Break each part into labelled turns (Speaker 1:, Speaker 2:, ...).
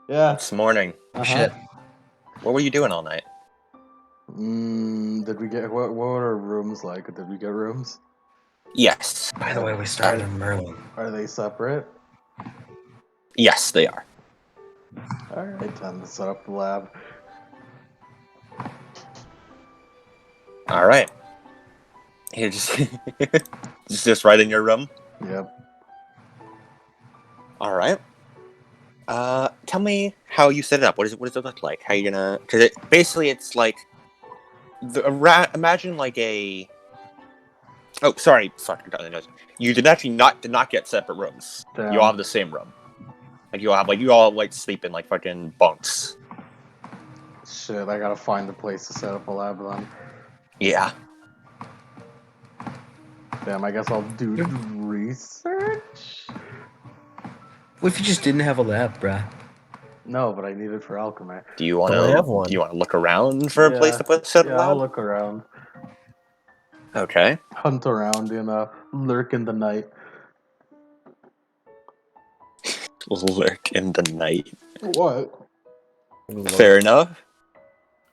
Speaker 1: Yeah.
Speaker 2: It's morning.
Speaker 1: Uh-huh.
Speaker 2: Shit. What were you doing all night?
Speaker 1: Did we get what were our rooms like? Did we get rooms?
Speaker 2: Yes.
Speaker 3: By the way, we started on Merlin.
Speaker 1: Are they separate?
Speaker 2: Yes, they are.
Speaker 1: Alright, time to set up the lab.
Speaker 2: Alright. Here, just... just right in your room?
Speaker 1: Yep.
Speaker 2: Alright. Tell me how you set it up. What does it look like? How you gonna... Because basically it's like... Imagine like a... Oh, sorry. Fuck, you did not get separate rooms.
Speaker 1: Damn.
Speaker 2: You all have the same room. Like you all sleep in like fucking bunks.
Speaker 1: Shit, I gotta find a place to set up a lab then.
Speaker 2: Yeah.
Speaker 1: Damn, I guess I'll do research?
Speaker 3: What if you just didn't have a lab, bruh?
Speaker 1: No, but I need it for alchemy.
Speaker 2: Do you want
Speaker 3: Don't have one.
Speaker 2: to look around for a place to set
Speaker 1: Yeah,
Speaker 2: lab?
Speaker 1: I'll look around.
Speaker 2: Okay.
Speaker 1: Hunt around and lurk in the night.
Speaker 2: Lurk in the night.
Speaker 1: What?
Speaker 2: Fair enough.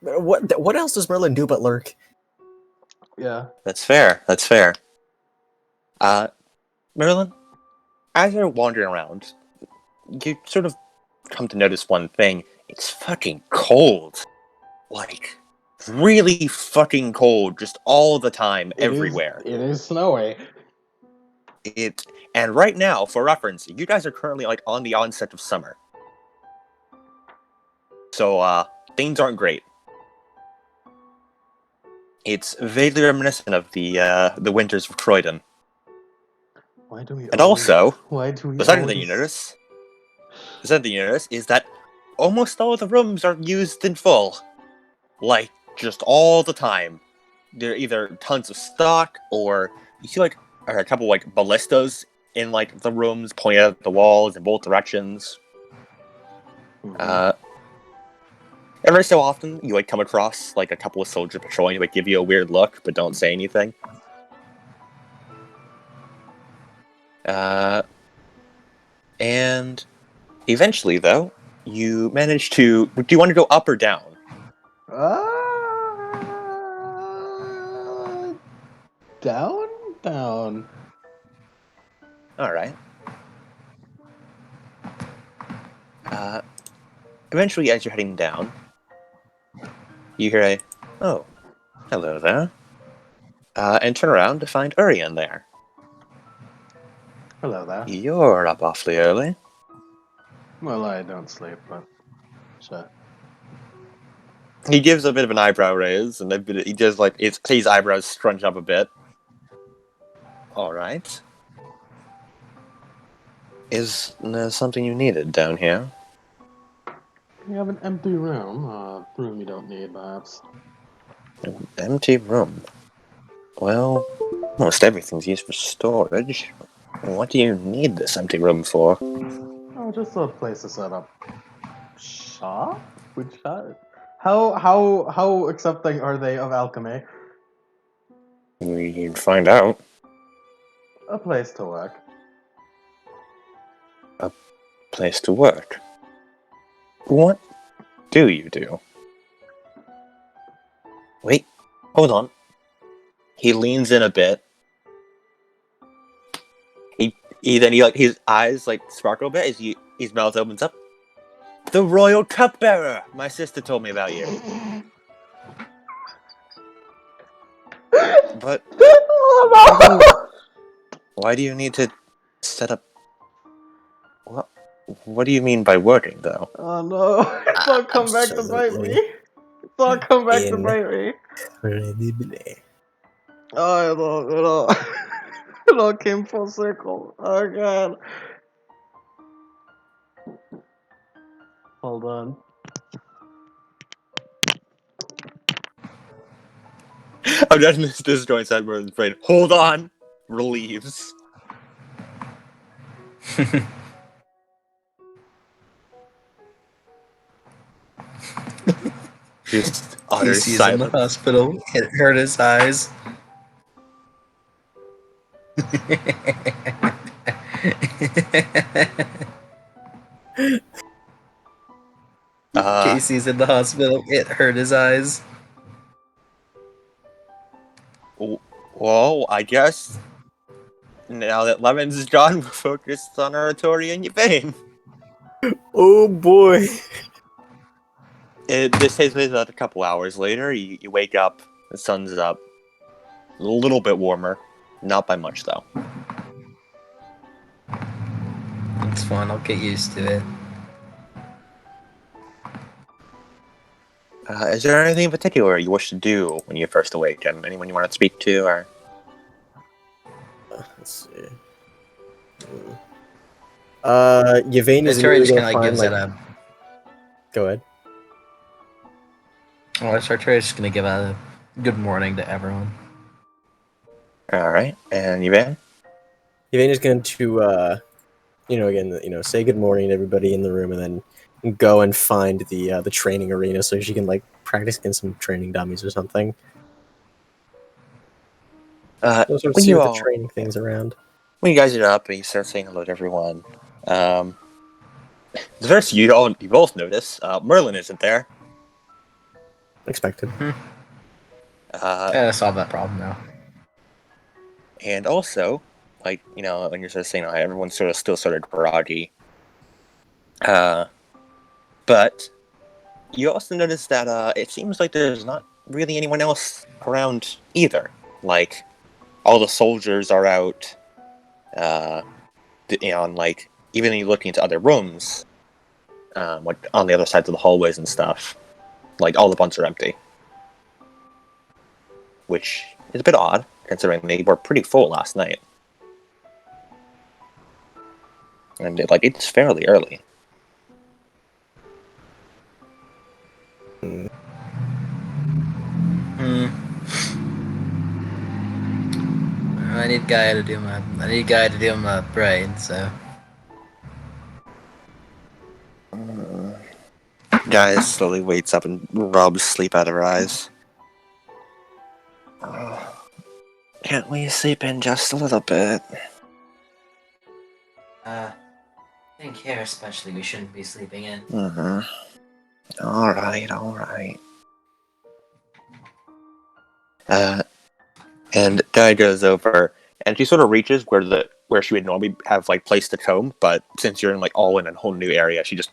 Speaker 4: What else does Merlin do but lurk?
Speaker 1: Yeah.
Speaker 2: That's fair. Merlin, as you're wandering around, you sort of come to notice one thing. It's fucking cold. Like, really fucking cold, just all the time, everywhere.
Speaker 1: It is snowy.
Speaker 2: And right now, for reference, you guys are currently like on the onset of summer. So, things aren't great. It's vaguely reminiscent of the winters of Croydon.
Speaker 1: Why do we
Speaker 2: And also,
Speaker 1: the
Speaker 2: second thing you notice is that almost all of the rooms are used in full. Like, just all the time. There are either tons of stock, or you see like a couple like ballistas in like the rooms pointed at the walls in both directions. Every so often, you like come across like a couple of soldiers patrolling who like give you a weird look, but don't say anything. And eventually, though, you manage to... Do you want to go up or down?
Speaker 1: Down.
Speaker 2: Alright. Eventually, as you're heading down, you hear a, "Oh, hello there," and turn around to find Urian there.
Speaker 1: Hello there.
Speaker 2: You're up awfully early.
Speaker 1: Well, I don't sleep, but sure.
Speaker 2: He gives a bit of an eyebrow raise, and he does like his eyebrows scrunch up a bit. All right. Is there something you needed down here?
Speaker 1: We have an empty room. Room you don't need, perhaps.
Speaker 2: An empty room. Well, most everything's used for storage. What do you need this empty room for?
Speaker 1: Oh, just a place to set up shop. How accepting are they of alchemy?
Speaker 2: We'd find out.
Speaker 1: A place to work.
Speaker 2: A place to work. What do you do? Wait, hold on. He leans in a bit. His eyes like sparkle a bit as his mouth opens up. The royal cupbearer. My sister told me about you. But why do you need to set up? What do you mean by working, though?
Speaker 1: Oh no! It's all come back to bite me. It's all come back to bite me. Oh, it all came full circle. Oh god. Hold on.
Speaker 2: I'm just disjoint side where his brain. Hold on. Relieves. Just utter
Speaker 3: He's in the
Speaker 2: silence.
Speaker 3: hospital. It hurt his eyes. Casey's in the hospital. It hurt his eyes.
Speaker 2: Well, I guess now that Lemons is gone, we're focused on Oratory and Yvain.
Speaker 4: Oh boy.
Speaker 2: This takes place about a couple hours later. You wake up, the sun's up, a little bit warmer, not by much though.
Speaker 3: It's fine. I'll get used to it.
Speaker 2: Is there anything in particular you wish to do when you first awaken? Anyone you want to speak to, or?
Speaker 4: Let's see. Yvain is
Speaker 3: Victoria
Speaker 4: immediately
Speaker 3: just
Speaker 4: gonna
Speaker 3: kind of
Speaker 4: find
Speaker 3: gives
Speaker 4: like.
Speaker 3: it a.
Speaker 4: Go ahead.
Speaker 3: Oh, Victoria's just gonna give a good morning to everyone.
Speaker 2: All right, and Yvain?
Speaker 4: Yvain is going to, say good morning to everybody in the room, and then go and find the training arena so she can like practice against some training dummies or something. So sort of
Speaker 2: When
Speaker 4: see
Speaker 2: you
Speaker 4: what the
Speaker 2: all,
Speaker 4: training things around.
Speaker 2: when you guys get up and you start saying hello to everyone, the first you both notice Merlin isn't there.
Speaker 4: Expected.
Speaker 3: I solved that problem now.
Speaker 2: And also, like, when you're sort of saying hi, everyone's still sort of groggy. But you also notice that it seems like there's not really anyone else around either. Like, all the soldiers are out, and like, even when you look into other rooms, like on the other sides of the hallways and stuff, like all the bunks are empty. Which is a bit odd, considering they were pretty full last night. And it's fairly early.
Speaker 3: I need guy to do my brain. So
Speaker 2: Guy slowly wakes up and rubs sleep out of her eyes. Can't we sleep in just a little bit?
Speaker 3: I think here especially we shouldn't be sleeping in.
Speaker 2: Alright. And Guy goes over, and she sort of reaches where she would normally have like placed the comb, but since you're in all in a whole new area, she just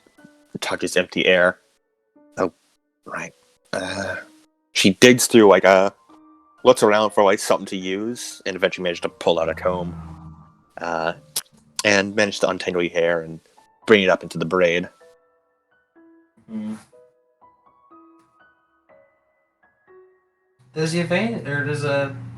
Speaker 2: touches empty air. Oh, right. She digs through looks around for something to use, and eventually managed to pull out a comb, and managed to untangle your hair and bring it up into the braid.
Speaker 3: Does Yvain or does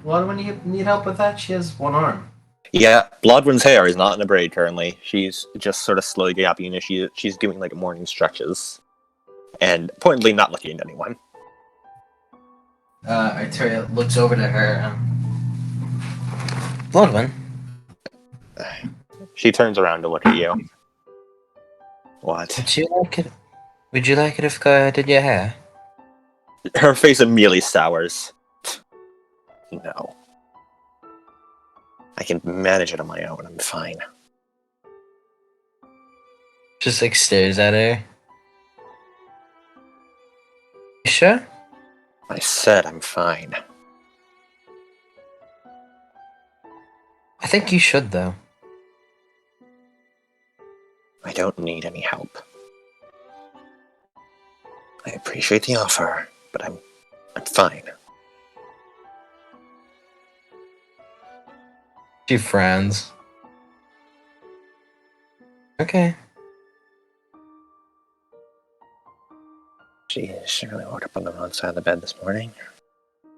Speaker 3: Bloodwind need help with that? She has one arm.
Speaker 2: Yeah, Bloodwind's hair is not in a braid currently. She's just sort of slowly gapping, and she's doing morning stretches, and pointedly not looking at anyone.
Speaker 3: Arteria looks over to her. Bloodwind.
Speaker 2: She turns around to look at you. What?
Speaker 3: Would you like it if I did your hair?
Speaker 2: Her face immediately sours. No. I can manage it on my own. I'm fine.
Speaker 3: Just stares at her. You sure?
Speaker 2: I said I'm fine.
Speaker 3: I think you should, though.
Speaker 2: I don't need any help. I appreciate the offer, but I'm fine.
Speaker 3: She frowns. Okay.
Speaker 2: She really woke up on the wrong side of the bed this morning.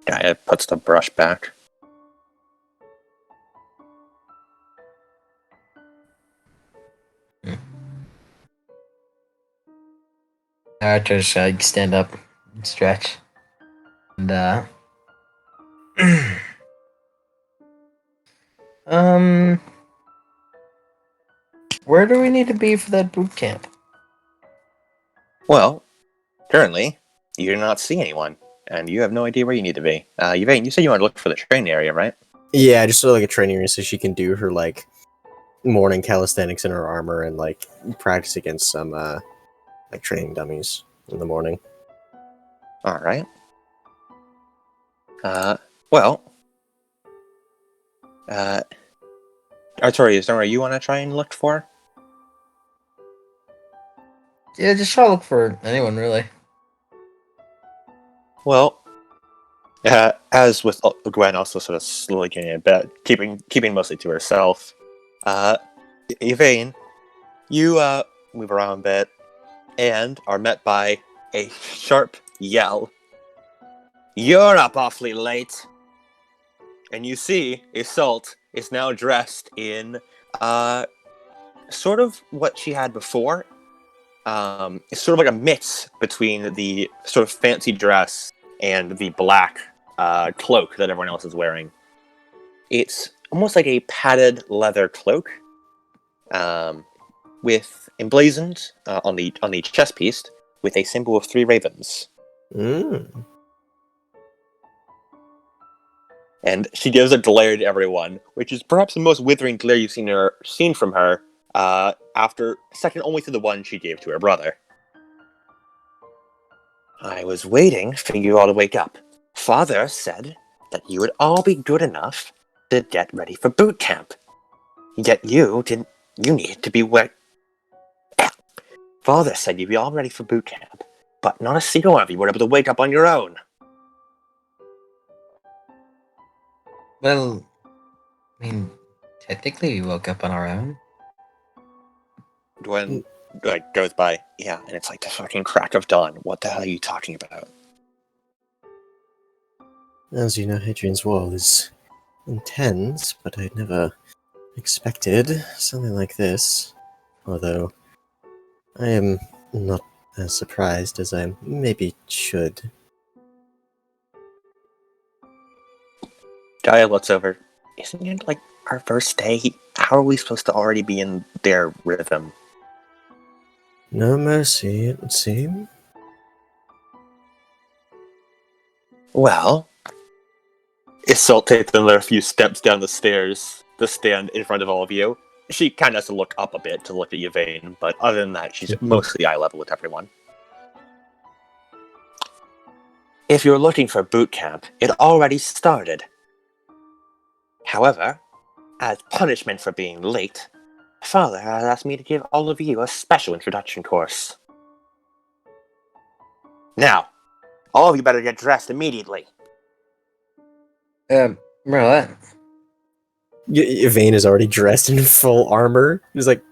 Speaker 2: Gaia puts the brush back.
Speaker 3: I just stand up and stretch. And, where do we need to be for that boot camp?
Speaker 2: Well, currently, you do not see anyone, and you have no idea where you need to be. Yvain, you said you want to look for the training area, right?
Speaker 4: Yeah, just sort of like a training area so she can do her morning calisthenics in her armor and practice against some training dummies. in the morning.
Speaker 2: All right. Well. Artori, is there where you want to try and look for?
Speaker 3: Yeah, just try to look for anyone, really.
Speaker 2: Well, as with Gwen also sort of slowly getting in bed, keeping mostly to herself, Yvain, you move around a bit and are met by a sharp yell. You're up awfully late. And you see Iseult is now dressed in sort of what she had before. It's sort of like a mix between the sort of fancy dress and the black cloak that everyone else is wearing. It's almost like a padded leather cloak, with emblazoned on the chest piece with a symbol of 3 ravens.
Speaker 4: Mm.
Speaker 2: And she gives a glare to everyone, which is perhaps the most withering glare you've seen from her, after second only to the one she gave to her brother. I was waiting for you all to wake up. Father said that you would all be good enough to get ready for boot camp. Yet you didn't. You needed to be wet. Father said you'd be all ready for boot camp, but not a single one of you were able to wake up on your own.
Speaker 3: Well, I mean, technically we woke up on our own.
Speaker 2: Gwen goes by, yeah, and it's like the fucking crack of dawn. What the hell are you talking about?
Speaker 4: As you know, Hadrian's Wall is intense, but I'd never expected something like this. Although, I am not as surprised as I maybe should.
Speaker 2: Gaia looks over. Isn't it like our first day? How are we supposed to already be in their rhythm?
Speaker 4: No mercy, it would seem.
Speaker 2: Well, Iseult takes another few steps down the stairs to stand in front of all of you. She kind of has to look up a bit to look at Yvain, but other than that, she's mostly eye level with everyone. If you're looking for boot camp, it already started. However, as punishment for being late, Father has asked me to give all of you a special introduction course. Now, all of you better get dressed immediately.
Speaker 3: Merlette.
Speaker 4: Yvain is already dressed in full armor. She's like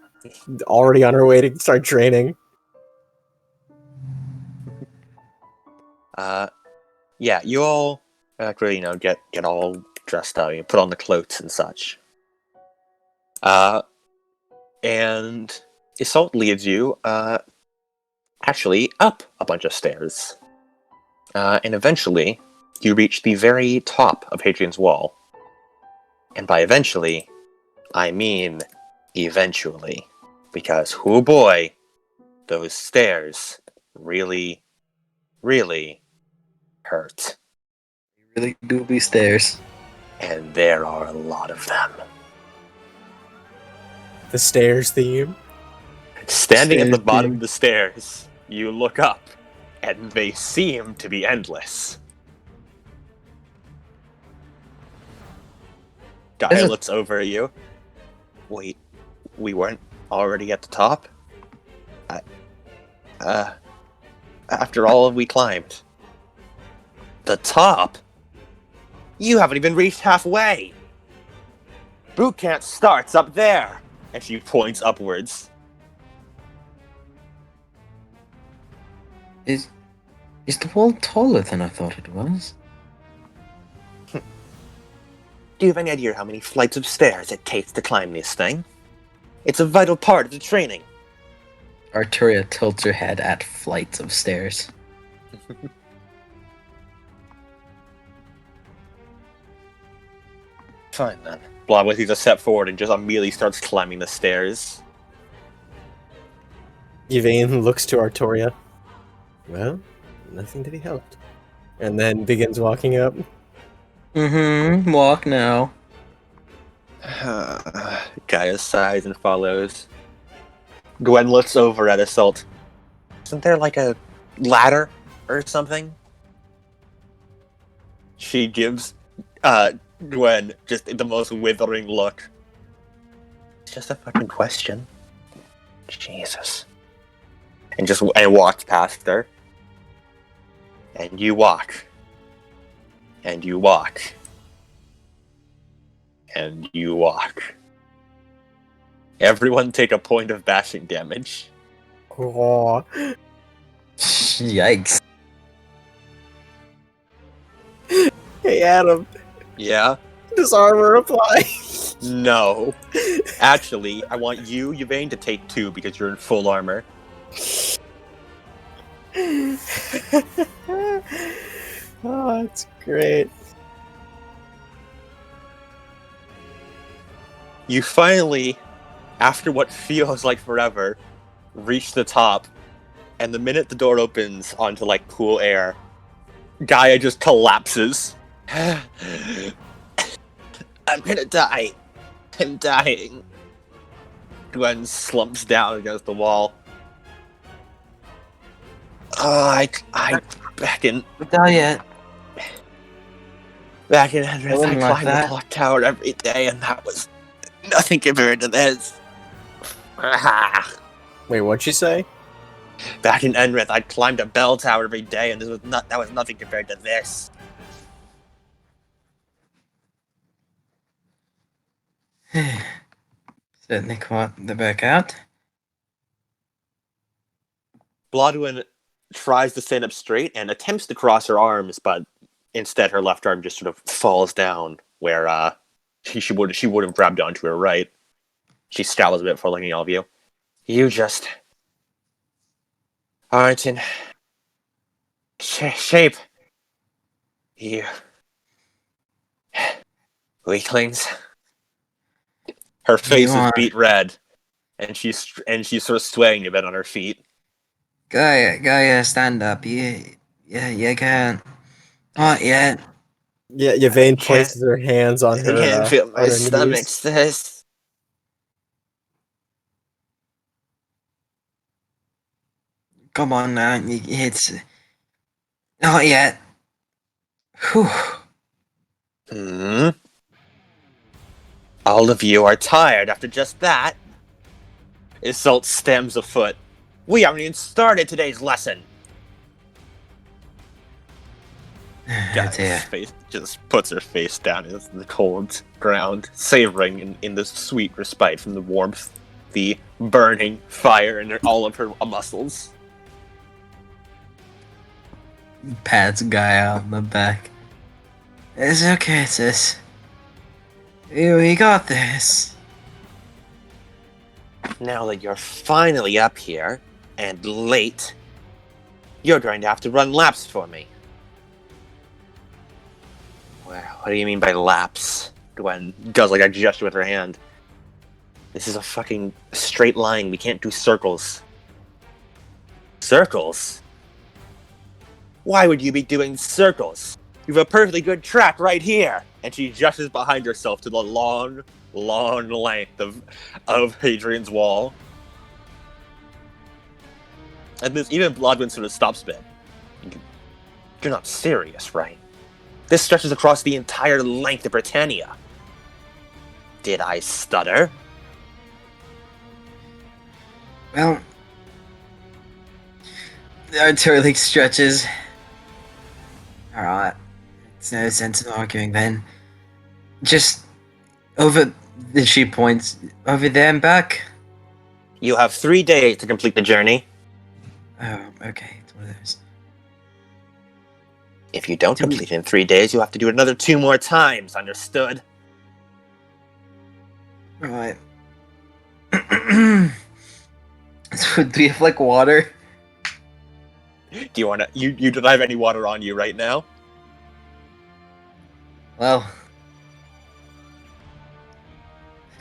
Speaker 4: already on her way to start training.
Speaker 2: Yeah, you all actually, get all dressed up, you put on the cloaks and such. And Iseult leads you, actually up a bunch of stairs. And eventually, you reach the very top of Hadrian's Wall. And by eventually, I mean eventually. Because, oh boy, those stairs really, really hurt.
Speaker 3: Really do be stairs.
Speaker 2: And there are a lot of them.
Speaker 4: The stairs theme.
Speaker 2: Standing at the
Speaker 4: Stairs
Speaker 2: bottom
Speaker 4: theme.
Speaker 2: of the stairs, you look up, and they seem to be endless. Gaia looks over at you. Wait, we weren't already at the top? After all we climbed. The top? You haven't even reached halfway! Boot camp starts up there! And she points upwards.
Speaker 3: Is the wall taller than I thought it was?
Speaker 2: Do you have any idea how many flights of stairs it takes to climb this thing? It's a vital part of the training.
Speaker 3: Arturia tilts her head at flights of stairs.
Speaker 2: Fine then. Blobwith takes a step forward and just immediately starts climbing the stairs.
Speaker 4: Yvain looks to Artoria. Well, nothing to be helped. And then begins walking up.
Speaker 3: Mm-hmm. Walk now.
Speaker 2: Gaia sighs and follows. Gwen looks over at Iseult. Isn't there like a ladder or something? She gives Gwen just the most withering look. It's just a fucking question. Jesus. And walks past her. And you walk. And you walk. And you walk. Everyone take a point of bashing damage.
Speaker 4: Oh,
Speaker 5: Yikes.
Speaker 4: hey Adam,
Speaker 2: Yeah?
Speaker 4: does armor apply?
Speaker 2: No. Actually, I want you, Yvain, to take 2 because you're in full armor.
Speaker 4: Oh, that's great.
Speaker 2: You finally, after what feels like forever, reach the top, and the minute the door opens onto like cool air, Gaia just collapses. I'm gonna die. I'm dying. Gwen slumps down against the wall. I back in
Speaker 5: Not yet.
Speaker 2: Henry, I
Speaker 5: wouldn't like
Speaker 2: climbed the
Speaker 5: that.
Speaker 2: clock tower every day, and that was nothing compared to this.
Speaker 4: Wait, what'd you say?
Speaker 2: Back in Enrith, I climbed a bell tower every day, and that was nothing compared to this.
Speaker 5: Certainly quite the back out.
Speaker 2: Blodwyn tries to stand up straight and attempts to cross her arms, but instead her left arm just sort of falls down where she would have grabbed onto her right. She scowls a bit before looking at all of you. You just aren't in shape. You weaklings. Her face is beet red, and she's sort of swaying a bit on her feet.
Speaker 5: Gaia, stand up. You can't. Not yet.
Speaker 4: Yeah, Yvain places her hands on her.
Speaker 2: I can't feel my
Speaker 4: on her
Speaker 2: stomach.
Speaker 4: knees.
Speaker 2: This.
Speaker 5: Come on now. It's not yet. Whew.
Speaker 2: All of you are tired after just that. Iseult stamps a foot. We haven't even started today's lesson. Gaia's face just puts her face down in the cold ground, savoring in the sweet respite from the warmth, the burning fire in all of her muscles.
Speaker 5: Pats Gaia on the back. It's okay, sis. We got this.
Speaker 2: Now that you're finally up here, and late, you're going to have to run laps for me. Well, what do you mean by laps? Gwen does like a gesture with her hand. This is a fucking straight line. We can't do circles. Circles? Why would you be doing circles? You have a perfectly good track right here. And she gestures behind herself to the long length of Hadrian's Wall. And this even Blodwyn sort of stops a bit. You're not serious, right? This stretches across the entire length of Britannia. Did I stutter?
Speaker 5: Well, the artillery stretches. Alright. It's no sense in arguing then. Just over. She points over there and back.
Speaker 2: You have 3 days to complete the journey.
Speaker 5: Oh, okay. It's one of those.
Speaker 2: If you don't complete it in 3 days, you'll have to do it another 2 more times, understood?
Speaker 5: Right. So, do you have like water?
Speaker 2: Do you wanna you don't have any water on you right now?
Speaker 5: Well,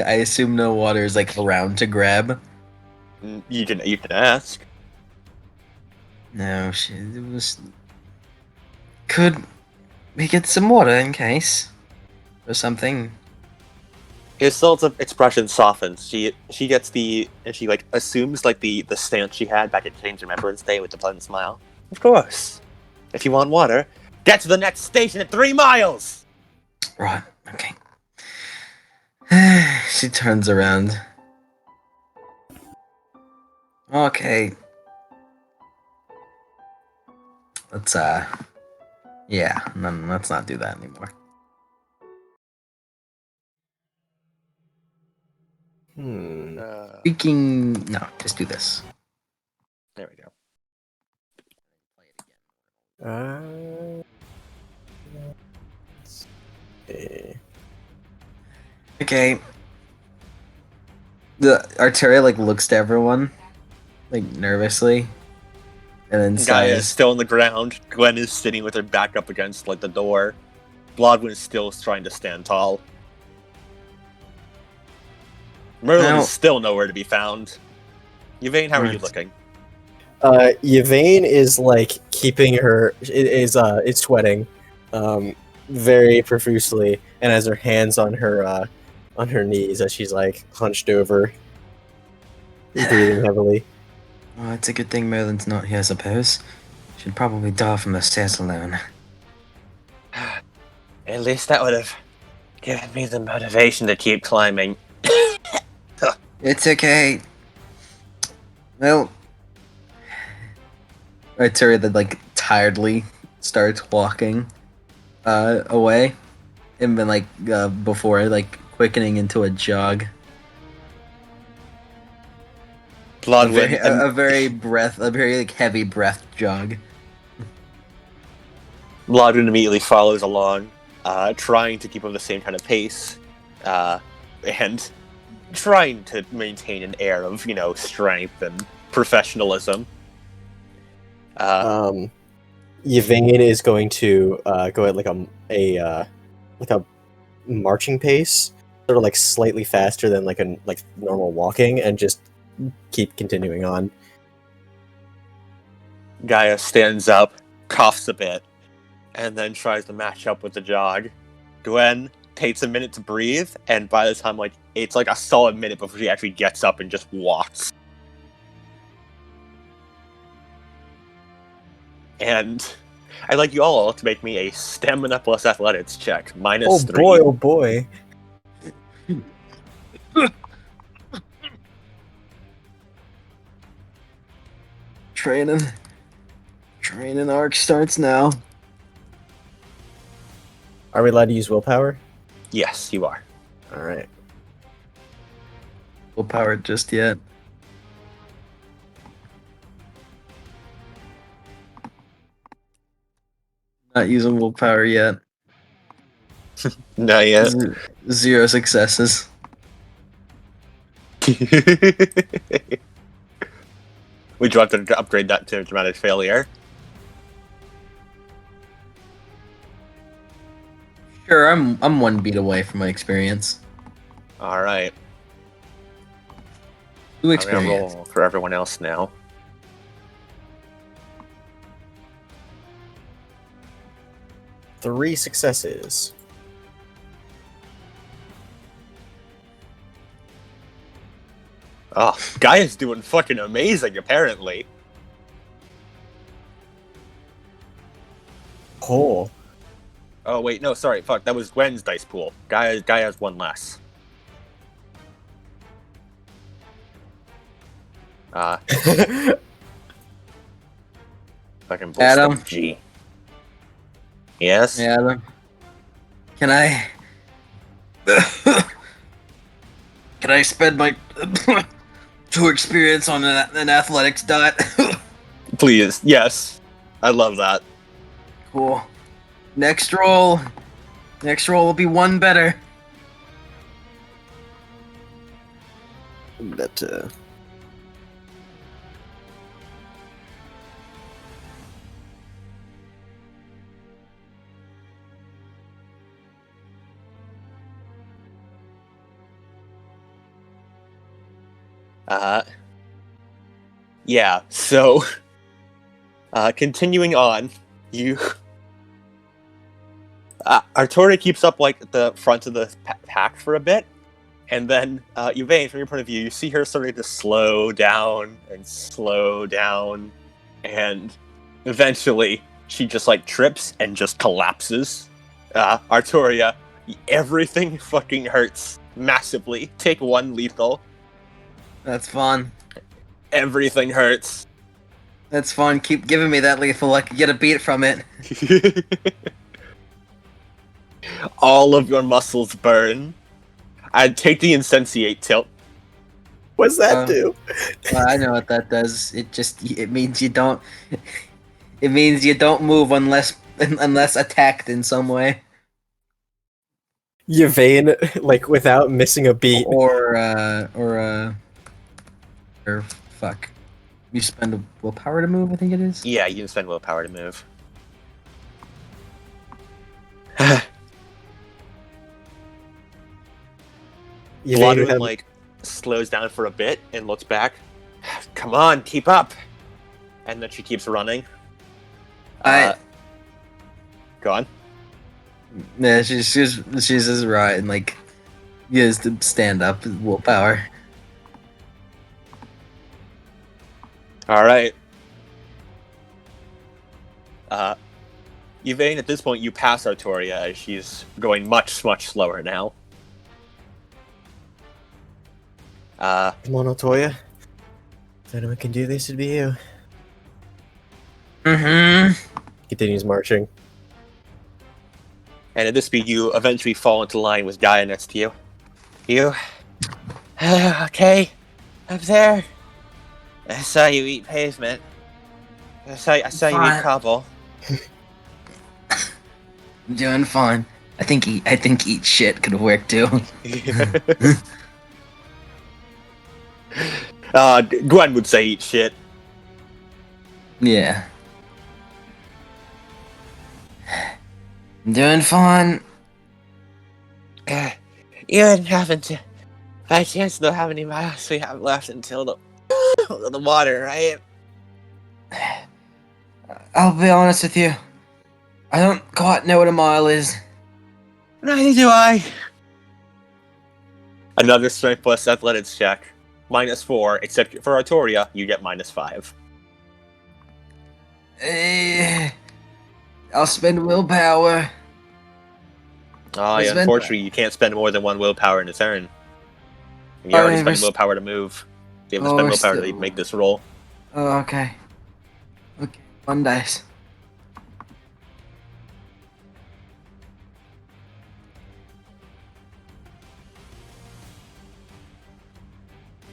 Speaker 5: I assume no water is like around to grab.
Speaker 2: You can ask.
Speaker 5: No, it was. Could we get some water in case, or something?
Speaker 2: Isolde's expression softens. She gets and she like assumes like the stance she had back at Change Remembrance Day with the pleasant smile. Of course. If you want water, get to the next station at 3 miles!
Speaker 5: Right, okay. She turns around. Okay. Let's, yeah, let's not do that anymore. Speaking... No, just do this.
Speaker 2: There we go.
Speaker 4: Let's see.
Speaker 5: Okay. The Arteria, like, looks to everyone, like, nervously, and then
Speaker 2: Gaia is
Speaker 5: sighs.
Speaker 2: still on the ground. Gwen is sitting with her back up against like the door. Blodwyn is still trying to stand tall. Merlin
Speaker 5: Now-
Speaker 2: is still nowhere to be found. Yvain, how are you
Speaker 5: Right.
Speaker 2: looking?
Speaker 4: Yvain is like keeping her is sweating, very profusely, and has her hands on her knees as she's like hunched over, breathing heavily.
Speaker 5: Oh, it's a good thing Merlin's not here, I suppose. Should probably die from the stairs alone.
Speaker 2: At least that would have given me the motivation to keep climbing.
Speaker 5: It's okay. Well, Arteria then, like, tiredly starts walking away, and then, like, before, like, quickening into a jog.
Speaker 2: Blodwyn,
Speaker 5: A very like heavy breath jog.
Speaker 2: Blodwyn immediately follows along, trying to keep up the same kind of pace, and trying to maintain an air of, strength and professionalism.
Speaker 4: Yvain is going to go at like a marching pace, sort of like slightly faster than like normal walking, and just keep continuing on.
Speaker 2: Gaia stands up, coughs a bit, and then tries to match up with the jog. Gwen takes a minute to breathe, and by the time it's like a solid minute before she actually gets up and just walks. And I'd like you all to make me a stamina plus athletics check, minus 3.
Speaker 4: Oh boy.
Speaker 5: Training arc starts now.
Speaker 4: Are we allowed to use willpower?
Speaker 2: Yes, you are.
Speaker 4: All right.
Speaker 5: Willpower just yet. Not using willpower yet.
Speaker 2: Not yet.
Speaker 5: 0 successes.
Speaker 2: Would you have to upgrade that to dramatic failure?
Speaker 5: Sure, I'm 1 beat away from my experience.
Speaker 2: Alright.
Speaker 5: 2
Speaker 2: I'm
Speaker 5: experience.
Speaker 2: gonna roll for everyone else now.
Speaker 4: Three successes.
Speaker 2: Oh, Gaia's doing fucking amazing, apparently.
Speaker 4: Cool.
Speaker 2: Oh, wait, no, sorry, fuck, that was Gwen's dice pool. Gaia has 1 less. Fucking bullshit.
Speaker 5: Adam?
Speaker 2: G. Yes?
Speaker 5: Yeah. Can I? Can I spend my 2 experience on an athletics dot?
Speaker 2: Please, yes. I love that.
Speaker 5: Cool. Next roll will be 1 better.
Speaker 4: But
Speaker 2: Yeah, so, continuing on, Artori keeps up, like, the front of the pack for a bit, and then, Yvain, from your point of view, you see her starting to slow down, and Eventually, she just like trips and just collapses. Arturia, everything fucking hurts massively. Take 1 lethal.
Speaker 5: That's fun.
Speaker 2: Everything hurts.
Speaker 5: That's fun. Keep giving me that lethal. I can get a beat from it.
Speaker 2: All of your muscles burn. I'd take the insensate tilt.
Speaker 4: What's that do?
Speaker 5: Well, I know what that does. It means you don't. It means you don't move unless attacked in some way.
Speaker 4: Yvain, like without missing a beat.
Speaker 5: Or fuck. You spend a willpower to move, I think it is.
Speaker 2: Yeah, you can spend willpower to move. Bloodwind like slows down for a bit and looks back. Come on, keep up. And then she keeps running. Go on.
Speaker 5: Yeah, she's just right and like used to stand up with willpower.
Speaker 2: All right. Yvain, at this point, you pass Arturia as she's going much, much slower now.
Speaker 4: Come on, Otoya. If anyone can do this, it'd be you. Continues marching.
Speaker 2: And at this speed, you eventually fall into line with Gaia next to you. You? Okay. Up there. I saw you eat pavement. I saw you eat cobble.
Speaker 5: I'm doing fine. I think eat shit could work too.
Speaker 2: Gwen would say eat shit.
Speaker 5: Yeah. I'm doing fine.
Speaker 2: You didn't happen to, by chance, know how many miles we have left until the water, right?
Speaker 5: I'll be honest with you. I don't quite know what a mile is.
Speaker 2: Neither do I. Another strength plus athletics check. -4, except for Arturia, you get -5.
Speaker 5: I'll spend willpower.
Speaker 2: Yeah, unfortunately, you can't spend more than 1 willpower in a turn. You already spent willpower to move. You have to spend willpower to make this roll.
Speaker 5: Oh, okay. Okay, 1 dice.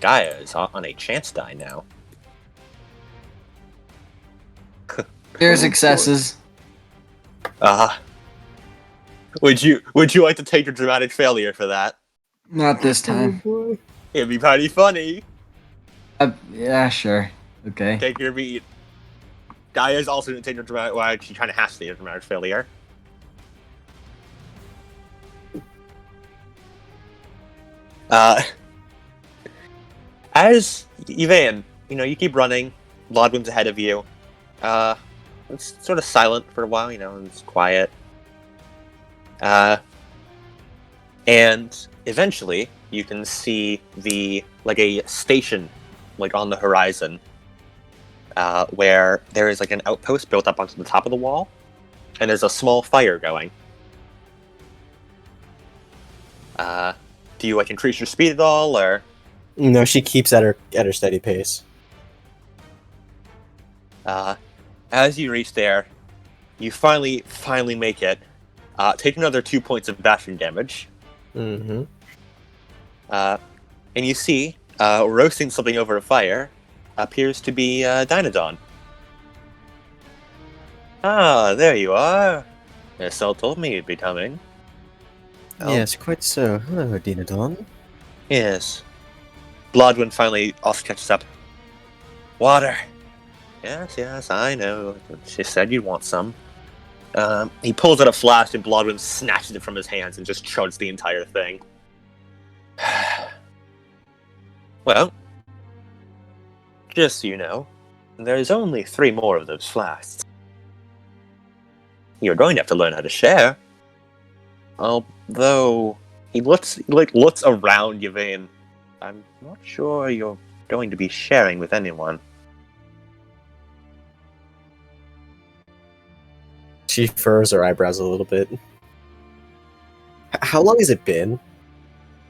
Speaker 2: Gaia is on a chance die now.
Speaker 5: There's successes.
Speaker 2: Would you like to take a dramatic failure for that?
Speaker 5: Not this time.
Speaker 2: It'd be pretty funny.
Speaker 5: Yeah, sure. Okay.
Speaker 2: Take your beat. Gaia's also going to take a dramatic. Well, she kind of has to take a dramatic failure. As Yvain, you keep running. Lodwin's ahead of you. It's sort of silent for a while. It's quiet. And eventually, you can see a station, on the horizon, where there is an outpost built up onto the top of the wall, and there's a small fire going. Do you increase your speed at all, or?
Speaker 4: No, she keeps at her steady pace.
Speaker 2: As you reach there, you finally make it. Take another 2 points of bashing damage.
Speaker 4: Mm-hmm.
Speaker 2: And you see, roasting something over a fire appears to be Dynodon. Ah, there you are. Cell told me you'd be coming. Oh.
Speaker 4: Yes, quite so. Hello, Dinodon.
Speaker 2: Yes. Bloodwind finally also catches up. Water. Yes, I know. She said you'd want some. He pulls out a flask and Bloodwind snatches it from his hands and just chugs the entire thing. Well, just so you know, there's only 3 more of those flasks. You're going to have to learn how to share. Although, he looks around Yvain. I'm not sure you're going to be sharing with anyone.
Speaker 4: She furrows her eyebrows a little bit. How long has it been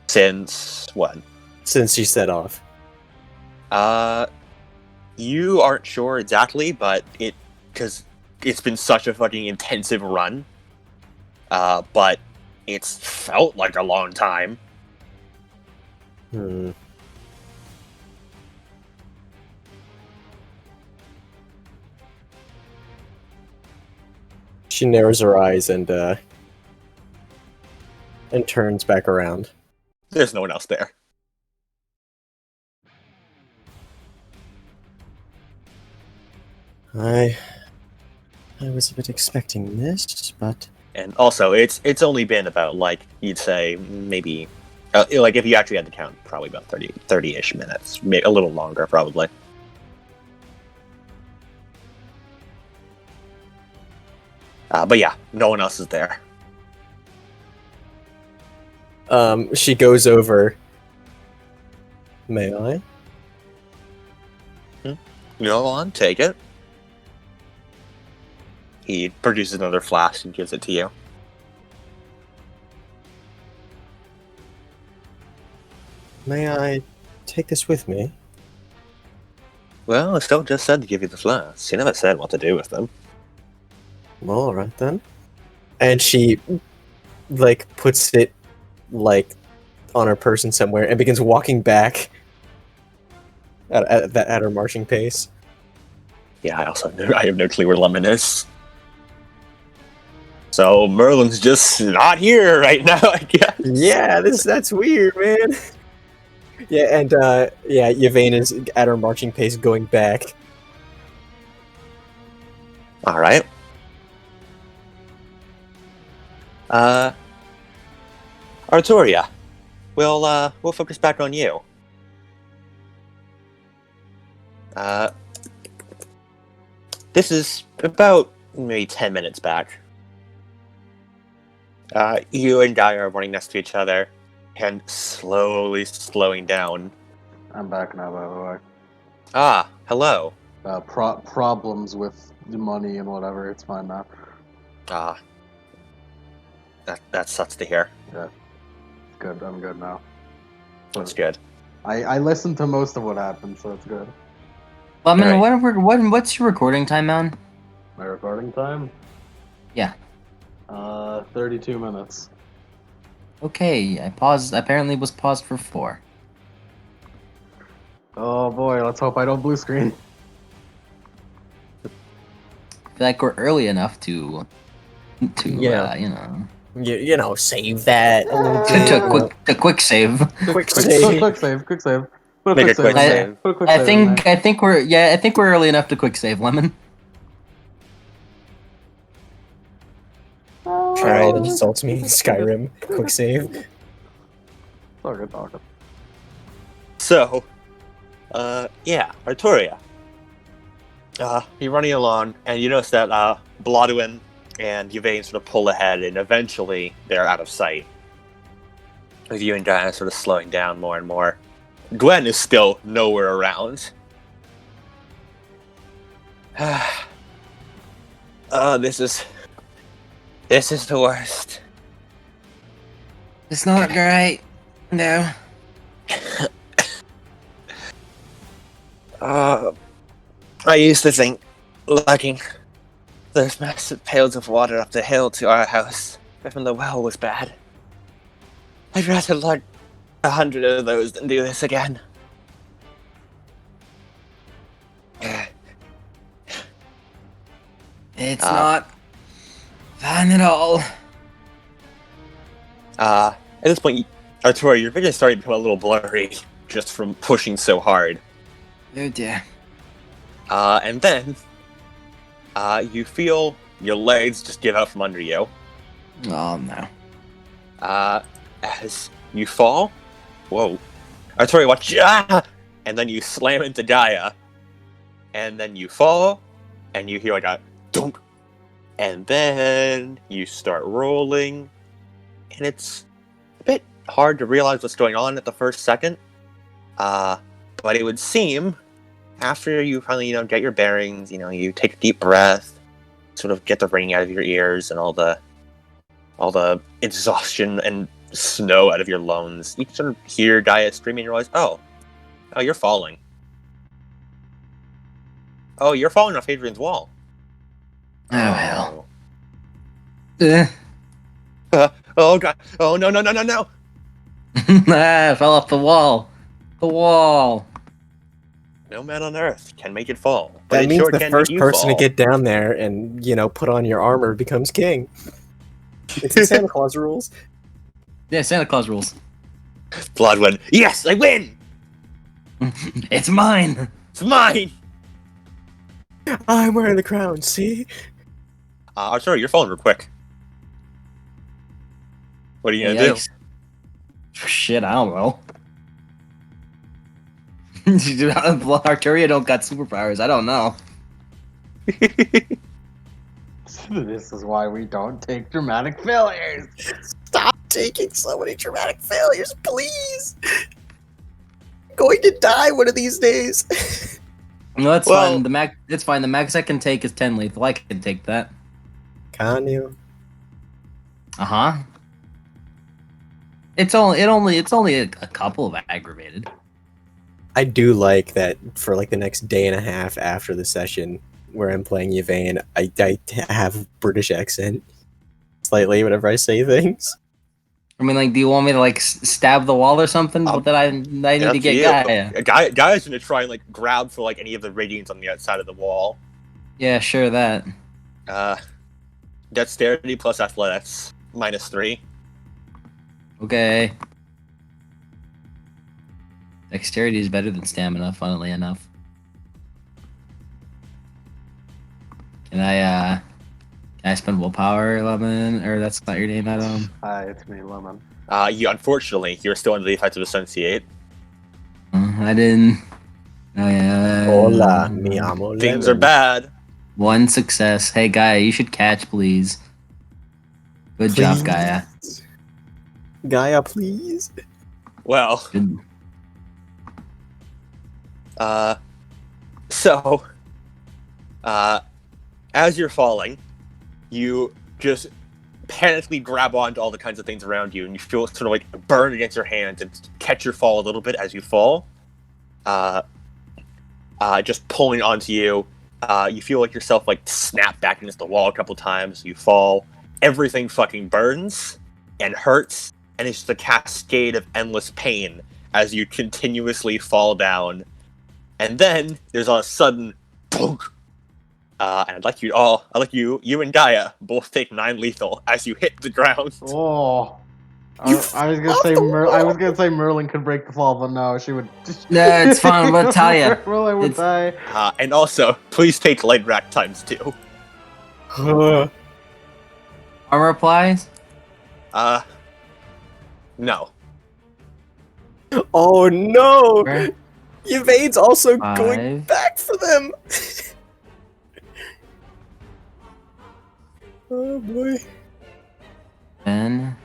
Speaker 2: Since when?
Speaker 4: since she set off?
Speaker 2: You aren't sure exactly, but because it's been such a fucking intensive run. But it's felt like a long time.
Speaker 4: Hmm. She narrows her eyes and turns back around.
Speaker 2: There's no one else there.
Speaker 4: I was a bit expecting this, but
Speaker 2: And also, it's only been about, like, you'd say, maybe... like, if you actually had to count, probably about 30-ish minutes. Maybe a little longer, probably. But yeah, no one else is there.
Speaker 4: she goes over. May I?
Speaker 2: Go on, take it. He produces another flask and gives it to you.
Speaker 4: May I take this with me?
Speaker 2: Well, Estelle just said to give you the flask. She never said what to do with them.
Speaker 4: Well, all right then. And she, like, puts it, like, on her person somewhere and begins walking back at her marching pace.
Speaker 2: Yeah, I have no clue where Lemon is. So Merlin's just not here right now, I guess.
Speaker 4: Yeah, that's weird, man. Yeah, and Yvain is at her marching pace going back.
Speaker 2: All right. Arturia, we'll focus back on you. This is about maybe 10 minutes back. You and Guy are running next to each other and slowly slowing down.
Speaker 1: I'm back now, by the way.
Speaker 2: Ah, hello.
Speaker 1: Problems with the money and whatever. It's fine now.
Speaker 2: Ah, that sucks to hear.
Speaker 1: Yeah, good. I'm good now.
Speaker 2: That's good.
Speaker 1: I listened to most of what happened, so it's good.
Speaker 3: Lemon,
Speaker 2: Alright.
Speaker 3: what's your recording time, man?
Speaker 1: My recording time?
Speaker 3: Yeah.
Speaker 1: 32 minutes.
Speaker 3: Okay, I paused. Apparently, was paused for 4.
Speaker 1: Oh boy, let's hope I don't blue screen.
Speaker 3: I feel like we're early enough to
Speaker 4: Yeah.
Speaker 3: you know,
Speaker 4: You know, save that.
Speaker 3: to quick save.
Speaker 4: Quick
Speaker 1: Quick
Speaker 4: save.
Speaker 1: save. Quick save. Put
Speaker 2: Make a quick
Speaker 1: in there.
Speaker 2: save.
Speaker 1: Put a quick
Speaker 3: I
Speaker 1: save in there.
Speaker 3: think we're early enough to quick save, Lemon.
Speaker 4: Try to insult me in Skyrim. Quick save.
Speaker 1: It's all good talking.
Speaker 2: So, yeah, Arturia. You're running along, and you notice that Blodwyn and Yvain sort of pull ahead, and eventually they're out of sight. With you and Diana sort of slowing down more and more. Gwen is still nowhere around. This is the worst.
Speaker 3: It's not great. No.
Speaker 2: I used to think lugging those massive pails of water up the hill to our house, even the well was bad. I'd rather lug 100 of those than do this again.
Speaker 3: It's not fun at all.
Speaker 2: At this point, Arturo, your vision is starting to become a little blurry just from pushing so hard.
Speaker 3: Oh dear.
Speaker 2: And then, you feel your legs just give out from under you.
Speaker 3: Oh no.
Speaker 2: As you fall. Whoa. Arturo, watch. Ah! And then you slam into Gaia. And then you fall. And you hear like a dunk. And then you start rolling. And it's a bit hard to realize what's going on at the first second. But it would seem, after you finally, get your bearings, you take a deep breath, sort of get the ringing out of your ears and all the exhaustion and snow out of your lungs. You sort of hear Gaia screaming and realize, oh, you're falling. Oh, you're falling off Hadrian's Wall.
Speaker 5: Oh, hell.
Speaker 2: Oh, God. Oh, no.
Speaker 5: I fell off the wall. The wall.
Speaker 2: No man on earth can make it fall. But
Speaker 4: That
Speaker 2: it
Speaker 4: means
Speaker 2: sure
Speaker 4: the
Speaker 2: can
Speaker 4: first
Speaker 2: make you
Speaker 4: person
Speaker 2: fall.
Speaker 4: to get down there and, put on your armor becomes king. It's the Santa Claus rules.
Speaker 5: Yeah, Santa Claus rules.
Speaker 2: Bloodwind. Yes, I win!
Speaker 5: It's mine.
Speaker 2: It's mine!
Speaker 4: I'm wearing the crown, see?
Speaker 2: I'm sorry, you're falling real quick. What are you gonna
Speaker 5: Yikes. Shit, I don't know. Arturia don't got superpowers. I don't know.
Speaker 2: do?
Speaker 1: This is why we don't take dramatic failures.
Speaker 4: Stop taking so many dramatic failures, please! I'm going to die one of these days.
Speaker 5: No, that's
Speaker 2: Well-
Speaker 5: fine. It's fine. The max I can take is 10 lethal. I can take that.
Speaker 4: Can you?
Speaker 5: Uh-huh. It's only a couple of aggravated.
Speaker 4: I do like that for like the next day and a half after the session where I'm playing Yvain, I have British accent slightly whenever I say things.
Speaker 5: I mean, like, do you want me to like stab the wall or something? But then I need to get Gaia.
Speaker 2: Gaia's gonna try and like grab for like any of the radiance on the outside of the wall.
Speaker 5: Yeah, sure that.
Speaker 2: Dexterity plus athletics -3.
Speaker 5: Okay. Dexterity is better than stamina, funnily enough. Can I spend willpower, Lemon? Or that's not your name, Adam?
Speaker 1: Hi, it's me, Lemon.
Speaker 2: Unfortunately, you're still under the effect of Associate.
Speaker 5: I didn't. Oh yeah.
Speaker 4: Hola, mi amo.
Speaker 2: Things are
Speaker 4: Lemon.
Speaker 2: bad.
Speaker 5: One success. Hey, Gaia, you should catch, please. Good job, Gaia.
Speaker 4: Gaia, please.
Speaker 2: Well,
Speaker 5: Good.
Speaker 2: so, as you're falling, you just panically grab onto all the kinds of things around you, and you feel it sort of like burn against your hands and catch your fall a little bit as you fall. Just pulling onto you. You feel like yourself like snap back against the wall a couple times. You fall. Everything fucking burns and hurts, and it's just a cascade of endless pain as you continuously fall down. And then there's a sudden bonk. And I'd like you and Gaia both take 9 lethal as you hit the ground.
Speaker 1: Oh. I
Speaker 4: You
Speaker 1: was
Speaker 4: fell
Speaker 1: gonna
Speaker 4: off
Speaker 1: say
Speaker 4: the
Speaker 1: I was
Speaker 4: wall.
Speaker 1: gonna say Merlin could break the fall, but no, she would.
Speaker 5: No, it's fine. I'm gonna tell ya.
Speaker 1: Merlin would
Speaker 5: It's-
Speaker 1: die.
Speaker 2: And also, please take light rack ×2.
Speaker 5: Armor applies?
Speaker 2: No.
Speaker 4: Oh no!
Speaker 5: Right.
Speaker 4: Yvain's also going
Speaker 5: 5.
Speaker 4: back for them! Oh boy.
Speaker 5: 10.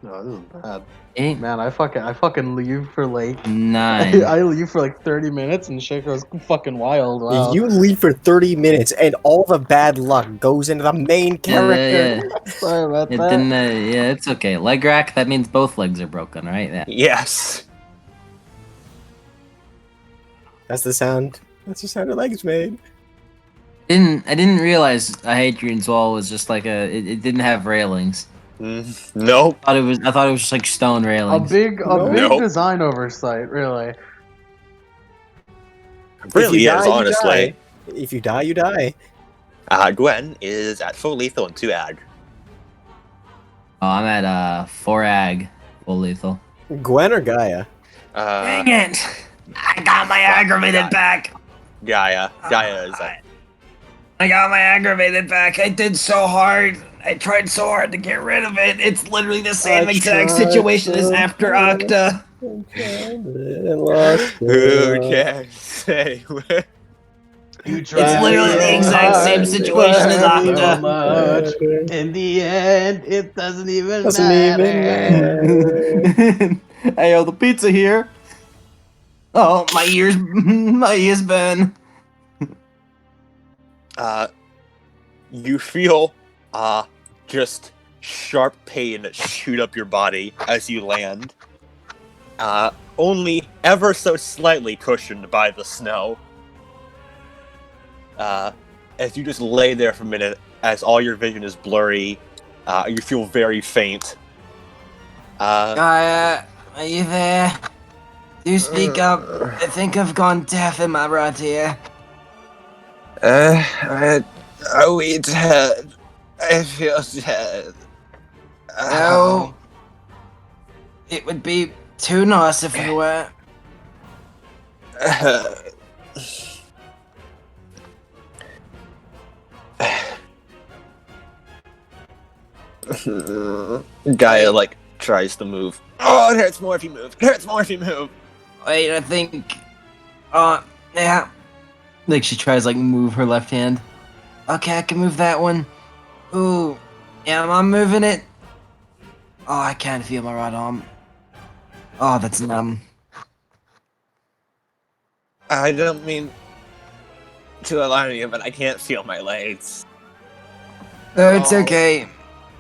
Speaker 1: No, this is bad.
Speaker 5: 8.
Speaker 1: Man, I fucking leave for like
Speaker 5: 9.
Speaker 1: I leave for like 30 minutes and shit goes fucking wild. Wow.
Speaker 4: You leave for 30 minutes and all the bad luck goes into the main character.
Speaker 5: Yeah.
Speaker 1: Sorry about
Speaker 5: It
Speaker 1: that.
Speaker 5: didn't. Yeah, it's okay. Leg rack. That means both legs are broken, right? Yeah.
Speaker 2: Yes.
Speaker 4: That's the sound her legs made.
Speaker 5: I didn't realize a Hadrian's Wall was just like it didn't have railings.
Speaker 2: Nope.
Speaker 5: I thought it was just like stone
Speaker 1: A
Speaker 5: railings.
Speaker 1: big
Speaker 2: Nope.
Speaker 1: design oversight, really.
Speaker 2: It really
Speaker 4: If you
Speaker 2: is,
Speaker 4: die, you
Speaker 2: honestly.
Speaker 4: die. If you die, you die.
Speaker 2: Gwen is at full lethal and 2 ag.
Speaker 5: Oh, I'm at 4 ag, full lethal.
Speaker 4: Gwen or Gaia?
Speaker 5: Dang it! I got my aggravated back.
Speaker 2: Gaia. Gaia is at...
Speaker 5: I got my aggravated back. I did so hard. I tried so hard to get rid of it. It's literally the same
Speaker 4: I
Speaker 5: exact
Speaker 4: tried
Speaker 5: situation as
Speaker 4: so
Speaker 5: after
Speaker 4: hard.
Speaker 5: Octa.
Speaker 2: Who can say when?
Speaker 5: It's literally the exact same situation as Octa.
Speaker 1: Much. In the end, it doesn't even
Speaker 4: Doesn't
Speaker 1: matter.
Speaker 4: even
Speaker 5: Hey, the pizza here. Oh, my ears burn.
Speaker 2: you feel just sharp pain shoot up your body as you land. Only ever so slightly cushioned by the snow. As you just lay there for a minute, as all your vision is blurry, you feel very faint.
Speaker 6: Gaia, are you there? Do speak up. I think I've gone deaf. Am I right here?
Speaker 2: Are we dead? I feel dead.
Speaker 6: No. It would be too nice if we were.
Speaker 2: Gaia, like, tries to move. Oh, it hurts more if you move. It hurts more if you move.
Speaker 6: Wait, I think. Yeah.
Speaker 3: Like she tries like move her left hand.
Speaker 6: Okay, I can move that one. Ooh. Yeah, I'm moving it. Oh, I can't feel my right arm. Oh, that's numb.
Speaker 2: I don't mean to alarm you, but I can't feel my legs.
Speaker 6: Oh, it's okay.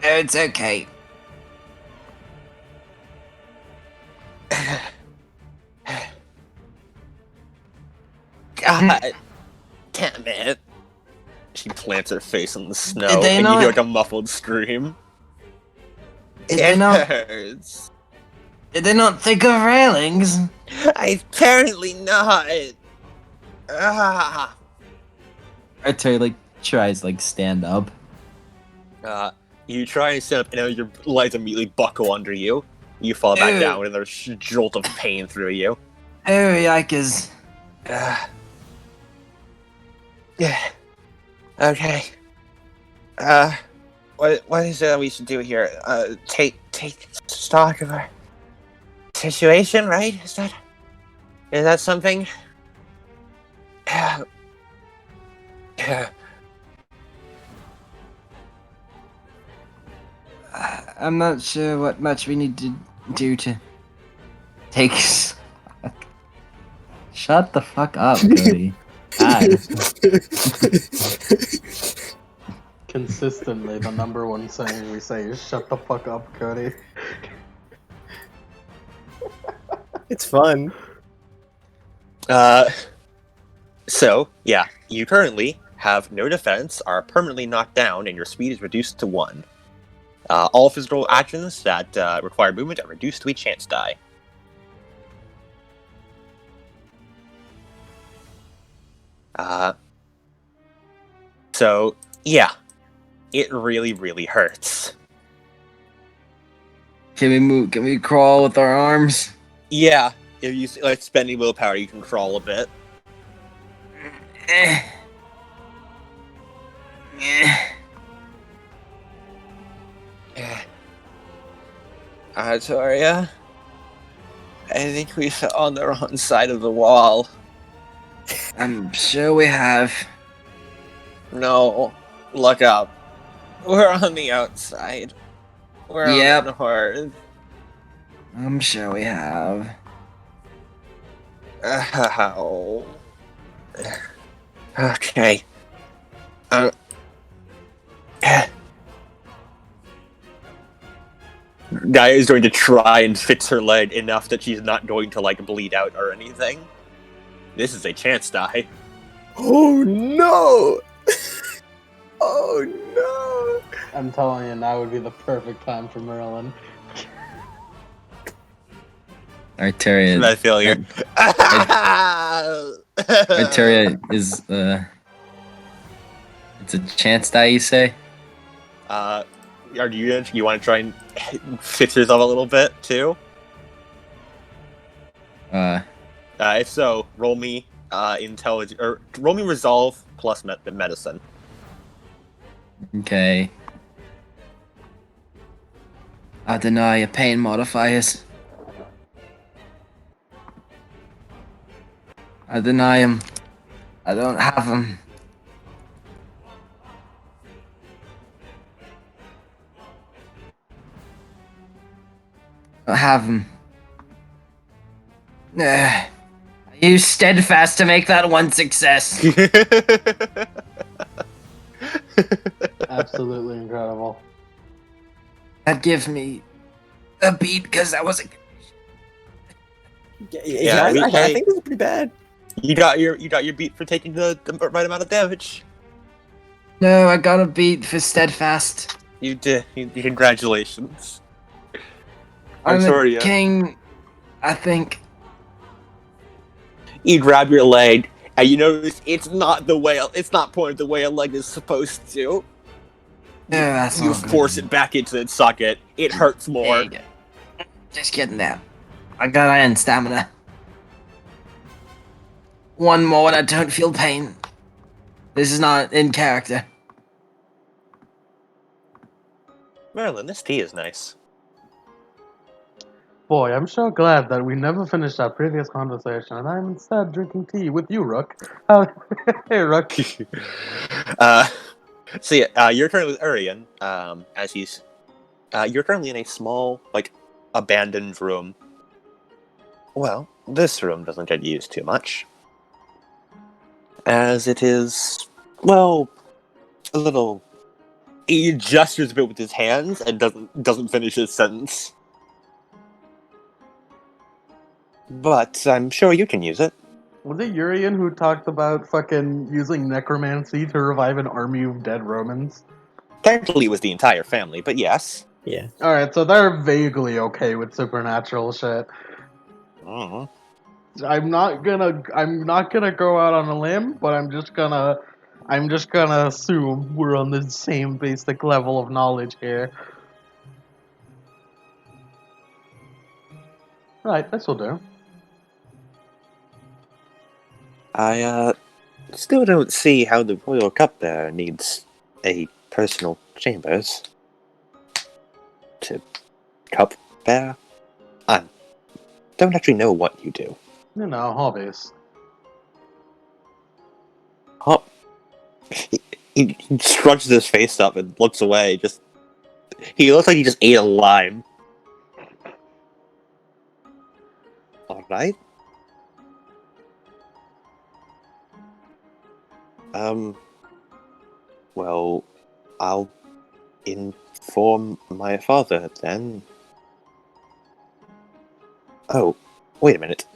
Speaker 6: Oh, it's okay.
Speaker 2: God damn it. She plants her face in the snow,
Speaker 6: Did they
Speaker 2: and you
Speaker 6: not-
Speaker 2: hear like a muffled scream.
Speaker 6: Did they not?
Speaker 2: Hurts.
Speaker 6: Did they not think of railings?
Speaker 2: Apparently not. Ah.
Speaker 3: Terry like tries like stand up.
Speaker 2: You try and stand up, and your legs immediately buckle under you. You fall back
Speaker 6: Ew.
Speaker 2: down, and there's a jolt of pain through you.
Speaker 6: Oh, yikers.
Speaker 2: Yeah. Okay. What is it we should do here? Take stock of our situation, right? Is that something?
Speaker 6: I'm not sure what much we need to do to take.
Speaker 3: Shut the fuck up, Cody. God.
Speaker 1: Consistently, the number one saying we say is "Shut the fuck up, Cody."
Speaker 4: It's fun.
Speaker 2: So, yeah, you currently have no defense, are permanently knocked down, and your speed is reduced to 1. All physical actions that require movement are reduced to a chance die. So, yeah, it really, really hurts.
Speaker 6: Can we move? Can we crawl with our arms?
Speaker 2: Yeah, if you like spending willpower, you can crawl a bit.
Speaker 6: Eh. Eh.
Speaker 2: Toria, I think we fell on the wrong side of the wall.
Speaker 6: I'm sure we have.
Speaker 2: No, look up. We're on the outside. We're
Speaker 6: Yep.
Speaker 2: on the north.
Speaker 6: I'm sure we have.
Speaker 2: Ow. Okay. Gaia is going to try and fix her leg enough that she's not going to like bleed out or anything. This is a chance die.
Speaker 4: Oh no! Oh no!
Speaker 1: I'm telling you, now would be the perfect time for Merlin.
Speaker 3: Arteria.
Speaker 2: That failure.
Speaker 3: Arteria is it's a chance die, you say?
Speaker 2: Are you want to try and fix yourself a little bit too? If so, roll me intelligence or roll me resolve plus medicine.
Speaker 3: Okay.
Speaker 6: I deny your pain modifiers. I deny him. I don't have them. I have them. I use steadfast to make that one success. That give me a beat because that was a.
Speaker 2: Yeah, I mean,
Speaker 4: I
Speaker 2: hey,
Speaker 4: think this is pretty bad.
Speaker 2: you got your beat for taking the right amount of damage.
Speaker 6: No, I got a beat for steadfast.
Speaker 2: You did. Congratulations. I'm
Speaker 6: I'm a
Speaker 2: sorry.
Speaker 6: king, I think.
Speaker 2: You grab your leg, and you notice it's not the way. It's not pointed the way a leg is supposed to.
Speaker 6: Oh, that's
Speaker 2: You
Speaker 6: not good.
Speaker 2: force it back into its socket. It hurts
Speaker 6: There
Speaker 2: more.
Speaker 6: you go. Just kidding now. I got iron stamina. One more and I don't feel pain. This is not in character.
Speaker 2: Marilyn, this tea is nice.
Speaker 1: Boy, I'm so glad that we never finished our previous conversation, and I'm instead drinking tea with you, Rook. Hey, Rook.
Speaker 2: So yeah, you're currently with Urian, as he's. You're currently in a small, like, abandoned room. Well, this room doesn't get used too much, as it is, well, a little. He gestures a bit with his hands and doesn't finish his sentence. But I'm sure you can use it.
Speaker 1: Was it Urian who talked about fucking using necromancy to revive an army of dead Romans?
Speaker 2: Technically, it was the entire family, but yes.
Speaker 4: Yeah.
Speaker 1: Alright, so they're vaguely okay with supernatural shit.
Speaker 2: Mhm.
Speaker 1: I'm not gonna go out on a limb, but I'm just gonna assume we're on the same basic level of knowledge here. Right, this'll do.
Speaker 2: I still don't see how the royal cupbearer needs a personal chambers to cupbearer. I don't actually know what you do.
Speaker 1: You know, hobbies.
Speaker 2: Oh, he scrunches his face up and looks away. He looks like he just ate a lime. All right. Well, I'll inform my father then. Oh, wait a minute.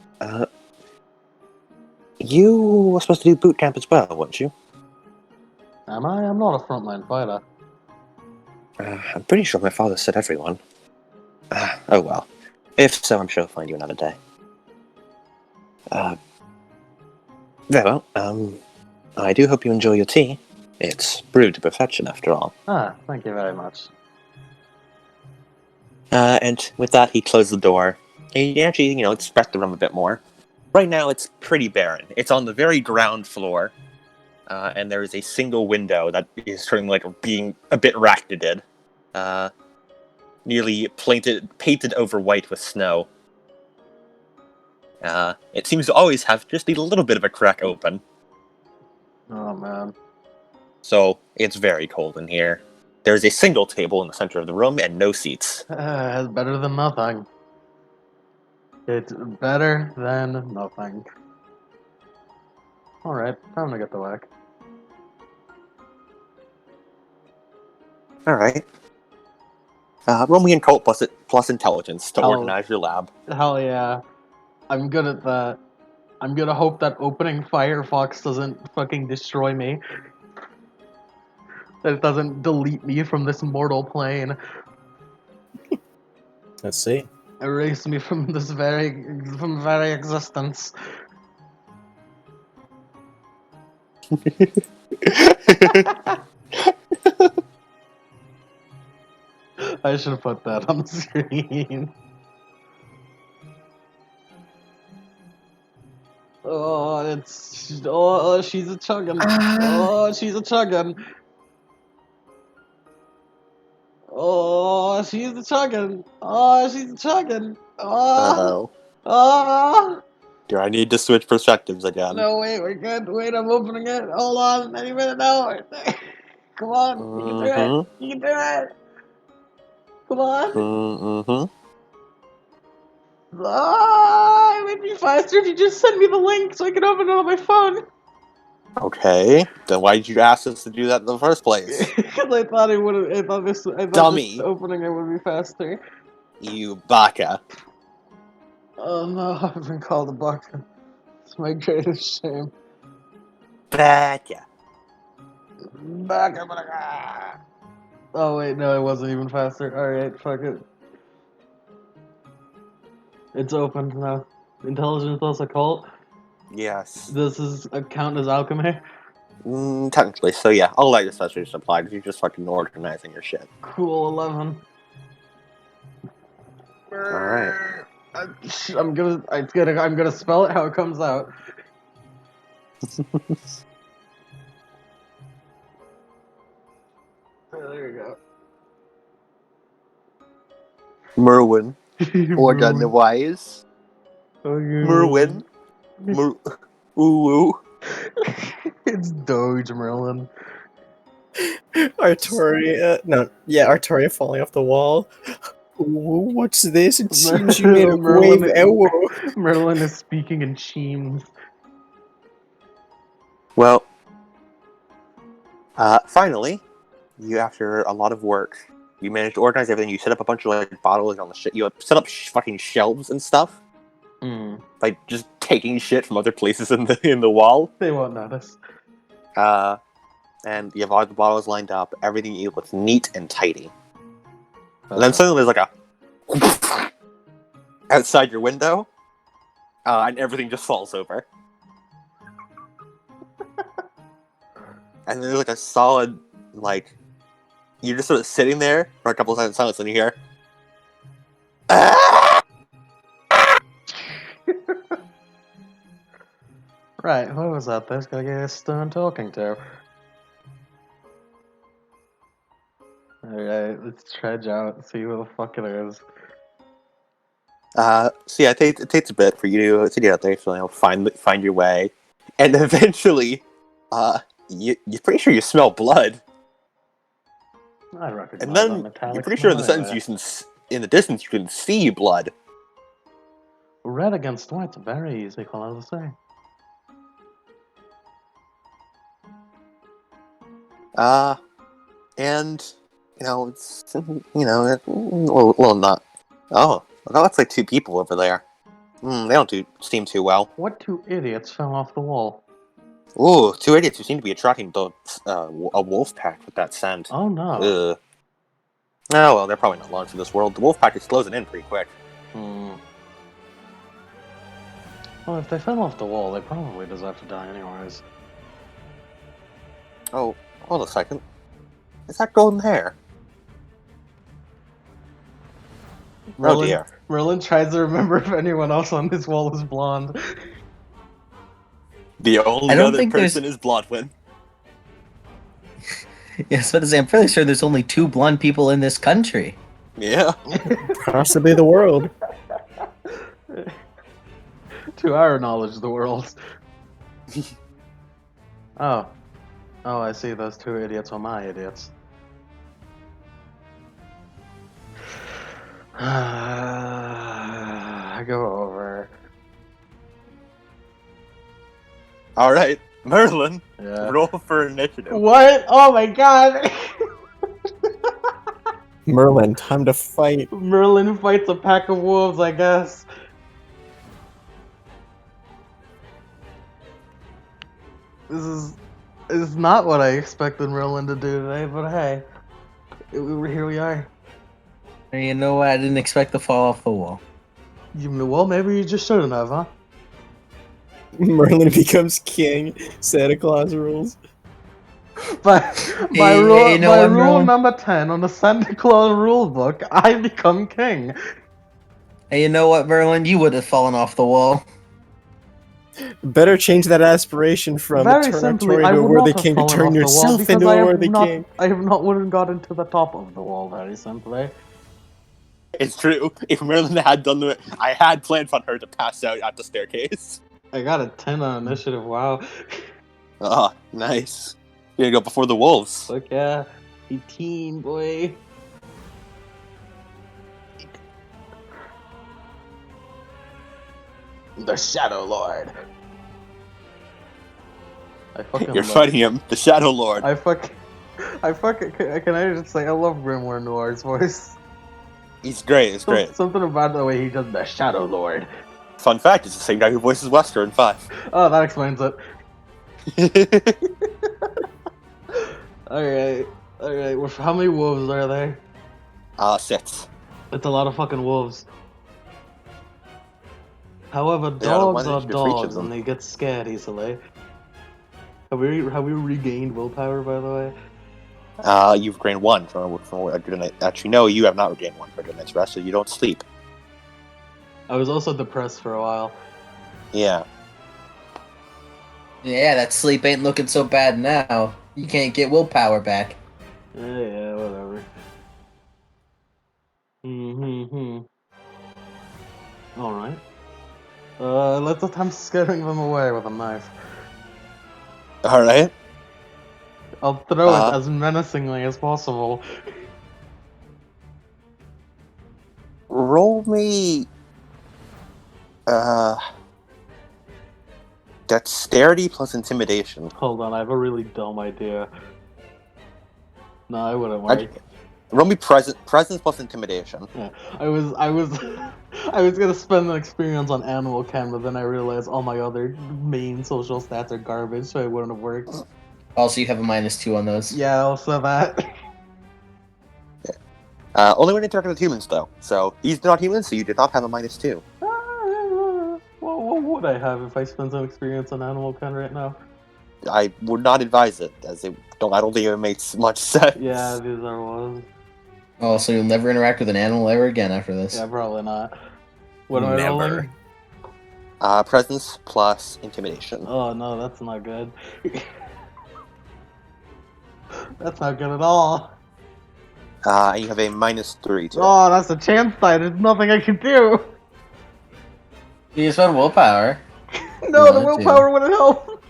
Speaker 2: You were supposed to do boot camp as well, weren't you?
Speaker 1: Am I? I'm not a frontline fighter.
Speaker 2: I'm pretty sure my father said everyone. Oh well. If so, I'm sure I'll find you another day. Very well. I do hope you enjoy your tea. It's brewed to perfection, after all.
Speaker 1: Ah, thank you very much.
Speaker 2: And with that, he closed the door. He actually, inspect the room a bit more. Right now, it's pretty barren. It's on the very ground floor, and there is a single window that is turning like being a bit racketed, nearly painted over white with snow. It seems to always have just a little bit of a crack open.
Speaker 1: Oh man.
Speaker 2: So it's very cold in here. There's a single table in the center of the room and no seats.
Speaker 1: It's better than nothing. It's better than nothing. Alright, time to get to work.
Speaker 2: Alright. Roll me in cult plus intelligence to
Speaker 1: Hell.
Speaker 2: organize your lab.
Speaker 1: Hell yeah. I'm good at that. I'm gonna hope that opening Firefox doesn't fucking destroy me. That it doesn't delete me from this mortal plane.
Speaker 4: Let's see.
Speaker 1: Erase me from this very existence. I should put that on the screen. Oh, she's a chuggin'. Oh, she's a chuggin'. Oh, she's a chuggin'. Oh, she's a chuggin'. Oh,
Speaker 2: Uh-oh.
Speaker 1: oh.
Speaker 2: Do I need to switch perspectives again?
Speaker 1: No, wait, we're good. Wait, I'm opening it. Hold on, any minute now. Come on, you can do it. You can do it. Come on.
Speaker 2: Mm-hmm.
Speaker 1: Ah, it would be faster if you just send me the link so I can open it on my phone.
Speaker 2: Okay, then why did you ask us to do that in the first place?
Speaker 1: Because I thought it would. I thought this
Speaker 2: Dummy.
Speaker 1: opening it would be faster.
Speaker 2: You baka.
Speaker 1: Oh no, I've been called a buck. It's my greatest shame.
Speaker 2: Baka.
Speaker 1: Baka. Oh wait, no, it wasn't even faster. Alright, fuck it. It's opened now. Intelligence plus occult.
Speaker 2: Yes.
Speaker 1: This is a count as alchemy.
Speaker 2: Technically, so yeah, all light accessories applied. You're just fucking organizing your shit.
Speaker 1: Cool 11.
Speaker 2: Alright.
Speaker 1: I'm gonna spell it how it comes out. There you go.
Speaker 2: Merwin. Organ-wise. Merwin. Ooh.
Speaker 1: It's Doge Merlin.
Speaker 4: Artoria falling off the wall. Ooh, what's this? It
Speaker 1: Mer-
Speaker 4: seems you made a
Speaker 1: Merlin-
Speaker 4: grave error.
Speaker 1: Merlin is speaking in Sheems.
Speaker 2: Well, finally, you after a lot of work, you managed to organize everything. You set up a bunch of like bottles on the shit. You set up fucking shelves and stuff by just taking shit from other places in the wall.
Speaker 1: They won't notice.
Speaker 2: And you have all the bottles lined up. Everything you looks neat and tidy. And then suddenly there's like a outside your window, and everything just falls over. And there's like a solid, like, you're just sort of sitting there for a couple of seconds in silence, and you hear, "Ah!"
Speaker 1: Right, what was that? There's gonna get a stern talking to. Alright, let's trudge out and see who the fuck it is.
Speaker 2: So yeah, it takes a bit for you to get out there, so find your way, and eventually, you're pretty sure you smell blood,
Speaker 1: I recognize
Speaker 2: and
Speaker 1: that
Speaker 2: then
Speaker 1: metallic
Speaker 2: you're pretty sure in the
Speaker 1: smell
Speaker 2: sentence in the distance you can see blood.
Speaker 1: Red against white's very easy, call to say.
Speaker 2: And it's well, not. Oh, that looks like two people over there. They don't seem too well.
Speaker 1: What two idiots fell off the wall?
Speaker 2: Ooh, two idiots who seem to be attracting a wolf pack with that scent.
Speaker 1: Oh no.
Speaker 2: Ugh. Oh well, they're probably not long to this world. The wolf pack is closing in pretty quick.
Speaker 1: Well, if they fell off the wall, they probably deserve to die anyways.
Speaker 2: Oh, hold a second. Is that golden hair? Oh dear.
Speaker 1: Merlin tries to remember if anyone else on this wall is blonde.
Speaker 2: The only other person is Blodwin.
Speaker 5: Yes, but I'm fairly sure there's only two blonde people in this country.
Speaker 2: Yeah.
Speaker 4: Possibly the world.
Speaker 1: To our knowledge, the world. Oh, I see. Those two idiots are my idiots. I go over.
Speaker 2: All right, Merlin.
Speaker 1: Yeah.
Speaker 2: Roll for initiative.
Speaker 1: What? Oh my god!
Speaker 4: Merlin, time to fight.
Speaker 1: Merlin fights a pack of wolves, I guess. This is not what I expected Merlin to do today, but hey, here we are.
Speaker 5: You know what? I didn't expect to fall off the wall.
Speaker 1: Well, maybe you just shouldn't have, huh?
Speaker 4: Merlin becomes king. Santa Claus rules.
Speaker 1: By
Speaker 5: you know what,
Speaker 1: rule
Speaker 5: Merlin?
Speaker 1: number 10 on the Santa Claus rulebook, I become king.
Speaker 5: Hey, you know what, Merlin? You would have fallen off the wall.
Speaker 4: Better change that aspiration from
Speaker 1: Very
Speaker 4: a turn
Speaker 1: simply,
Speaker 4: Artoria
Speaker 1: I
Speaker 4: to a
Speaker 1: would
Speaker 4: worthy
Speaker 1: not have
Speaker 4: king to
Speaker 1: fallen
Speaker 4: turn
Speaker 1: off the wall
Speaker 4: yourself
Speaker 1: because
Speaker 4: into
Speaker 1: I
Speaker 4: a
Speaker 1: have
Speaker 4: worthy
Speaker 1: not,
Speaker 4: king.
Speaker 1: I have not wouldn't gotten to the top of the wall. Very simply.
Speaker 2: It's true. If Merlin had done it, I had planned on her to pass out at the staircase.
Speaker 1: I got a 10 on initiative. Wow.
Speaker 2: Ah, nice. You're gonna go before the wolves.
Speaker 1: Look, yeah, 18, boy. The Shadow Lord. I fucking
Speaker 2: You're
Speaker 1: love
Speaker 2: fighting him, the Shadow Lord.
Speaker 1: I fucking, can I just say, I love Grimoire Noir's voice.
Speaker 2: He's great, it's great.
Speaker 1: Something about the way he does the Shadow Lord.
Speaker 2: Fun fact, it's the same guy who voices Wesker in 5.
Speaker 1: Oh, that explains it. Alright. How many wolves are there?
Speaker 2: 6.
Speaker 1: It's a lot of fucking wolves. However,
Speaker 2: Yeah, I don't
Speaker 1: dogs are
Speaker 2: want to for each of
Speaker 1: dogs
Speaker 2: them.
Speaker 1: and they get scared easily. Have we regained willpower, by the way?
Speaker 2: You've regained 1 from a good night. Actually, no, you have not regained 1 for a good night's rest, so you don't sleep.
Speaker 1: I was also depressed for a while.
Speaker 2: Yeah.
Speaker 5: Yeah, that sleep ain't looking so bad now. You can't get willpower back.
Speaker 1: Yeah, whatever. Alright. Let's attempt scaring them away with a knife.
Speaker 2: Alright.
Speaker 1: I'll throw it as menacingly as possible.
Speaker 2: Roll me... Dexterity plus Intimidation.
Speaker 1: Hold on, I have a really dumb idea. No, I wouldn't work.
Speaker 2: Roll me Presence plus Intimidation.
Speaker 1: Yeah, I was I was gonna spend an experience on Animal Chem, but then I realized all my other main social stats are garbage, so it wouldn't have worked.
Speaker 5: Also, you have a -2 on those.
Speaker 1: Yeah, also that.
Speaker 2: Only when interacting with humans, though. So, he's not human, so you did not have a -2.
Speaker 1: What would I have if I spent some experience on Animal Chem right now?
Speaker 2: I would not advise it, as I don't think it makes much sense.
Speaker 1: Yeah, these are ones.
Speaker 5: Oh, so you'll never interact with an animal ever again after this?
Speaker 1: Yeah, probably not. What am I
Speaker 5: Never.
Speaker 1: rolling?
Speaker 2: Presence plus Intimidation.
Speaker 1: Oh no, that's not good. That's not good at all.
Speaker 2: And you have a -3 to it.
Speaker 1: Oh, that's a chance die. There's nothing I can do.
Speaker 5: You just spent willpower.
Speaker 1: No, the willpower wouldn't help.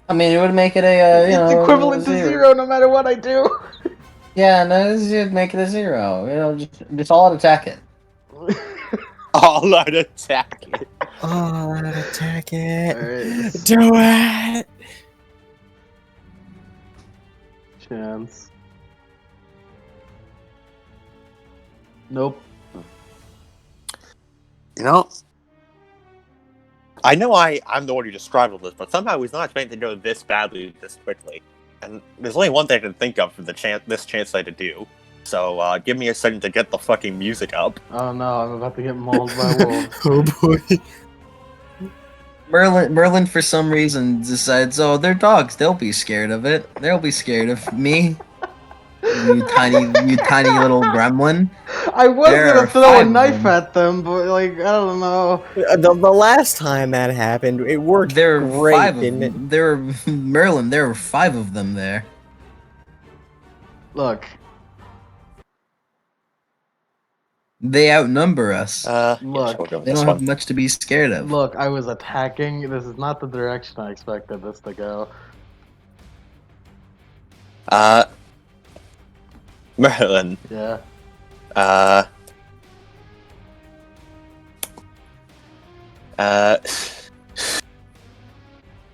Speaker 5: I mean, it would make it a,
Speaker 1: It's equivalent to 0 no matter what I do.
Speaker 5: Yeah, no, this would make it a 0. You know, just all out attack it.
Speaker 2: All out attack it.
Speaker 4: All out attack it.
Speaker 1: Alright.
Speaker 4: Do it.
Speaker 1: Chance. Nope.
Speaker 2: You know, I know I'm the one who described all this, but somehow I was not expecting to go this badly this quickly. And there's only one thing I can think of for this chance I to do. So give me a second to get the fucking music up.
Speaker 1: Oh no, I'm about to get mauled by wolves.
Speaker 4: Oh boy.
Speaker 5: Merlin, for some reason, decides, oh, they're dogs. They'll be scared of it. They'll be scared of me. You tiny little gremlin.
Speaker 1: I was
Speaker 5: There
Speaker 1: gonna
Speaker 5: are
Speaker 1: throw a
Speaker 5: 5 of
Speaker 1: knife
Speaker 5: them.
Speaker 1: at them, but like, I don't know.
Speaker 4: The last time that happened, it worked
Speaker 5: There are
Speaker 4: great,
Speaker 5: 5 of
Speaker 4: didn't it?
Speaker 5: them. There are Merlin. There are 5 of them there.
Speaker 1: Look.
Speaker 5: They outnumber us.
Speaker 1: Look.
Speaker 2: We'll go with
Speaker 5: They
Speaker 2: this
Speaker 5: don't have
Speaker 2: one.
Speaker 5: much to be scared of.
Speaker 1: Look, I was attacking. This is not the direction I expected this to go.
Speaker 2: Merlin.
Speaker 1: Yeah.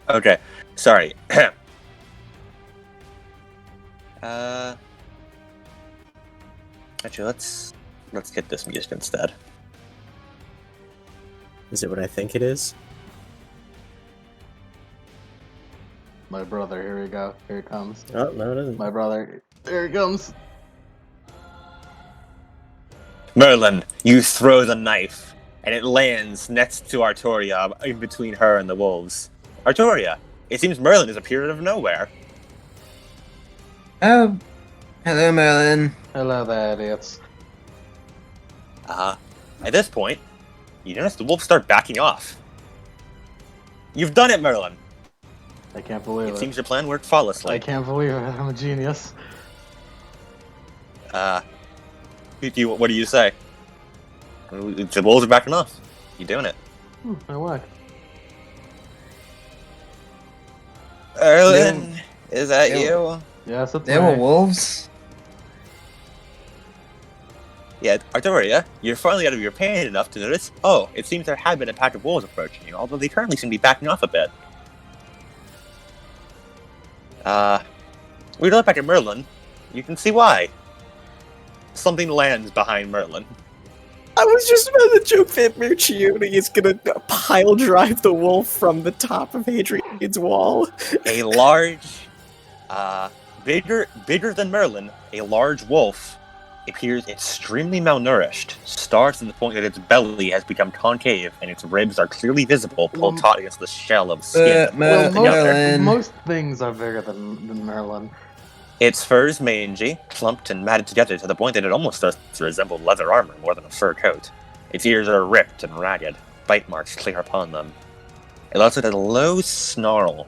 Speaker 2: Okay, sorry. Actually, let's get this music instead.
Speaker 4: Is it what I think it is?
Speaker 1: My brother, here we go. Here it comes.
Speaker 4: Oh, no, it isn't.
Speaker 1: My brother. There it comes.
Speaker 2: Merlin, you throw the knife, and it lands next to Artoria, in between her and the wolves. Artoria, it seems Merlin has appeared out of nowhere.
Speaker 5: Oh, hello, Merlin.
Speaker 1: Hello there, idiots.
Speaker 2: At this point, you notice the wolves start backing off. You've done it, Merlin!
Speaker 1: I can't believe
Speaker 2: It
Speaker 1: it.
Speaker 2: seems your plan worked flawlessly.
Speaker 1: I can't believe it. I'm a genius.
Speaker 2: What do you say? The wolves are backing off. You doing it.
Speaker 1: I won.
Speaker 2: Merlin, is that
Speaker 5: Yeah.
Speaker 2: you?
Speaker 1: Yes, it's
Speaker 5: There were
Speaker 1: me.
Speaker 5: wolves.
Speaker 2: Yeah, Artoria, you're finally out of your pain enough to notice, oh, it seems there had been a pack of wolves approaching you, although they currently seem to be backing off a bit. We look back at Merlin, you can see why. Something lands behind Merlin.
Speaker 4: I was just about to joke that Mercione is gonna pile drive the wolf from the top of Hadrian's wall.
Speaker 2: A large, bigger than Merlin, a large wolf appears extremely malnourished, starved to the point that its belly has become concave and its ribs are clearly visible, pulled taut against the shell of skin.
Speaker 1: Well,
Speaker 5: Merlin.
Speaker 1: most things are bigger than Merlin.
Speaker 2: Its fur is mangy, clumped and matted together to the point that it almost starts to resemble leather armor more than a fur coat. Its ears are ripped and ragged, bite marks clear upon them. It lets out a low snarl,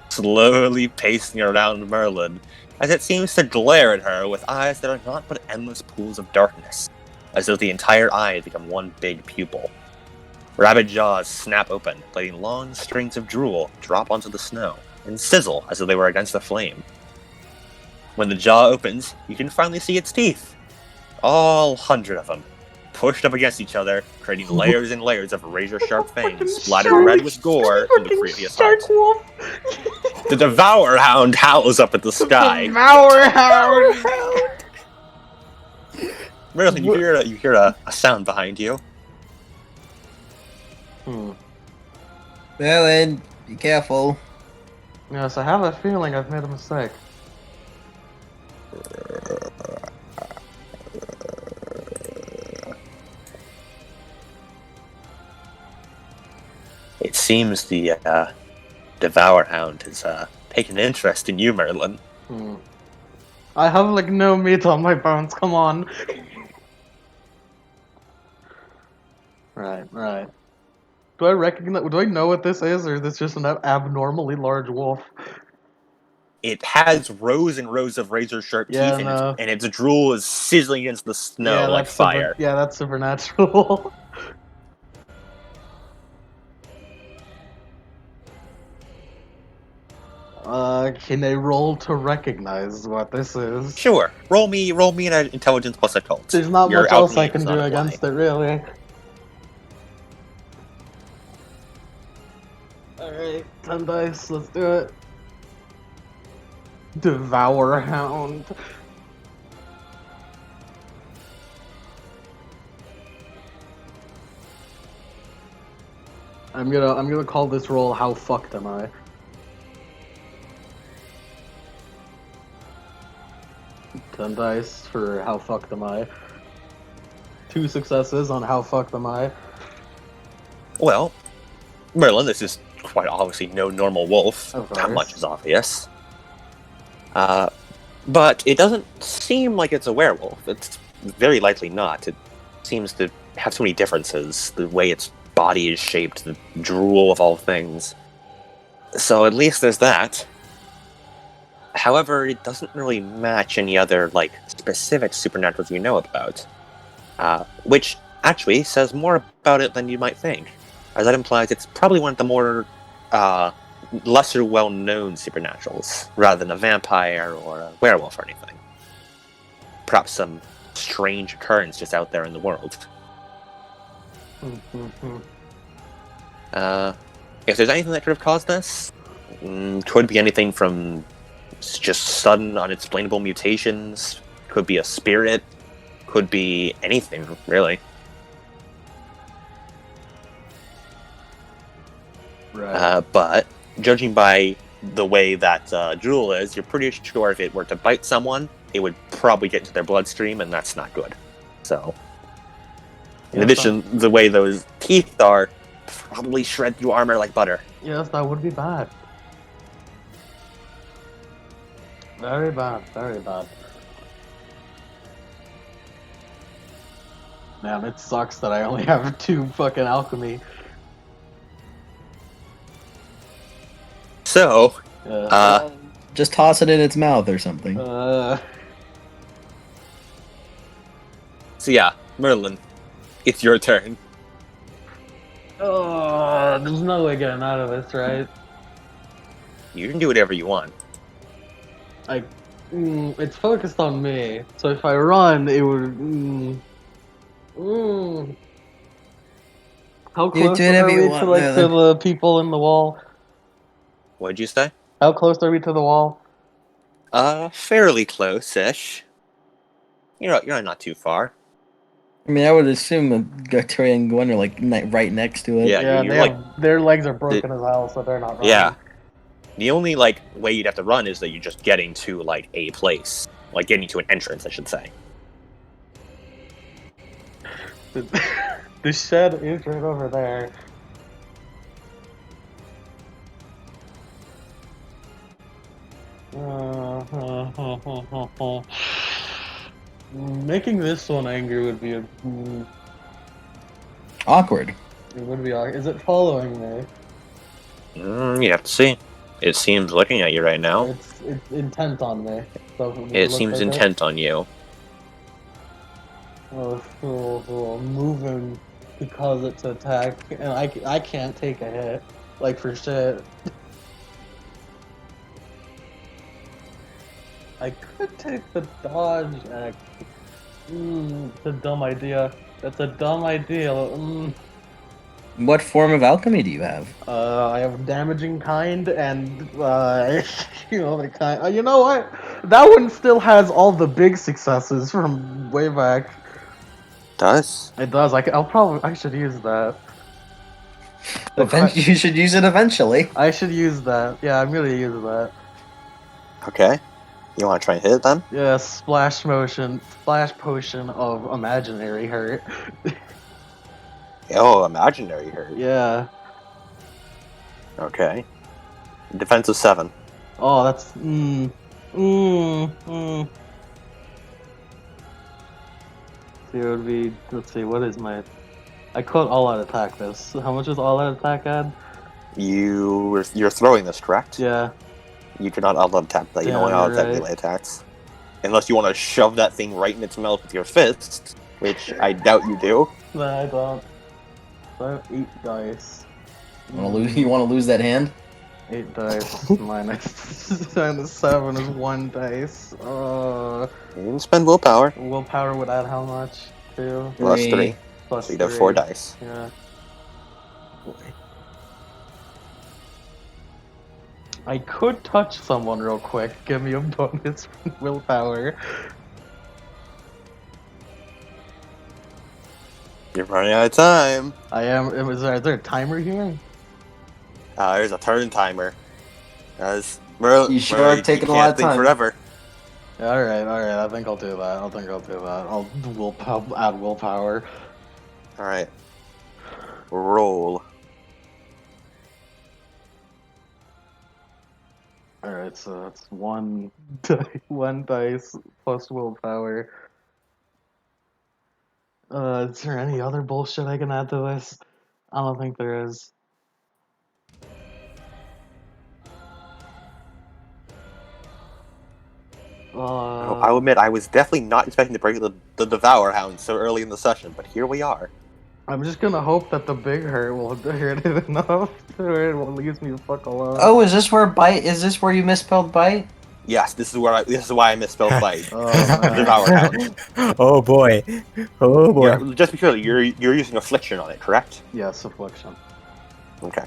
Speaker 2: slowly pacing around Merlin, as it seems to glare at her with eyes that are not but endless pools of darkness, as though the entire eye had become one big pupil. Rabid jaws snap open, letting long strings of drool drop onto the snow, and sizzle as though they were against a flame. When the jaw opens, you can finally see its teeth. All 100 of them, pushed up against each other, creating layers and layers of razor-sharp fangs splattered red with gore from the previous hunt.
Speaker 1: Wolf.
Speaker 2: The Devour Hound howls up at the sky.
Speaker 1: Devour Hound.
Speaker 2: Merlin, you hear a sound behind you.
Speaker 5: Merlin, be careful.
Speaker 1: Yes, I have a feeling I've made a mistake.
Speaker 2: It seems the Devour Hound has taken an interest in you, Merlin.
Speaker 1: I have like no meat on my bones. Come on. Right. Do I recognize? Do I know what this is, or is this just an abnormally large wolf?
Speaker 2: It has rows and rows of razor-sharp
Speaker 1: Yeah,
Speaker 2: teeth,
Speaker 1: no.
Speaker 2: and its drool is sizzling against the snow like fire.
Speaker 1: Yeah, that's supernatural. Can I roll to recognize what this is?
Speaker 2: Sure, roll me an intelligence plus occult.
Speaker 1: There's not
Speaker 2: Your
Speaker 1: much else I
Speaker 2: alchemy
Speaker 1: can
Speaker 2: does
Speaker 1: do
Speaker 2: not apply.
Speaker 1: against it, really. Alright, 10 dice, let's do it. Devour Hound. I'm gonna call this roll How Fucked Am I? Ten dice for How Fucked Am I? 2 successes on How Fucked Am I?
Speaker 2: Well, Merlin, this is quite obviously no normal wolf.
Speaker 1: Of
Speaker 2: That
Speaker 1: course.
Speaker 2: much is obvious. But it doesn't seem like it's a werewolf. It's very likely not. It seems to have so many differences. The way its body is shaped, the drool of all things. So at least there's that. However, it doesn't really match any other, specific supernaturals you know about. Which actually says more about it than you might think. As that implies it's probably one of the more, lesser well-known supernaturals, rather than a vampire or a werewolf or anything. Perhaps some strange occurrence just out there in the world. If there's anything that could have caused this, could be anything from just sudden, unexplainable mutations, could be a spirit, could be anything, really.
Speaker 1: Right.
Speaker 2: But judging by the way that drool is, you're pretty sure if it were to bite someone, it would probably get into their bloodstream, and that's not good. So, in addition, the way those teeth are, probably shred through armor like butter.
Speaker 1: Yes, that would be bad. Very bad, very bad. Man, it sucks that I only have 2 fucking alchemy.
Speaker 2: So,
Speaker 5: Just toss it in its mouth or something.
Speaker 2: so yeah, Merlin, it's your turn.
Speaker 1: there's no way getting out of this, right?
Speaker 2: You can do whatever you want.
Speaker 1: It's focused on me, so if I run, it would. How close
Speaker 6: do
Speaker 1: are
Speaker 6: whatever
Speaker 1: we
Speaker 6: you
Speaker 1: to
Speaker 6: want,
Speaker 1: to the people in the wall?
Speaker 2: What'd you say?
Speaker 1: How close are we to the wall?
Speaker 2: Fairly close-ish. You're not too far.
Speaker 5: I mean, I would assume that Victoria and Gwen are like right next to it.
Speaker 2: Yeah,
Speaker 1: Yeah,
Speaker 2: you're
Speaker 1: they
Speaker 2: like,
Speaker 1: have, their legs are broken as hell, so they're not running.
Speaker 2: yeah. The only like way you'd have to run is that you're just getting to like a place, like getting to an entrance, I should say.
Speaker 1: The shed is right over there. Making this one angry would be
Speaker 5: Awkward.
Speaker 1: it would be. Is it following me?
Speaker 2: You have to see. It seems looking at you right now.
Speaker 1: It's intent on me. So
Speaker 2: It
Speaker 1: looks
Speaker 2: seems
Speaker 1: like
Speaker 2: intent on you.
Speaker 1: Moving because it's attack, and I can't take a hit, like for shit. I could take the dodge act. It's a dumb idea. That's a dumb idea.
Speaker 5: What form of alchemy do you have?
Speaker 1: I have damaging kind and the kind. You know what? That one still has all the big successes from way back.
Speaker 2: Does?
Speaker 1: It does. I should use that.
Speaker 5: You should use it eventually.
Speaker 1: I should use that. Yeah, I'm gonna use that.
Speaker 2: Okay. You want to try and hit it then?
Speaker 1: Yeah, splash potion of imaginary hurt.
Speaker 2: Oh, imaginary hurt.
Speaker 1: Yeah.
Speaker 2: Okay. Defense of 7.
Speaker 1: Oh, that's See, it would be. Let's see. What is my? I could all-out attack this. How much is all-out attack add?
Speaker 2: You're throwing this, correct?
Speaker 1: Yeah.
Speaker 2: You cannot out attack that. You
Speaker 1: Yeah,
Speaker 2: don't want to
Speaker 1: you're
Speaker 2: attack
Speaker 1: right.
Speaker 2: melee attacks. Unless you want to shove that thing right in its mouth with your fist, which I doubt you do.
Speaker 1: No, I don't. So I have 8 dice.
Speaker 5: You want to lose that hand?
Speaker 1: 8 dice minus 7 is 1 dice.
Speaker 2: You can spend willpower.
Speaker 1: Willpower would add how much? 2
Speaker 2: Plus 3.
Speaker 1: plus
Speaker 2: So you'd have
Speaker 1: 3.
Speaker 2: 4 dice.
Speaker 1: Yeah. I could touch someone real quick. Give me a bonus willpower.
Speaker 2: You're running out of time.
Speaker 1: I am. Is there a timer here?
Speaker 2: There's a turn timer.
Speaker 5: You sure are taking a lot of time.
Speaker 2: Forever.
Speaker 1: All right. I think I'll do that. I'll add willpower.
Speaker 2: All right. Roll.
Speaker 1: All right. So that's 1 dice plus willpower. Is there any other bullshit I can add to this? I don't think there is.
Speaker 2: I'll admit, I was definitely not expecting to break the Devour Hound so early in the session, but here we are.
Speaker 1: I'm just gonna hope that the big hurt will hurt it enough where it leaves me the fuck alone.
Speaker 5: Oh, is this where bite? Is this where you misspelled bite?
Speaker 2: Yes, this is why I misspelled fight.
Speaker 1: Oh, man.
Speaker 2: Devour Hound.
Speaker 4: Oh boy. Oh boy.
Speaker 2: Yeah, just because you're using affliction on it, correct?
Speaker 1: Yes, affliction.
Speaker 2: Okay.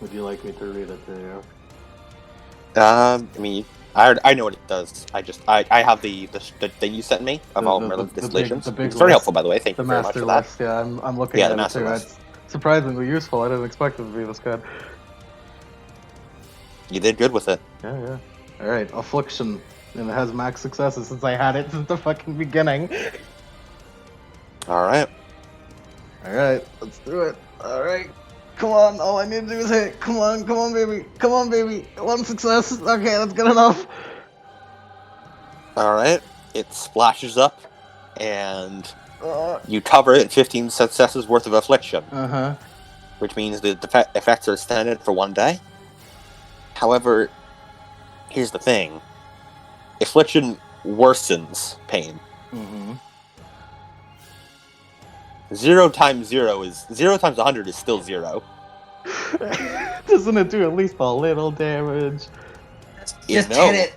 Speaker 1: Would you like me to read it to you?
Speaker 2: I mean, I know what it does. I have the thing you sent me of all Merlin's distillations.
Speaker 1: the big
Speaker 2: It's very
Speaker 1: list.
Speaker 2: helpful, by the way. Thank
Speaker 1: The
Speaker 2: you very much
Speaker 1: master
Speaker 2: for that.
Speaker 1: list, yeah, I'm looking
Speaker 2: Yeah,
Speaker 1: at
Speaker 2: the
Speaker 1: it
Speaker 2: master
Speaker 1: too.
Speaker 2: list.
Speaker 1: It's surprisingly useful. I didn't expect it to be this good.
Speaker 2: You did good with it.
Speaker 1: Yeah. Alright, affliction. And it has max successes since I had it since the fucking beginning.
Speaker 2: All right.
Speaker 1: Alright, let's do it. Alright. Come on, all I need to do is hit. Come on, baby. 1 success. Okay, that's good enough.
Speaker 2: All right. It splashes up, and
Speaker 1: Uh
Speaker 2: you cover it 15 successes worth of affliction,
Speaker 1: huh.
Speaker 2: which means the effects are extended for 1 day. However, here's the thing: affliction worsens pain.
Speaker 1: Mm-hmm.
Speaker 2: 0 times 100 is still 0.
Speaker 1: Doesn't it do at least a little damage?
Speaker 5: Just
Speaker 2: No.
Speaker 5: hit it.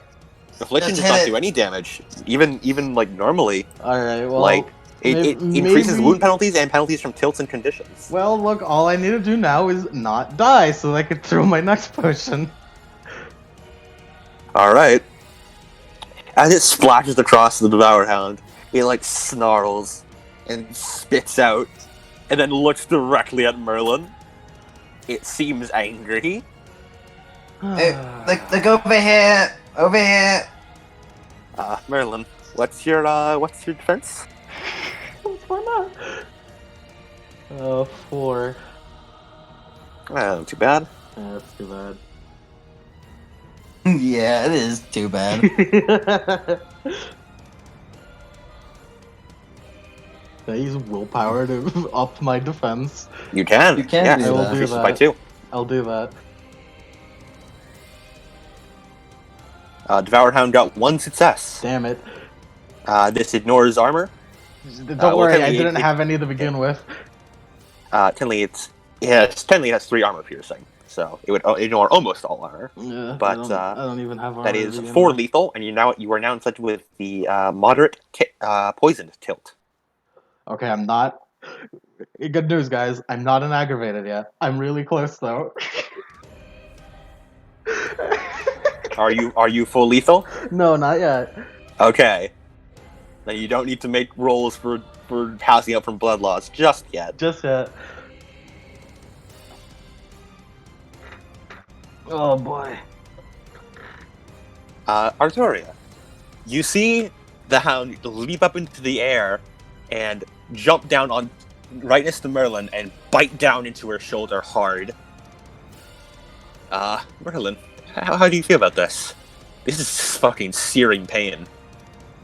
Speaker 2: Affliction
Speaker 5: Just
Speaker 2: does not
Speaker 5: hit it.
Speaker 2: do any damage, even like normally.
Speaker 1: Alright, well.
Speaker 2: Like it increases
Speaker 1: maybe-
Speaker 2: wound penalties and penalties from tilts and conditions.
Speaker 1: Well, look, all I need to do now is not die so I can throw my next potion.
Speaker 2: Alright. As it splashes across the Devour Hound, it like snarls and spits out, and then looks directly at Merlin. It seems angry.
Speaker 6: Hey, look over here! Over here!
Speaker 2: Merlin, what's your defense?
Speaker 1: Why not? 4.
Speaker 2: Not too bad.
Speaker 1: Yeah, that's too bad.
Speaker 6: Yeah, it is too bad.
Speaker 1: Can I use willpower to up my defense?
Speaker 2: You can.
Speaker 6: You can
Speaker 2: yeah,
Speaker 6: do
Speaker 1: I will
Speaker 6: that.
Speaker 1: do
Speaker 2: increases
Speaker 1: that.
Speaker 2: by 2.
Speaker 1: I'll do that.
Speaker 2: Devoured Hound got 1 success.
Speaker 1: Damn it.
Speaker 2: This ignores armor.
Speaker 1: Don't
Speaker 2: well,
Speaker 1: worry, I
Speaker 2: technically
Speaker 1: didn't have any to begin with.
Speaker 2: Technically it has 3 armor piercing, so it would ignore almost all armor.
Speaker 1: Yeah,
Speaker 2: But,
Speaker 1: I don't even have armor
Speaker 2: That
Speaker 1: to
Speaker 2: is
Speaker 1: begin
Speaker 2: 4
Speaker 1: with.
Speaker 2: lethal, and you are now inflicted with the moderate poisoned tilt.
Speaker 1: Okay, I'm not. Good news, guys. I'm not an aggravated yet. I'm really close though.
Speaker 2: Are you full lethal?
Speaker 1: No, not yet.
Speaker 2: Okay. Then you don't need to make rolls for passing out from blood loss just yet.
Speaker 1: Just yet. Oh boy.
Speaker 2: Artoria, you see the hound leap up into the air and jump down on right next to Merlin and bite down into her shoulder hard. Merlin, how do you feel about this? This is fucking searing pain.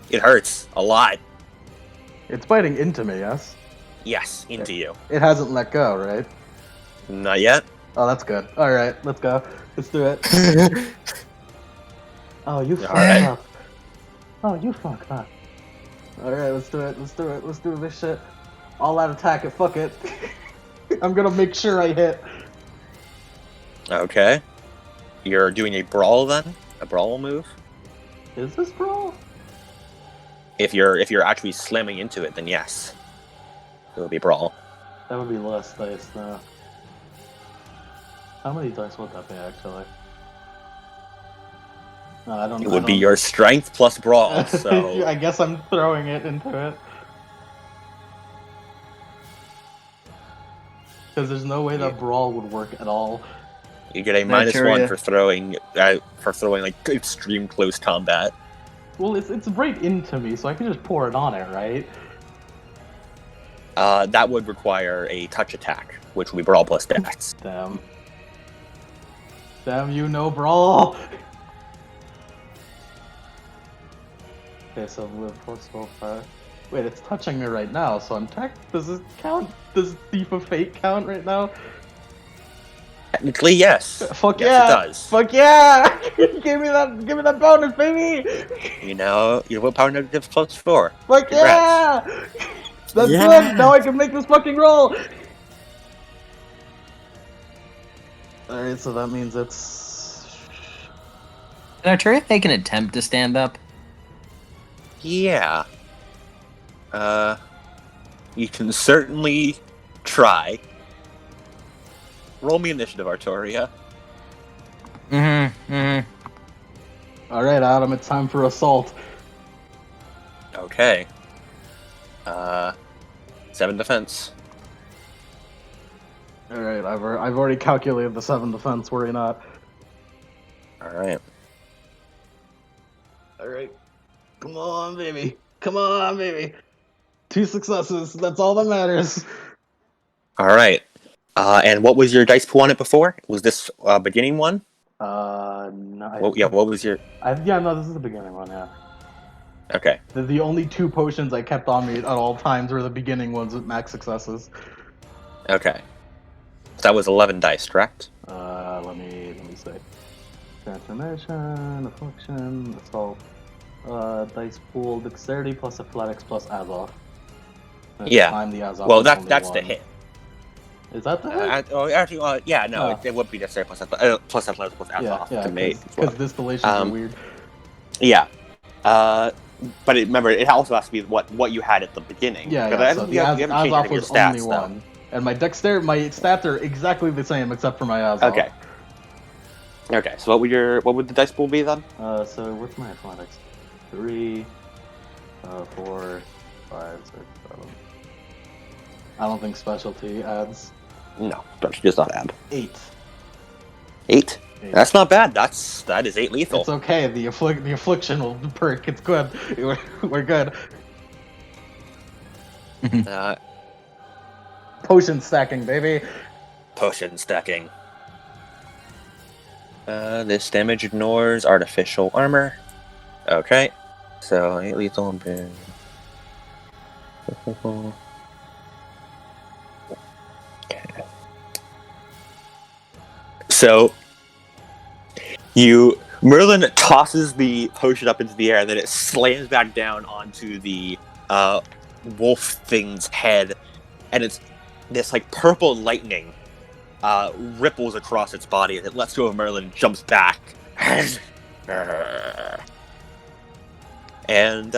Speaker 2: It hurts a lot.
Speaker 1: It's biting into me, yes?
Speaker 2: Yes, into you.
Speaker 1: It hasn't let go, right?
Speaker 2: Not yet.
Speaker 1: Oh, that's good. Alright, let's go. Let's do it. Oh, you fucked
Speaker 2: Alright.
Speaker 1: up. Oh, you fucked up. Alright, let's do it. Let's do it. Let's do this shit. All out attack it. Fuck it. I'm gonna make sure I hit.
Speaker 2: Okay. You're doing a brawl then? A brawl move?
Speaker 1: Is this brawl?
Speaker 2: If you're actually slamming into it, then yes. It will be brawl.
Speaker 1: That would be less dice, though. How many dice would that be, actually? No, I don't.
Speaker 2: It would be your strength plus brawl,
Speaker 1: I
Speaker 2: so
Speaker 1: guess I'm throwing it into it. Because there's no way that brawl would work at all.
Speaker 2: you get a -1
Speaker 6: Artoria.
Speaker 2: for throwing like extreme close combat.
Speaker 1: Well, it's right into me, so I can just pour it on it, right?
Speaker 2: That would require a touch attack, which would be brawl plus dex.
Speaker 1: Damn. Damn you, no brawl! Okay, so live plus willpower. Wait, it's touching me right now, so I'm does this count? Does Thief of Fate count right now?
Speaker 2: Technically, yes.
Speaker 1: Fuck
Speaker 2: Yes,
Speaker 1: yeah!
Speaker 2: it does.
Speaker 1: Fuck yeah! give me that bonus, baby!
Speaker 2: You know, your willpower negative plus 4.
Speaker 1: Fuck
Speaker 2: Congrats.
Speaker 1: yeah! That's
Speaker 4: Yeah.
Speaker 1: good! Now I can make this fucking roll! Alright, so that means it's...
Speaker 6: Can Arturia make an attempt to stand up?
Speaker 2: Yeah. You can certainly try. Roll me initiative, Artoria.
Speaker 1: Alright, Adam, it's time for assault.
Speaker 2: Okay. 7 defense.
Speaker 1: Alright, I've already calculated the 7 defense, worry not.
Speaker 2: Alright.
Speaker 1: Alright. Come on, baby. Come on, baby. 2 successes, that's all that matters.
Speaker 2: Alright. And what was your dice pool on it before? Was this beginning one?
Speaker 1: No.
Speaker 2: What was your...
Speaker 1: No, this is the beginning one, yeah.
Speaker 2: Okay.
Speaker 1: The only 2 potions I kept on me at all times were the beginning ones with max successes.
Speaker 2: Okay. So that was 11 dice, correct?
Speaker 1: Let me see. Transformation, affliction, assault, dice pool, dexterity plus athletics plus Azov. And
Speaker 2: Yeah.
Speaker 1: time the Azov
Speaker 2: Well,
Speaker 1: is only
Speaker 2: that's the
Speaker 1: 1.
Speaker 2: hit.
Speaker 1: Is that the hit?
Speaker 2: Actually, yeah, no,
Speaker 1: Oh.
Speaker 2: it would be necessary plus athletics plus Azov
Speaker 1: Yeah,
Speaker 2: to make.
Speaker 1: because distillations are weird.
Speaker 2: Yeah. But remember, it also has to be what you had at the beginning.
Speaker 1: Yeah,
Speaker 2: Because
Speaker 1: yeah.
Speaker 2: I
Speaker 1: So
Speaker 2: don't
Speaker 1: the
Speaker 2: think you haven't changed any
Speaker 1: Azov
Speaker 2: of your
Speaker 1: was
Speaker 2: stats,
Speaker 1: only
Speaker 2: though.
Speaker 1: 1, and my stats are exactly the same except for my Azov.
Speaker 2: Okay. Okay, so what would the dice pool be then?
Speaker 1: So what's my athletics? 3, 4, 5, 6, 7. I don't think specialty adds.
Speaker 2: No, specialty does not add.
Speaker 1: 8.
Speaker 2: 8.
Speaker 1: 8.
Speaker 2: That's not bad. That is 8 lethal.
Speaker 1: It's okay. The affliction will perk. It's good. We're good.
Speaker 2: Uh,
Speaker 1: Potion stacking, baby.
Speaker 2: potion stacking. This damage ignores artificial armor. Okay, so 8 lethal. Okay. So Merlin tosses the potion up into the air, and then it slams back down onto the wolf thing's head, and it's this like purple lightning ripples across its body, and it lets go of Merlin and jumps back. And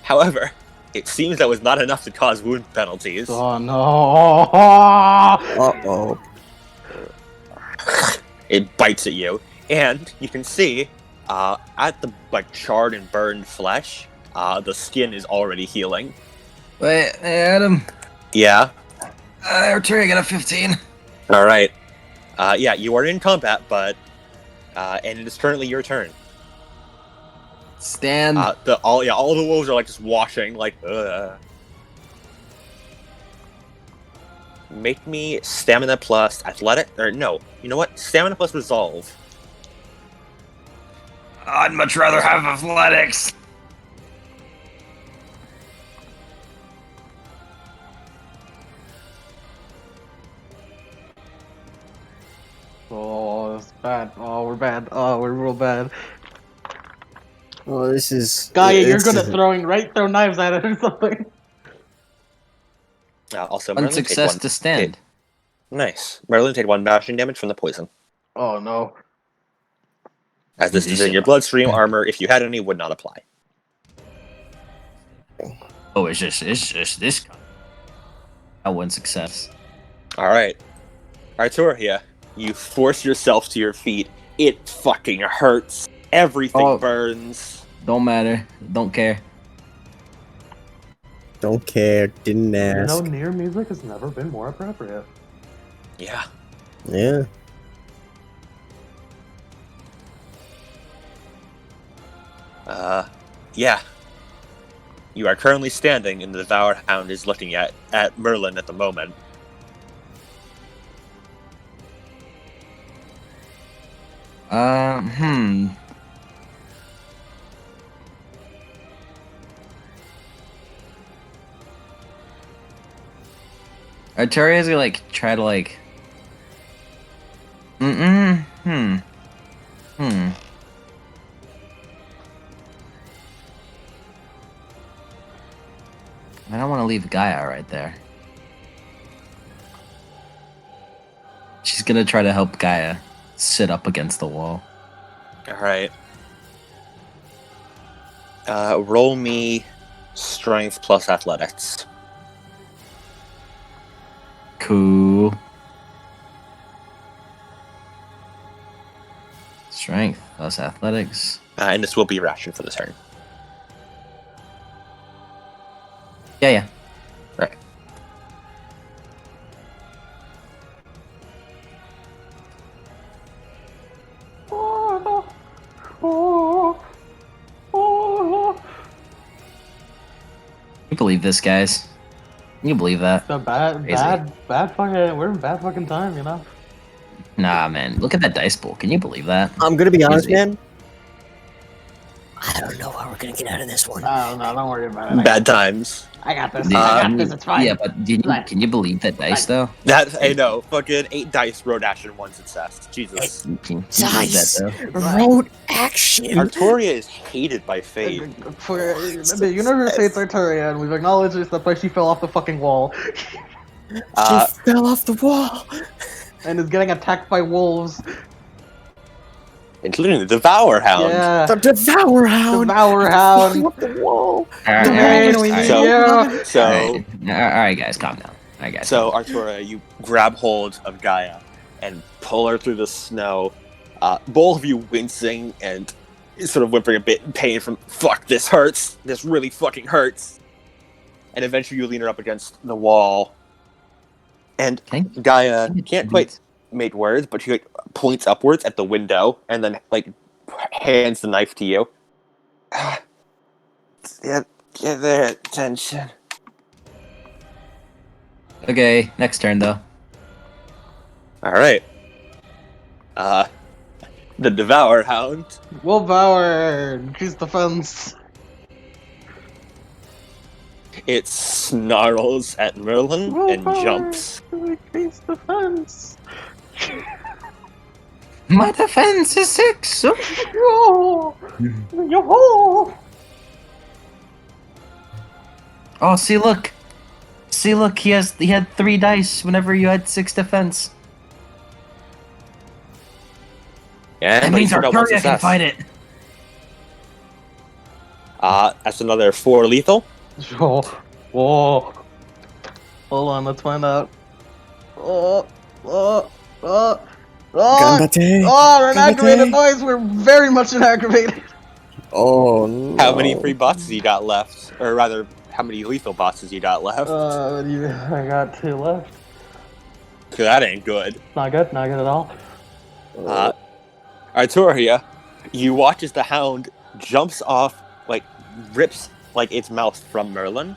Speaker 2: however, it seems that was not enough to cause wound penalties.
Speaker 1: Oh no!
Speaker 4: Uh-oh.
Speaker 2: It bites at you, and you can see at the like charred and burned flesh, the skin is already healing.
Speaker 6: Wait, hey, Adam.
Speaker 2: Yeah.
Speaker 6: Arteria got a 15.
Speaker 2: All right. Yeah, you are in combat, but and it is currently your turn.
Speaker 6: Stand.
Speaker 2: All the wolves are like just washing, like. Make me stamina plus athletic, or no, you know what? Stamina plus resolve.
Speaker 6: I'd much rather have athletics.
Speaker 1: Oh, it's bad. Oh, we're bad. Oh, we're real bad.
Speaker 4: Well, this is...
Speaker 1: Gaia, you're
Speaker 4: it's-
Speaker 1: good at throw knives at it or something.
Speaker 2: Also,
Speaker 6: One
Speaker 2: Merlin take
Speaker 6: success
Speaker 2: one.
Speaker 6: to stand.
Speaker 2: Nice. Merlin take 1 bashing damage from the poison.
Speaker 1: Oh no.
Speaker 2: As this is in your bloodstream, armor, if you had any, would not apply.
Speaker 6: Oh, it's just this. One success.
Speaker 2: Alright. Arturia, you force yourself to your feet. It fucking hurts. Everything
Speaker 6: Oh.
Speaker 2: burns.
Speaker 6: Don't matter. Don't care.
Speaker 4: Don't care, didn't ask.
Speaker 1: near music has never been more appropriate.
Speaker 2: Yeah.
Speaker 4: Yeah.
Speaker 2: Yeah. You are currently standing, and the Devoured Hound is looking at Merlin at the moment.
Speaker 6: Arteria's gonna try to I don't want to leave Gaia right there. She's gonna try to help Gaia sit up against the wall.
Speaker 2: Alright. Roll me strength plus athletics.
Speaker 6: Cool. Strength plus athletics.
Speaker 2: And this will be ration for the turn.
Speaker 6: Yeah.
Speaker 2: Right.
Speaker 6: You believe this, guys? You believe that?
Speaker 1: It's a bad fucking. We're in bad fucking time, you know.
Speaker 6: Nah, man. Look at that dice pool. Can you believe that?
Speaker 4: I'm gonna be honest,
Speaker 6: Easy.
Speaker 4: man. I don't know how we're gonna get out of this one.
Speaker 1: Oh no, don't worry about it.
Speaker 2: Bad times.
Speaker 1: I got this.
Speaker 6: Dude,
Speaker 1: I
Speaker 6: can
Speaker 1: got this.
Speaker 6: you-
Speaker 1: It's fine.
Speaker 6: Yeah, but can you believe that dice though?
Speaker 2: That I know. Fucking 8 dice, road action, 1 success. Jesus.
Speaker 6: Can you believe
Speaker 4: Dice!
Speaker 6: that though?
Speaker 4: Road action!
Speaker 2: Arturia is hated by fate.
Speaker 1: For the universe hates Arteria, and we've acknowledged this. That's why she fell off the fucking wall
Speaker 2: Uh,
Speaker 4: She fell off the wall!
Speaker 1: and is getting attacked by wolves.
Speaker 2: Including the Devour Hound.
Speaker 1: Yeah,
Speaker 4: The Devour Hound!
Speaker 1: Devour Hound.
Speaker 4: Off the wall!
Speaker 6: Alright,
Speaker 1: Dwayne, we
Speaker 6: alright,
Speaker 1: need
Speaker 2: So-
Speaker 1: you.
Speaker 2: So,
Speaker 6: alright, guys, calm down. Alright, guys.
Speaker 2: so Arturia, you grab hold of Gaia and pull her through the snow. Both of you wincing and sort of whimpering a bit in pain from, fuck, this hurts. This really fucking hurts. And eventually you lean her up against the wall. And Gaia can't quite make words, but she points upwards at the window and then hands the knife to you. Get their attention.
Speaker 6: Okay, next turn though.
Speaker 2: All right. The Devour Hound.
Speaker 1: Willpower! Increase defense.
Speaker 2: It snarls at Merlin and
Speaker 1: Willpower!
Speaker 2: jumps.
Speaker 1: Increase defense.
Speaker 6: My defense is 6.
Speaker 1: Yo! Yo!
Speaker 6: Oh, see, look. See, look. He had 3 dice whenever you had 6 defense.
Speaker 2: Yeah,
Speaker 6: That means Arturia can fight it.
Speaker 2: That's another 4 lethal.
Speaker 1: Whoa. Whoa. Hold on, let's find out. Oh.
Speaker 4: Gambate.
Speaker 1: Oh, we're inactivated, boys. We're very much inactivated.
Speaker 4: Oh no.
Speaker 2: How many free boxes you got left? Or rather, how many lethal boxes you got left?
Speaker 1: I got 2 left.
Speaker 2: Cause that ain't good.
Speaker 1: Not good at all.
Speaker 2: Arturia, you watch as the hound jumps off, rips its mouth from Merlin,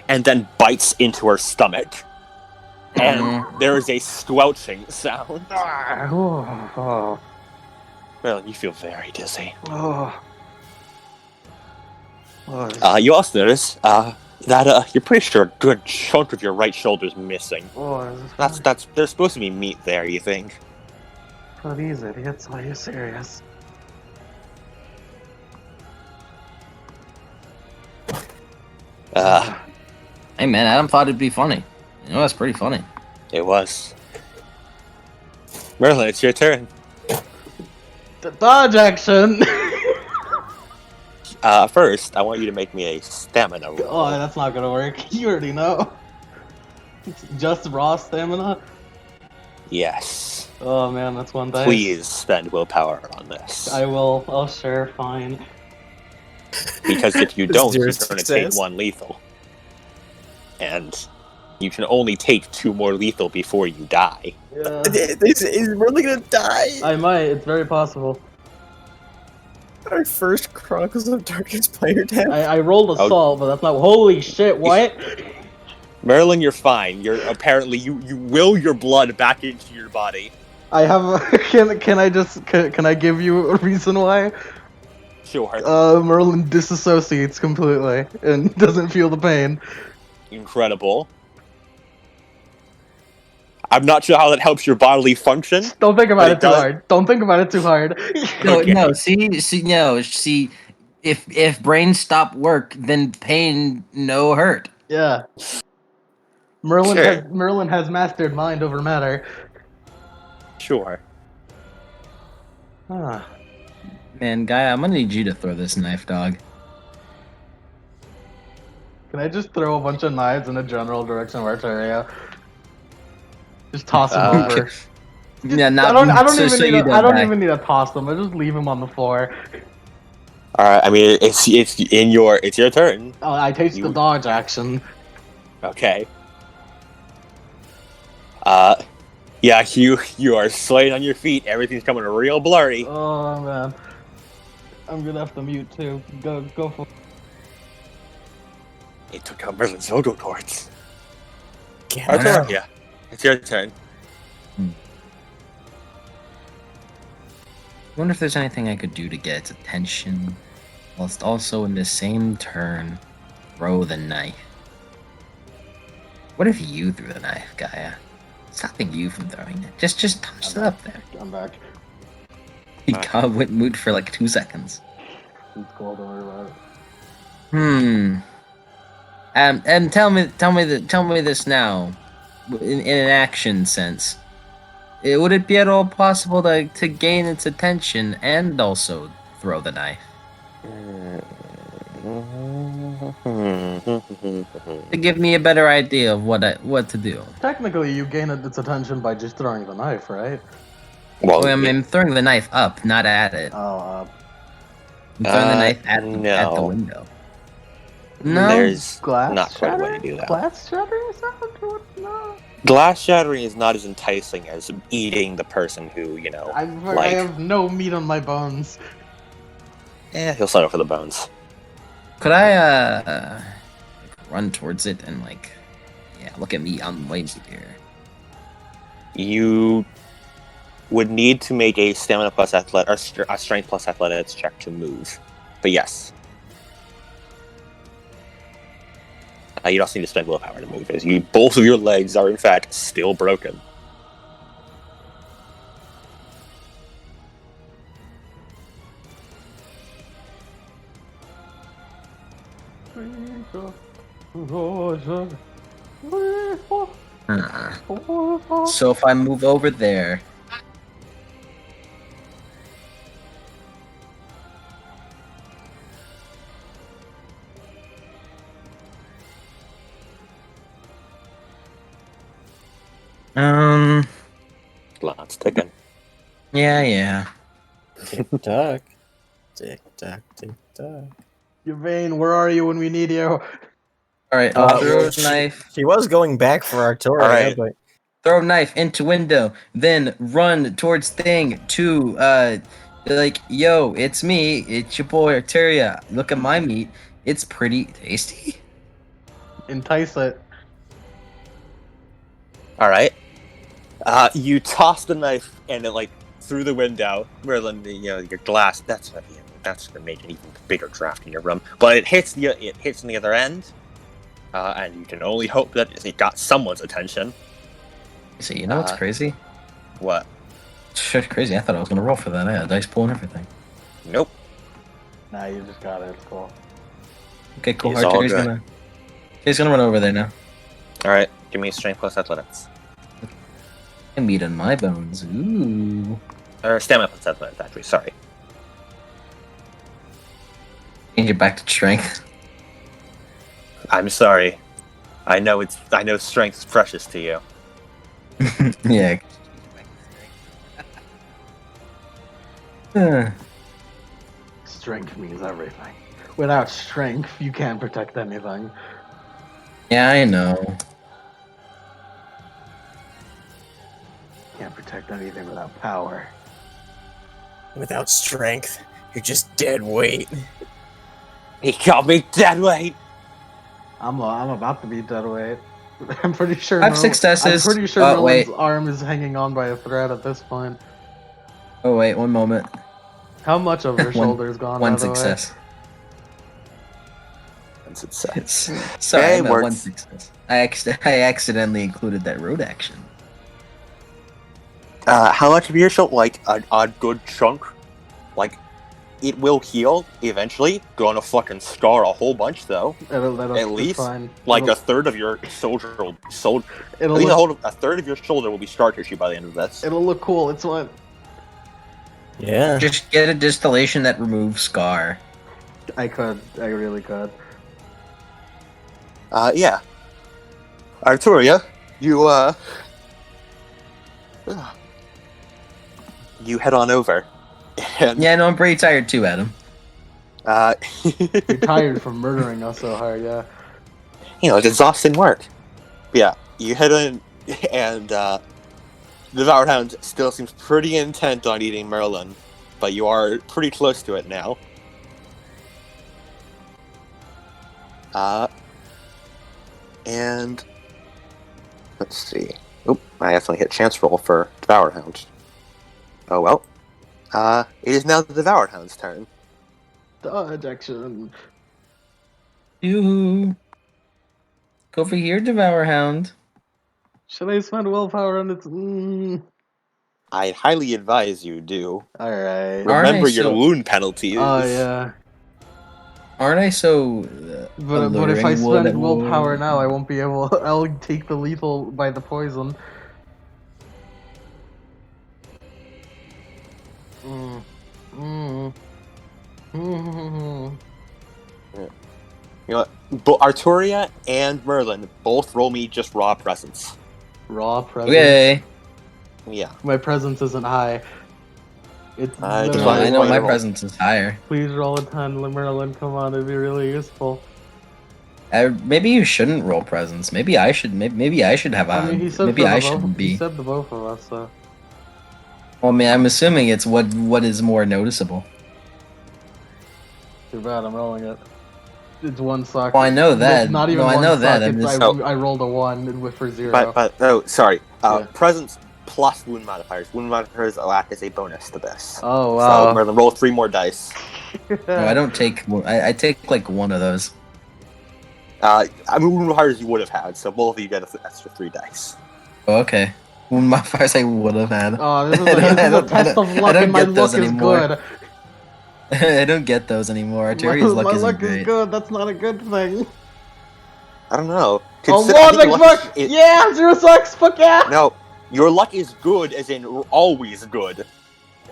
Speaker 2: and then bites into her stomach. And there is a squelching sound. Merlin, you feel very dizzy. You also notice that you're pretty sure a good chunk of your right shoulder's missing. There's supposed to be meat there, you think?
Speaker 1: For these idiots, are you serious?
Speaker 6: Hey man, Adam thought it'd be funny. You know, that's pretty funny.
Speaker 2: It was. Merlin, it's your turn.
Speaker 1: The dodge action!
Speaker 2: First, I want you to make me a stamina roll.
Speaker 1: Oh, that's not gonna work. You already know. It's just raw stamina?
Speaker 2: Yes.
Speaker 1: Oh man, that's 1 dice.
Speaker 2: Please spend willpower on this.
Speaker 1: I will. Oh sure, fine.
Speaker 2: Because if you don't,
Speaker 4: Zero
Speaker 2: you're going to take
Speaker 4: success.
Speaker 2: 1 lethal. And you can only take 2 more lethal before you die.
Speaker 1: Yeah.
Speaker 4: Is really gonna die?
Speaker 1: I might, it's very possible.
Speaker 4: Our first Chronicles of Darkness player death.
Speaker 1: I rolled assault, but that's not. Holy shit, what?
Speaker 2: Merlin, you're fine. You're apparently you will your blood back into your body.
Speaker 1: I have a, can I give you a reason why?
Speaker 2: Sure.
Speaker 1: Merlin disassociates completely and doesn't feel the pain.
Speaker 2: Incredible. I'm not sure how that helps your bodily function.
Speaker 1: Don't think about
Speaker 2: But
Speaker 1: it too hard. Don't think about it too hard.
Speaker 6: No,
Speaker 2: Okay.
Speaker 6: no. See. If brains stop work, then pain no hurt.
Speaker 1: Yeah. Merlin
Speaker 2: Sure.
Speaker 1: has mastered mind over matter.
Speaker 2: Sure.
Speaker 1: Ah.
Speaker 6: Man, Guy, I'm gonna need you to throw this knife, dog.
Speaker 1: Can I just throw a bunch of knives in a general direction of Arteria? Just toss them over.
Speaker 6: Yeah, not.
Speaker 1: I don't
Speaker 6: so you don't die.
Speaker 1: even need to toss them. I just leave them on the floor.
Speaker 2: All right. I mean, it's your turn.
Speaker 1: Oh, I taste the dodge action.
Speaker 2: Okay. Yeah, you are swaying on your feet. Everything's coming real blurry.
Speaker 1: Oh man, I'm gonna have to mute too. Go for.
Speaker 2: It took out Merlin's vocal cords.
Speaker 4: Get
Speaker 2: Arturia, it's your turn.
Speaker 6: I wonder if there's anything I could do to get its attention, whilst also in the same turn throw the knife. What if you threw the knife, Gaia? Stopping you from throwing it. Just toss it up there.
Speaker 1: I'm back.
Speaker 6: He went moot for like 2 seconds.
Speaker 1: It's cool. Don't worry about it.
Speaker 6: And tell me this now, in an action sense. Would it be at all possible to gain its attention and also throw the knife? To give me a better idea of what to do.
Speaker 1: Technically, you gain its attention by just throwing the knife, right?
Speaker 2: Well,
Speaker 6: I'm throwing the knife up, not at it.
Speaker 1: Oh,
Speaker 6: I'm throwing the knife at the
Speaker 2: no.
Speaker 6: window. No.
Speaker 2: There's
Speaker 1: glass
Speaker 2: not quite a way to
Speaker 1: shattering?
Speaker 2: do that.
Speaker 1: Glass shattering sound? What? No.
Speaker 2: Glass shattering is not as enticing as eating the person who,
Speaker 1: I
Speaker 2: like,
Speaker 1: have no meat on my bones.
Speaker 2: he'll settle for the bones.
Speaker 6: Could I run towards it and look at me, I'm way here.
Speaker 2: You would need to make a stamina plus athletics or a strength plus athletics check to move. But yes. You also need to spend willpower to move, as both of your legs are in fact still broken.
Speaker 6: So if I move over there,
Speaker 2: Clock's ticking.
Speaker 6: yeah.
Speaker 4: Tick tock. Tick tock, tick tock.
Speaker 1: Yvain, where are you when we need you?
Speaker 6: All right, I'll throw
Speaker 4: well,
Speaker 6: a knife.
Speaker 4: She was going back for Artoria,
Speaker 2: Alright.
Speaker 4: but
Speaker 6: Throw knife into window, then run towards thing to yo, it's me, it's your boy Arteria. Look at my meat. It's pretty tasty.
Speaker 1: Entice it.
Speaker 2: Alright. You toss the knife and it through the window. Merlin, your glass, that's gonna make an even bigger draft in your room. But it hits on the other end. And you can only hope that it got someone's attention.
Speaker 6: So you know what's crazy?
Speaker 2: What?
Speaker 6: Shit, crazy. I thought I was gonna roll for that. I had a dice pool and everything.
Speaker 2: Nope.
Speaker 1: Nah, you just got it. It's cool.
Speaker 6: Okay, cool.
Speaker 2: It's all
Speaker 6: Arteria's
Speaker 2: good.
Speaker 6: gonna run over there now.
Speaker 2: Alright, give me a strength plus athletics.
Speaker 6: And meat on my bones. Ooh.
Speaker 2: Or stamina plus athletics, actually, sorry.
Speaker 6: Change it back to strength.
Speaker 2: I'm sorry. I know strength is precious to you.
Speaker 6: Yeah.
Speaker 1: Strength means everything. Without strength, you can't protect anything.
Speaker 6: Yeah, I know.
Speaker 1: Can't protect anything without power.
Speaker 4: without strength, you're just dead weight.
Speaker 2: He got me dead weight.
Speaker 1: I'm about to be dead weight. I'm pretty sure.
Speaker 6: 5 successes.
Speaker 1: I'm pretty sure
Speaker 6: Oh,
Speaker 1: Merlin's
Speaker 6: wait.
Speaker 1: arm is hanging on by a thread at this point.
Speaker 6: Oh wait, one moment.
Speaker 1: How much of her
Speaker 6: One-
Speaker 1: shoulder's gone?
Speaker 6: One
Speaker 1: by the way?
Speaker 6: success.
Speaker 2: That's it.
Speaker 6: Sorry,
Speaker 2: Hey,
Speaker 6: I meant one
Speaker 2: works.
Speaker 6: success. I accidentally included that road action.
Speaker 2: How much of your shoulder? A good chunk. It will heal eventually. Gonna fucking scar a whole bunch though.
Speaker 1: That'll
Speaker 2: At
Speaker 1: be
Speaker 2: least,
Speaker 1: fine.
Speaker 2: A third of your shoulder will
Speaker 1: It'll
Speaker 2: at least
Speaker 1: look,
Speaker 2: a third of your shoulder will be scar tissue by the end of this.
Speaker 1: it'll look cool. It's what
Speaker 4: Yeah.
Speaker 6: Just get a distillation that removes scar.
Speaker 1: I could. I really could.
Speaker 2: Yeah. Arturia, you head on over. And,
Speaker 6: Yeah, no, I'm pretty tired too, Adam.
Speaker 1: You're tired from murdering us so hard, yeah.
Speaker 2: It's exhausting work. But yeah, you head in, and the Devoured Hound still seems pretty intent on eating Merlin, but you are pretty close to it now. And let's see. Oop, I accidentally hit chance roll for Devoured Hound. Oh well. It is now the Devoured Hound's turn.
Speaker 1: Dodge action.
Speaker 6: You go over here, Devour Hound.
Speaker 1: Should I spend willpower on its?
Speaker 2: I highly advise you do.
Speaker 1: All right.
Speaker 2: Remember
Speaker 6: I
Speaker 2: your
Speaker 6: so-
Speaker 2: wound penalties.
Speaker 1: Oh yeah.
Speaker 6: Aren't I so?
Speaker 1: But if I
Speaker 6: alluring? Would-
Speaker 1: spend willpower now, I won't be able. I'll take the lethal by the poison.
Speaker 2: You know what? But Arturia and Merlin both roll me just raw presence.
Speaker 1: Raw presence.
Speaker 6: Okay.
Speaker 2: Yeah.
Speaker 1: My presence isn't high. It's
Speaker 2: I
Speaker 1: literally
Speaker 2: decline.
Speaker 5: I know my
Speaker 2: roll.
Speaker 5: presence is higher.
Speaker 1: Please roll a 10, Merlin. Come on, it'd be really useful.
Speaker 5: Maybe you shouldn't roll presence. Maybe I should. Maybe I should have a.
Speaker 1: I mean, he said
Speaker 5: maybe
Speaker 1: for
Speaker 5: I
Speaker 1: the both.
Speaker 5: shouldn't
Speaker 1: He
Speaker 5: be.
Speaker 1: said the both of us. So
Speaker 5: Well, I mean, I'm assuming it's what is more noticeable.
Speaker 1: too bad. I'm rolling it. It's one suck.
Speaker 5: Well, I know that.
Speaker 1: It's not even
Speaker 5: No, I
Speaker 1: one
Speaker 5: know
Speaker 1: suck.
Speaker 5: that. I'm
Speaker 1: It's,
Speaker 5: just.
Speaker 1: I rolled a 1 for 0.
Speaker 2: But sorry.
Speaker 1: Yeah.
Speaker 2: Presence plus wound modifiers. Wound modifiers will act as a bonus to this.
Speaker 1: Oh
Speaker 2: So
Speaker 1: wow.
Speaker 2: Merlin, roll 3 more dice.
Speaker 5: No, I don't take. I take like one of those.
Speaker 2: I mean, wound modifiers you would have had, so both of you get an extra 3 dice.
Speaker 5: Oh, okay. Well, my fires I would have had.
Speaker 1: Oh, this is
Speaker 5: I
Speaker 1: a,
Speaker 5: don't-
Speaker 1: this
Speaker 5: I
Speaker 1: is a
Speaker 5: don't-
Speaker 1: test of
Speaker 5: I
Speaker 1: luck,
Speaker 5: don't
Speaker 1: and my
Speaker 5: get those
Speaker 1: luck is
Speaker 5: anymore.
Speaker 1: good.
Speaker 5: I don't get those anymore. Arteria's luck
Speaker 1: my
Speaker 5: isn't
Speaker 1: luck
Speaker 5: great.
Speaker 1: is good. That's not a good thing.
Speaker 2: I don't know.
Speaker 1: Oh,
Speaker 2: Consider- I
Speaker 1: Lord,
Speaker 2: think your
Speaker 1: big
Speaker 2: luck
Speaker 1: fuck!
Speaker 2: is-
Speaker 1: Yeah, 0 sucks. Fuck yeah.
Speaker 2: No, your luck is good, as in always good.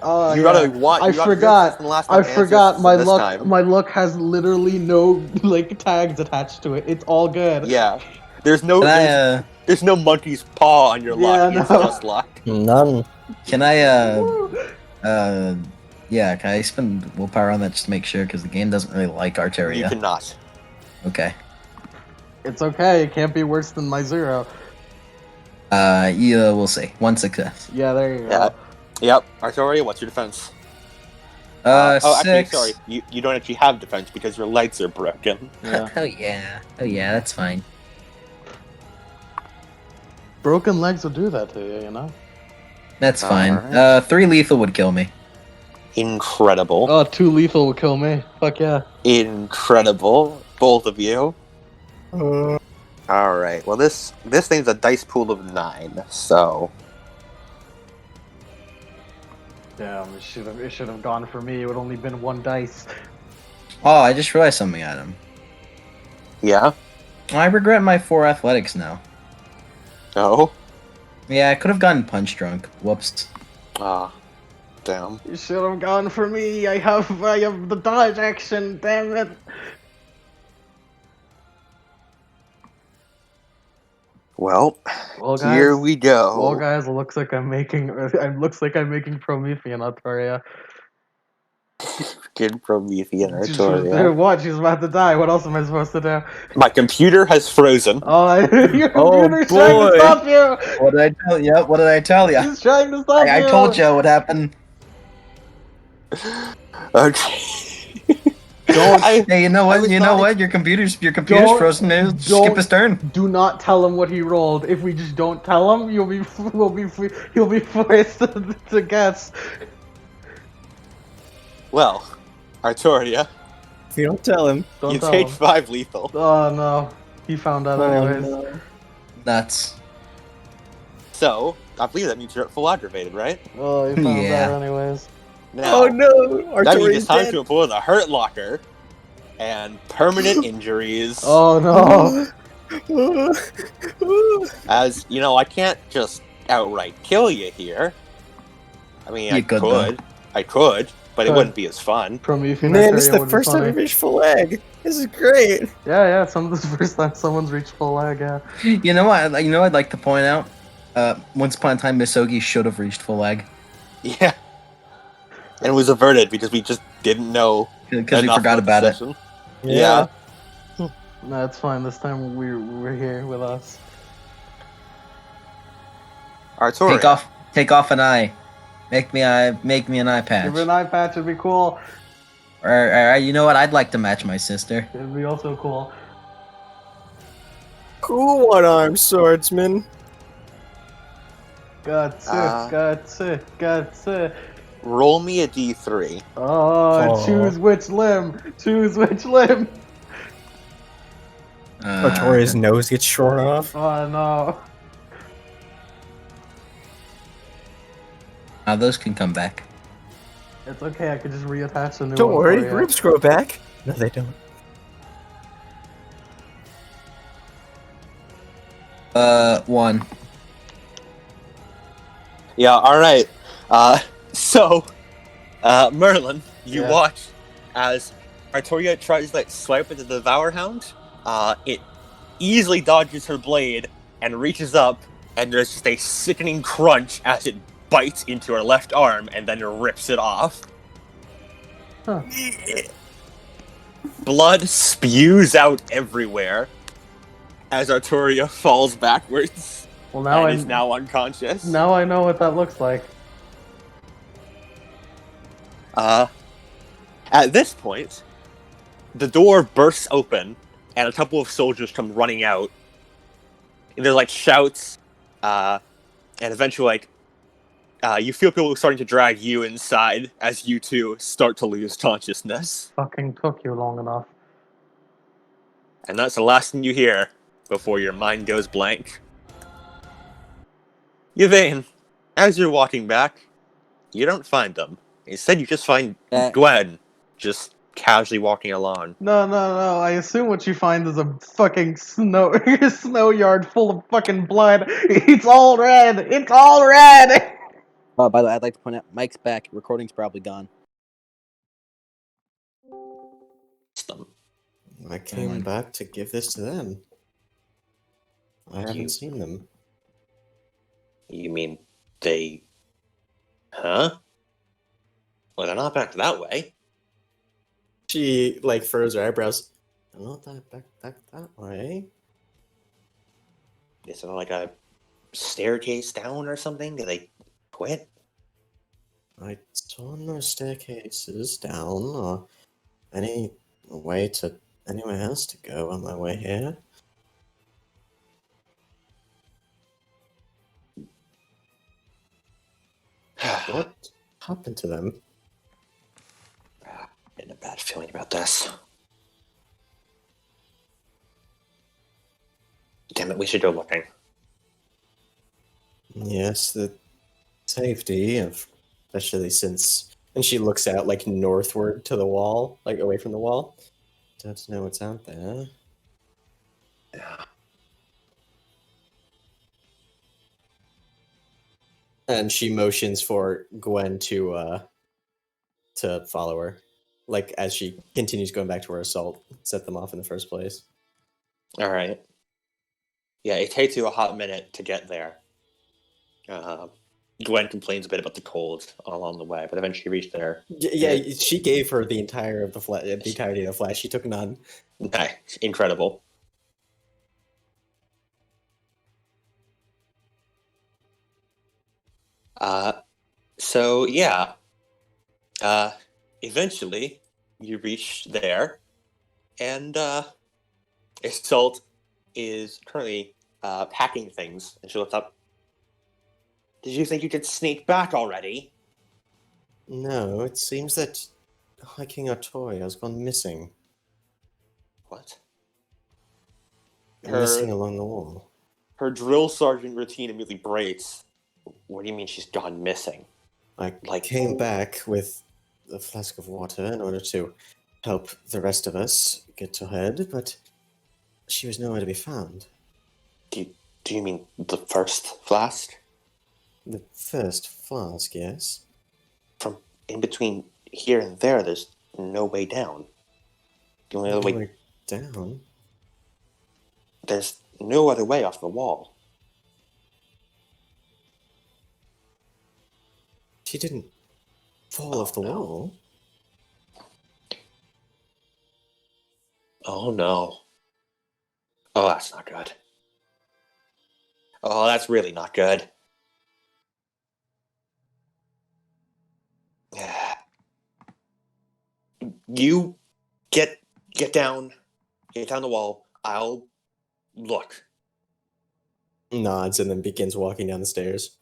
Speaker 1: Oh,
Speaker 2: You
Speaker 1: yeah.
Speaker 2: got a one.
Speaker 1: I
Speaker 2: You got
Speaker 1: forgot.
Speaker 2: yours from the last
Speaker 1: I
Speaker 2: time and
Speaker 1: forgot
Speaker 2: yours
Speaker 1: my
Speaker 2: from this
Speaker 1: luck.
Speaker 2: time.
Speaker 1: My luck has literally no like tags attached to it. It's all good.
Speaker 2: Yeah. There's no.
Speaker 5: Can
Speaker 2: There's, there's no monkey's paw on your luck.
Speaker 1: Yeah,
Speaker 2: It's
Speaker 1: no.
Speaker 2: just luck.
Speaker 4: None.
Speaker 5: Can I
Speaker 1: Woo.
Speaker 5: yeah, can I spend willpower on that just to make sure? Because the game doesn't really like
Speaker 2: You
Speaker 5: Arteria.
Speaker 2: cannot.
Speaker 5: Okay.
Speaker 1: It's okay. It can't be worse than my 0.
Speaker 5: Yeah, we'll see. 1 success.
Speaker 1: Yeah, there you go.
Speaker 2: Yeah. Yep. Artoria, what's your defense?
Speaker 5: 6.
Speaker 2: Actually, sorry. You don't actually have defense because your legs are broken.
Speaker 1: Yeah.
Speaker 5: Oh yeah. Oh yeah, that's fine.
Speaker 1: Broken legs will do that to you, you know?
Speaker 5: That's fine.
Speaker 2: Alright.
Speaker 5: 3 lethal would kill me.
Speaker 2: Incredible.
Speaker 1: Oh, 2 lethal will kill me. Fuck yeah.
Speaker 2: Incredible. Both of you. Alright. Well, this thing's a dice pool of 9, so.
Speaker 1: Damn, it should have gone for me. It would only been 1 dice.
Speaker 5: Oh, I just realized something, Adam.
Speaker 2: Yeah.
Speaker 5: I regret my 4 athletics now.
Speaker 2: Oh.
Speaker 5: Yeah, I could have gotten punch drunk. Whoops.
Speaker 2: Ah. Damn.
Speaker 1: You should have gone for me. I have the dodge action. Damn it.
Speaker 2: Well,
Speaker 1: Well, guys.
Speaker 2: here we go.
Speaker 1: Well, guys, it looks like I'm making. It looks like I'm making Promethean Artoria.
Speaker 2: Kid Promethean Artoria.
Speaker 1: What? She's about to die. What else am I supposed to do?
Speaker 2: My computer has frozen.
Speaker 1: Oh, your
Speaker 5: Oh,
Speaker 1: computer's trying
Speaker 5: boy.
Speaker 1: to stop you.
Speaker 5: What did I tell you? What did I tell you?
Speaker 1: He's trying to stop you.
Speaker 5: I told you what happened.
Speaker 2: Okay.
Speaker 1: Don't-
Speaker 5: Hey, you know
Speaker 2: I
Speaker 5: what?
Speaker 2: was
Speaker 5: You know
Speaker 2: not-
Speaker 5: what? Your computer's
Speaker 1: Don't-
Speaker 5: frozen. Now.
Speaker 1: don't-
Speaker 5: Skip his turn.
Speaker 1: Do not tell him what he rolled. If we just don't tell him, he'll be forced to guess.
Speaker 2: Well, Artoria,
Speaker 4: If you don't tell him.
Speaker 1: Don't
Speaker 2: you
Speaker 1: tell
Speaker 2: take
Speaker 1: him.
Speaker 2: 5 lethal.
Speaker 1: Oh no, he found out anyways.
Speaker 4: no.
Speaker 5: Nuts.
Speaker 2: So, I believe that means you're at full aggravated, right?
Speaker 1: Oh, he found
Speaker 5: Yeah.
Speaker 1: out anyways.
Speaker 2: Now,
Speaker 4: Oh no!
Speaker 2: that means
Speaker 4: Artoria's
Speaker 2: it's time
Speaker 4: dead.
Speaker 2: to employ the Hurt Locker and permanent injuries.
Speaker 1: Oh no.
Speaker 2: As, you know, I can't just outright kill you here. I mean,
Speaker 5: You could,
Speaker 2: I could, but it
Speaker 1: Could.
Speaker 2: wouldn't be as fun.
Speaker 1: Promethean
Speaker 4: Man, this is
Speaker 1: Artoria
Speaker 4: the
Speaker 1: would be
Speaker 4: first time
Speaker 1: funny.
Speaker 4: I've reached full leg. This is great.
Speaker 1: Yeah, this is the first time someone's reached full leg. Yeah.
Speaker 5: You know what? You know what I'd like to point out. Once upon a time, Misogi should have reached full leg
Speaker 2: Yeah. And it was averted because we just didn't know
Speaker 5: because we
Speaker 2: enough
Speaker 5: forgot about
Speaker 2: the
Speaker 5: it.
Speaker 2: session. Yeah.
Speaker 1: No, it's fine. This time we're here with us.
Speaker 2: Artoria.
Speaker 5: Take off an eye. Make me an eye patch.
Speaker 1: Give her an eye patch. It'd be cool.
Speaker 5: Or you know what? I'd like to match my sister.
Speaker 1: It'd be also cool.
Speaker 4: Cool one-armed swordsman.
Speaker 1: Guts,
Speaker 2: Uh,
Speaker 1: guts.
Speaker 2: Roll me a d3.
Speaker 1: Oh, choose which limb. Choose which limb.
Speaker 4: Artoria's nose gets shorn off.
Speaker 1: Oh no.
Speaker 5: Those can come back.
Speaker 1: It's okay. I could just reattach the new
Speaker 4: Don't
Speaker 1: one
Speaker 4: worry,
Speaker 1: for you.
Speaker 4: ribs grow back. No, they don't.
Speaker 5: 1.
Speaker 2: Yeah, alright. So, Merlin, you
Speaker 1: Yeah.
Speaker 2: watch as Artoria tries to swipe at the Devour Hound. It easily dodges her blade and reaches up and there's just a sickening crunch as it bites into her left arm and then rips it off.
Speaker 1: Huh.
Speaker 2: Blood spews out everywhere as Arturia falls backwards
Speaker 1: Well, now
Speaker 2: and is now unconscious.
Speaker 1: now I know what that looks like.
Speaker 2: At this point, the door bursts open and a couple of soldiers come running out. And there's like shouts, and eventually, you feel people starting to drag you inside as you two start to lose consciousness.
Speaker 1: Fucking took you long enough.
Speaker 2: And that's the last thing you hear before your mind goes blank. Yvain, as you're walking back, you don't find them. Instead, you just find Gwen just casually walking along.
Speaker 1: No. I assume what you find is a fucking snow yard full of fucking blood. It's all red. It's all red.
Speaker 7: Oh, by the way, I'd like to point out Mike's back. Recording's probably gone.
Speaker 4: I came back to give this to them. I haven't
Speaker 2: You-
Speaker 4: seen them.
Speaker 2: You mean they... Huh? Well, they're not back that way.
Speaker 4: She, like, furrows her eyebrows. I'm not back that way.
Speaker 2: Is there like a staircase down or something? Did they quit?
Speaker 4: I saw no staircases down or any way to anywhere else to go on my way here. What happened to them?
Speaker 2: Getting a bad feeling about this. Damn it, we should go looking.
Speaker 4: Yes, the safety of, especially since, and she looks out like northward to the wall, like away from the wall. Don't know what's out there.
Speaker 2: Yeah.
Speaker 4: And she motions for Gwen to follow her, like as she continues going back to her assault, set them off in the first place.
Speaker 2: All right. Yeah, it takes you a hot minute to get there. Gwen complains a bit about the cold along the way, but eventually you reach there.
Speaker 4: Yeah, she gave her the entirety of the flash. She took none.
Speaker 2: Nice. Incredible. So yeah. Eventually you reach there, and Isolt is currently packing things, and she looks up. Did you think you could sneak back already?
Speaker 4: No, it seems that hiking our toy has gone missing.
Speaker 2: What?
Speaker 4: Missing along the wall.
Speaker 2: Her drill sergeant routine immediately breaks. What do you mean she's gone missing?
Speaker 4: I
Speaker 2: Like-
Speaker 4: came back with a flask of water in order to help the rest of us get to head, but she was nowhere to be found.
Speaker 2: Do you mean the first flask?
Speaker 4: The first flask, yes.
Speaker 2: From in between here and there, there's no way down. The only other way,
Speaker 4: Way down.
Speaker 2: there's no other way off the wall.
Speaker 4: She didn't fall off the
Speaker 2: no.
Speaker 4: wall.
Speaker 2: Oh no. Oh, that's not good. Oh, that's really not good. You get down the wall. I'll look.
Speaker 4: Nods and then begins walking down the stairs.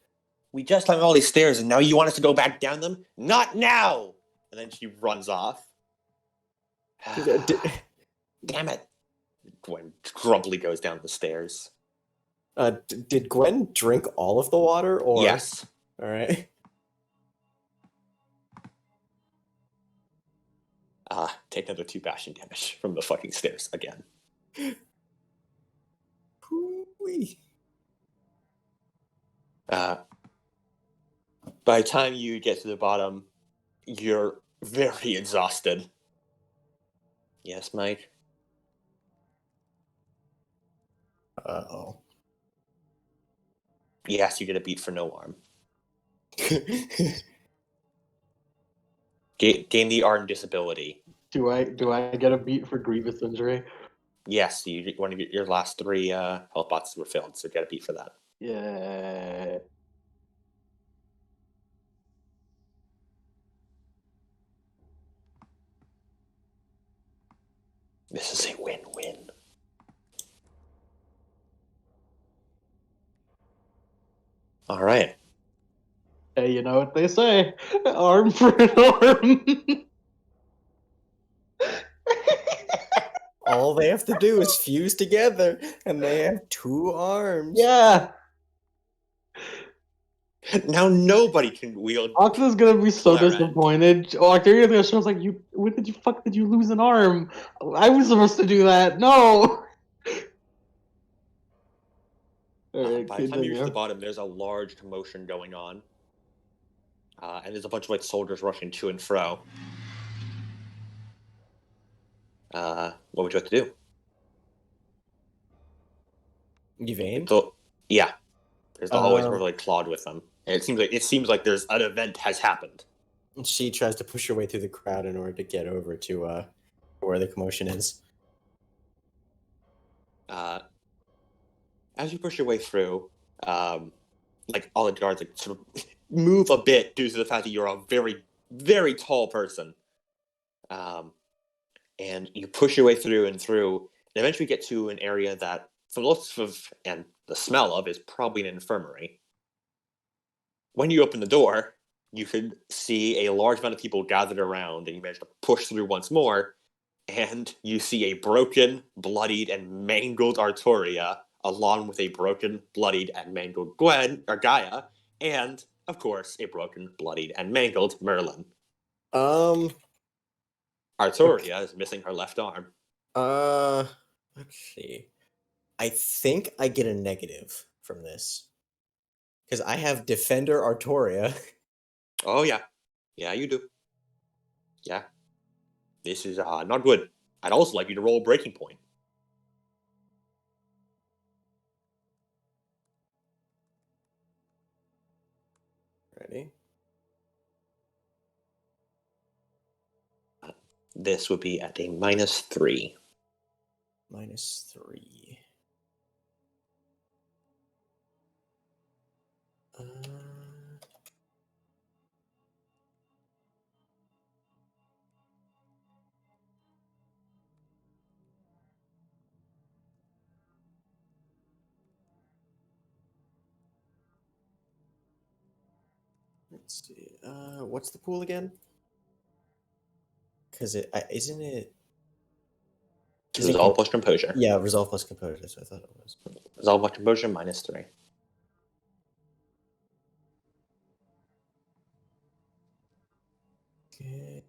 Speaker 2: We just climbed all these stairs, and now you want us to go back down them? Not now! And then she runs off. Damn it! Gwen grumpily goes down the stairs.
Speaker 4: Did Gwen drink all of the water, or
Speaker 2: Yes.
Speaker 4: All right.
Speaker 2: Take another 2 passion damage from the fucking stairs again.
Speaker 4: Hoo-wee.
Speaker 2: By the time you get to the bottom, you're very exhausted. Yes, Mike?
Speaker 4: Uh-oh.
Speaker 2: Yes, you get a beat for no arm. Gain the arm disability.
Speaker 1: Do I get a beat for grievous injury?
Speaker 2: Yes, one of your last 3 health boxes were filled, so get a beat for that.
Speaker 1: Yeah.
Speaker 2: This is a win-win. All right.
Speaker 1: Hey, you know what they say? Arm for an arm.
Speaker 4: All they have to do is fuse together, and they have 2 arms.
Speaker 1: Yeah.
Speaker 2: Now nobody can wield.
Speaker 1: Octa's gonna be so
Speaker 2: Flare end.
Speaker 1: disappointed. Octavia's gonna show us like, you. When did you did you lose an arm? I was supposed to do that. No. Alright,
Speaker 2: By the time you reach the
Speaker 1: continue.
Speaker 2: bottom, there's a large commotion going on, and there's a bunch of like soldiers rushing to and fro. What would you like to do?
Speaker 4: Yvain?
Speaker 2: So, yeah, there's the hallways where
Speaker 4: Um,
Speaker 2: like clawed with them, and it seems like there's an event has happened.
Speaker 4: She tries to push her way through the crowd in order to get over to where the commotion is.
Speaker 2: As you push your way through, like all the guards like sort of move a bit due to the fact that you're a very, very tall person. And you push your way through, and eventually get to an area that, from the looks of and the smell of, is probably an infirmary. When you open the door, you could see a large amount of people gathered around, and you manage to push through once more, and you see a broken, bloodied, and mangled Artoria, along with a broken, bloodied, and mangled Gaia, and, of course, a broken, bloodied, and mangled Merlin. Artoria is missing her left arm.
Speaker 4: Let's see. I think I get a negative from this. Because I have Defender Artoria.
Speaker 2: Oh, yeah. Yeah, you do. Yeah. This is not good. I'd also like you to roll a breaking point.
Speaker 4: Ready?
Speaker 2: This would be at a -3.
Speaker 4: -3. Let's see. What's the pool again? Because isn't it? Is it
Speaker 2: Resolve plus composure.
Speaker 4: Yeah, resolve plus composure. That's what I thought it was.
Speaker 2: Resolve plus composure -3.
Speaker 4: Okay.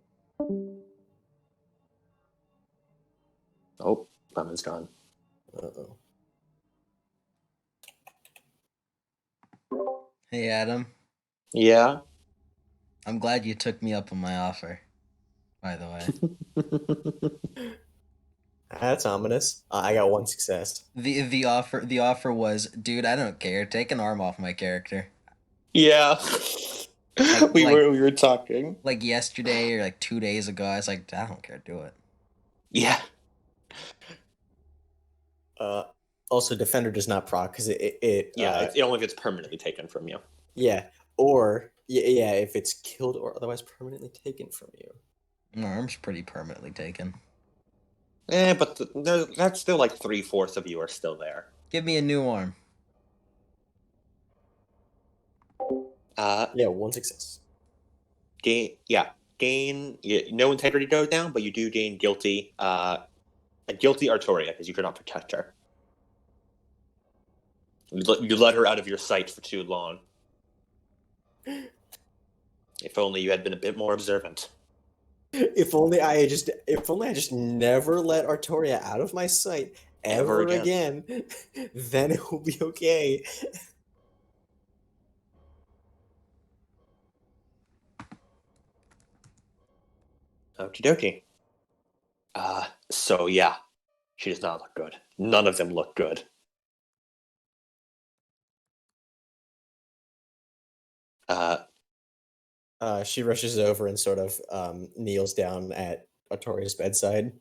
Speaker 2: Oh, Lemon's gone.
Speaker 4: Uh-oh.
Speaker 5: Hey, Adam.
Speaker 2: Yeah.
Speaker 5: I'm glad you took me up on my offer. By the way,
Speaker 4: That's ominous. I got 1 success.
Speaker 5: the offer was, dude, I don't care. Take an arm off my character.
Speaker 2: Yeah. We were talking.
Speaker 5: Like yesterday or like 2 days ago, I was like, I don't care. Do it.
Speaker 2: Yeah.
Speaker 4: Also, Defender does not proc because it
Speaker 2: It's only if it's permanently taken from you.
Speaker 4: yeah, or yeah, if it's killed or otherwise permanently taken from you.
Speaker 5: My arm's pretty permanently taken.
Speaker 2: But that's still like 3/4 of you are still there.
Speaker 5: Give me a new arm.
Speaker 4: Yeah, 1 success.
Speaker 2: Gain. No integrity goes down, but you do gain guilty. A guilty Artoria because you could not protect her. You let her out of your sight for too long. If only you had been a bit more observant.
Speaker 4: If only I just never let Artoria out of my sight ever again, then it will be okay.
Speaker 2: Okie dokie. So yeah, she does not look good. None of them look good.
Speaker 4: She rushes over and sort of kneels down at Artoria's bedside.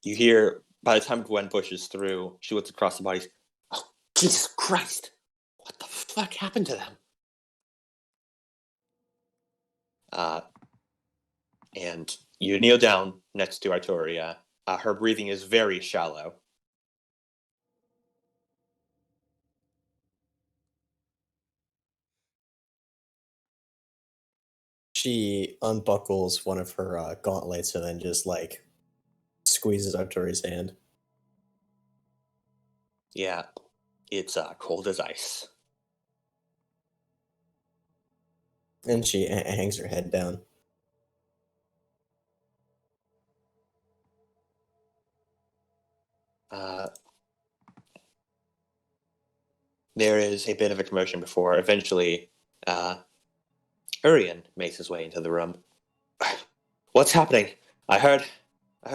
Speaker 2: You hear, by the time Gwen pushes through, she looks across the bodies. Oh, Jesus Christ! What the fuck happened to them? And you kneel down next to Artoria. Her breathing is very shallow.
Speaker 4: She unbuckles one of her gauntlets and then just like squeezes Artoria's hand.
Speaker 2: Yeah, it's cold as ice.
Speaker 4: And she hangs her head down.
Speaker 2: There is a bit of a commotion before eventually Urian makes his way into the room. What's happening? I heard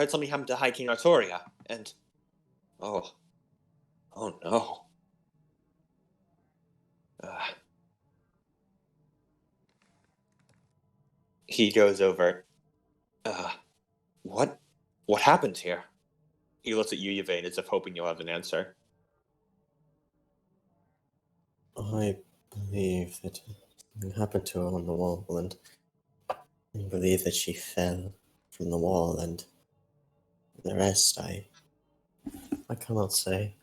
Speaker 2: something happened to High King Artoria, and oh no. He goes over. What happened here? He looks at you, Yvain, as if hoping you'll have an answer.
Speaker 4: I believe that something happened to her on the wall, and I believe that she fell from the wall, and the rest I cannot say.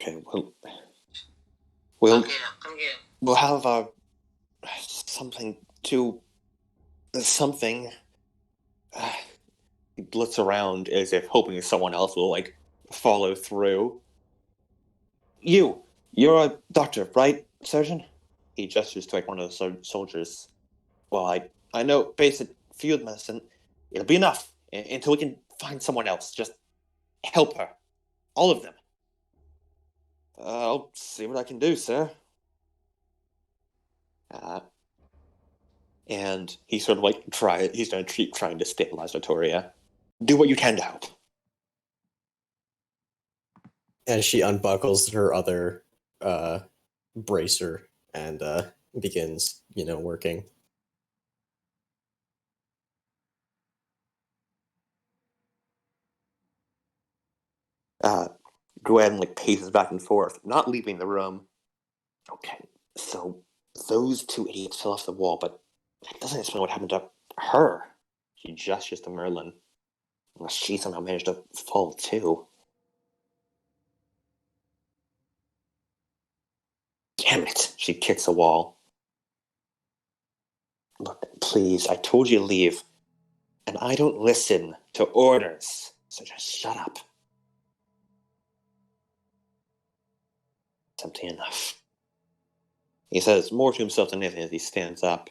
Speaker 2: Okay, we'll have something to something. He looks around as if hoping someone else will like follow through. You're a doctor, right, surgeon? He gestures to like one of the soldiers. Well, I know basic field medicine. It'll be enough until we can find someone else. Just help her, all of them. I'll see what I can do, sir. And he sort of like he's going to keep trying to stabilize Artoria. Do what you can to help.
Speaker 4: And she unbuckles her other bracer and begins, working.
Speaker 2: Gwen like paces back and forth, not leaving the room. Okay, so those two idiots fell off the wall, but that doesn't explain what happened to her. She gestures to Merlin. Unless she somehow managed to fall too. Damn it! She kicks the wall. Look, please, I told you to leave. And I don't listen to orders, so just shut up. It's empty enough. He says more to himself than anything as he stands up.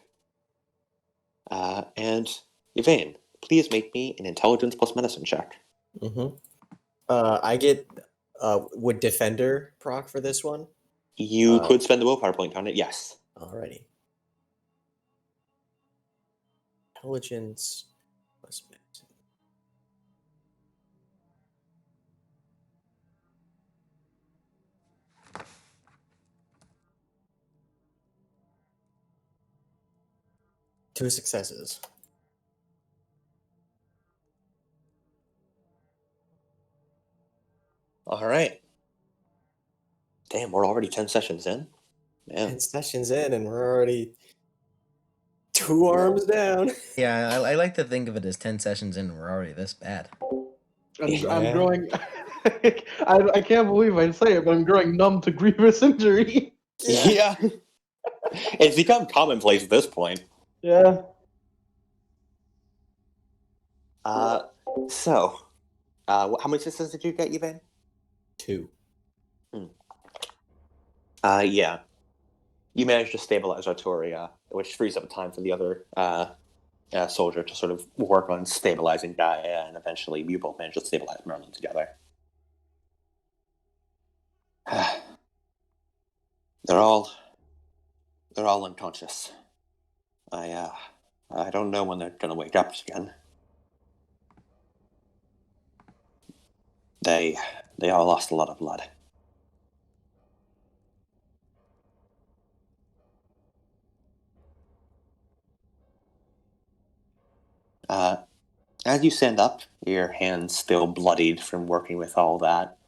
Speaker 2: And Yvain, please make me an intelligence plus medicine check.
Speaker 4: Mm-hmm. I get would Defender proc for this one?
Speaker 2: You could spend the willpower point on it, yes.
Speaker 4: Alrighty. Intelligence plus medicine. Two successes.
Speaker 2: All right. Damn, we're already 10 sessions in. Man.
Speaker 4: 10 sessions in, and we're already 2 arms down.
Speaker 5: Yeah, I like to think of it as 10 sessions in, and we're already this bad.
Speaker 1: I'm growing. I can't believe I say it, but I'm growing numb to grievous injury.
Speaker 2: Yeah. It's become commonplace at this point.
Speaker 1: Yeah.
Speaker 2: So, how many successes did you get, Yvain?
Speaker 4: 2.
Speaker 2: Yeah. You managed to stabilize Artoria, which frees up time for the other soldier to sort of work on stabilizing Gaia, and eventually you both managed to stabilize Merlin together. They're all unconscious. I don't know when they're gonna wake up again. They all lost a lot of blood. As you stand up, your hands still bloodied from working with all that,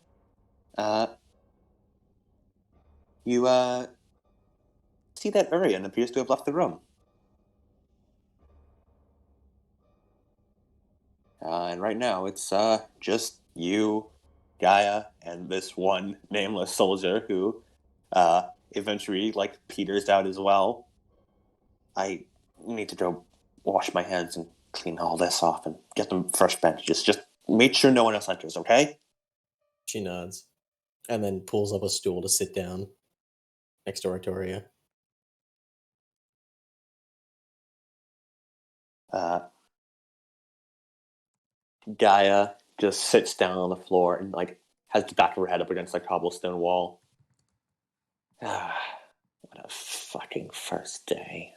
Speaker 2: you see that Urian appears to have left the room. And right now it's just you, Gaia, and this one nameless soldier who eventually peters out as well. I need to go wash my hands and clean all this off and get them fresh bandages. Just make sure no one else enters, okay?
Speaker 4: She nods, and then pulls up a stool to sit down next to Artoria.
Speaker 2: Gaia just sits down on the floor and has the back of her head up against the cobblestone wall. What a fucking first day.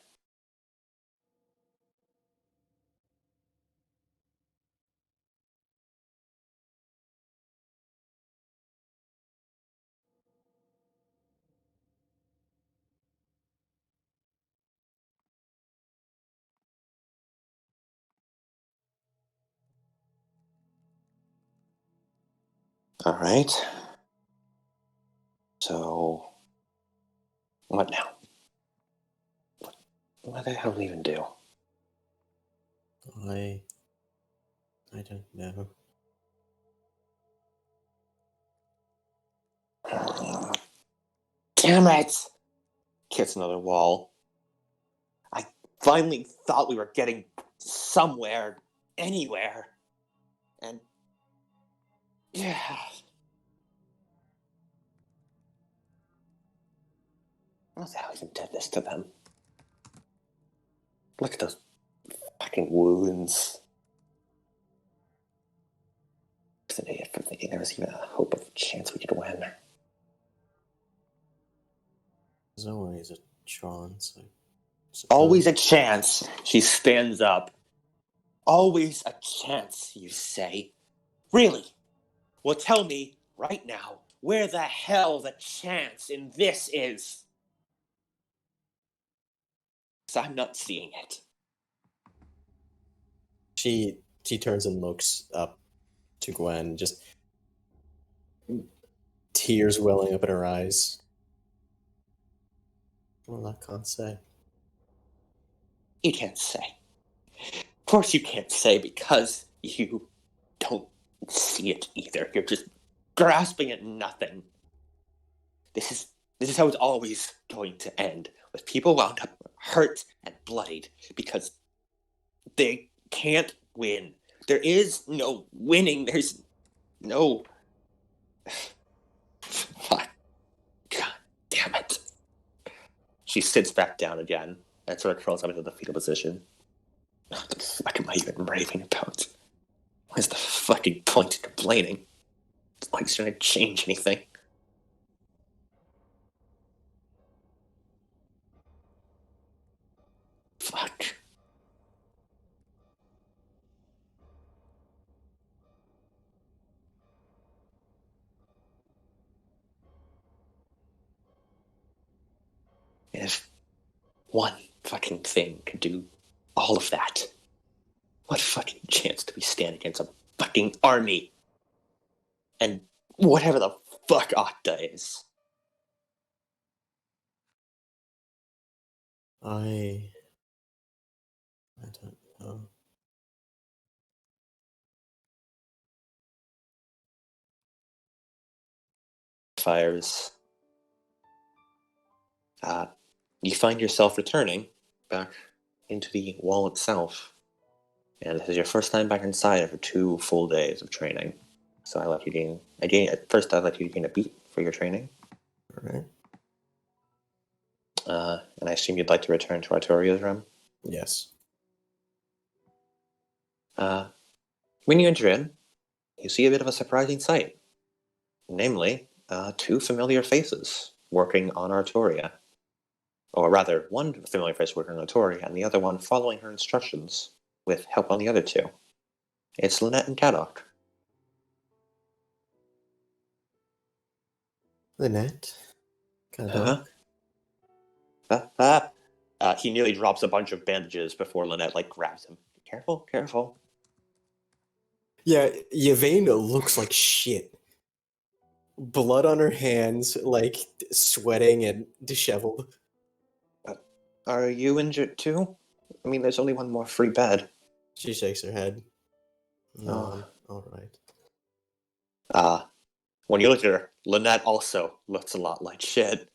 Speaker 2: All right. So, what now? What the hell do we even do?
Speaker 4: I don't know.
Speaker 2: Damn it! Hits another wall. I finally thought we were getting somewhere, anywhere. And yeah. What the hell even did this to them? Look at those fucking wounds. I was an idiot for thinking there was even a hope of a chance we could win.
Speaker 4: There's always a chance.
Speaker 2: Always a chance. She stands up. Always a chance, you say? Really? Well, tell me right now where the hell the chance in this is. Because I'm not seeing it.
Speaker 4: She turns and looks up to Gwen, just tears welling up in her eyes. Well, I can't say.
Speaker 2: You can't say. Of course you can't say because you don't see it either. You're just grasping at nothing. This is how it's always going to end, with people wound up hurt and bloodied because they can't win. There is no winning. There's no... Fuck. God damn it. She sits back down again and sort of curls up into the fetal position. What the fuck am I even raving about? What's the fucking point in complaining? It's like it's going to change anything. Fuck. If one fucking thing could do all of that, what fucking chance do we stand against a fucking army? And whatever the fuck Octa is.
Speaker 4: I don't know.
Speaker 2: Fires. You find yourself returning back into the wall itself. And this is your first time back inside after 2 full days of training. So I let you gain... At first I let you gain a beat for your training.
Speaker 4: Alright.
Speaker 2: And I assume you'd like to return to Artoria's room?
Speaker 4: Yes.
Speaker 2: When you enter in, you see a bit of a surprising sight. Namely, 2 familiar faces working on Artoria. Or rather, one familiar face working on Artoria, and the other one following her instructions, with help on the other 2. It's Lynette and Kadok.
Speaker 4: Lynette? Camelot?
Speaker 2: He nearly drops a bunch of bandages before Lynette grabs him. Careful, careful.
Speaker 4: Yeah, Yvain looks like shit. Blood on her hands, sweating and disheveled.
Speaker 2: Are you injured too? I mean, there's only one more free bed.
Speaker 4: She shakes her head. No,
Speaker 2: Oh.
Speaker 4: I'm alright.
Speaker 2: When you look at her, Lynette also looks a lot like shit,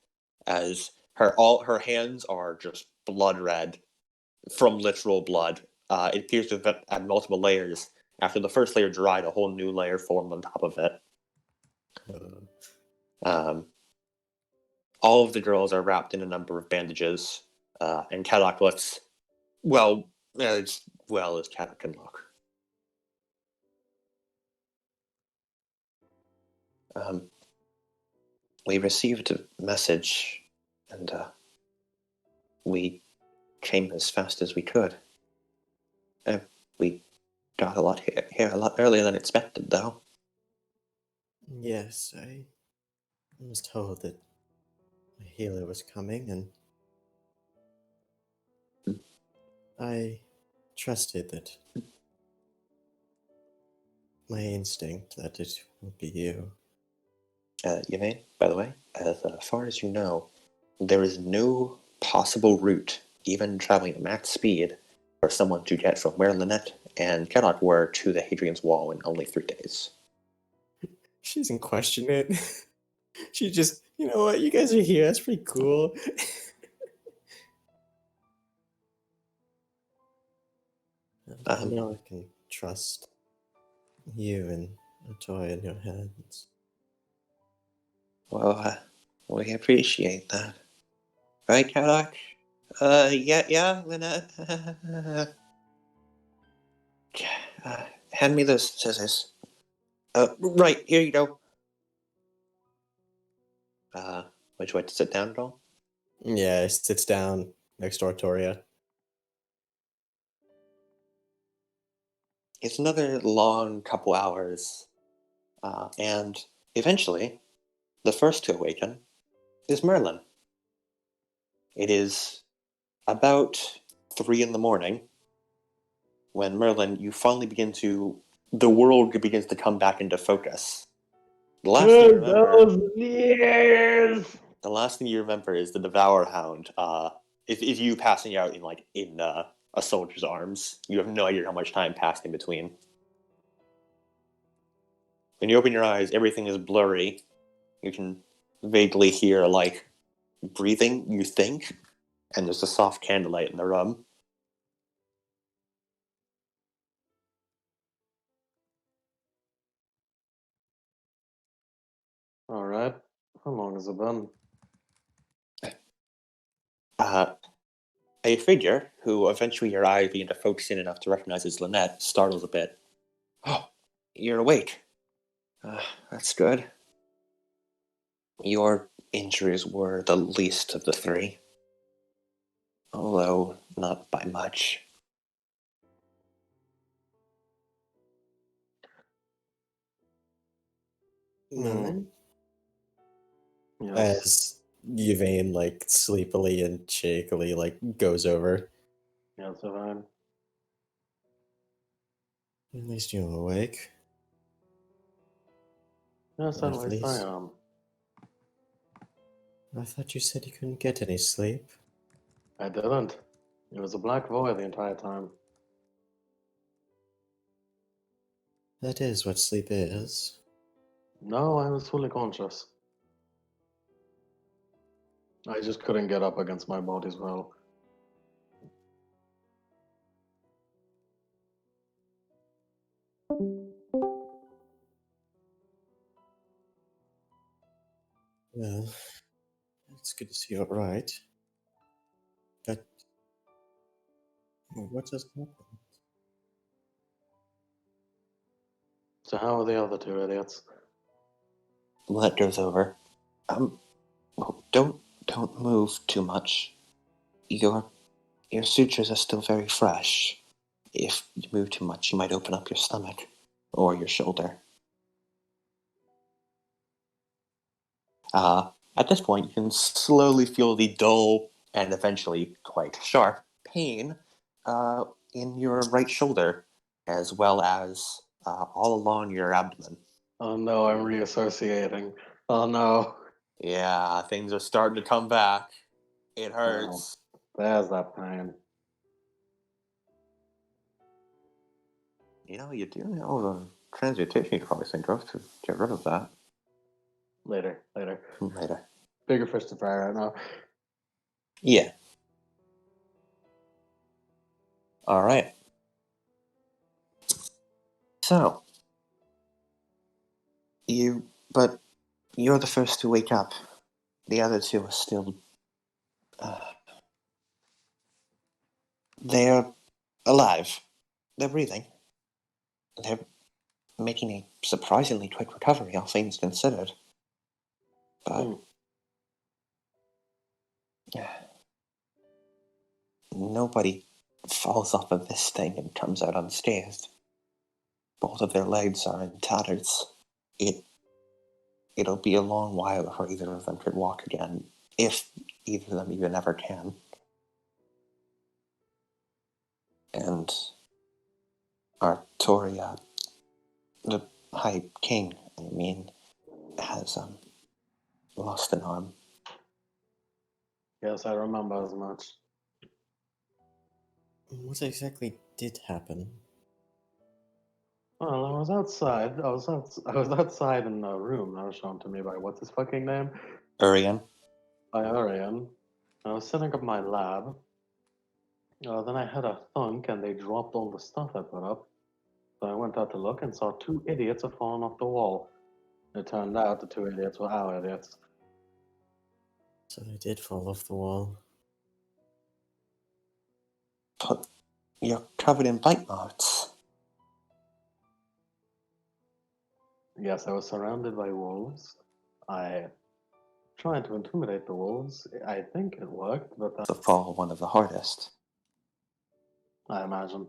Speaker 2: as all her hands are just blood red from literal blood. It appears to have had multiple layers. After the first layer dried, a whole new layer formed on top of it. All of the girls are wrapped in a number of bandages, and Camelot looks as well as Camelot can look. We received a message, and we came as fast as we could. We got here a lot earlier than expected, though.
Speaker 4: Yes, I was told that a healer was coming, and I trusted that my instinct that it would be you.
Speaker 2: Yvain, by the way, as far as you know, there is no possible route, even traveling at max speed, for someone to get from where Lynette and Camelot were to the Hadrian's Wall in only 3 days.
Speaker 4: She doesn't question it. She just, you know what, you guys are here, that's pretty cool. I know I can trust you and a toy in your hands.
Speaker 2: Well, we appreciate that. Right, Camelot? Yeah, Lynette? Hand me those scissors. Right, here you go. Would you like to sit down at all?
Speaker 4: Yeah, he sits down next to Artoria.
Speaker 2: It's another long couple hours, and eventually, the first to awaken is Merlin. It is about 3 in the morning when Merlin, you finally the world begins to come back into focus. The last thing you remember,
Speaker 1: years.
Speaker 2: the last thing you remember is the Devour Hound. Is you passing out in a soldier's arms. You have no idea how much time passed in between. When you open your eyes, everything is blurry. You can vaguely hear breathing, you think, and there's a soft candlelight in the room.
Speaker 1: All right. How long has it been?
Speaker 2: A figure who eventually your eyes begin to focus in enough to recognize as Lynette startles a bit. Oh, you're awake. That's good. Your injuries were the least of the 3. Although not by much.
Speaker 4: Merlin?
Speaker 1: Yes.
Speaker 4: As Yvain, sleepily and shakily, goes over.
Speaker 1: Yes, Ivan.
Speaker 4: At least you're awake.
Speaker 1: Yes,
Speaker 4: At
Speaker 1: at least I
Speaker 4: least.
Speaker 1: am.
Speaker 4: I thought you said you couldn't get any sleep.
Speaker 1: I didn't. It was a black void the entire time.
Speaker 4: That is what sleep is.
Speaker 1: No, I was fully conscious. I just couldn't get up against my body's will.
Speaker 4: Well, it's good to see you're right. But what just happened?
Speaker 1: So how are the other 2 idiots?
Speaker 2: Lynette goes over. Don't move too much. Your sutures are still very fresh. If you move too much, you might open up your stomach or your shoulder. At this point, you can slowly feel the dull and eventually quite sharp pain in your right shoulder, as well as all along your abdomen.
Speaker 1: Oh no, I'm reassociating. Oh no.
Speaker 2: Yeah, things are starting to come back. It
Speaker 1: Oh,
Speaker 2: hurts.
Speaker 1: there's that pain.
Speaker 2: You know, you do know the transmutation you probably think of to get rid of that
Speaker 1: Later.
Speaker 2: later.
Speaker 1: Bigger fish to fry right now.
Speaker 2: Yeah. All right. So, but you're the first to wake up. The other two are still, they're alive. They're breathing. They're making a surprisingly quick recovery, all things considered. But nobody falls off of this thing and comes out unscathed. Both of their legs are in tatters. It'll be a long while before either of them could walk again, if either of them even ever can. And Artoria, the High King, has lost an arm.
Speaker 1: Yes, I remember as much.
Speaker 4: What exactly did happen?
Speaker 1: Well, I was outside. I was outside in a room that was shown to me by what's his fucking name?
Speaker 2: Urian?
Speaker 1: By Arian. I was setting up my lab. Then I had a thunk and they dropped all the stuff I put up. So I went out to look and saw two idiots had fallen off the wall. It turned out the two idiots were our idiots.
Speaker 4: So they did fall off the wall.
Speaker 2: But you're covered in bite marks.
Speaker 1: Yes, I was surrounded by wolves. I tried to intimidate the wolves. I think it worked, but
Speaker 2: The fall, one of the hardest.
Speaker 1: I imagine.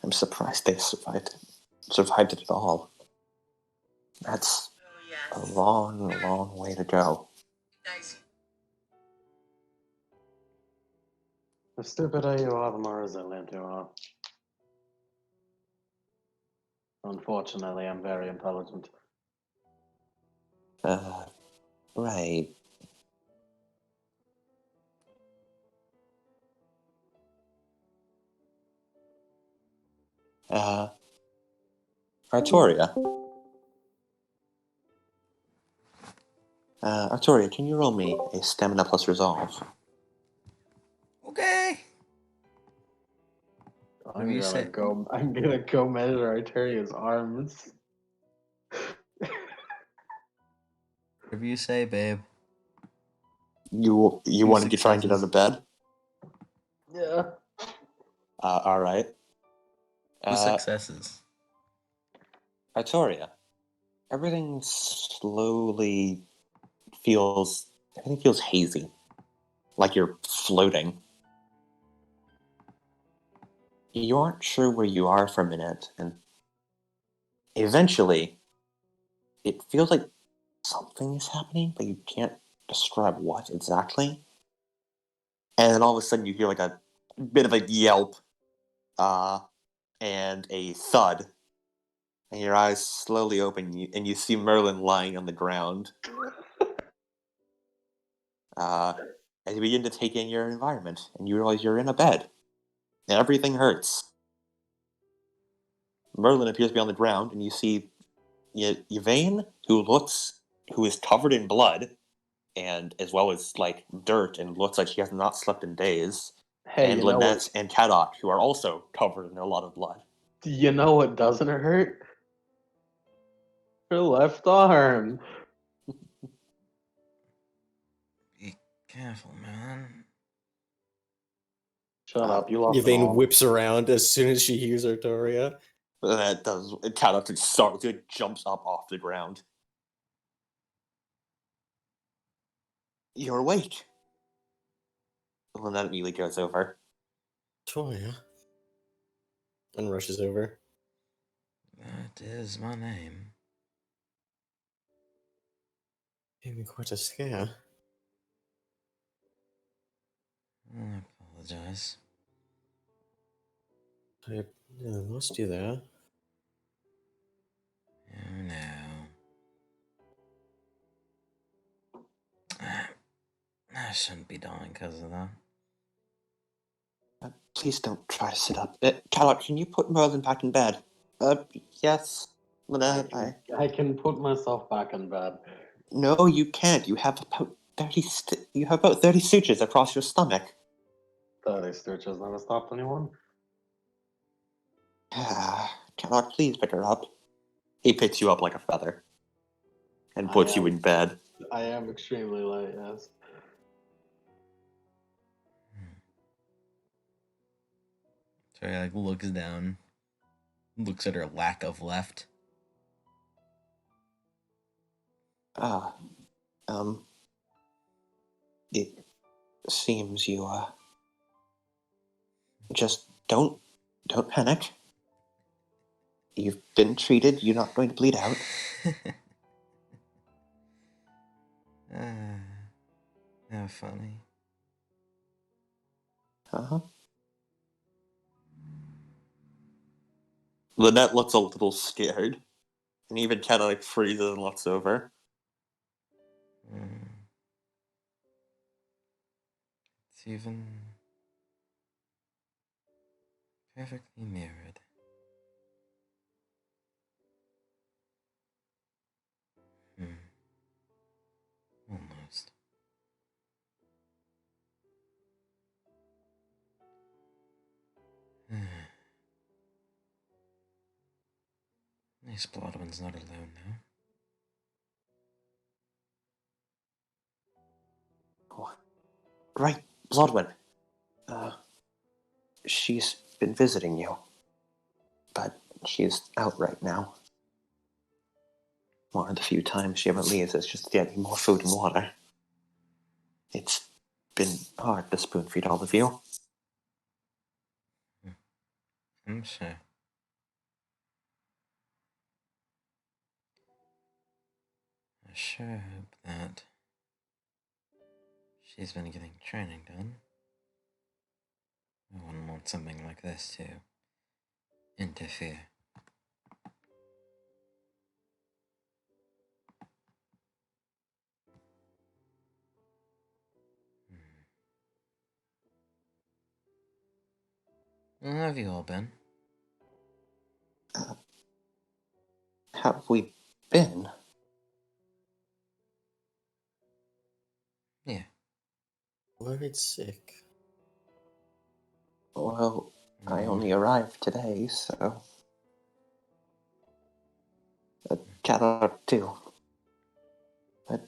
Speaker 2: I'm surprised they survived it at all. That's a long, long way to go.
Speaker 1: The stupider you are, the more resilient you are. Unfortunately, I'm very intelligent.
Speaker 2: Right. Artoria. Artoria, can you roll me a stamina plus resolve?
Speaker 5: Okay.
Speaker 1: I'm
Speaker 5: You
Speaker 1: gonna
Speaker 5: said-
Speaker 1: go. I'm gonna go measure Arteria's arms.
Speaker 5: Whatever you say, babe.
Speaker 2: You want to try and get out of bed?
Speaker 1: Yeah.
Speaker 2: All right.
Speaker 5: Two successes.
Speaker 2: Artoria, everything slowly everything feels hazy, like you're floating. You aren't sure where you are for a minute, and eventually, it feels like something is happening, but you can't describe what exactly. And then all of a sudden, you hear like a bit of a yelp, and a thud, and your eyes slowly open, and you see Merlin lying on the ground. As you begin to take in your environment, and you realize you're in a bed, and everything hurts. Merlin appears to be on the ground, and you see Yvain, who is covered in blood, and as well as like dirt, and looks like she has not slept in days.
Speaker 1: Hey,
Speaker 2: And
Speaker 1: you know
Speaker 2: Lynette
Speaker 1: what?
Speaker 2: and Kadok, who are also covered in a lot of blood.
Speaker 1: You know what doesn't hurt? Her left arm.
Speaker 5: Be careful, man.
Speaker 1: Shut up! You lost it
Speaker 4: Yvain
Speaker 1: all.
Speaker 4: whips around as soon as she hears Artoria.
Speaker 2: That does. Kadok starts. It jumps up off the ground. You're awake. Lynette immediately goes over.
Speaker 4: Artoria. And rushes over.
Speaker 5: That is my name.
Speaker 4: Gave me quite a scare.
Speaker 6: I apologize.
Speaker 4: I lost you there.
Speaker 6: Oh no. I shouldn't be dying because of that.
Speaker 2: Please don't try to sit up. Camelot, can you put Merlin back in bed? Yes. Lynette,
Speaker 1: I can put myself back in bed.
Speaker 2: No, you can't. You have about 30 stitches across your stomach.
Speaker 1: 30 stitches never stopped anyone.
Speaker 2: Camelot, please pick her up. He picks you up like a feather and
Speaker 1: I
Speaker 2: puts you
Speaker 1: am-
Speaker 2: in bed.
Speaker 1: I am extremely late, yes.
Speaker 6: So he like looks down, looks at her lack of left.
Speaker 2: It seems you, just don't panic. You've been treated. You're not going to bleed out.
Speaker 6: How funny.
Speaker 2: Uh-huh. Lynette looks a little scared, and even kind of like freezes and looks over.
Speaker 6: It's even perfectly mirrored. Almost. Nice Bloodwind's not alone now.
Speaker 2: Right, Bloodwin. She's been visiting you, but she's out right now. One of the few times she ever leaves is just to get me more food and water. It's been hard to spoon feed all of you.
Speaker 6: I'm sure. I sure hope that she's been getting training done. I wouldn't want something like this to interfere. Where have you all been?
Speaker 2: Have we been?
Speaker 6: Yeah.
Speaker 4: Worried sick.
Speaker 2: Well, I only arrived today, so... Camelot too. But...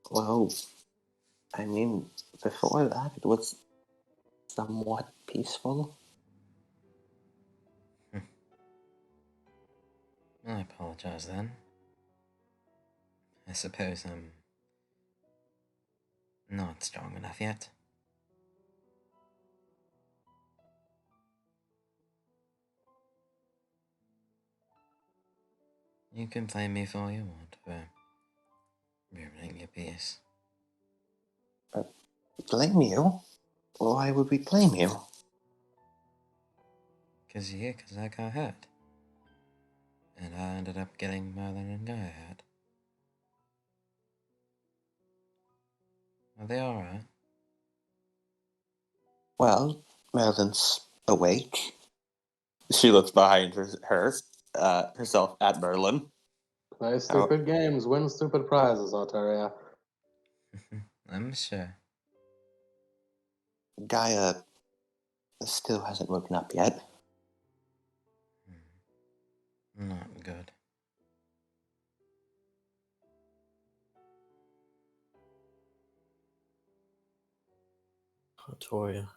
Speaker 2: Well... I mean, before that, it was somewhat peaceful.
Speaker 6: I apologize then. I suppose I'm not strong enough yet. You can blame me for all you want for ruining your peace.
Speaker 2: Blame you? Why would we blame you?
Speaker 6: Because I got hurt. And I ended up getting Merlin and Gaia hurt. Are they alright?
Speaker 2: Well, Merlin's awake. She looks behind herself at Merlin.
Speaker 1: Play stupid games, win stupid prizes, Arteria.
Speaker 6: I'm sure.
Speaker 2: Gaia still hasn't woken up yet.
Speaker 6: Not good.
Speaker 4: Artoria.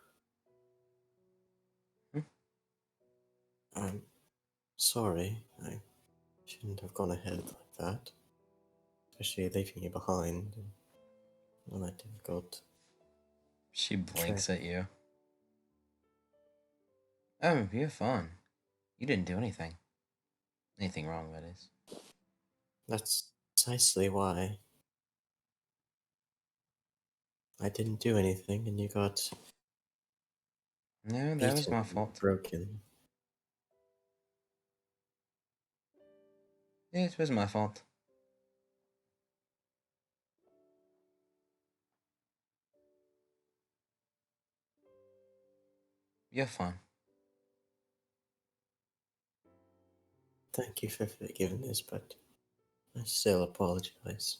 Speaker 4: I'm sorry. I shouldn't have gone ahead like that. Especially leaving you behind. When I got...
Speaker 6: She blinks at you. Oh, you're fine. You didn't do anything. Anything wrong, that is.
Speaker 4: That's precisely why. I didn't do anything, and you got
Speaker 6: No, that was
Speaker 4: beaten
Speaker 6: my
Speaker 4: and
Speaker 6: fault.
Speaker 4: broken.
Speaker 6: It was my fault. You're fine.
Speaker 4: Thank you for forgiveness, but I still apologize.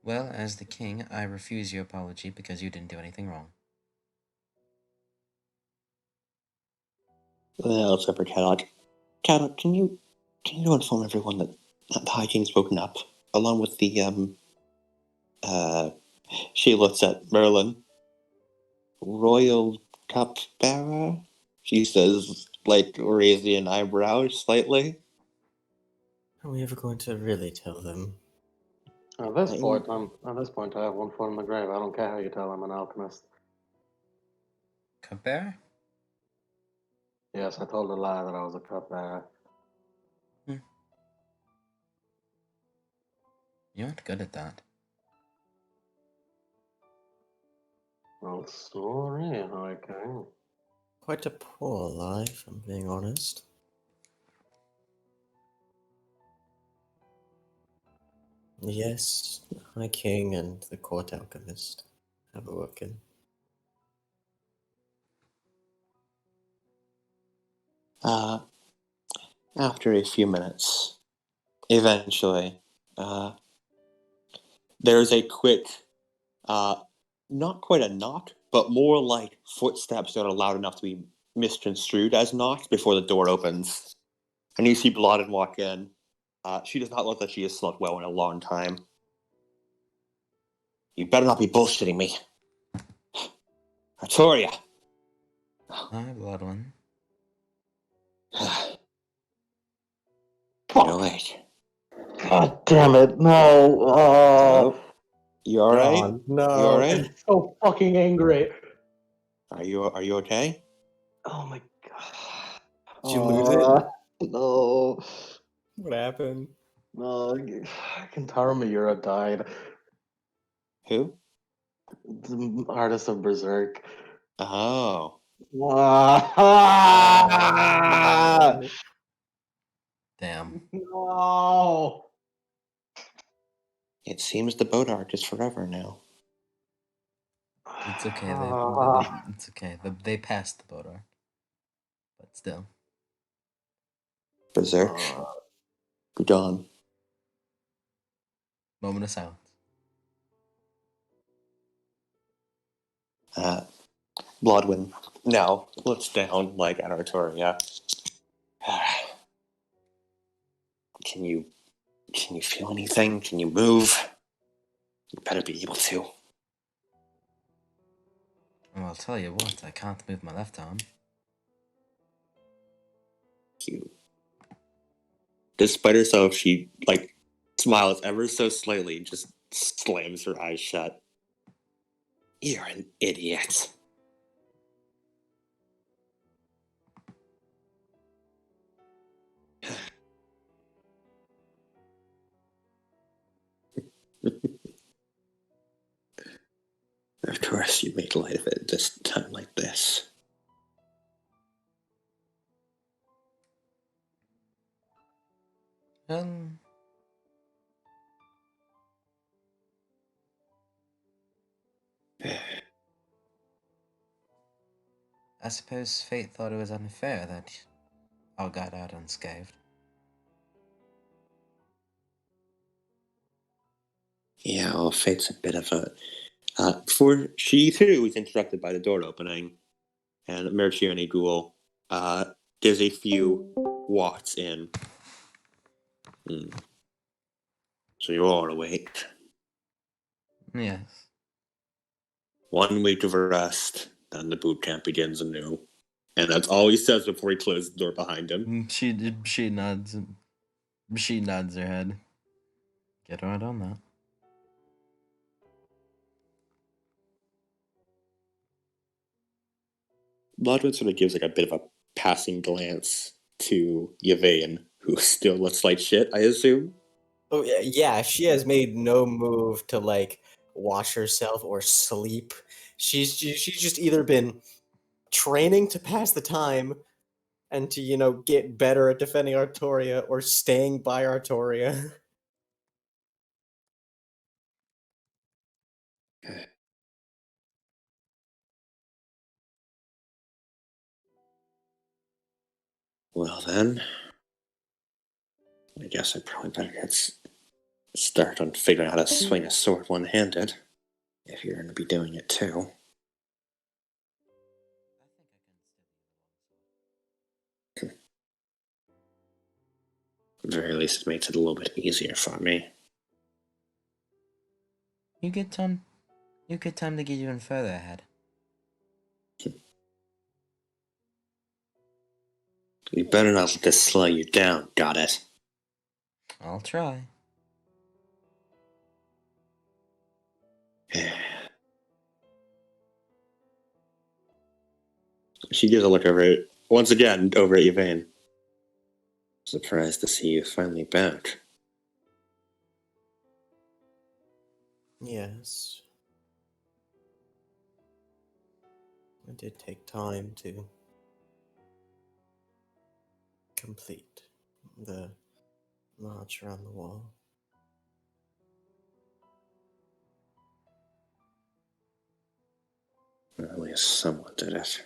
Speaker 6: Well, as the king, I refuse your apology because you didn't do anything wrong.
Speaker 2: Let's go for Camelot. Camelot, can you inform everyone that the High King's woken up, along with the she looks at Merlin. Royal cupbearer? She says, like, raising an eyebrow slightly.
Speaker 4: Are we ever going to really tell them?
Speaker 1: At this point, I have one foot in the grave. I don't care how you tell I'm an alchemist.
Speaker 6: Cupbearer?
Speaker 1: Yes, I told a lie that I was a cupbearer.
Speaker 6: You aren't good at that.
Speaker 1: Well, sorry, okay.
Speaker 4: Quite a poor lie, if I'm being honest. Yes, the High King and the Court Alchemist have a working.
Speaker 2: After a few minutes, eventually, there's a quick, not quite a knock, but more like footsteps that are loud enough to be misconstrued as knocks before the door opens. And you see Blodden walk in. She does not look like she has slept well in a long time. You better not be bullshitting me. Artoria!
Speaker 6: Hi, Bloodwin.
Speaker 2: You're late.
Speaker 1: God damn it, no.
Speaker 2: Oh, you alright?
Speaker 1: God, no.
Speaker 2: You alright?
Speaker 1: I'm so fucking angry.
Speaker 2: Are you okay?
Speaker 1: Oh my god.
Speaker 4: Did you lose it?
Speaker 1: No.
Speaker 4: What happened?
Speaker 1: No. Kentaro Miura died.
Speaker 2: Who?
Speaker 1: The artist of Berserk.
Speaker 2: Oh.
Speaker 6: Damn.
Speaker 1: No.
Speaker 2: It seems the boat arc is forever now.
Speaker 6: It's okay. It's okay. They passed the boat arc. But still.
Speaker 2: Berserk. Be gone.
Speaker 6: Moment of silence.
Speaker 2: Bloodwind now looks down like at Artoria. Can you feel anything? Can you move? You better be able to.
Speaker 6: Well, I'll tell you what, I can't move my left arm.
Speaker 2: You. Despite herself, she like smiles ever so slightly, just slams her eyes shut. You're an idiot. Of course, you make light of it this time like this.
Speaker 6: I suppose fate thought it was unfair that I got out unscathed.
Speaker 2: Yeah, well, fate's a bit of a. Before she too was interrupted by the door opening, and Mercione Ghoul gives a few walks in. So you're all awake.
Speaker 6: Yes.
Speaker 2: 1 week of rest, then the boot camp begins anew. And that's all he says before he closes the door behind him.
Speaker 6: She nods. She nods her head. Get right on that.
Speaker 2: Ludwig sort of gives like a bit of a passing glance to Yvain, who still looks like shit, I assume.
Speaker 4: Oh yeah, she has made no move to like wash herself or sleep. She's just either been training to pass the time and to get better at defending Artoria or staying by Artoria.
Speaker 2: Well then, I guess I probably better start on figuring out how to swing a sword one-handed, if you're going to be doing it too. At the very least, it makes it a little bit easier for me.
Speaker 6: You get time to get even further ahead.
Speaker 2: You better not let this slow you down, got it?
Speaker 6: I'll try.
Speaker 2: She gives a look once again over at Yvain. Surprised to see you finally back.
Speaker 4: Yes. It did take time to complete the march around the wall.
Speaker 2: Or at least someone did it.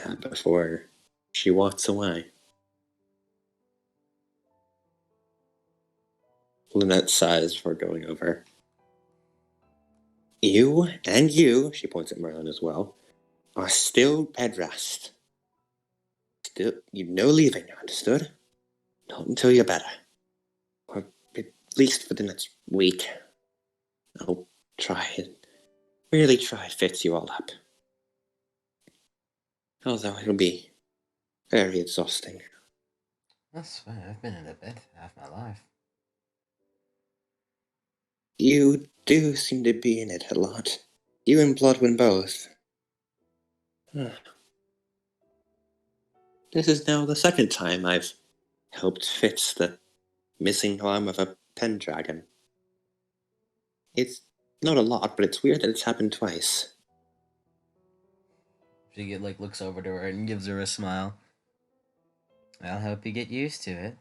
Speaker 2: And before she walks away, Lynette sighs before going over. You and you, she points at Merlin as well, are still bed rest. Still, you've no leaving, understood? Not until you're better. Or at least for the next week. I'll try and really try to fix you all up. Although it'll be very exhausting.
Speaker 6: That's fair. I've been in a bed for half my life.
Speaker 2: You do seem to be in it a lot. You and Bloodwind both. This is now the second time I've helped fix the missing arm of a pendragon. It's not a lot, but it's weird that it's happened twice.
Speaker 6: She looks over to her and gives her a smile. I'll help you get used to it.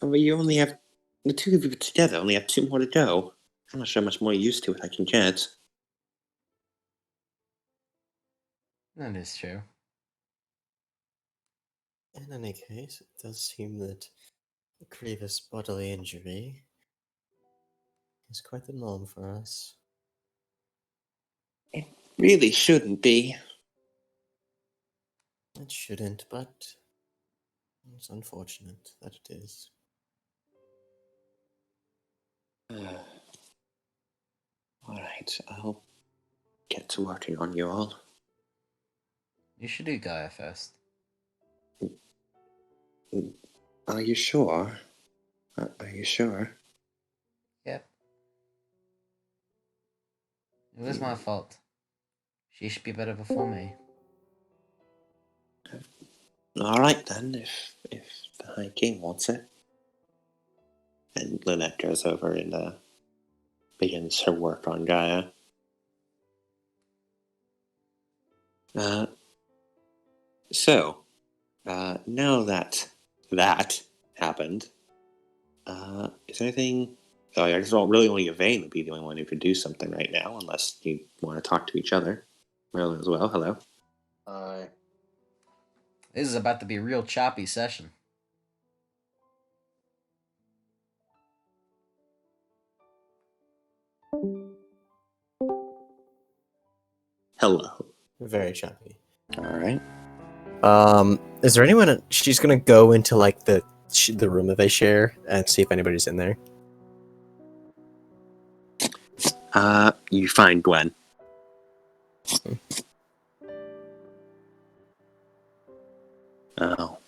Speaker 2: But you only have... The two of you together only have 2 more to go. I'm not sure how much more used to it I can get.
Speaker 6: That is true.
Speaker 4: In any case, it does seem that a grievous bodily injury is quite the norm for us.
Speaker 2: It really shouldn't be.
Speaker 4: It shouldn't, but it's unfortunate that it is.
Speaker 2: Alright, I'll get to working on you all.
Speaker 6: You should do Gaia first.
Speaker 2: Are you sure? Are you sure?
Speaker 6: Yep. It was my fault. She should be better before me.
Speaker 2: Alright then, if the High King wants it. And Lynette goes over and begins her work on Gaia. So, now that happened, is there anything... Oh, I guess really only Yvain would be the only one who could do something right now, unless you want to talk to each other. Merlin as well, hello.
Speaker 1: Aye.
Speaker 6: This is about to be a real choppy session.
Speaker 2: Hello.
Speaker 4: Very choppy.
Speaker 2: Alright.
Speaker 4: Is there anyone? She's gonna go into like the room that they share and see if anybody's in there.
Speaker 2: You find Gwen. Oh.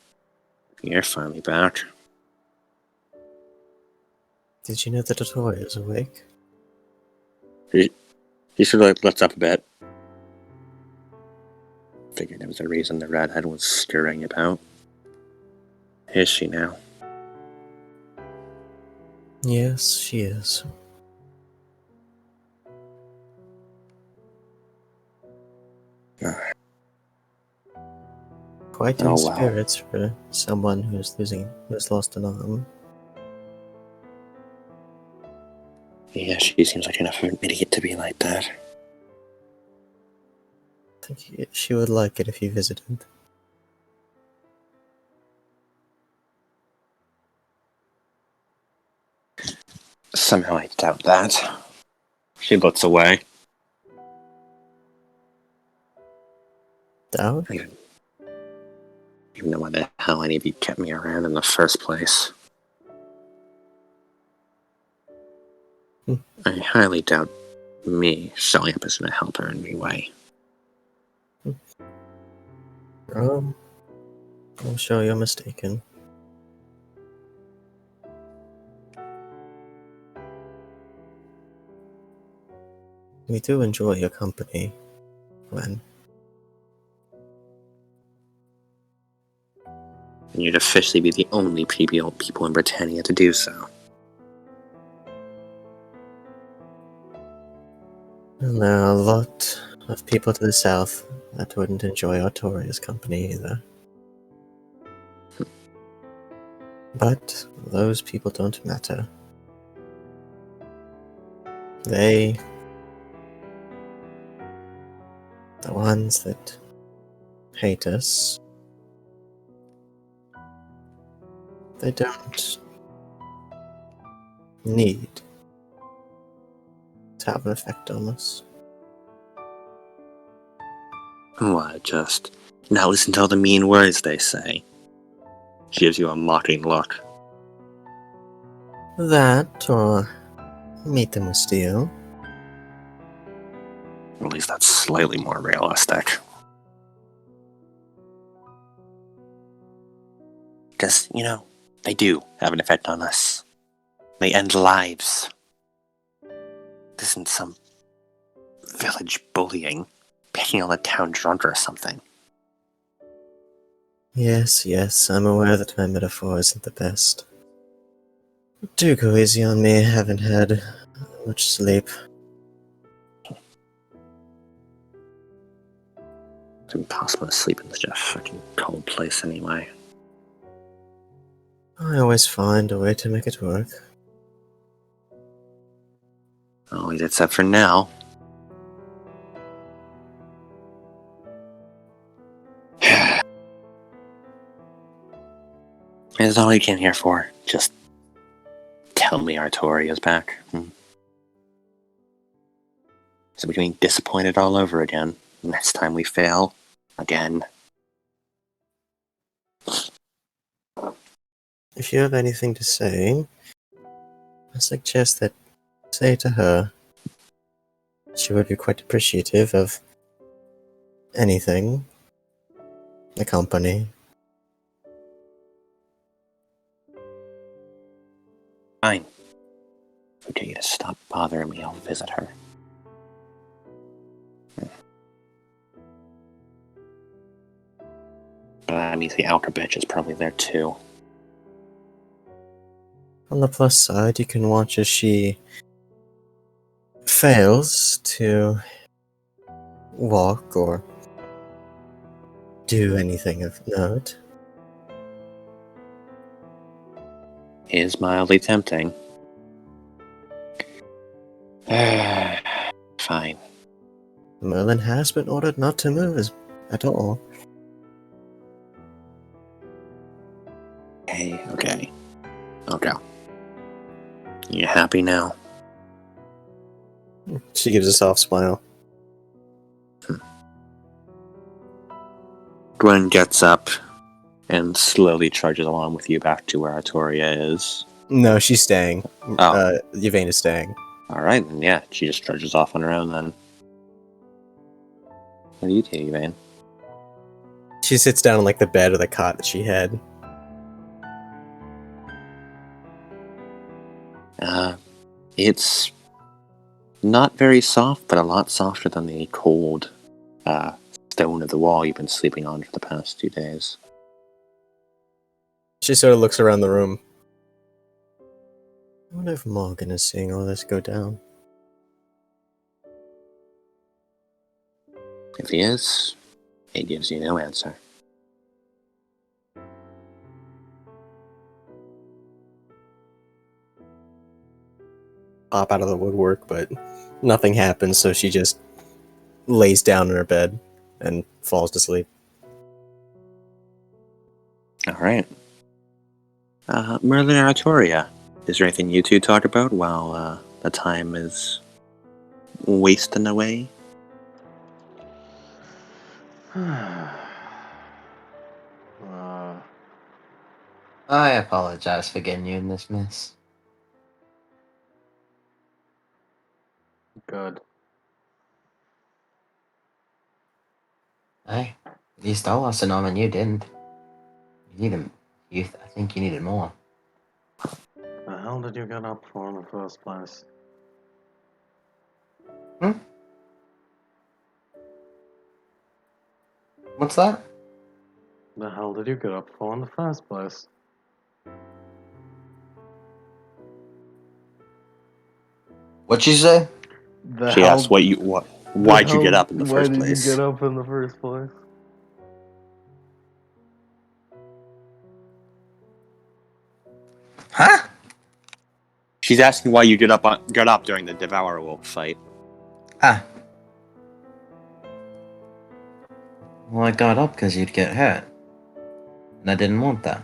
Speaker 2: You're finally back.
Speaker 4: Did you know that Artoria is awake?
Speaker 2: You should lets up a bit. Figured it was the reason the redhead was scurrying about. Is she now?
Speaker 4: Yes, she is. Quite in
Speaker 2: Oh, wow.
Speaker 4: spirits for someone who's lost an arm.
Speaker 2: Yeah, she seems like enough of an idiot to be like that.
Speaker 4: I think she would like it if you visited.
Speaker 2: Somehow I doubt that. She looks away.
Speaker 4: Doubt?
Speaker 2: Even know why the hell any of you kept me around in the first place. I highly doubt me showing up is going to help her in any way.
Speaker 4: I'm sure you're mistaken. We do enjoy your company, Gwen.
Speaker 2: And you'd officially be the only people in Britannia to do so.
Speaker 4: And there are a lot of people to the south that wouldn't enjoy Artoria's company either. But those people don't matter. The ones that hate us, they don't need to have an effect on us.
Speaker 2: What, just now listen to all the mean words they say. She gives you a mocking look.
Speaker 4: That, or meet them with steel.
Speaker 2: At least that's slightly more realistic. Because, they do have an effect on us. They end lives. This isn't some village bullying, picking on the town drunk or something.
Speaker 4: Yes, I'm aware that my metaphor isn't the best. Do go easy on me, haven't had much sleep.
Speaker 2: It's impossible to sleep in such a fucking cold place anyway.
Speaker 4: I always find a way to make it work.
Speaker 2: Always except for now. That's all you came here for. Just tell me Artoria's back. So we can be disappointed all over again. Next time we fail. Again.
Speaker 4: If you have anything to say, I suggest that say to her. She would be quite appreciative of anything. The company.
Speaker 2: Fine. If we get you to stop bothering me, I'll visit her. But that means the outer bitch is probably there too.
Speaker 4: On the plus side, you can watch as she fails to walk or do anything of note.
Speaker 2: Is mildly tempting. Fine.
Speaker 4: Merlin has been ordered not to move at all.
Speaker 2: Okay. I'll go. You happy now?
Speaker 4: She gives a soft smile.
Speaker 2: Gwen gets up and slowly charges along with you back to where Artoria is.
Speaker 4: No, she's staying.
Speaker 2: Oh.
Speaker 4: Yvain is staying.
Speaker 2: Alright, then yeah, she just trudges off on her own then. What do you do, Yvain?
Speaker 4: She sits down on the bed or the cot that she had.
Speaker 2: It's not very soft, but a lot softer than the cold stone of the wall you've been sleeping on for the past 2 days.
Speaker 4: She sort of looks around the room. I wonder if Morgan is seeing all this go down.
Speaker 2: If he is, he gives you no answer.
Speaker 4: Pop out of the woodwork, but nothing happens, so she just lays down in her bed and falls to sleep.
Speaker 2: Alright. Merlin and Artoria, is there anything you two talk about while the time is wasting away?
Speaker 6: I apologize for getting you in this mess.
Speaker 1: Good.
Speaker 6: Hey, at least I lost an arm and you didn't. You needed, I think you needed more.
Speaker 1: The hell did you get up for in the first place?
Speaker 6: What's that?
Speaker 1: The hell did you get up for in the first place?
Speaker 6: What'd you say?
Speaker 2: She asked why'd you get up in the first
Speaker 1: Why
Speaker 2: place?
Speaker 1: did you get up in the first place?
Speaker 6: Huh?
Speaker 2: She's asking why you got up during the Devour Wolf fight.
Speaker 6: Ah. Well, I got up because you'd get hurt. And I didn't want that.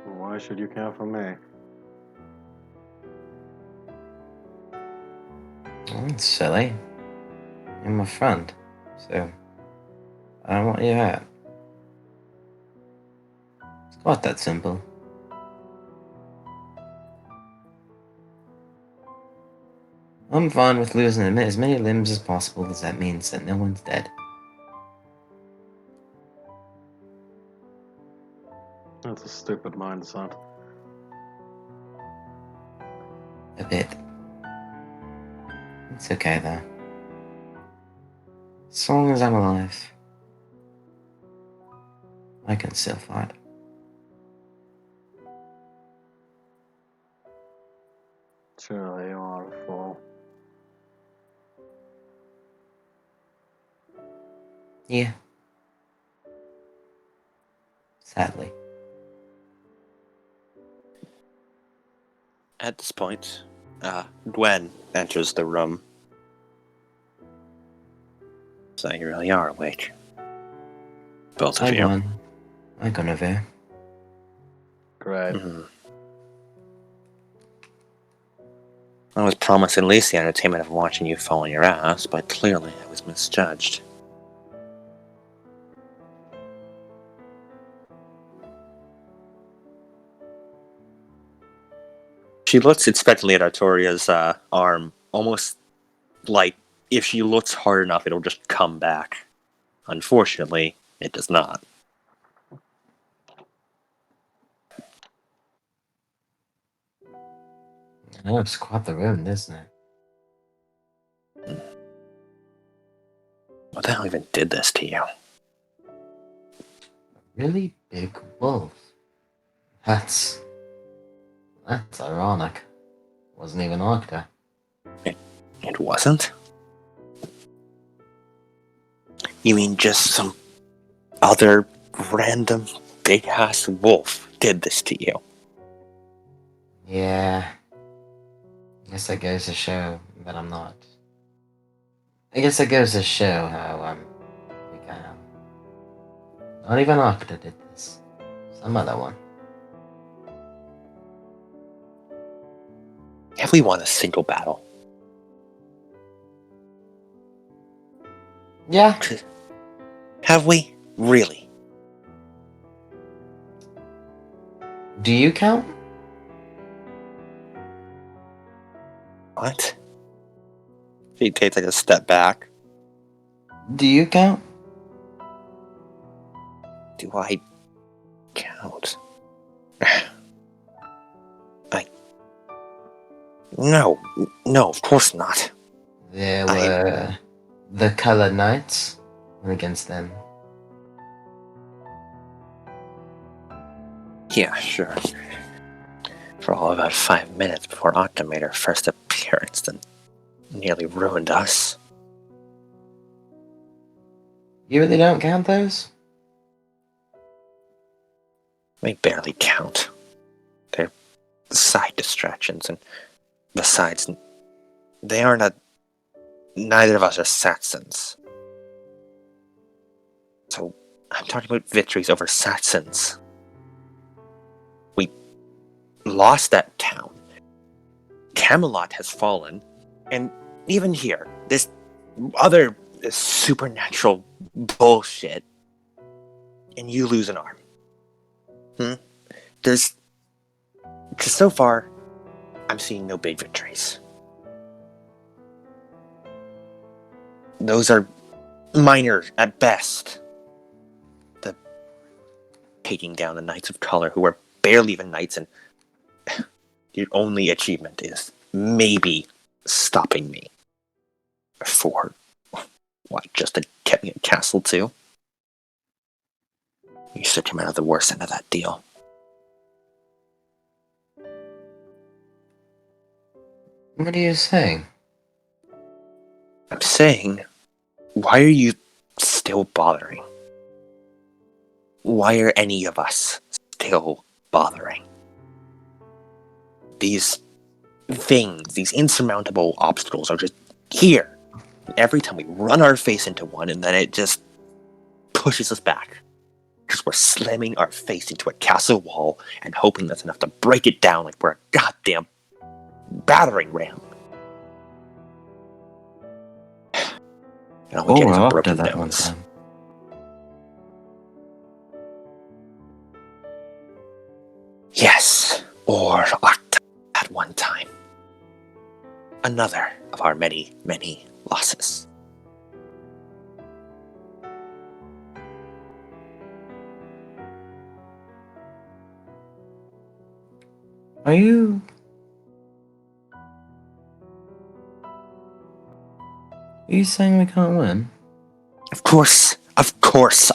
Speaker 1: Why should you care for me?
Speaker 6: Well, that's silly. You're my friend. So, I don't want you hurt. It's quite that simple. I'm fine with losing as many limbs as possible, as that means that no one's dead.
Speaker 1: That's a stupid mindset.
Speaker 6: A bit. It's okay though. As long as I'm alive, I can still fight.
Speaker 1: Surely you are a fool.
Speaker 6: Yeah. Sadly.
Speaker 2: At this point, Gwen enters the room. So you really are awake. Both of
Speaker 6: Hi,
Speaker 2: you.
Speaker 6: Gwen. Hi, Guinevere.
Speaker 1: Great.
Speaker 2: Mm-hmm. I was promised at least the entertainment of watching you fall on your ass, but clearly I was misjudged. She looks expectantly at Artoria's arm, almost like if she looks hard enough, it'll just come back. Unfortunately, it does not.
Speaker 6: I know it's quite the room, isn't it?
Speaker 2: What the hell even did this to you?
Speaker 6: Really big wolf. That's ironic. Wasn't even like that.
Speaker 2: It wasn't? You mean just some other random big-ass wolf did this to you?
Speaker 6: Yeah. I guess that goes to show that I'm not. I guess that goes to show how we can. Not even Octa did this. Some other one.
Speaker 2: Have we won a single battle?
Speaker 6: Yeah.
Speaker 2: Have we? Really?
Speaker 6: Do you count?
Speaker 2: What? She takes like a step back.
Speaker 6: Do you count?
Speaker 2: Do I count? No, no, of course not.
Speaker 6: There were the Colored Knights. Went against them.
Speaker 2: Yeah, sure. For all about 5 minutes before Octa made her first appearance and nearly ruined us.
Speaker 6: You really don't count those?
Speaker 2: They barely count. They're side distractions, and besides, they aren't neither of us are Satsons. So, I'm talking about victories over Satsons. We lost that town. Camelot has fallen, and even here, this other supernatural bullshit, and you lose an arm. There's... Just so far, I'm seeing no big victories. Those are minor at best. The taking down the Knights of Color, who are barely even knights, and your only achievement is maybe stopping me. For what? Just to get me a castle too? You should come out of the worst end of that deal.
Speaker 6: What are you saying?
Speaker 2: I'm saying, why are you still bothering? Why are any of us still bothering? These things, these insurmountable obstacles are just here. Every time we run our face into one, and then it just pushes us back. Because we're slamming our face into a castle wall and hoping that's enough to break it down like we're a goddamn battering ram. And all we get is a
Speaker 6: Up to
Speaker 2: broken
Speaker 6: that one
Speaker 2: nose.
Speaker 6: time.
Speaker 2: Yes, or Octa at one time. Another of our many, many losses.
Speaker 6: Are you... Are you saying we can't win?
Speaker 2: Of course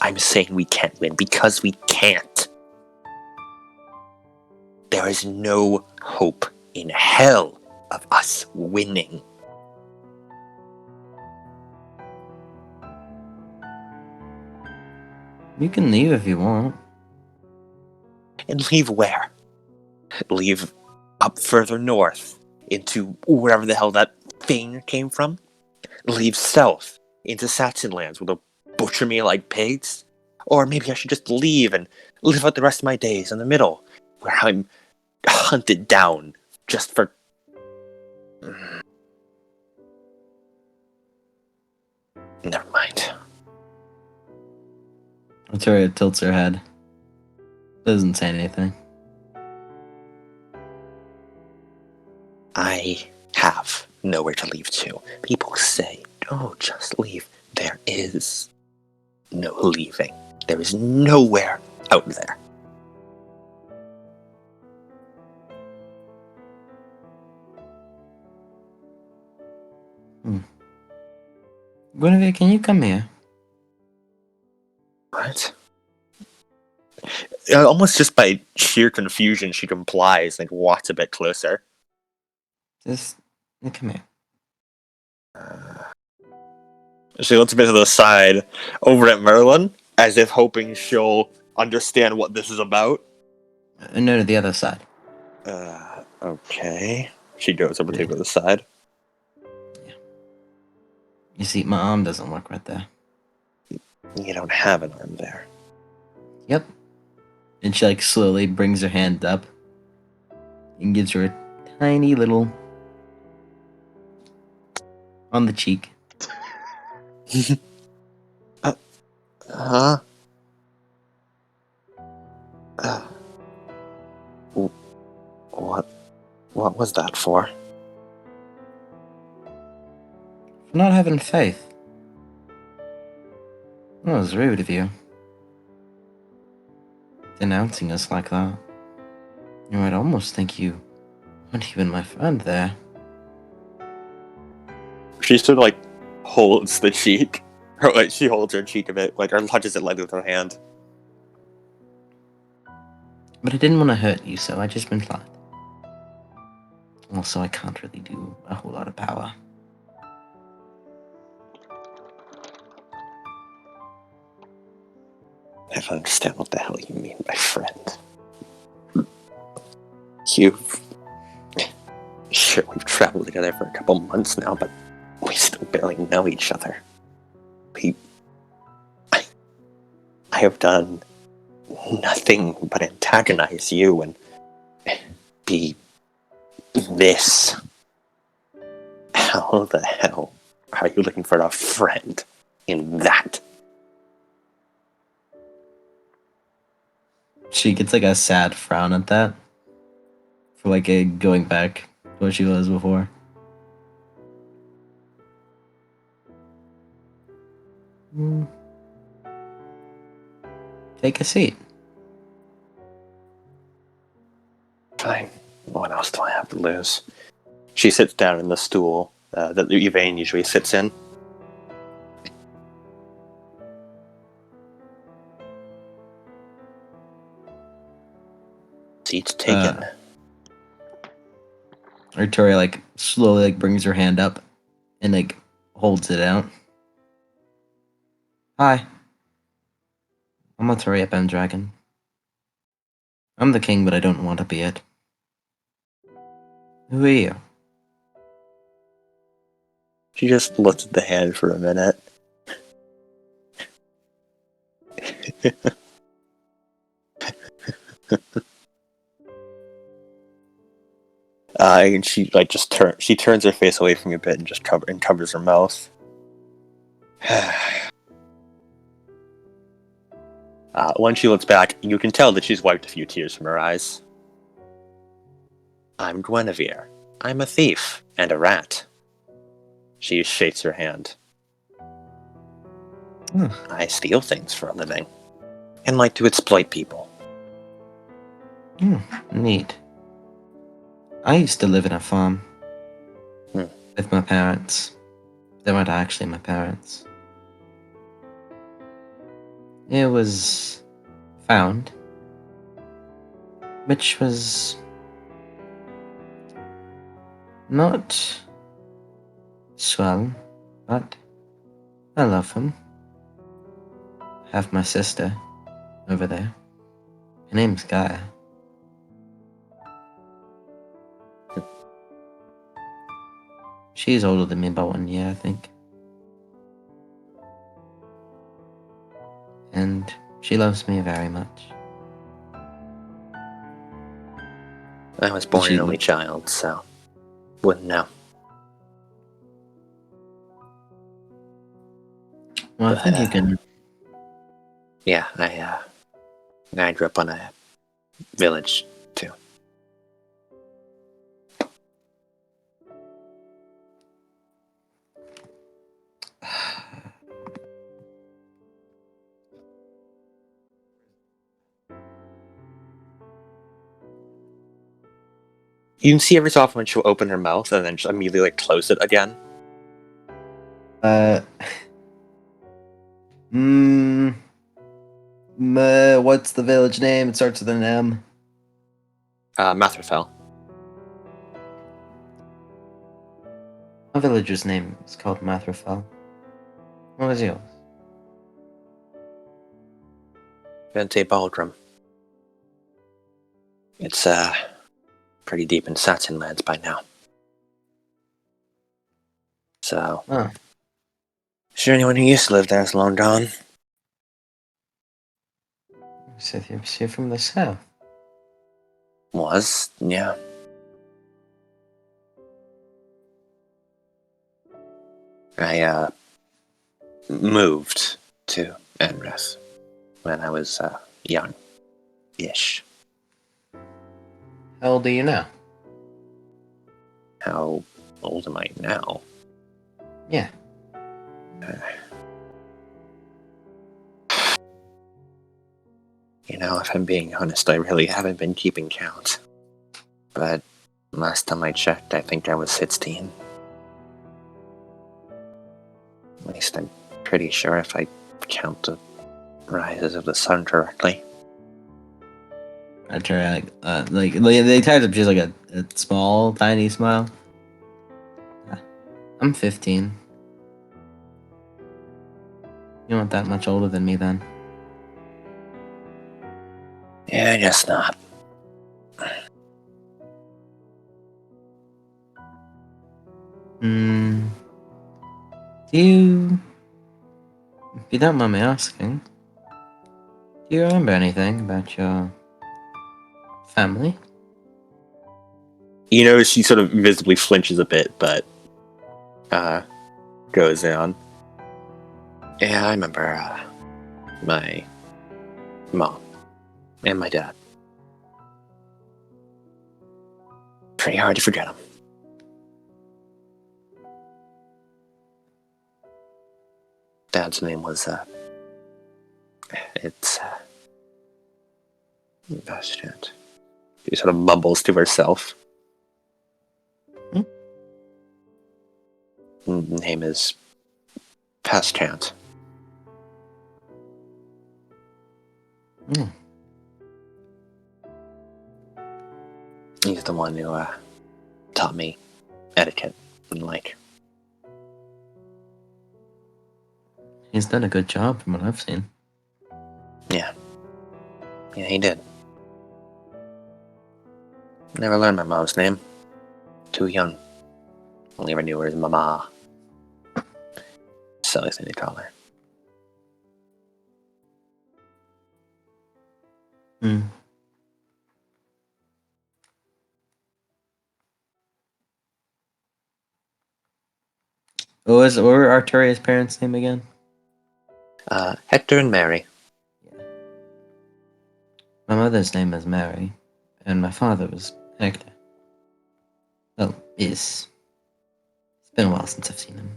Speaker 2: I'm saying we can't win, because we can't. There is no hope in hell of us winning.
Speaker 6: You can leave if you want.
Speaker 2: And leave where? Leave up further north, into wherever the hell that thing came from? Leave south, into Saxon lands where they'll butcher me like pigs? Or maybe I should just leave and live out the rest of my days in the middle, where I'm hunted down just for... Never mind.
Speaker 6: Victoria tilts her head. Doesn't say anything.
Speaker 2: I have nowhere to leave to. People say, oh, just leave. There is no leaving. There is nowhere out there.
Speaker 6: Guinevere, can you come here?
Speaker 2: What? Almost just by sheer confusion, she complies and walks a bit closer.
Speaker 6: Just come here.
Speaker 2: She looks a bit to the side, over at Merlin, as if hoping she'll understand what this is about.
Speaker 6: No, to the other side.
Speaker 2: Okay. She goes over to the other side.
Speaker 6: You see, my arm doesn't work right there.
Speaker 2: You don't have an arm there.
Speaker 6: Yep. And she like slowly brings her hand up and gives her a tiny little on the cheek.
Speaker 2: Huh? What was that for?
Speaker 6: For not having faith. That was rude of you. Denouncing us like that. You might almost think you weren't even my friend there.
Speaker 2: She sort of like holds the cheek. Or like she holds her cheek a bit, like, or touches it lightly with her hand.
Speaker 6: But I didn't want to hurt you, so I just been flat. Also, I can't really do a whole lot of power.
Speaker 2: I don't understand what the hell you mean, my friend. You've... Sure, we've traveled together for a couple months now, but we still barely know each other. I have done nothing but antagonize you and be this. How the hell are you looking for a friend in that?
Speaker 6: She gets like a sad frown at that. For like going back to what she was before. Take a seat.
Speaker 2: Fine. What else do I have to lose? She sits down in the stool that Yvain usually sits in. Seat taken.
Speaker 6: Arturia like slowly like brings her hand up and like holds it out. Hi. I'm Arturia Pendragon. I'm the king, but I don't want to be it. Who are you?
Speaker 2: She just looks at the hand for a minute. And she like just turns her face away from you a bit and just covers her mouth. When she looks back, you can tell that she's wiped a few tears from her eyes. I'm Guinevere. I'm a thief and a rat. She shakes her hand. I steal things for a living and like to exploit people.
Speaker 6: Neat. I used to live in a farm with my parents. They weren't actually my parents. It was found, which was not swell, but I love him. Have my sister over there. Her name's Gaia. She's older than me by 1 year, I think. And she loves me very much.
Speaker 2: I was born an only child, so wouldn't know.
Speaker 6: Well, I think you can...
Speaker 2: Yeah, I grew up on a village, too. You can see every so often when she'll open her mouth and then just immediately like close it again.
Speaker 6: What's the village name? It starts with an M.
Speaker 2: Matherfell.
Speaker 6: My village's name is called Matherfell. What was yours?
Speaker 2: Vente Baldrum. It's pretty deep in Saxon lands by now. So, sure anyone who used to live there is long gone.
Speaker 6: So you're from the south?
Speaker 2: Was, yeah. I moved to Enrith when I was young-ish.
Speaker 6: How old are you now?
Speaker 2: How old am I now?
Speaker 6: Yeah.
Speaker 2: You know, if I'm being honest, I really haven't been keeping count. But last time I checked, I think I was 16. At least I'm pretty sure if I count the rises of the sun correctly.
Speaker 6: I try like they tied up just like a small, tiny smile. I'm 15. You aren't that much older than me then.
Speaker 2: Yeah, I guess not.
Speaker 6: Do you, if you don't mind me asking, do you remember anything about your family?
Speaker 2: You know, she sort of visibly flinches a bit, but goes on. Yeah, I remember my mom and my dad. Pretty hard to forget them. Dad's name was it's Vashant. She sort of mumbles to herself. Name is Paschant. He's the one who taught me etiquette and like.
Speaker 6: He's done a good job from what I've seen.
Speaker 2: Yeah, he did. Never learned my mom's name. Too young. Only ever knew her as Mama. Silly thing to call her.
Speaker 6: What were Arturia's parents' name again?
Speaker 2: Hector and Mary.
Speaker 6: My mother's name is Mary, and my father was Hector. Well, is. It's been a while since I've seen him.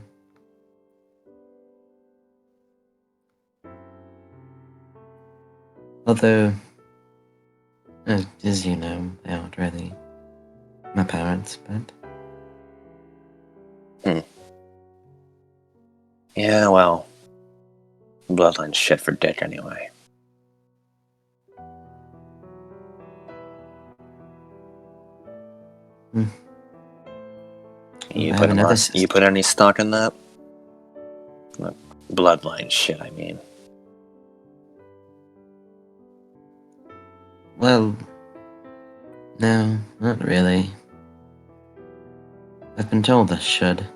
Speaker 6: Although, as you know, they aren't really my parents, but...
Speaker 2: Yeah, well, bloodline's shit for dick anyway. You put any stock in that? Bloodline shit, I mean.
Speaker 6: Well, no, not really. I've been told I should.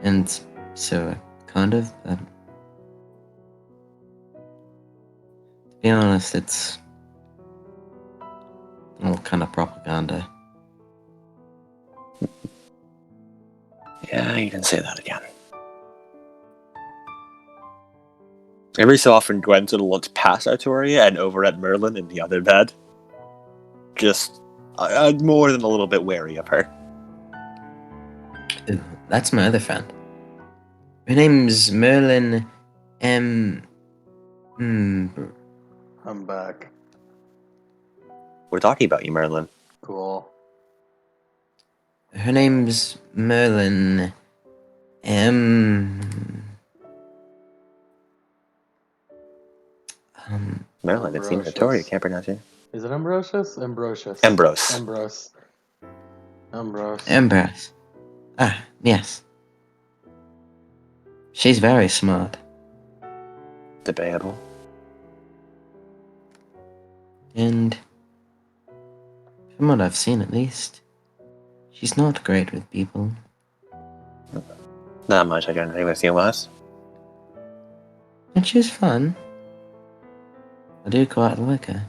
Speaker 6: And so, kind of, but... To be honest, it's... all kind of propaganda.
Speaker 2: Yeah, you can say that again. Every so often, Gwen sort of looks past Arturia and over at Merlin in the other bed. Just more than a little bit wary of her.
Speaker 6: Ooh, that's my other friend. Her name's Merlin
Speaker 1: I'm back.
Speaker 2: We're talking about you, Merlin.
Speaker 1: Cool.
Speaker 6: Her name's Merlin
Speaker 2: Merlin, it's seen Arturia, can't pronounce it.
Speaker 1: Is it Ambrosius? Ambrosius.
Speaker 2: Ambrose.
Speaker 6: Ambrose. Ah, yes. She's very smart.
Speaker 2: Debatable.
Speaker 6: And from what I've seen at least, she's not great with people.
Speaker 2: Not much I can agree with you, Wes.
Speaker 6: But she's fun. I do quite like her.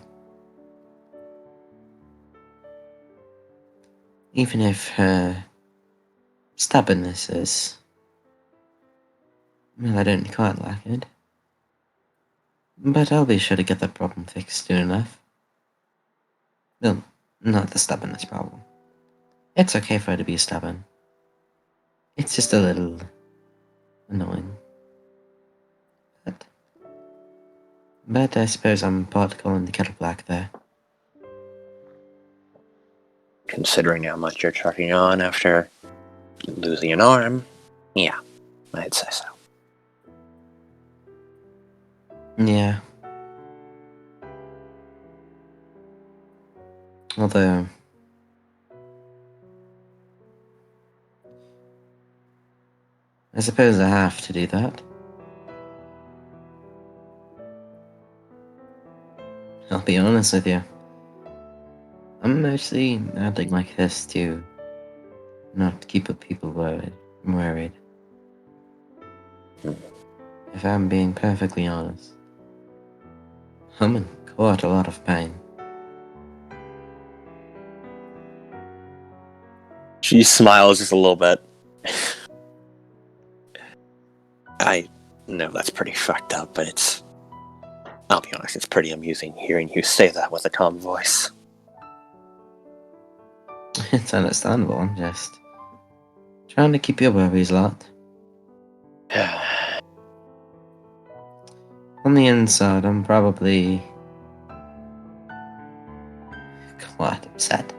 Speaker 6: Even if her stubbornness is... well, I don't quite like it. But I'll be sure to get that problem fixed soon enough. Well, not the stubbornness problem. It's okay for her to be stubborn. It's just a little... annoying. But I suppose I'm part calling the kettle black there.
Speaker 2: Considering how much you're trucking on after losing an arm, yeah, I'd say so.
Speaker 6: Yeah. Although, I suppose I have to do that. I'll be honest with you. I'm mostly acting like this to not keep people worried. If I'm being perfectly honest, I'm in quite a lot of pain.
Speaker 2: She smiles just a little bit. I know that's pretty fucked up, but I'll be honest, it's pretty amusing hearing you say that with a calm voice.
Speaker 6: It's understandable, I'm just trying to keep your worries lot. On the inside, I'm probably quite upset.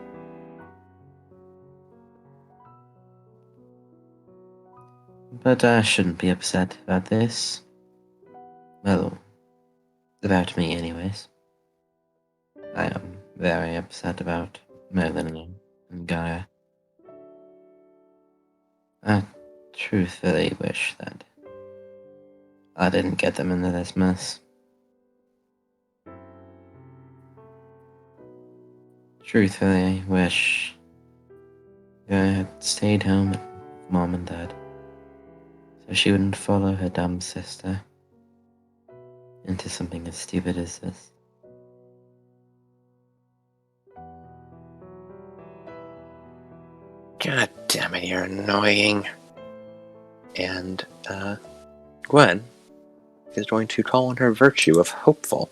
Speaker 6: But I shouldn't be upset about this. Well, about me anyways. I am very upset about Merlin and Gaia. I truthfully wish that I didn't get them into this mess. Truthfully, I wish Gaia had stayed home with Mom and Dad, so she wouldn't follow her dumb sister into something as stupid as this.
Speaker 2: God damn it, you're annoying. And, Gwen is going to call on her virtue of hopeful.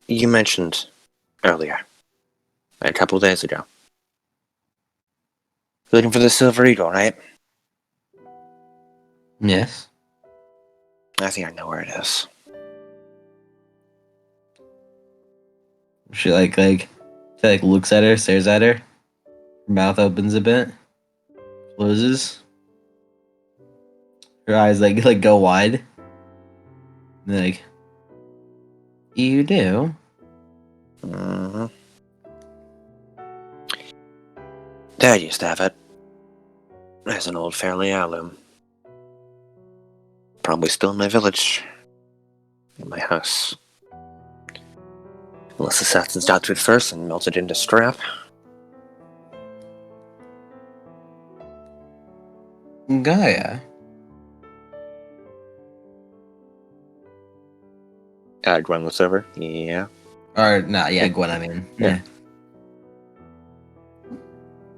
Speaker 2: You mentioned earlier, a couple days ago. You're looking for the Silver Eagle, right?
Speaker 6: Yes?
Speaker 2: I think I know where it is.
Speaker 6: She she looks at her, stares at her. Her mouth opens a bit, closes. Her eyes like go wide. Like, you do?
Speaker 2: Mm-hmm. Dad used to have it. As an old family heirloom. Probably still in my village. In my house. Unless assassins got to it first and melted into scrap.
Speaker 6: Gaia?
Speaker 2: Gwen looks over. Yeah.
Speaker 6: Or, nah, yeah, Gwen, I mean.
Speaker 2: Yeah.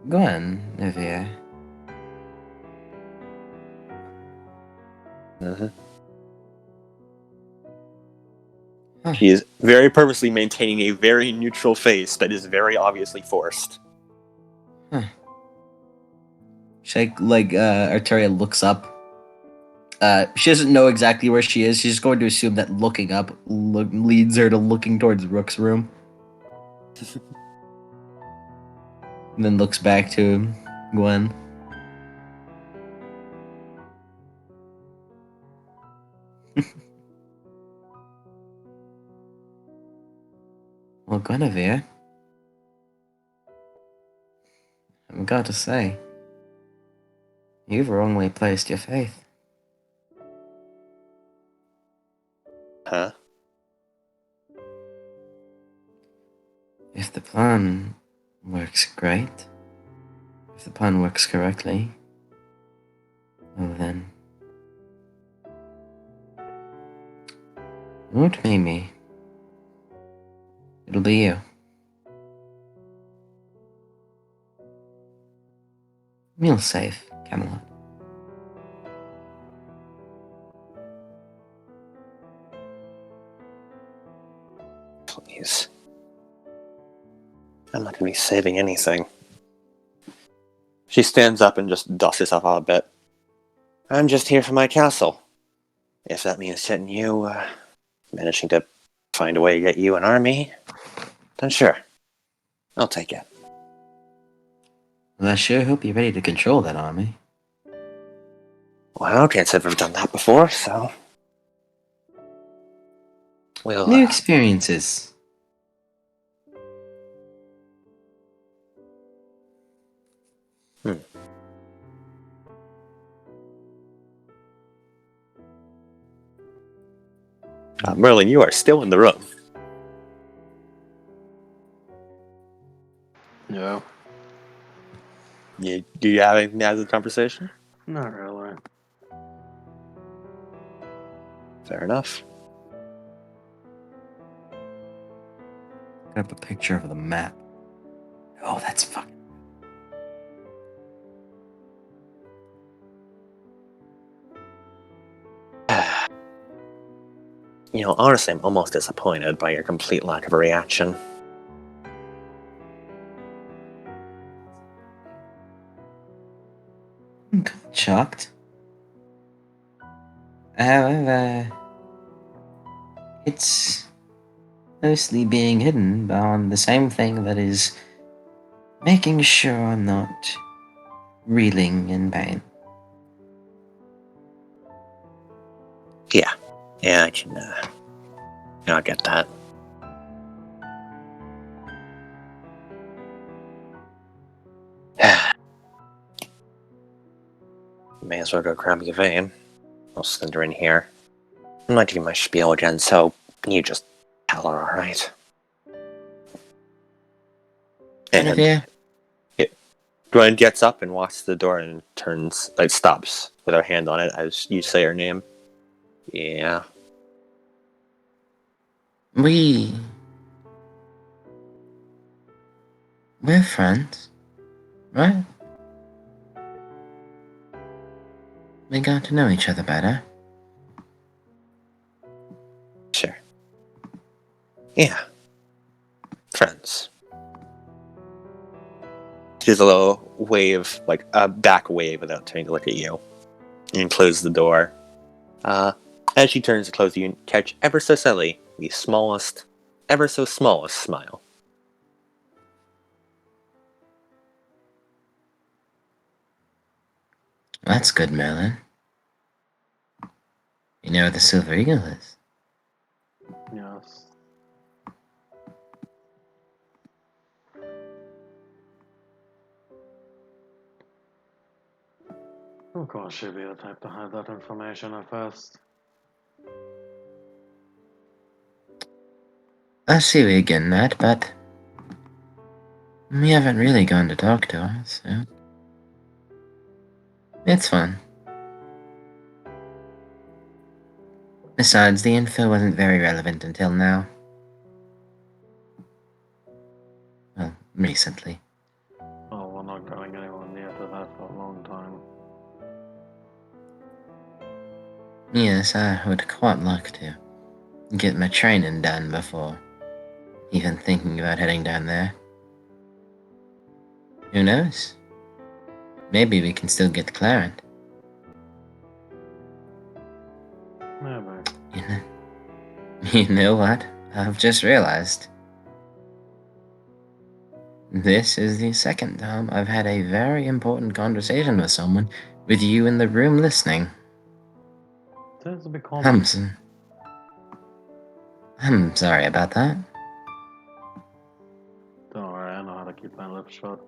Speaker 6: Gwen, Nivea.
Speaker 2: Mm-hmm.
Speaker 6: Huh.
Speaker 2: She is very purposely maintaining a very neutral face that is very obviously forced.
Speaker 6: She Arteria looks up. She doesn't know exactly where she is. She's just going to assume that looking up leads her to looking towards Rook's room. And then looks back to Gwen. Well, Guinevere, I've got to say, you've wrongly placed your faith.
Speaker 2: Huh?
Speaker 6: If the plan works great, if the plan works correctly, well then, it won't be me. It'll be you. You'll save Camelot.
Speaker 2: Please. I'm not going to be saving anything. She stands up and just dusts herself out a bit. I'm just here for my castle. If that means getting you, managing to find a way to get you an army, then sure. I'll take it.
Speaker 6: Well, I sure hope you're ready to control that army.
Speaker 2: Well, I can't say I've ever done that before, so we'll.
Speaker 6: New experiences.
Speaker 2: Merlin, you are still in the room.
Speaker 1: Yeah.
Speaker 2: Do you have anything to add to the conversation?
Speaker 1: Not really.
Speaker 2: Fair enough.
Speaker 6: Put up a picture of the map. Oh, that's fucking.
Speaker 2: Honestly, I'm almost disappointed by your complete lack of a reaction.
Speaker 6: I'm kind of shocked. However, it's mostly being hidden on the same thing that is making sure I'm not reeling in pain.
Speaker 2: Yeah, I can. I'll get that. May as well go grab your vein. I'll send her in here. I'm not doing my spiel again, so you just tell her, alright? And
Speaker 6: Guinevere?
Speaker 2: Gwen gets up and walks to the door and stops with her hand on it as you say her name. Yeah.
Speaker 6: We're friends, right? We got to know each other better.
Speaker 2: Sure. Yeah. Friends. She does a little wave, like a back wave without turning to look at you. And closes the door. As she turns to close, you catch ever so subtly the smallest, ever so smallest smile.
Speaker 6: That's good, Merlin. You know where the Silver Eagle is?
Speaker 1: Yes. Of course she'd be the type to hide that information at first.
Speaker 6: I see what you're getting at, but we haven't really gone to talk to her, so it's fun. Besides, the info wasn't very relevant until now. Well, recently.
Speaker 1: Oh, we're not going anywhere near to that for a long time.
Speaker 6: Yes, I would quite like to get my training done before even thinking about heading down there. Who knows? Maybe we can still get Clarent.
Speaker 1: Maybe.
Speaker 6: You know what? I've just realized. This is the second time I've had a very important conversation with someone with you in the room listening.
Speaker 1: Tends to be common.
Speaker 6: I'm sorry about that.
Speaker 1: Don't worry, I know how to keep my lips shut.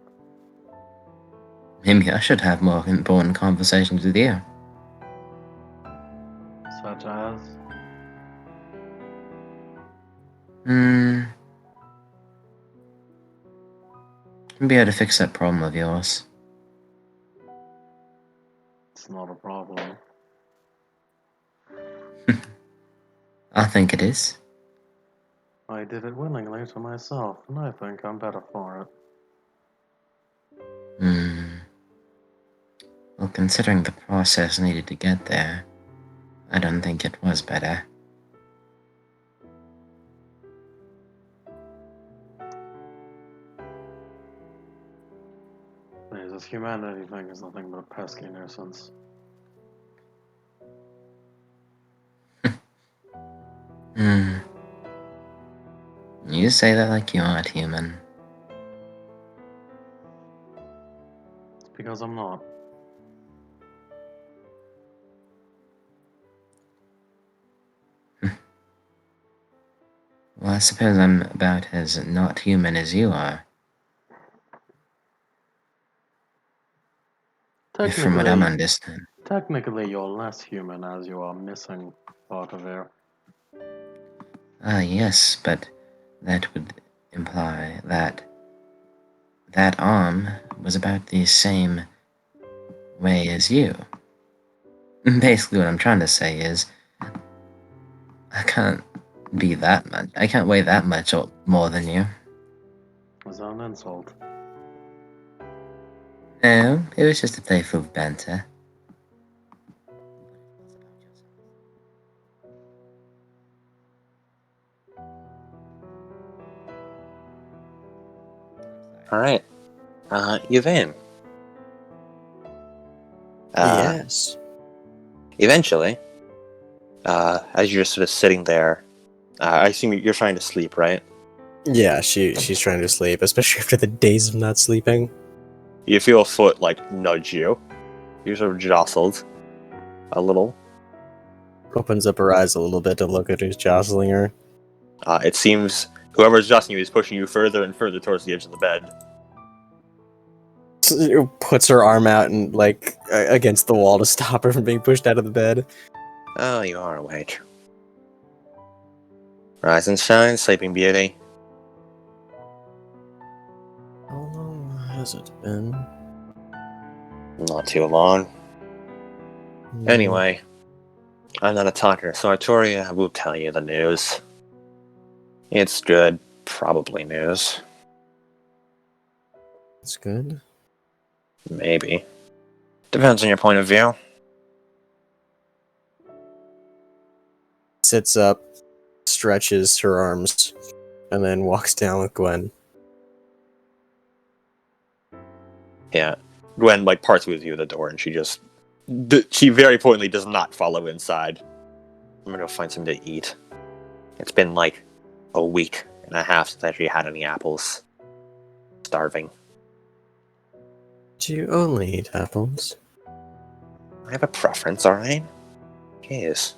Speaker 6: Maybe I should have more important conversations with you.
Speaker 1: Such as?
Speaker 6: Be able to fix that problem of yours.
Speaker 1: It's not a problem.
Speaker 6: I think it is.
Speaker 1: I did it willingly to myself, and I think I'm better for it.
Speaker 6: Well, considering the process needed to get there, I don't think it was better.
Speaker 1: This humanity thing is nothing but a pesky nuisance.
Speaker 6: You say that like you aren't human.
Speaker 1: because I'm not.
Speaker 6: Well, I suppose I'm about as not human as you are. From what I'm understanding.
Speaker 1: Technically, you're less human as you are missing part of you.
Speaker 6: Ah, yes, but that would imply that that arm was about the same way as you. Basically, what I'm trying to say is, I can't be that much. I can't weigh that much or more than you.
Speaker 1: Was that an insult?
Speaker 6: No, it was just a playful banter.
Speaker 2: Alright. Yvain.
Speaker 4: Yes.
Speaker 2: Eventually, as you're sort of sitting there, I assume you're trying to sleep, right?
Speaker 4: Yeah, she's trying to sleep, especially after the days of not sleeping.
Speaker 2: You feel a foot, like, nudge you. You're sort of jostled a little.
Speaker 4: Opens up her eyes a little bit to look at who's jostling her.
Speaker 2: It seems whoever's jostling you is pushing you further and further towards the edge of the bed.
Speaker 4: Puts her arm out and, like, against the wall to stop her from being pushed out of the bed.
Speaker 2: Oh, you are awake. Rise and shine, sleeping beauty.
Speaker 4: How long has it been?
Speaker 2: Not too long. Anyway, I'm not a talker, so Arturia will tell you the news. It's good, probably news.
Speaker 4: It's good.
Speaker 2: Maybe. Depends on your point of view.
Speaker 4: Sits up, stretches her arms, and then walks down with Gwen.
Speaker 2: Yeah. Gwen, like, parts with you at the door, and she just... she very pointedly does not follow inside. I'm gonna go find something to eat. It's been, like, a week and a half since I actually had any apples. Starving.
Speaker 4: Do you only eat apples?
Speaker 2: I have a preference, alright? Yes.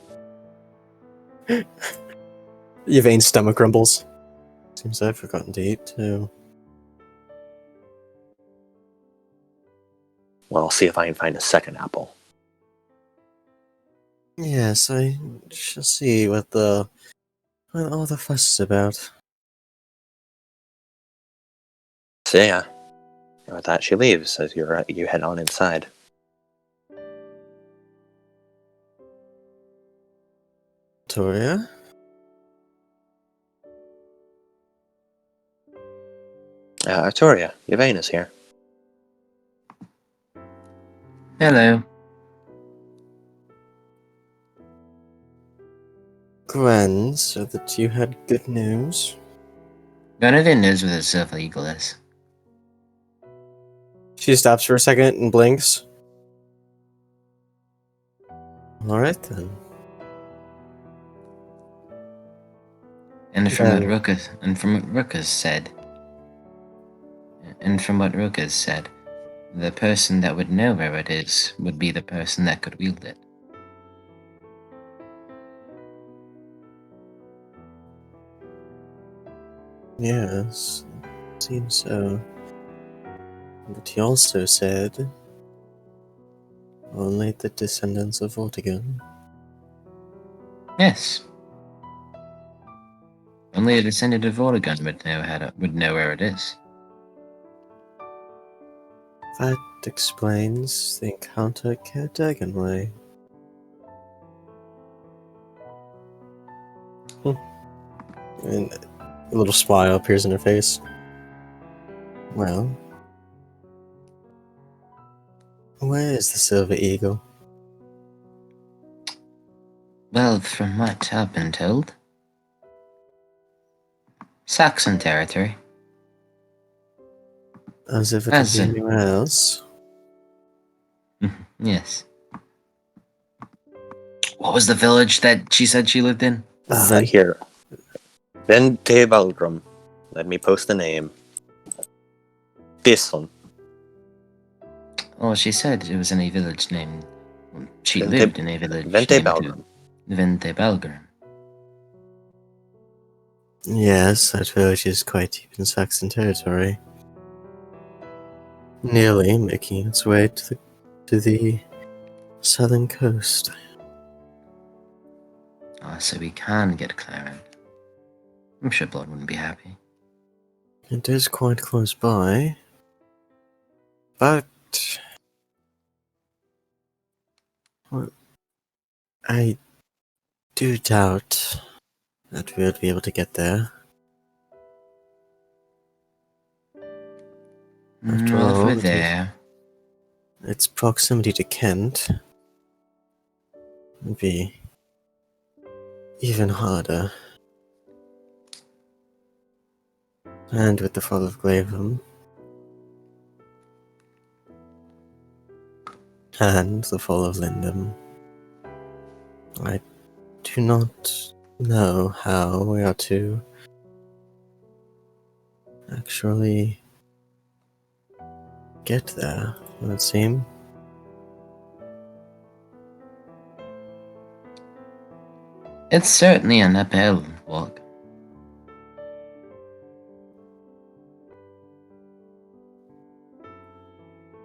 Speaker 4: Yvain's stomach rumbles. Seems I've forgotten to eat too.
Speaker 2: Well, I'll see if I can find a second apple.
Speaker 4: Yes, I shall see what all the fuss is about.
Speaker 2: See ya. And with that, she leaves as you head on inside.
Speaker 4: Victoria?
Speaker 2: Arturia, Yvain is here.
Speaker 6: Hello.
Speaker 4: Gwen, so that you had good news.
Speaker 6: Got any news with the Silver Eagle is?
Speaker 4: She stops for a second and blinks. Alright then.
Speaker 6: And from
Speaker 4: Yeah.
Speaker 6: what Ruckus said, the person that would know where it is would be the person that could wield it.
Speaker 4: Yes, seems so. But he also said only the descendants of Vortigern.
Speaker 6: Yes. Only a descendant of Vortigern would know where it is.
Speaker 4: That explains the encounter at Caer Dagonway. And a little smile appears in her face. Well, where is the Silver Eagle?
Speaker 6: Well, from what I've been told, Saxon territory.
Speaker 4: As if it would be anywhere else.
Speaker 6: Yes. What was the village that she said she lived in?
Speaker 2: Here. Then de Valgrim. Let me post the name. This one.
Speaker 6: Well, she said it was in a village named. She
Speaker 2: Vente-
Speaker 6: lived in a village
Speaker 2: Vente
Speaker 6: named
Speaker 2: Belgrum.
Speaker 6: Vente Belgrum.
Speaker 4: Yes, that village is quite deep in Saxon territory. Nearly making its way to the southern coast.
Speaker 6: Oh, so we can get Clarence. I'm sure Blood wouldn't be happy.
Speaker 4: It is quite close by, but well, I do doubt that we'll be able to get there. After
Speaker 6: Well, if
Speaker 4: all,
Speaker 6: we're there,
Speaker 4: its proximity to Kent would be even harder. And with the fall of Glavum, and the fall of Lindum, I do not know how we are to actually get there, it would seem.
Speaker 6: it's certainly an uphill walk.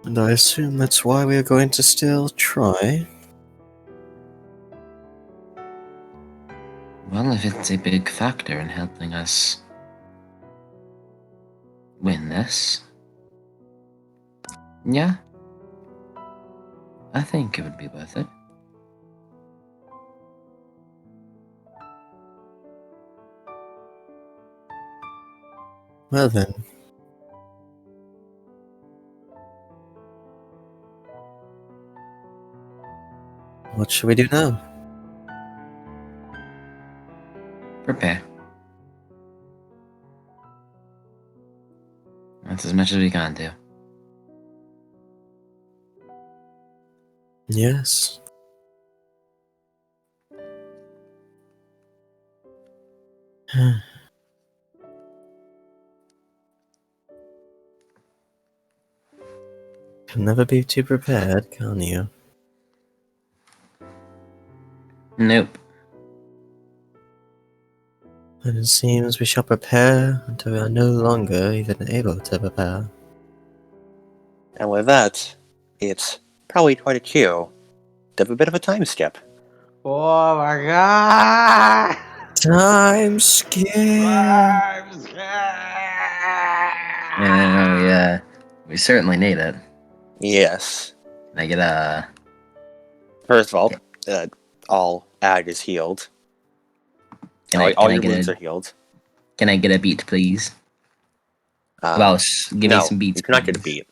Speaker 4: And I assume that's why we are going to still try.
Speaker 6: Well, if it's a big factor in helping us win this, yeah, I think it would be worth it.
Speaker 4: Well then. What should we do now?
Speaker 6: Prepare. That's as much as we can do.
Speaker 4: Yes. Can never be too prepared, can you?
Speaker 6: Nope.
Speaker 4: And it seems we shall prepare until we are no longer even able to prepare.
Speaker 2: And with that, it's probably quite a cue to have a bit of a time skip.
Speaker 1: Oh my god!
Speaker 4: Time skip!
Speaker 1: I'm scared!
Speaker 6: Yeah, we certainly need it.
Speaker 2: Yes.
Speaker 6: Can I get a...
Speaker 2: First of all ag is healed. All your wounds are healed.
Speaker 6: Can I get a beat, please? Welsh, give me some beats.
Speaker 2: You cannot get a beat.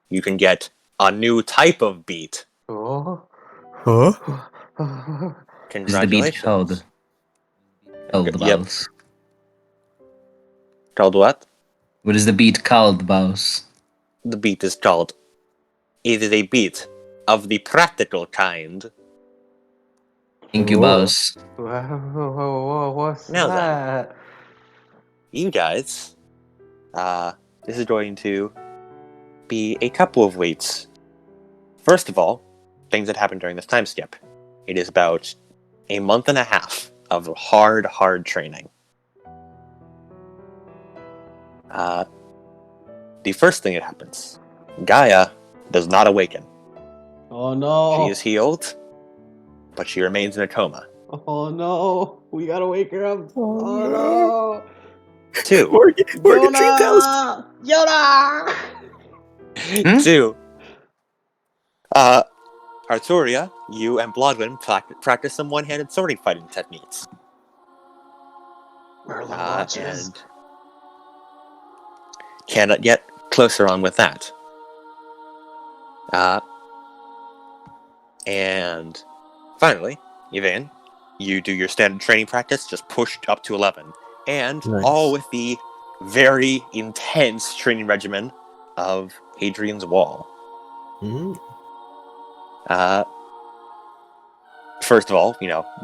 Speaker 2: You can get a new type of beat.
Speaker 1: Oh.
Speaker 4: Huh?
Speaker 6: Is the beat
Speaker 2: Congratulations.
Speaker 6: called? Called
Speaker 2: Yep.
Speaker 6: Baus.
Speaker 2: Called what?
Speaker 6: What is the beat called, Baus?
Speaker 2: The beat is called. It is a beat of the practical kind.
Speaker 6: Thank you,
Speaker 1: Whoa.
Speaker 6: Baus.
Speaker 1: Whoa, what's
Speaker 2: Now then.
Speaker 1: that?
Speaker 2: You guys, this is going to be a couple of weeks. First of all, things that happened during this time skip. It is about a month and a half of hard training. The first thing that happens, Gaia does not awaken.
Speaker 1: Oh no!
Speaker 2: She is healed, but she remains in a coma.
Speaker 1: Oh no! We gotta wake her up! Oh no!
Speaker 2: 2.
Speaker 4: Morgan Treehouse!
Speaker 1: Yoda!
Speaker 2: 2. Arturia, you and Bloodwind practice some one-handed sword fighting techniques.
Speaker 1: Merlin watches.
Speaker 2: And cannot get closer on with that. And finally, Yvain, you do your standard training practice, just pushed up to 11. And
Speaker 4: Nice.
Speaker 2: all with the very intense training regimen of Hadrian's Wall.
Speaker 4: Mm.
Speaker 2: First of all,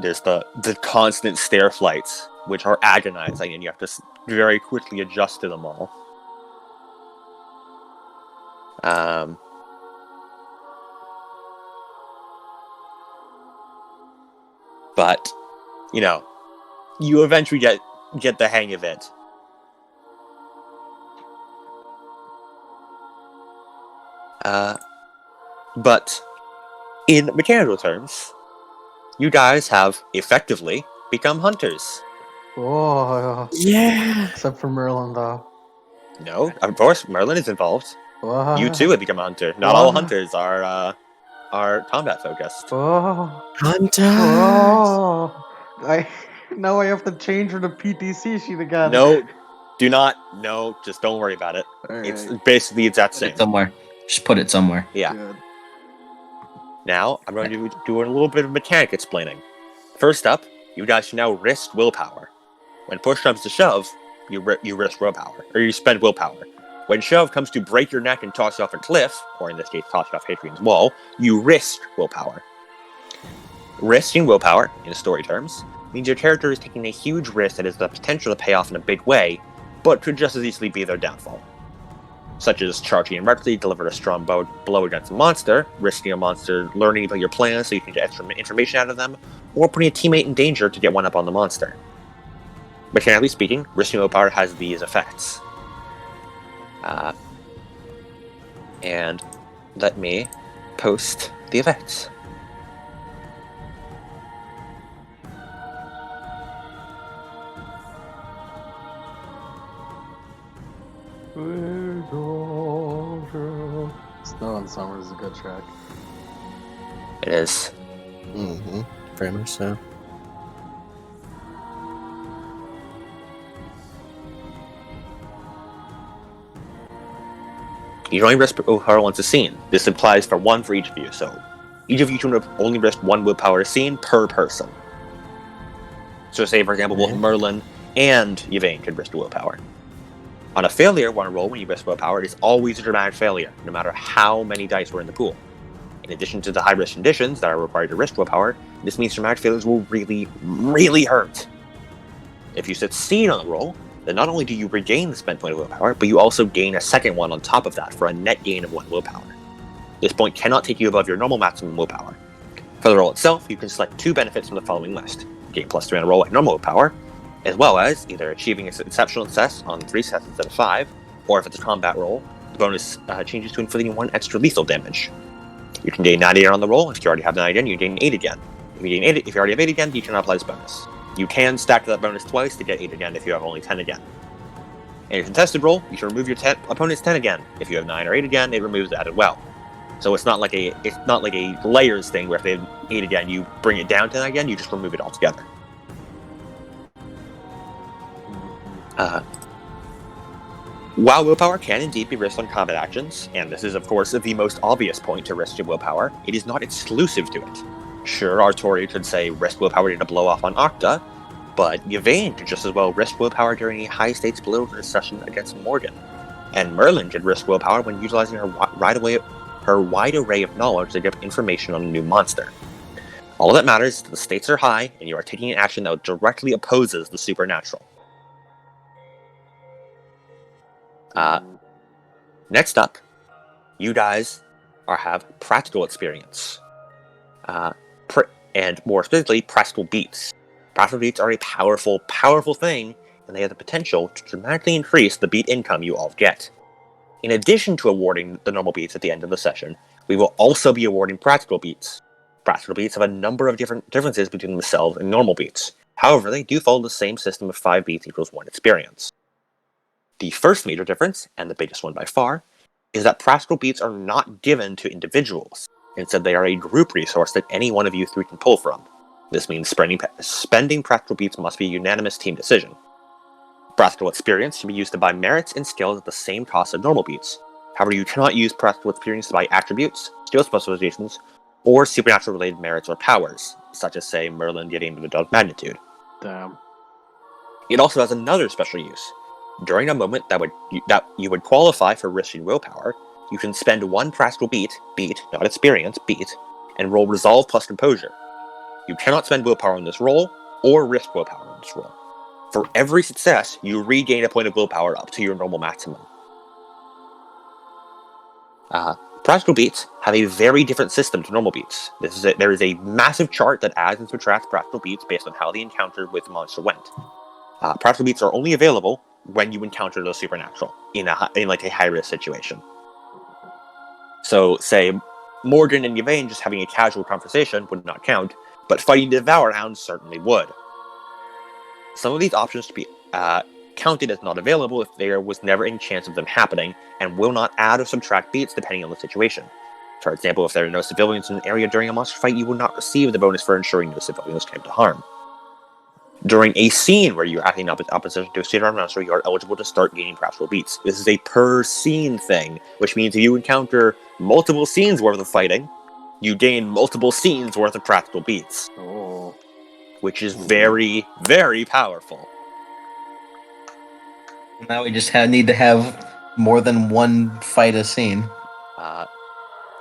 Speaker 2: there's the constant stair flights, which are agonizing, and you have to very quickly adjust to them all. But, you eventually get the hang of it. But in mechanical terms, you guys have effectively become hunters.
Speaker 1: Oh,
Speaker 4: Yeah.
Speaker 1: except for Merlin, though.
Speaker 2: No, of course, Merlin is involved.
Speaker 1: What?
Speaker 2: You too have become a hunter. Not all
Speaker 1: What?
Speaker 2: hunters are combat focused.
Speaker 1: Oh,
Speaker 4: Hunter.
Speaker 1: oh. Now I have to change her to PTC sheet again.
Speaker 2: No, do not. No, just don't worry about it.
Speaker 1: Alright,
Speaker 2: It's basically the exact
Speaker 6: Put
Speaker 2: same.
Speaker 6: it somewhere. Just put it somewhere.
Speaker 2: Yeah.
Speaker 1: good.
Speaker 2: Now, I'm going to do a little bit of mechanic explaining. First up, you guys should now risk willpower. When push comes to shove, you risk willpower, or you spend willpower. When shove comes to break your neck and toss you off a cliff, or in this case, toss you off Hadrian's wall, you risk willpower. Risking willpower, in story terms, means your character is taking a huge risk that has the potential to pay off in a big way, but could just as easily be their downfall. Such as charging in directly, deliver a strong blow against a monster, risking a monster learning about your plans so you can get extra information out of them, or putting a teammate in danger to get one up on the monster. Mechanically speaking, risking willpower has these effects. And let me post the effects.
Speaker 1: Snow in Summer is a good track.
Speaker 2: It is.
Speaker 4: Mm-hmm. Very much so.
Speaker 2: You only risk willpower once a scene. This applies for one for each of you, so each of you can only risk one willpower a scene per person. So say, for example, both Merlin and Yvain could risk willpower. On a failure one roll when you risk willpower, it is always a dramatic failure, no matter how many dice were in the pool. In addition to the high risk conditions that are required to risk willpower, this means dramatic failures will really, really hurt. If you succeed on the roll, then not only do you regain the spent point of willpower, but you also gain a second one on top of that for a net gain of 1 willpower. This point cannot take you above your normal maximum willpower. For the roll itself, you can select 2 benefits from the following list. Gain +3 on a roll at normal willpower, as well as either achieving an exceptional success on 3 sets instead of 5, or if it's a combat roll, the bonus changes to inflicting 1 extra lethal damage. You can gain 9 again on the roll. If you already have 9 again, you gain 8 again. If you already have 8 again, you cannot apply this bonus. You can stack that bonus twice to get 8 again if you have only 10 again. In a contested roll, you can remove your opponent's 10 again. If you have 9 or 8 again, it removes that as well. So it's not like a layers thing where if they have 8 again, you bring it down to 10 again, you just remove it altogether. While willpower can indeed be risked on combat actions, and this is of course the most obvious point to risk your willpower, it is not exclusive to it. Sure, Artori could say risk willpower to blow off on Octa, but Yvain could just as well risk willpower during a high-stakes blow session against Morgan. And Merlin could risk willpower when utilizing her wide array of knowledge to get information on a new monster. All that matters is that the stakes are high, and you are taking an action that directly opposes the supernatural. Next up, you guys have practical experience. And more specifically, practical beats. Practical beats are a powerful, powerful thing, and they have the potential to dramatically increase the beat income you all get. In addition to awarding the normal beats at the end of the session, we will also be awarding practical beats. Practical beats have a number of differences between themselves and normal beats. However, they do follow the same system of 5 beats equals 1 experience. The first major difference, and the biggest one by far, is that practical beats are not given to individuals. Instead, they are a group resource that any one of you 3 can pull from. This means spending practical beats must be a unanimous team decision. Practical experience can be used to buy merits and skills at the same cost as normal beats. However, you cannot use practical experience to buy attributes, skill specializations, or supernatural-related merits or powers, such as, say, Merlin getting the Dog Magnitude.
Speaker 1: Damn.
Speaker 2: It also has another special use. During a moment that you would qualify for risking willpower, you can spend 1 practical beat, not experience, beat, and roll Resolve plus Composure. You cannot spend willpower on this roll, or risk willpower on this roll. For every success, you regain a point of willpower up to your normal maximum. Practical beats have a very different system to normal beats. There is a massive chart that adds and subtracts practical beats based on how the encounter with the monster went. Practical beats are only available when you encounter those supernatural in like a high-risk situation. So, say, Morgan and Yvain just having a casual conversation would not count, but fighting the Devour Hound certainly would. Some of these options to be counted as not available if there was never any chance of them happening, and will not add or subtract beats depending on the situation. For example, if there are no civilians in an area during a monster fight, you will not receive the bonus for ensuring no civilians came to harm. During a scene where you're acting in opposition to a state-armed monster, you are eligible to start gaining practical beats. This is a per-scene thing, which means if you encounter multiple scenes worth of fighting, you gain multiple scenes worth of practical beats.
Speaker 1: Oh.
Speaker 2: Which is very, very powerful.
Speaker 5: Now we just need to have more than one fight a scene.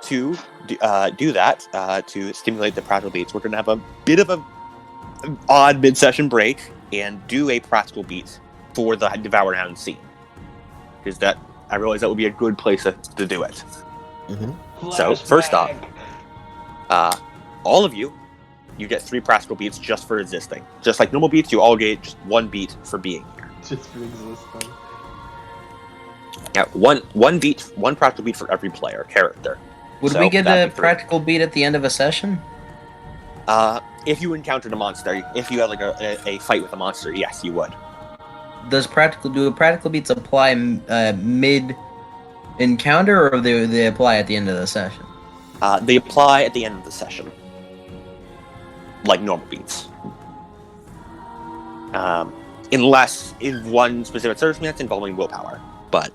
Speaker 2: To do that, to stimulate the practical beats, we're going to have a bit of an odd mid-session break and do a practical beat for the Devour Hound scene. Because that, I realize that would be a good place to do it.
Speaker 4: Mm-hmm.
Speaker 2: So, first off, all of you get 3 practical beats just for existing. Just like normal beats, you all get just 1 beat for being here.
Speaker 1: Just for existing.
Speaker 2: Yeah, one beat, 1 practical beat for every player character.
Speaker 6: Would we get a practical beat at the end of a session?
Speaker 2: If you encountered a monster, if you had like a fight with a monster, yes, you would.
Speaker 6: Do practical beats apply mid encounter, or do they apply at the end of the session?
Speaker 2: They apply at the end of the session, like normal beats. Unless in one specific circumstance involving willpower, but.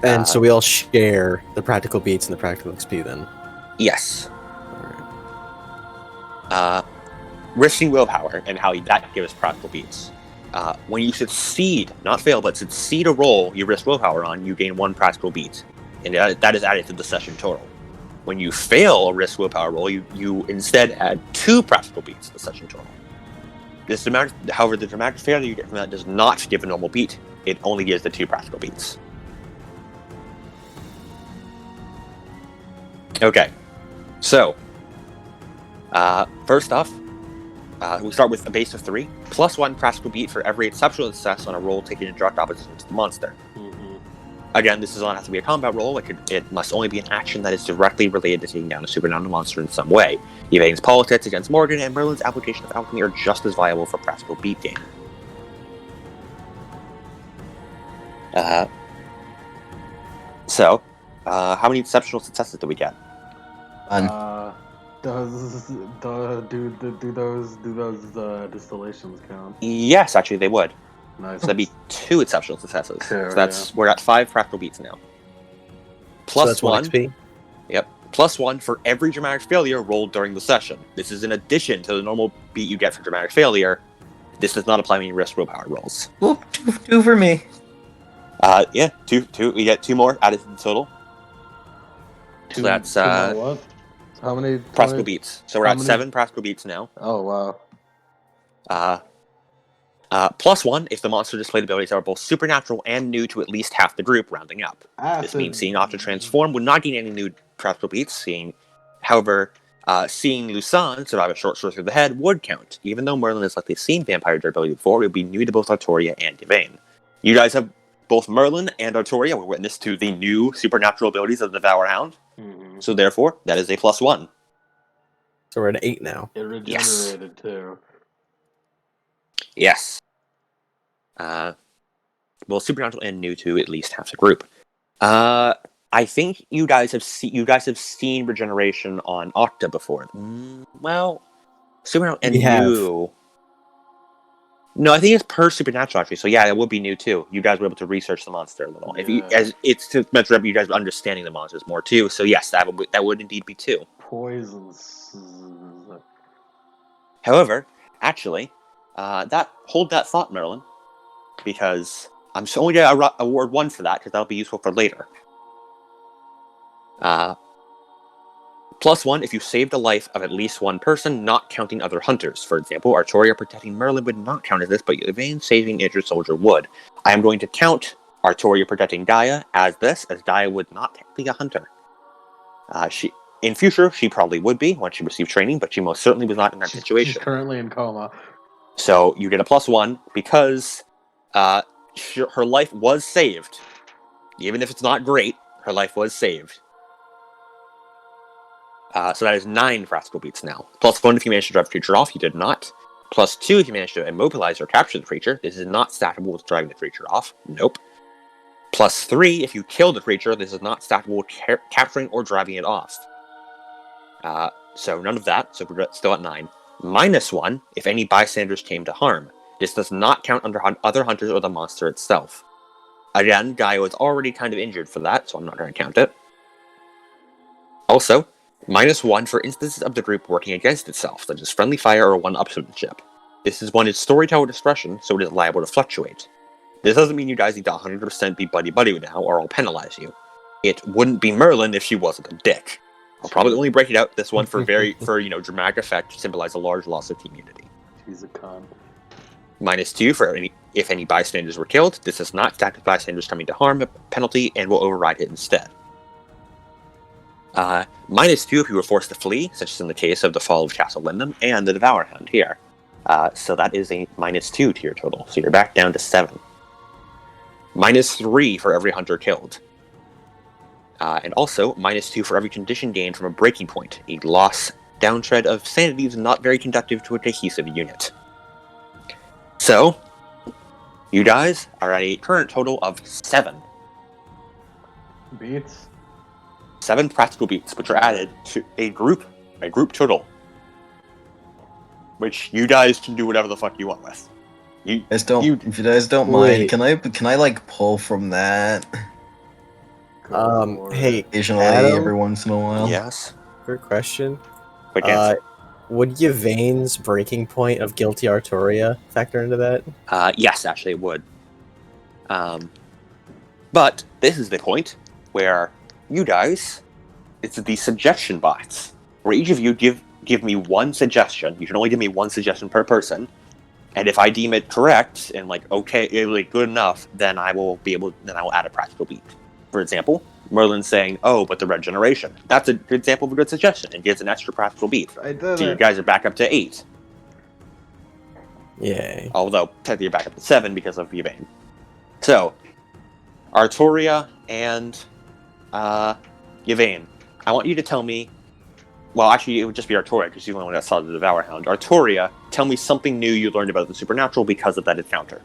Speaker 4: And so we all share the practical beats and the practical XP then?
Speaker 2: Yes. Risking willpower and how that gives practical beats. When you succeed, not fail, but succeed a roll you risk willpower on, you gain 1 practical beat. And that is added to the session total. When you fail a risk willpower roll, you instead add 2 practical beats to the session total. However, the dramatic failure you get from that does not give a normal beat. It only gives the 2 practical beats. Okay, so first off, we start with a base of 3, plus 1 practical beat for every exceptional success on a roll taken in direct opposition to the monster.
Speaker 1: Mm-hmm.
Speaker 2: Again, this does not have to be a combat roll. It must only be an action that is directly related to taking down a supernatural monster in some way. Yvain's politics against Morgan and Merlin's application of alchemy are just as viable for practical beat gain. So, how many exceptional successes do we get?
Speaker 1: Do those distillations count?
Speaker 2: Yes, actually, they would.
Speaker 1: Nice.
Speaker 2: So that'd be 2 exceptional successes.
Speaker 1: Sure,
Speaker 2: So we're at 5 practical beats now. Plus
Speaker 4: so that's 1 XP?
Speaker 2: Yep. Plus 1 for every dramatic failure rolled during the session. This is in addition to the normal beat you get for dramatic failure. This does not apply when you risk willpower rolls.
Speaker 6: Well, 2 for me.
Speaker 2: Yeah, 2. We get 2 more added to the total. So that's
Speaker 1: two more what? How many
Speaker 2: practical beats? So we're at 7 practical beats now.
Speaker 1: Oh wow.
Speaker 2: Plus 1 if the monster displayed abilities are both supernatural and new to at least half the group, rounding up. This means seeing Octa transform would not gain any new practical beats. However, seeing Lusan survive a short sword through the head would count. Even though Merlin has likely seen vampire durability before, it would be new to both Artoria and Yvain. You guys have both Merlin and Artoria were witness to the new supernatural abilities of the Devour Hound.
Speaker 1: Mm-hmm.
Speaker 2: So therefore, that is a plus 1.
Speaker 4: So we're at 8 now.
Speaker 1: It regenerated too.
Speaker 2: Yes. Well, supernatural and new to at least half the group. I think you guys have seen regeneration on Octa before. Well, supernatural and new. No, I think it's per supernatural actually. So yeah, it would be new too. You guys were able to research the monster a little.
Speaker 1: Yeah.
Speaker 2: It's to measure up you guys understanding the monsters more too. So yes, that would indeed be 2.
Speaker 1: Poisons.
Speaker 2: However, actually, hold that thought, Merlin, because I'm only going to award 1 for that because that'll be useful for later. Plus 1 if you saved the life of at least 1 person, not counting other hunters. For example, Artoria protecting Merlin would not count as this, but Yvain saving an injured soldier would. I am going to count Artoria protecting Gaia as this, as Gaia would not technically be a hunter. In future, she probably would be once she received training, but she most certainly was not in that situation.
Speaker 1: She's currently in coma.
Speaker 2: So you get a +1 because her life was saved. Even if it's not great, her life was saved. So that is 9 practical beats now. +1 if you manage to drive the creature off, you did not. +2 if you manage to immobilize or capture the creature. This is not stackable with driving the creature off. Nope. +3 if you kill the creature. This is not stackable with capturing or driving it off. So none of that, so we're still at 9. -1 if any bystanders came to harm. This does not count under other hunters or the monster itself. Again, Gaio is already kind of injured for that, so I'm not going to count it. Also, -1 for instances of the group working against itself, such as friendly fire or one-upsmanship. This is one is storyteller discretion, so it is liable to fluctuate. This doesn't mean you guys need to 100% be buddy-buddy now, or I'll penalize you. It wouldn't be Merlin if she wasn't a dick. I'll probably only break it out this one for dramatic effect to symbolize a large loss of team unity.
Speaker 1: She's a con.
Speaker 2: -2 for if any bystanders were killed. This is not stacked with bystanders coming to harm penalty and will override it instead. -2 if you were forced to flee, such as in the case of the fall of Castle Lindham and the Devour Hound here. So that is a -2 to your total. So you're back down to 7. -3 for every hunter killed. And also, -2 for every condition gained from a breaking point. A loss, downtread of sanity is not very conducive to a cohesive unit. So, you guys are at a current total of 7.
Speaker 1: Beats?
Speaker 2: 7 practical beats, which are added to a group total. Which you guys can do whatever the fuck you want with.
Speaker 5: If you guys don't mind, can I like pull from that?
Speaker 4: Hey,
Speaker 5: Occasionally,
Speaker 4: Adam?
Speaker 5: every once in a while.
Speaker 2: Yes.
Speaker 4: Good question.
Speaker 2: Quick answer.
Speaker 4: Would Yvain's breaking point of Guilty Artoria factor into that?
Speaker 2: Yes, actually it would. But this is the point where you guys, it's the suggestion box, where each of you give me one suggestion. You can only give me one suggestion per person, and if I deem it correct and good enough, then I will add a practical beat. For example, Merlin's saying, "Oh, but the regeneration." That's a good example of a good suggestion, and gives an extra practical beat.
Speaker 1: I did
Speaker 2: So you guys are back up to 8.
Speaker 4: Yay.
Speaker 2: Although technically you're back up to 7 because of Yvain. So, Artoria and Yvain, I want you to tell me. Well, actually, it would just be Artoria because she's the only one that saw the Devour Hound. Artoria, tell me something new you learned about the supernatural because of that encounter.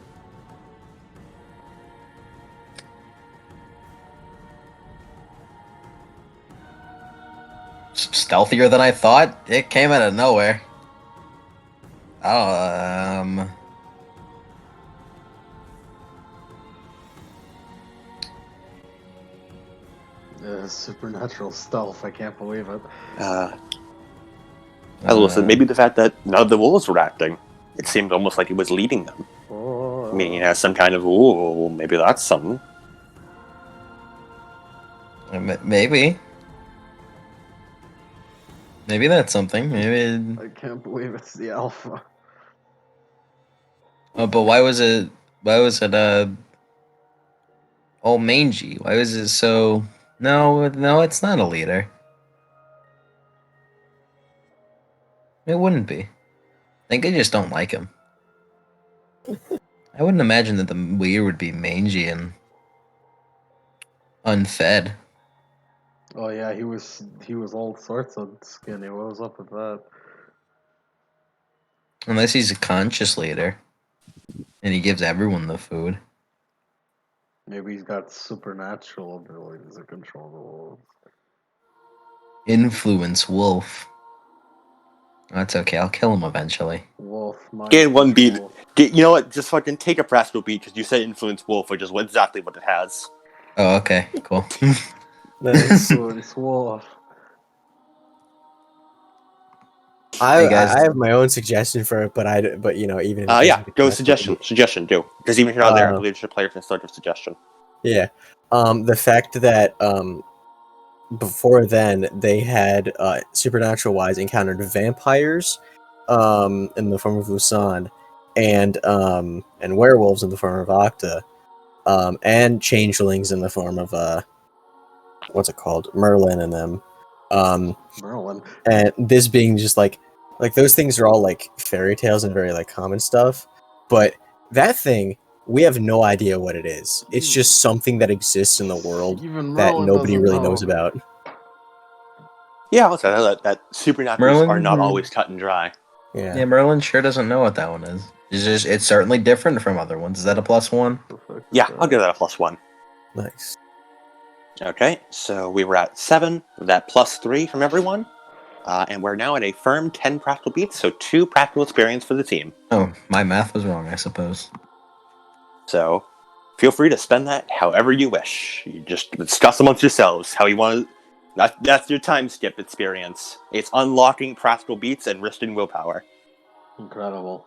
Speaker 5: Stealthier than I thought. It came out of nowhere.
Speaker 1: Supernatural stealth. I can't believe it.
Speaker 2: Listen, maybe the fact that none of the wolves were acting. It seemed almost like it was leading them.
Speaker 1: Oh.
Speaker 2: I mean, it has some kind of, ooh, maybe that's something.
Speaker 5: Maybe. Maybe that's something. Maybe.
Speaker 1: I can't believe it's the alpha.
Speaker 5: Oh, but why was it? All mangy? Why was it so? No, it's not a leader. It wouldn't be. I think I just don't like him. I wouldn't imagine that the leader would be mangy and unfed.
Speaker 1: Oh yeah, he was all sorts of skinny. What was up with that?
Speaker 5: Unless he's a conscious leader. And he gives everyone the food.
Speaker 1: Maybe he's got supernatural abilities to control the wolves.
Speaker 5: Influence wolf. That's okay, I'll kill him eventually.
Speaker 1: Wolf.
Speaker 2: Get one beat. You know what? Just fucking take a practical beat because you said influence wolf, which is exactly what it has.
Speaker 5: Oh, okay, cool.
Speaker 4: Nice.
Speaker 1: Influence wolf.
Speaker 4: I
Speaker 5: guys.
Speaker 4: have my own suggestion for it, but even if it
Speaker 2: Yeah,
Speaker 4: doesn't
Speaker 2: go
Speaker 4: get
Speaker 2: suggestion, do. Because even if you're not there, I believe the player can start a suggestion.
Speaker 4: Yeah. The fact that before then they had supernatural wise encountered vampires in the form of Lusan and werewolves in the form of Octa and changelings in the form of what's it called? Merlin and them.
Speaker 1: Merlin.
Speaker 4: And this being just like those things are all like fairy tales and very like common stuff, but that thing we have no idea what it is. It's just something that exists in the world
Speaker 1: Even
Speaker 4: that
Speaker 1: Merlin
Speaker 4: nobody
Speaker 1: doesn't
Speaker 4: really
Speaker 1: know.
Speaker 4: knows about.
Speaker 2: Yeah, I'll say that supernaturals
Speaker 6: Merlin?
Speaker 2: are not always cut and dry.
Speaker 6: Yeah, Merlin sure doesn't know what that one is. It's certainly different from other ones. Is that a +1?
Speaker 2: Yeah, I'll give that a +1.
Speaker 4: Nice.
Speaker 2: Okay, so we were at 7, that +3 from everyone. And we're now at a firm 10 practical beats, so 2 practical experience for the team.
Speaker 6: Oh, my math was wrong, I suppose.
Speaker 2: So feel free to spend that however you wish. You just discuss amongst yourselves how you want to. That's your time skip experience. It's unlocking practical beats and risking willpower.
Speaker 1: Incredible.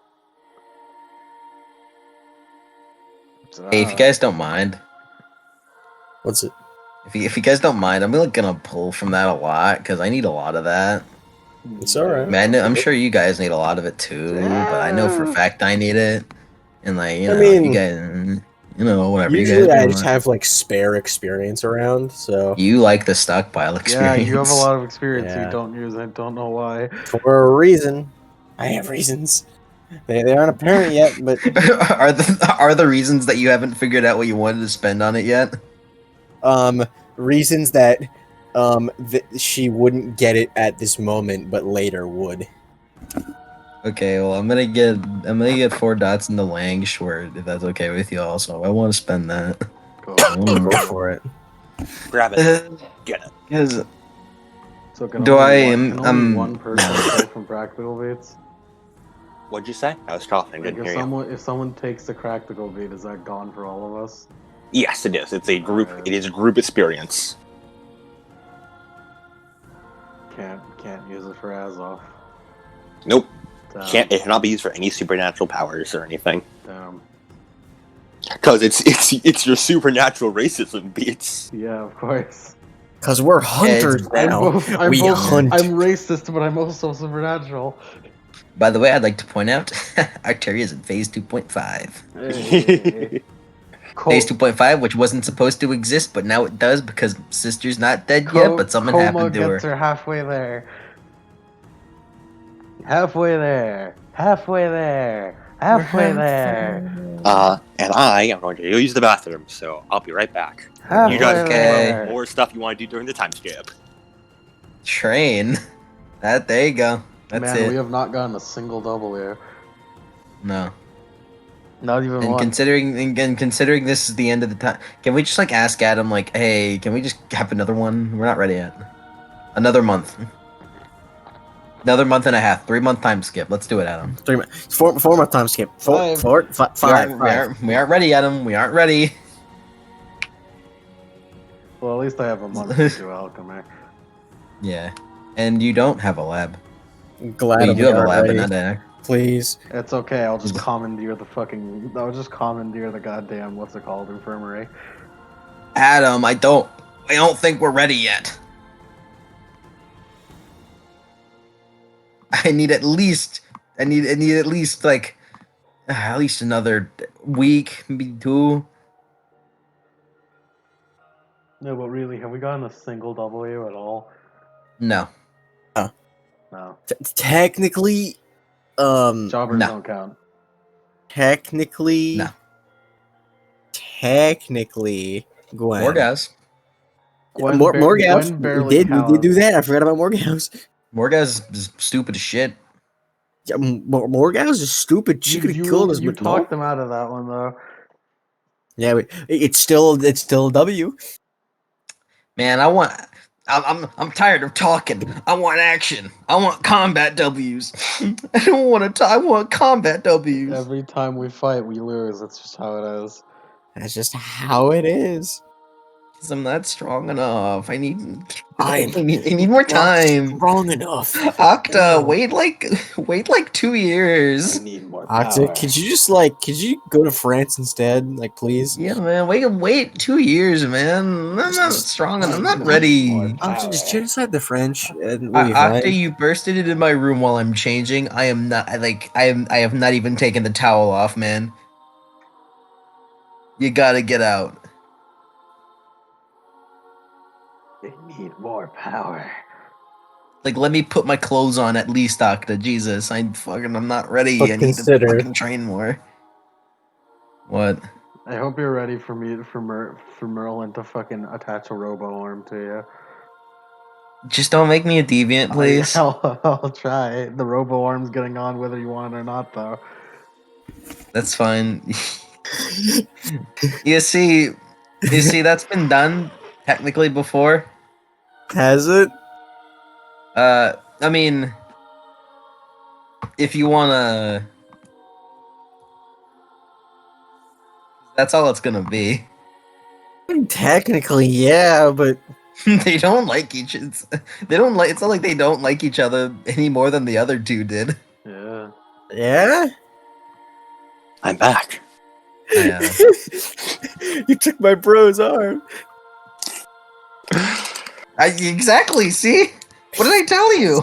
Speaker 6: Hey, if you guys don't mind,
Speaker 4: What's it?
Speaker 6: if you guys don't mind, I'm really gonna pull from that a lot because I need a lot of that.
Speaker 4: It's alright.
Speaker 6: Man, I'm sure you guys need a lot of it too, but I know for a fact I need it. And like, you
Speaker 4: I
Speaker 6: know,
Speaker 4: mean,
Speaker 6: you guys, whatever
Speaker 4: Usually
Speaker 6: you guys
Speaker 4: I
Speaker 6: want.
Speaker 4: just have like spare experience around, so
Speaker 6: You like the stockpile
Speaker 1: Yeah,
Speaker 6: experience.
Speaker 1: you have a lot of experience
Speaker 4: Yeah.
Speaker 1: you don't use. I don't know why.
Speaker 4: for a reason. I have reasons. They aren't apparent yet, but
Speaker 6: are the reasons that you haven't figured out what you wanted to spend on it yet?
Speaker 4: reasons that she wouldn't get it at this moment, but later would.
Speaker 6: Okay, well I'm gonna get 4 dots in the Lange word if that's okay with you. Also, I want to spend that.
Speaker 4: Go for it.
Speaker 2: Grab it. Get it.
Speaker 6: Because
Speaker 1: So can
Speaker 6: Do
Speaker 1: only
Speaker 6: I
Speaker 1: one,
Speaker 6: am-
Speaker 1: can only
Speaker 6: I'm-
Speaker 1: one person take from practical beats?
Speaker 2: What'd you say? I was coughing.
Speaker 1: Like
Speaker 2: Didn't hear you.
Speaker 1: if someone takes the practical beat, is that gone for all of us?
Speaker 2: Yes, it is. It's a group. It is a group experience.
Speaker 1: Can't use it for Azoth.
Speaker 2: Nope.
Speaker 1: Damn.
Speaker 2: Can't. It cannot be used for any supernatural powers or anything.
Speaker 1: Damn.
Speaker 2: Because it's your supernatural racism beats.
Speaker 1: Yeah, of course.
Speaker 4: Because we're hunters now.
Speaker 1: I'm
Speaker 4: We hunt.
Speaker 1: I'm racist, but I'm also supernatural.
Speaker 6: by the way, I'd like to point out Arteria is in phase 2.5.
Speaker 1: Hey.
Speaker 6: Phase 2.5, which wasn't supposed to exist, but now it does because Sister's not dead yet, but something happened to
Speaker 1: gets
Speaker 6: her.
Speaker 1: her halfway there. Halfway there. Halfway there. Halfway there.
Speaker 2: And I am going to use the bathroom, so I'll be right back.
Speaker 1: Halfway
Speaker 2: You guys
Speaker 6: Okay.
Speaker 2: have more stuff you want to do during the time skip.
Speaker 6: Train. There you go. That's
Speaker 1: Man,
Speaker 6: it.
Speaker 1: we have not gotten a single double here.
Speaker 6: No.
Speaker 1: Not even
Speaker 6: And
Speaker 1: one.
Speaker 6: considering this is the end of the time, can we just like ask Adam like, hey, can we just have another one? We're not ready yet. Another month. Another month and a half. 3-month time skip. Let's do it, Adam.
Speaker 4: 3 months. 4 month time skip.
Speaker 1: Five.
Speaker 4: Five.
Speaker 6: We aren't ready, Adam. We aren't ready.
Speaker 1: Well, at least I have a month to do alchemy.
Speaker 6: Yeah. And you don't have a lab.
Speaker 4: Glad
Speaker 6: Well, you
Speaker 4: we
Speaker 6: do have a
Speaker 4: are
Speaker 6: lab,
Speaker 4: ready.
Speaker 6: but not a.
Speaker 4: Please.
Speaker 1: It's okay, I'll just commandeer the goddamn, what's it called, infirmary.
Speaker 6: Adam, I don't think we're ready yet. I need at least like at least another week, maybe 2.
Speaker 1: No, but really, have we gotten a single W at all?
Speaker 6: No.
Speaker 1: No.
Speaker 4: Technically,
Speaker 1: Jobbers
Speaker 6: No.
Speaker 1: don't count.
Speaker 4: technically,
Speaker 6: No.
Speaker 4: Gwen.
Speaker 6: Morgaz.
Speaker 4: Morghouse.
Speaker 1: Gwen
Speaker 4: We
Speaker 1: barely
Speaker 4: did
Speaker 1: counts.
Speaker 4: do that. I forgot about Morghouse.
Speaker 6: Morgaz is stupid as shit.
Speaker 4: Yeah, Morghouse is stupid. She could have killed us,
Speaker 1: You
Speaker 4: but
Speaker 1: talked
Speaker 4: no.
Speaker 1: them out of that one, though.
Speaker 4: Yeah, it's still a W.
Speaker 6: Man, I'm tired of talking. I want action. I want combat W's. I don't want to. I want combat W's.
Speaker 1: Every time we fight, we lose. That's just how it is.
Speaker 4: That's just how it is.
Speaker 6: 'Cause I'm not strong enough. I need
Speaker 4: I'm
Speaker 6: I need more time.
Speaker 4: Strong enough.
Speaker 6: Octa, wait like 2 years.
Speaker 1: I need more
Speaker 4: Octa,
Speaker 1: power.
Speaker 4: could you go to France instead? Like, please?
Speaker 6: Yeah, man. Wait 2 years, man. I'm not strong enough. I'm not ready.
Speaker 4: Octa, just genocide the French and we'll be
Speaker 6: Octa,
Speaker 4: fine.
Speaker 6: you bursted into my room while I'm changing. I am not I have not even taken the towel off, man. You gotta get out.
Speaker 1: They need more power.
Speaker 5: Like, let me put my clothes on at least, Octa. Jesus, I'm not ready.
Speaker 4: But
Speaker 5: I need
Speaker 4: consider-
Speaker 5: to fucking train more. What?
Speaker 1: I hope you're ready for Merlin to fucking attach a robo arm to you.
Speaker 5: Just don't make me a deviant, please.
Speaker 1: I'll try. The robo arm's getting on whether you want it or not, though.
Speaker 5: That's fine. You see, that's been done technically before.
Speaker 4: Has it?
Speaker 5: I mean, if you wanna, that's all it's gonna be.
Speaker 4: Technically, yeah, but
Speaker 5: They don't like each. They don't like. It's not like they don't like each other any more than the other two did.
Speaker 1: Yeah.
Speaker 4: yeah.
Speaker 2: I'm back.
Speaker 5: Yeah.
Speaker 4: You took my bro's arm.
Speaker 5: Exactly. See, what did I tell you?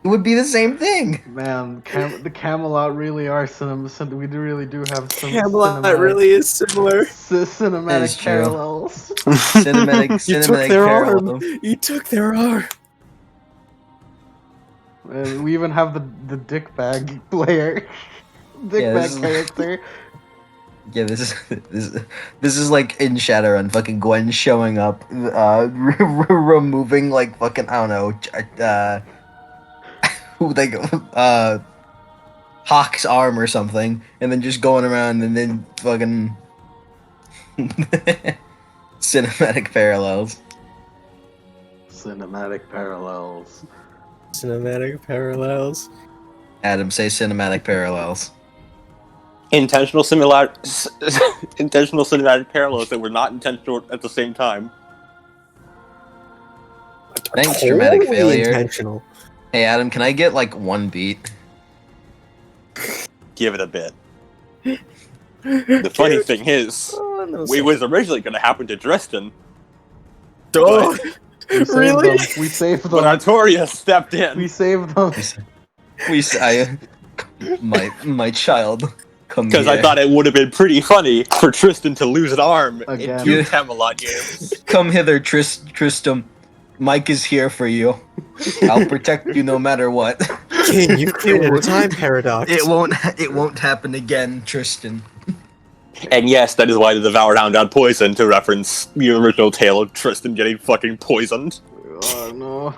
Speaker 5: It would be the same thing.
Speaker 1: Man, the Camelot really are we really do have some
Speaker 4: Camelot
Speaker 1: cinematic,
Speaker 4: really is similar.
Speaker 1: cinematic
Speaker 5: That is true.
Speaker 1: parallels.
Speaker 5: Cinematic
Speaker 4: You took their
Speaker 5: parallel.
Speaker 4: arm. You took their arm.
Speaker 1: And we even have the dick bag player,
Speaker 5: Yeah,
Speaker 1: bag
Speaker 5: this is-
Speaker 1: character.
Speaker 5: Yeah, this is like in Shadowrun, fucking Gwen showing up, removing like fucking I don't know, who they go, Hawk's arm or something, and then just going around and then fucking cinematic parallels.
Speaker 1: Cinematic parallels.
Speaker 4: Cinematic parallels.
Speaker 5: Adam, say cinematic parallels.
Speaker 2: Intentional cinematic parallels that were not intentional at the same time.
Speaker 5: Thanks, dramatic failure.
Speaker 4: Intentional.
Speaker 5: Hey, Adam, can I get like one beat?
Speaker 2: Give it a bit. The funny thing is,
Speaker 4: Oh, no,
Speaker 2: we was originally going to happen to Dresden,
Speaker 4: Oh,
Speaker 1: We saved
Speaker 4: really?
Speaker 1: them. We saved
Speaker 2: but
Speaker 1: them.
Speaker 2: Artoria stepped
Speaker 1: We
Speaker 2: in
Speaker 1: saved them.
Speaker 5: My child, come
Speaker 2: because I
Speaker 5: here.
Speaker 2: thought it would have been pretty funny for Tristan to lose an arm
Speaker 1: Again.
Speaker 2: in two
Speaker 5: You-
Speaker 2: Camelot games.
Speaker 5: Come hither, Tristram. Mike is here for you. I'll protect you no matter what.
Speaker 4: King, you've created a time paradox.
Speaker 5: It won't happen again, Tristan.
Speaker 2: And yes, that is why the Devoured Hound got poisoned, to reference the original tale of Tristan getting fucking poisoned.
Speaker 1: Oh no.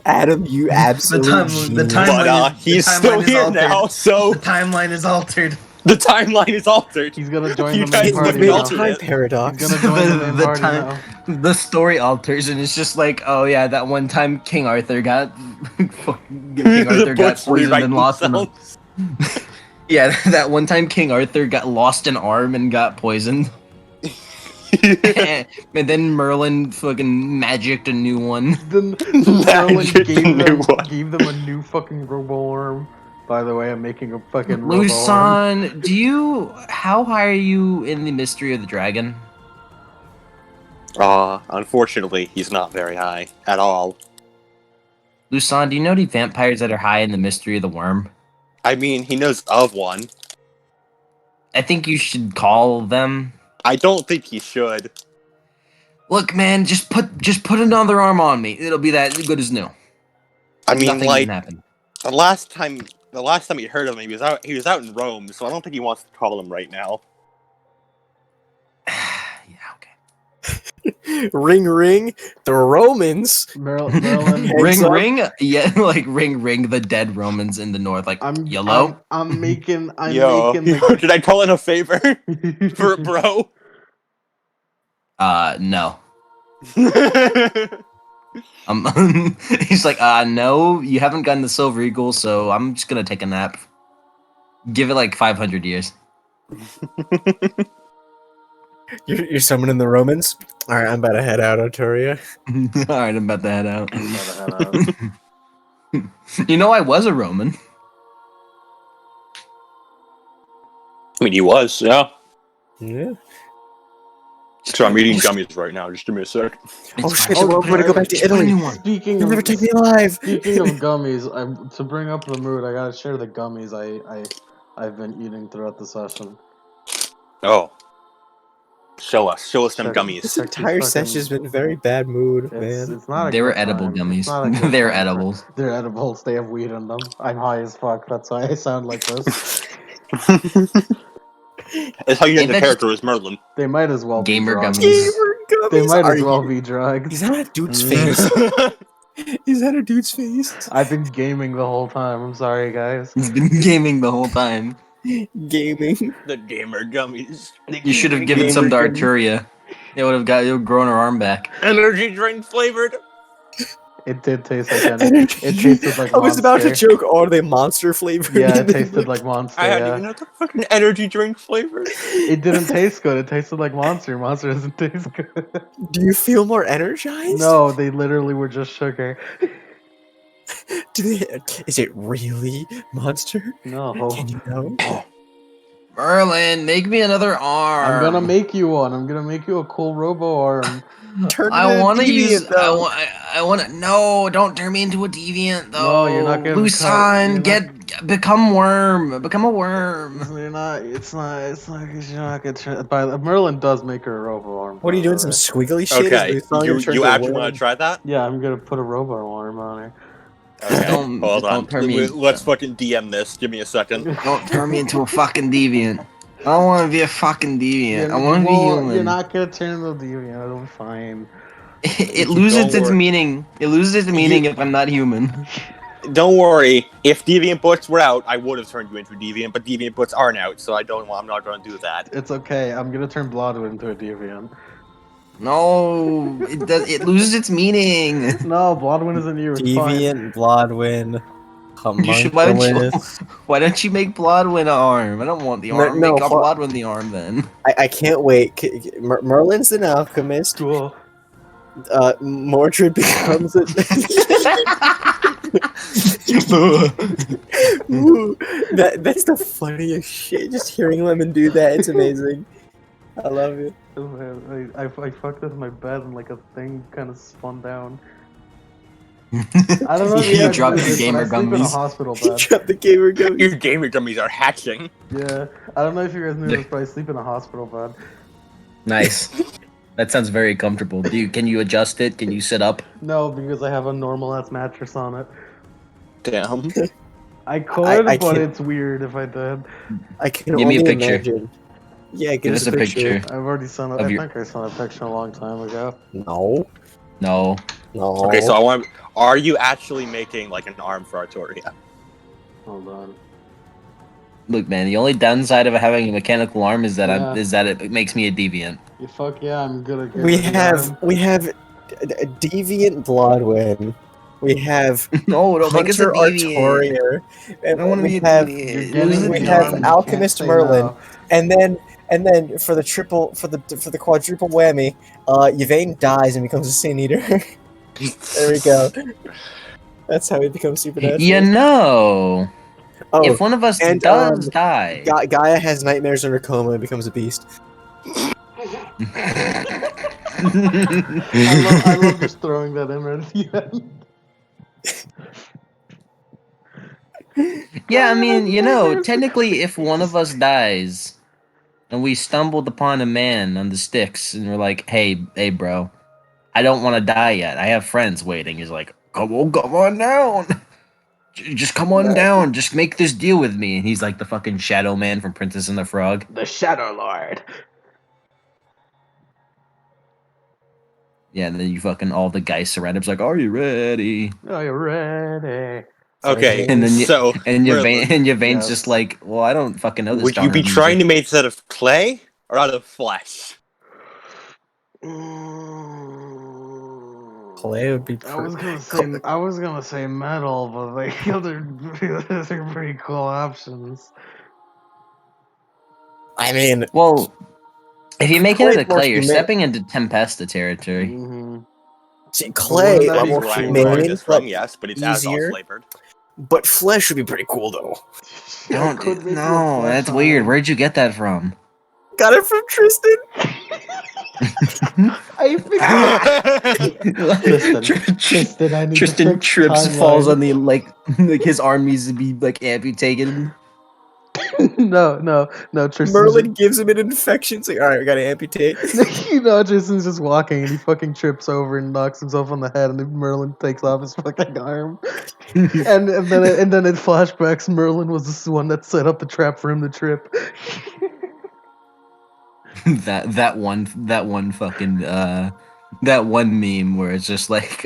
Speaker 4: Adam, you absolutely.
Speaker 5: the time-
Speaker 2: But
Speaker 5: Timeline is-
Speaker 2: he's
Speaker 5: the
Speaker 2: still
Speaker 5: timeline is
Speaker 2: here
Speaker 5: altered.
Speaker 2: now, so
Speaker 5: The timeline is altered.
Speaker 2: the timeline is altered.
Speaker 1: He's gonna join
Speaker 2: You
Speaker 1: the
Speaker 2: guys
Speaker 1: main
Speaker 2: would
Speaker 1: party
Speaker 2: be
Speaker 1: now.
Speaker 2: altered.
Speaker 4: time
Speaker 1: He's
Speaker 4: paradox.
Speaker 1: gonna join the main
Speaker 5: The
Speaker 1: party
Speaker 5: time-
Speaker 1: now.
Speaker 5: The story alters, and it's just like, oh yeah, that one time King Arthur got
Speaker 2: The books
Speaker 5: poisoned
Speaker 2: rewrite
Speaker 5: and lost an arm.
Speaker 2: themselves.
Speaker 5: Yeah, that one time King Arthur got lost an arm and got poisoned. And then Merlin fucking magicked a new one.
Speaker 1: Then Merlin
Speaker 2: Magic new one.
Speaker 1: gave them a new fucking robo arm. By the way, I'm making a fucking robo arm.
Speaker 5: Lusan, how high are you in the Mystery of the Dragon?
Speaker 2: Unfortunately, he's not very high at all.
Speaker 5: Lusan, do you know any vampires that are high in the Mystery of the Worm?
Speaker 2: I mean, he knows of one.
Speaker 5: I think you should call them.
Speaker 2: I don't think he should.
Speaker 5: Look, man, just put another arm on me. It'll be that good as new.
Speaker 2: I mean,
Speaker 5: Nothing
Speaker 2: like
Speaker 5: can happen.
Speaker 2: the last time we heard of him, he was out in Rome, so I don't think he wants to call him right now.
Speaker 5: Yeah, okay.
Speaker 4: Ring, ring. The Romans.
Speaker 1: Merlin.
Speaker 4: Heads up.
Speaker 5: Ring, yeah, like ring, the dead Romans in the north, like yellow.
Speaker 1: I'm making.
Speaker 2: Yo,
Speaker 1: The,
Speaker 2: did I call in a favor for a bro?
Speaker 5: No. He's like, no, you haven't gotten the Silver Eagle, so I'm just gonna take a nap. Give it like 500 years.
Speaker 4: You're summoning the Romans? Alright, I'm about to head out, Artoria.
Speaker 5: All right, I'm about to head out.
Speaker 1: Gotta head out.
Speaker 5: You know, I was a Roman.
Speaker 2: I mean, he was, yeah.
Speaker 4: Yeah.
Speaker 2: So I'm eating gummies right now. Just give me a sec.
Speaker 4: Oh
Speaker 5: It's
Speaker 4: shit,
Speaker 5: fine.
Speaker 4: we're going to go back to
Speaker 5: Just put a
Speaker 4: Italy.
Speaker 5: new one.
Speaker 1: Speaking
Speaker 4: You'll
Speaker 1: of
Speaker 4: never take me alive.
Speaker 1: Speaking of gummies, to bring up the mood, I gotta share the gummies I've been eating throughout the session.
Speaker 2: Oh, Show us them
Speaker 1: Check-
Speaker 2: gummies.
Speaker 4: This
Speaker 1: Check these
Speaker 4: entire
Speaker 1: fucking-
Speaker 4: session's been very bad mood,
Speaker 1: It's,
Speaker 4: man.
Speaker 1: it's not a
Speaker 6: They were
Speaker 1: good
Speaker 6: edible
Speaker 1: time.
Speaker 6: gummies.
Speaker 1: It's not a good
Speaker 6: They were
Speaker 1: time.
Speaker 6: edibles.
Speaker 1: They're edibles. They have weed in them. I'm high as fuck. That's why I sound like this.
Speaker 2: It's how you
Speaker 6: Ain't
Speaker 2: the
Speaker 6: that
Speaker 2: character is Merlin.
Speaker 1: They might as well
Speaker 6: Gamer
Speaker 1: be drugs.
Speaker 6: gummies.
Speaker 4: Gamer
Speaker 1: They might
Speaker 4: Are
Speaker 1: as well
Speaker 4: you-
Speaker 1: be drugs.
Speaker 4: Is that a dude's face? Is that a dude's face?
Speaker 1: I've been gaming the whole time. I'm sorry, guys.
Speaker 6: He's been gaming the whole time.
Speaker 4: Gaming.
Speaker 2: The gamer gummies.
Speaker 6: You should have given some to
Speaker 4: Gamer gummies.
Speaker 6: Arturia. It would have grown her arm back.
Speaker 2: Energy drink flavored.
Speaker 1: It did taste like energy.
Speaker 4: Energy
Speaker 1: It
Speaker 4: drink.
Speaker 1: tasted like
Speaker 4: I was about to
Speaker 1: Monster.
Speaker 4: joke, are they monster flavored?
Speaker 1: Yeah, it tasted like Monster.
Speaker 2: I hadn't
Speaker 1: Yeah.
Speaker 2: even know the fucking energy drink flavored.
Speaker 1: It didn't taste good. It tasted like Monster. Monster doesn't taste good.
Speaker 4: Do you feel more energized?
Speaker 1: No, they literally were just sugar.
Speaker 4: Is it really monster?
Speaker 1: No.
Speaker 4: Can you know?
Speaker 6: Merlin, make me another arm.
Speaker 1: I'm gonna make you one. I'm gonna make you a cool robo arm.
Speaker 4: Turn
Speaker 6: I
Speaker 4: into
Speaker 6: want to
Speaker 4: deviant,
Speaker 6: use.
Speaker 4: though.
Speaker 6: I want to. No, don't turn me into a deviant though.
Speaker 1: No, you're not gonna
Speaker 6: Lusan, become worm. Become a worm.
Speaker 1: You're not. It's not. Cause you're not gonna turn. But Merlin does make her a robo arm.
Speaker 4: What are you
Speaker 1: by
Speaker 4: doing?
Speaker 1: the
Speaker 4: Some
Speaker 1: way.
Speaker 4: squiggly shit?
Speaker 2: Okay,
Speaker 4: Is Luthor
Speaker 2: you
Speaker 4: turns
Speaker 2: actually
Speaker 4: a
Speaker 2: want
Speaker 4: worm?
Speaker 2: to try that?
Speaker 1: Yeah, I'm gonna put a robo arm on her.
Speaker 2: Okay,
Speaker 6: Don't-
Speaker 2: hold on.
Speaker 6: don't turn me-
Speaker 2: Let's fucking DM this. Give me a second.
Speaker 6: Don't turn me into a fucking deviant. I don't want to be a fucking deviant. I want to be
Speaker 1: Well,
Speaker 6: human.
Speaker 1: You're not gonna turn into a deviant. It'll be fine.
Speaker 6: It loses
Speaker 2: Don't
Speaker 6: its
Speaker 2: worry.
Speaker 6: meaning. It loses its meaning if I'm not human.
Speaker 2: Don't worry. If deviant books were out, I would have turned you into a deviant. But deviant books aren't out, so I'm not going to do that.
Speaker 1: It's okay. I'm gonna turn Bloodwood into a deviant.
Speaker 6: No, it does. It loses its meaning.
Speaker 1: No, Bloodwood isn't you. It's fine.
Speaker 4: Deviant, Bloodwind,
Speaker 6: You should- why don't you-
Speaker 4: homunculus.
Speaker 6: Why don't you make Bloodwin an arm? I don't want the arm.
Speaker 4: No,
Speaker 6: make
Speaker 4: fuck.
Speaker 6: Bloodwin the arm then.
Speaker 4: I can't wait. Merlin's an alchemist.
Speaker 1: Cool.
Speaker 4: Mordred becomes a. Ooh, that's the funniest shit. Just hearing Lemon do that, it's amazing. I love it.
Speaker 1: Oh, man, I fucked with my bed and like a thing kind of spun down. I don't know if
Speaker 6: You
Speaker 1: guys
Speaker 6: dropped
Speaker 1: know
Speaker 6: your
Speaker 1: this, but
Speaker 6: gamer
Speaker 1: I sleep in a
Speaker 6: gummies.
Speaker 1: hospital
Speaker 4: He
Speaker 1: bed.
Speaker 4: dropped the gamer gummy.
Speaker 2: Your gamer gummies are hatching.
Speaker 1: Yeah, I don't know if you guys knew this, but I sleep in a hospital bed.
Speaker 6: Nice. That sounds very comfortable. Can you adjust it? Can you sit up?
Speaker 1: No, because I have a normal ass mattress on it.
Speaker 2: Damn.
Speaker 1: I could,
Speaker 4: I
Speaker 1: but
Speaker 4: can't-
Speaker 1: it's weird if I did.
Speaker 4: I can
Speaker 6: Give me a
Speaker 4: only
Speaker 6: picture.
Speaker 4: imagine. Yeah,
Speaker 6: Give us a picture.
Speaker 1: I've already sent it.
Speaker 6: Of
Speaker 1: I
Speaker 6: your-
Speaker 1: think I sent a picture a long time ago.
Speaker 4: No,
Speaker 6: No.
Speaker 4: no.
Speaker 2: Okay, so are you actually making like an arm for Arturia?
Speaker 1: Hold on.
Speaker 6: Look, man. The only downside of having a mechanical arm is that
Speaker 1: Yeah.
Speaker 6: it makes me a deviant.
Speaker 1: You fuck yeah, I'm good at getting
Speaker 4: we
Speaker 1: the
Speaker 4: have
Speaker 1: arm.
Speaker 4: a deviant Bloodwind. We have
Speaker 6: No, don't make us a
Speaker 4: Hunter
Speaker 6: deviant.
Speaker 4: Artorier,
Speaker 6: I
Speaker 4: and
Speaker 6: don't want to
Speaker 4: we
Speaker 6: be a
Speaker 4: have
Speaker 1: You're
Speaker 6: deviant.
Speaker 1: getting
Speaker 6: Loses
Speaker 4: we
Speaker 1: the
Speaker 6: the
Speaker 4: have
Speaker 1: arm,
Speaker 6: arm.
Speaker 1: you
Speaker 4: Alchemist
Speaker 1: can't say
Speaker 4: Merlin.
Speaker 1: no.
Speaker 4: and then for the quadruple whammy, Yvain dies and becomes a sin eater. There we go. That's how he becomes supernatural.
Speaker 6: You know,
Speaker 4: Oh,
Speaker 6: if one of us
Speaker 4: and,
Speaker 6: does die,
Speaker 4: Gaia has nightmares in her coma and becomes a beast.
Speaker 1: I love just throwing that in right at the end.
Speaker 6: yeah, I mean, you know, technically, if one of us dies and we stumbled upon a man on the sticks and we're like, hey, bro, I don't want to die yet. I have friends waiting. He's like, come on down. Just come on down. Just make this deal with me. And he's like the fucking shadow man from Princess and the Frog.
Speaker 1: The Shadow Lord.
Speaker 6: Yeah, and then you fucking all the guys surround him. It's like, are you ready?
Speaker 1: Are you ready?
Speaker 2: Okay,
Speaker 6: And then
Speaker 2: so
Speaker 6: And
Speaker 2: Merlin,
Speaker 6: Yvain's
Speaker 1: Yes.
Speaker 6: just like, well, I don't fucking know this.
Speaker 2: would you
Speaker 6: genre
Speaker 2: be
Speaker 6: of music.
Speaker 2: trying to make it out of clay or out of flesh?
Speaker 4: Clay would be.
Speaker 1: I was gonna say metal, but like those are pretty cool options.
Speaker 4: I mean,
Speaker 6: Well, if you make it
Speaker 4: Clay
Speaker 6: out of clay, you're
Speaker 4: more
Speaker 6: stepping into Tempesta territory.
Speaker 1: Mm-hmm.
Speaker 4: see, clay
Speaker 1: wouldn't that
Speaker 2: That's
Speaker 1: be
Speaker 4: more
Speaker 2: where
Speaker 1: cool?
Speaker 2: I'm
Speaker 1: Main,
Speaker 2: drawing this from,
Speaker 4: but
Speaker 2: yes, but it's
Speaker 4: easier.
Speaker 2: azole flavored.
Speaker 4: But flesh would be pretty cool though.
Speaker 6: No, that's weird. Where'd you get that from?
Speaker 4: Got it from Tristan.
Speaker 1: I Tristan, I need
Speaker 6: Tristan
Speaker 1: to fix
Speaker 6: trips,
Speaker 1: timeline.
Speaker 6: falls on the like his arm needs to be like amputated.
Speaker 1: no. Tristan's
Speaker 4: Merlin gives him an infection. It's like, all right, we gotta amputate.
Speaker 1: Tristan's just walking and he fucking trips over and knocks himself on the head, and then Merlin takes off his fucking arm. and then in flashbacks, Merlin was the one that set up the trap for him to trip.
Speaker 5: that one fucking that one meme where it's just like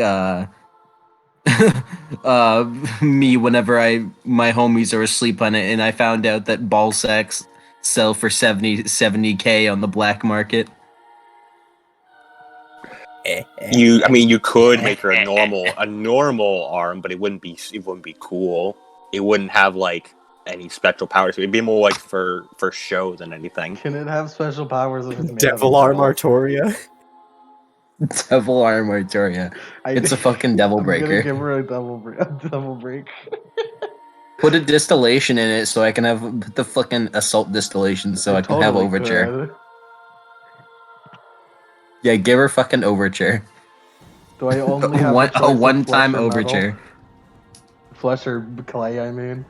Speaker 5: me whenever my homies are asleep on it and I found out that ball sacks sell for 70K on the black market.
Speaker 2: You could make her a normal arm, but it wouldn't be cool. It wouldn't have like any special powers. It'd be more like for show than anything.
Speaker 1: Can it have special powers if it's made
Speaker 4: Devil
Speaker 1: out of
Speaker 4: Arm
Speaker 1: metal?
Speaker 4: Artoria.
Speaker 5: Devil Arm Artoria. It's a fucking devil
Speaker 1: I'm
Speaker 5: breaker.
Speaker 1: gonna give her a devil break.
Speaker 5: Put a distillation in it so I can have the fucking assault distillation so I can have
Speaker 1: totally
Speaker 5: overture.
Speaker 1: could.
Speaker 5: Yeah, give her fucking overture.
Speaker 1: Do I only have
Speaker 5: a
Speaker 1: choice of
Speaker 5: one-time
Speaker 1: flesh or metal?
Speaker 5: overture.
Speaker 1: Flesh or clay, I mean.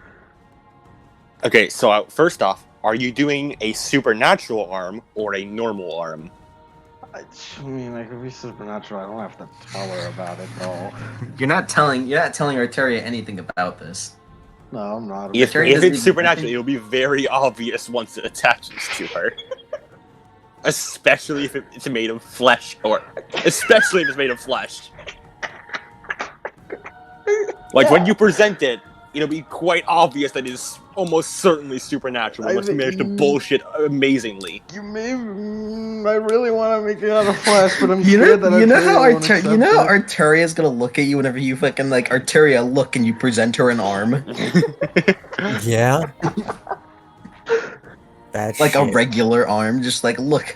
Speaker 2: Okay, so first off, are you doing a supernatural arm or a normal arm?
Speaker 1: I mean, I could be supernatural. I don't have to tell her about it, though.
Speaker 5: You're not telling Arteria anything about this.
Speaker 1: No, I'm not.
Speaker 2: If
Speaker 5: Arteria doesn't
Speaker 2: it's
Speaker 5: even-
Speaker 2: supernatural, it'll be very obvious once it attaches to her. Especially if it's made of flesh, especially if it's made of flesh. Like, when you present it, it'll be quite obvious that it is almost certainly supernatural unless you manage to bullshit amazingly.
Speaker 1: You may. I really want to make it out of flesh, but I'm
Speaker 5: You
Speaker 1: scared that
Speaker 5: know how
Speaker 1: won't accept it.
Speaker 5: Arteria's gonna look at you whenever you fucking like Arteria look and you present her an arm
Speaker 4: Yeah. That
Speaker 5: like a
Speaker 4: shit.
Speaker 5: regular arm, just like look.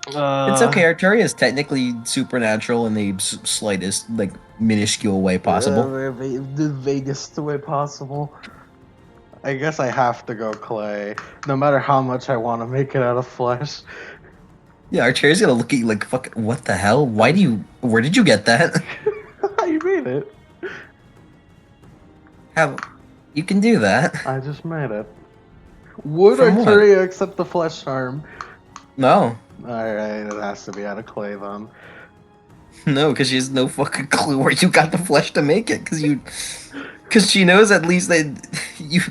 Speaker 5: It's okay. Arteria is technically supernatural in the slightest, like minuscule way possible.
Speaker 1: The vaguest way possible. I guess I have to go clay, no matter how much I want to make it out of flesh.
Speaker 5: Yeah, Arteria's gonna look at you like, "Fuck, what the hell? Where did you get that?
Speaker 1: You made it.
Speaker 5: How, you can do that?
Speaker 1: I just made it. Would
Speaker 5: From what?
Speaker 1: Arteria accept the flesh arm?
Speaker 5: No,
Speaker 1: Alright, it has to be out of clay then.
Speaker 5: no, because she has no fucking clue where you got the flesh to make it. Because she knows at least that you.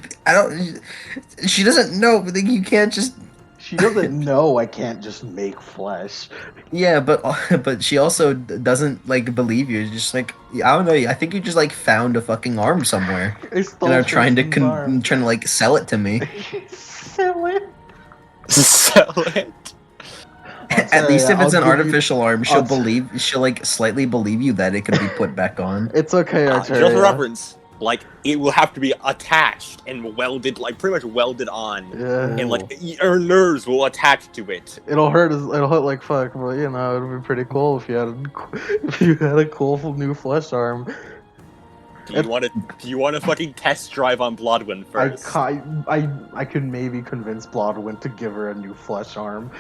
Speaker 5: She doesn't know. But you can't just.
Speaker 1: She doesn't know I can't just make flesh.
Speaker 5: Yeah, but she also doesn't like believe you. It's just like I don't know. I think you just like found a fucking arm somewhere
Speaker 1: I stole
Speaker 5: and are trying to
Speaker 1: Tristan's arm.
Speaker 5: trying to like sell it to me.
Speaker 1: Sell it.
Speaker 2: Sell it.
Speaker 5: At least if
Speaker 1: I'll
Speaker 5: it's an
Speaker 1: give you-
Speaker 5: artificial arm, she'll
Speaker 1: I'll-
Speaker 5: believe. She'll like slightly believe you that it can be put back on.
Speaker 1: It's okay,
Speaker 2: Just for
Speaker 1: Arteria.
Speaker 2: reference, like, it will have to be attached and welded, like, pretty much welded on.
Speaker 1: Yeah.
Speaker 2: And, like, your nerves will attach to it.
Speaker 1: It'll hurt like fuck, but you know, it'd be pretty cool if you had a cool new flesh arm.
Speaker 2: Do you want to fucking test drive on Bloodwind first?
Speaker 1: I could maybe convince Bloodwind to give her a new flesh arm.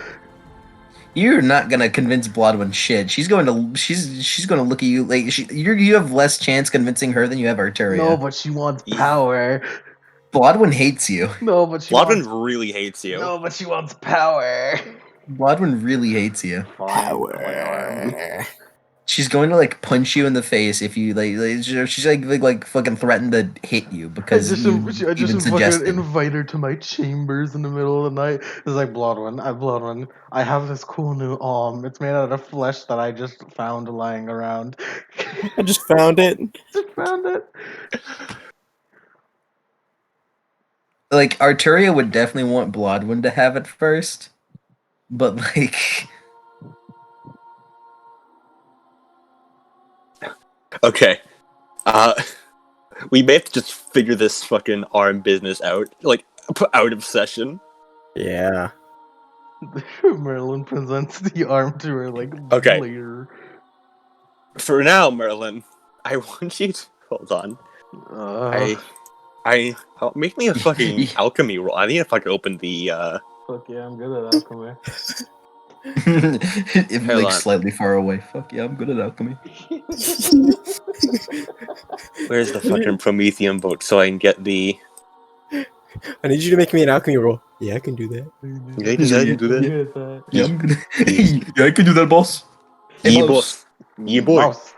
Speaker 5: You're not gonna convince Bloodwind shit. She's going to look at you like you have less chance convincing her than you have Arteria.
Speaker 1: No, but she wants power.
Speaker 5: Bloodwind hates you.
Speaker 1: No, but she
Speaker 2: Bloodwind
Speaker 1: wants...
Speaker 2: really hates you.
Speaker 1: No, but she wants power.
Speaker 5: Bloodwind really hates you.
Speaker 4: Power.
Speaker 5: She's going to like punch you in the face if you she's like fucking threatened to hit you because
Speaker 1: I just
Speaker 5: even suggested.
Speaker 1: invite her to my chambers in the middle of the night. It's like Bloodwind, I have this cool new arm. It's made out of flesh that I just found lying around.
Speaker 4: I just found it.
Speaker 1: Just found it.
Speaker 5: Like Arteria would definitely want Bloodwind to have it first, but like.
Speaker 2: Okay. We may have to just figure this fucking arm business out. Like, out of session.
Speaker 4: Yeah.
Speaker 1: Merlin presents the arm to her like
Speaker 2: Okay.
Speaker 1: later.
Speaker 2: For now, Merlin, I want you to... Hold on. Make me a fucking alchemy roll. I need to fucking open the,
Speaker 1: Fuck yeah, I'm good at alchemy.
Speaker 5: If
Speaker 2: Hold
Speaker 5: like
Speaker 2: on.
Speaker 5: slightly far away. Fuck yeah, I'm good at alchemy.
Speaker 2: Where's the fucking Promethean book so I can get the...
Speaker 4: I need you to make me an alchemy roll. Yeah, I can do that.
Speaker 2: Yeah, you do that.
Speaker 5: Yeah, I can do that, boss. Hey,
Speaker 2: Ye
Speaker 5: boss.
Speaker 2: boss. Ye boy.
Speaker 1: Mouse.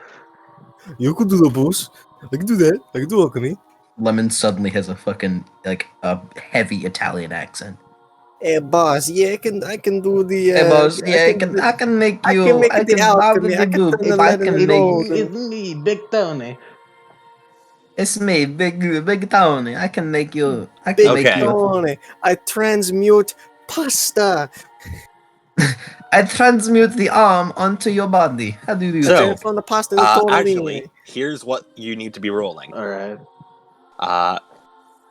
Speaker 4: You could do the boss. I can do that. I can do alchemy.
Speaker 5: Lemon suddenly has a fucking like a heavy Italian accent.
Speaker 4: Hey, boss. Yeah, I can do the.
Speaker 5: Hey, boss. Yeah, I can make you.
Speaker 4: I can make the alchemy. I can turn the
Speaker 5: If I
Speaker 4: lead
Speaker 5: can
Speaker 4: into
Speaker 5: make.
Speaker 4: gold.
Speaker 1: It's me, Big Tony.
Speaker 5: It's me, Big Tony. I can make you. I
Speaker 4: Big
Speaker 5: can make
Speaker 2: Okay.
Speaker 5: you.
Speaker 4: Tony. I transmute pasta.
Speaker 5: I transmute the arm onto your body. How do you do
Speaker 2: So,
Speaker 5: that?
Speaker 4: Transform the pasta into tortellini.
Speaker 2: actually, here's what you need to be rolling.
Speaker 1: Alright.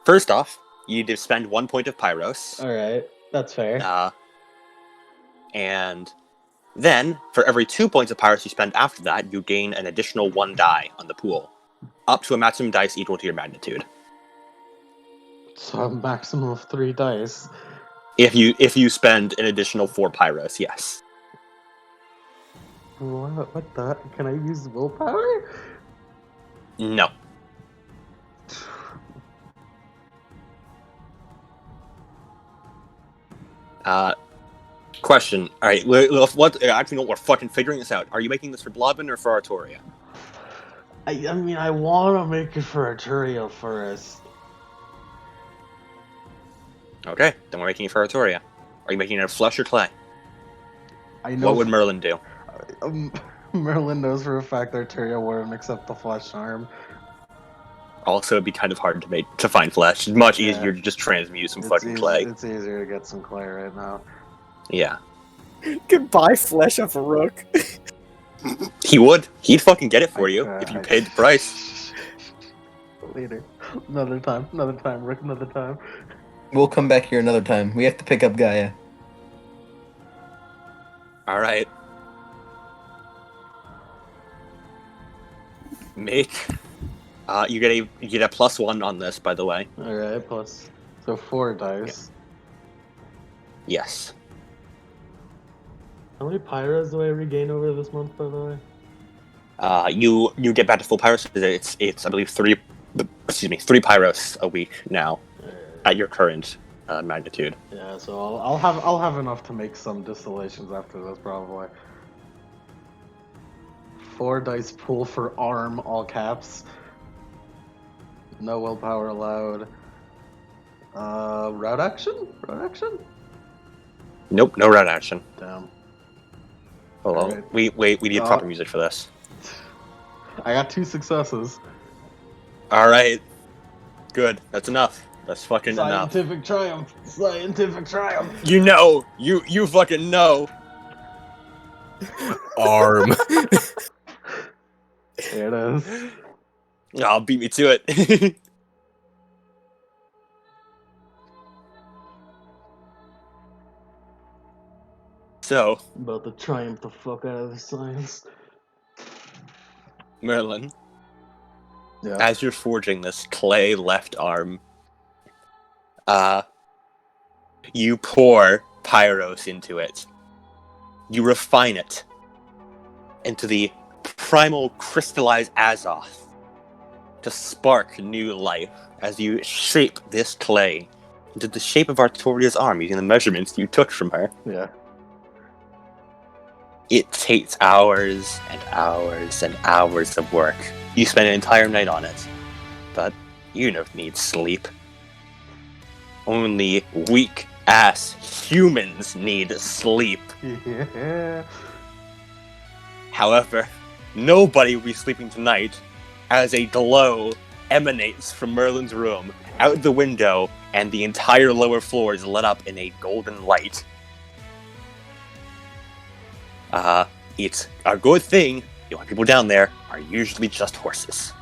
Speaker 2: First off, you need to spend 1 point of Pyros.
Speaker 1: Alright. That's fair.
Speaker 2: And then, for every 2 points of Pyros you spend after that, you gain an additional 1 die on the pool, up to a maximum dice equal to your magnitude.
Speaker 1: So a maximum of 3 dice.
Speaker 2: If you spend an additional 4 Pyros, yes.
Speaker 1: What the? Can I use willpower?
Speaker 2: No. Question. All right. What? Actually, no. We're fucking figuring this out. Are you making this for Bloodman or for Artoria?
Speaker 1: I mean, I want to make it for Arturia first.
Speaker 2: Okay. Then we're making it for Artoria. Are you making it of flesh or clay?
Speaker 1: I know.
Speaker 2: What would Merlin do?
Speaker 1: Merlin knows for a fact Arturia wouldn't accept the flesh arm.
Speaker 2: Also, it'd be kind of hard to find flesh. It's much
Speaker 1: Yeah.
Speaker 2: easier to just transmute some fucking clay.
Speaker 1: It's easier to get some clay right now.
Speaker 2: Yeah.
Speaker 4: You can buy flesh off a rook.
Speaker 2: He would. He'd fucking get it for you
Speaker 1: I-
Speaker 2: if you
Speaker 1: I-
Speaker 2: paid the price.
Speaker 1: Later. Another time, Rick, another time.
Speaker 5: We'll come back here another time. We have to pick up Gaia.
Speaker 2: All right. Make. You get a +1 on this, by the way.
Speaker 1: Alright, plus. So 4 dice.
Speaker 2: Yes.
Speaker 1: How many pyros do I regain over this month, by the way?
Speaker 2: You get back to full pyros. It's I believe 3 pyros a week now at your current magnitude.
Speaker 1: Yeah, so I'll have enough to make some distillations after this, probably. 4 dice pool for arm, all caps. No willpower allowed. Route action? Route action?
Speaker 2: Nope, no round action.
Speaker 1: Damn.
Speaker 2: Hold on.
Speaker 1: Alright.
Speaker 2: We need proper music for this.
Speaker 1: I got 2 successes.
Speaker 2: All right. Good. That's enough. That's fucking enough.
Speaker 1: Scientific triumph. Scientific triumph.
Speaker 2: You know. You fucking know.
Speaker 4: Arm.
Speaker 1: There it is.
Speaker 2: Oh, beat me to it. So,
Speaker 1: About to triumph the fuck out of the science.
Speaker 2: Merlin,
Speaker 1: Yeah.
Speaker 2: as you're forging this clay left arm, you pour Pyros into it. You refine it into the primal crystallized Azoth to spark new life as you shape this clay into the shape of Artoria's arm using the measurements you took from her.
Speaker 1: Yeah.
Speaker 2: It takes hours and hours and hours of work. You spend an entire night on it. But you don't need sleep. Only weak-ass humans need sleep.
Speaker 1: Yeah.
Speaker 2: However, nobody will be sleeping tonight as a glow emanates from Merlin's room out the window and the entire lower floor is lit up in a golden light. It's a good thing the only people down there are usually just horses.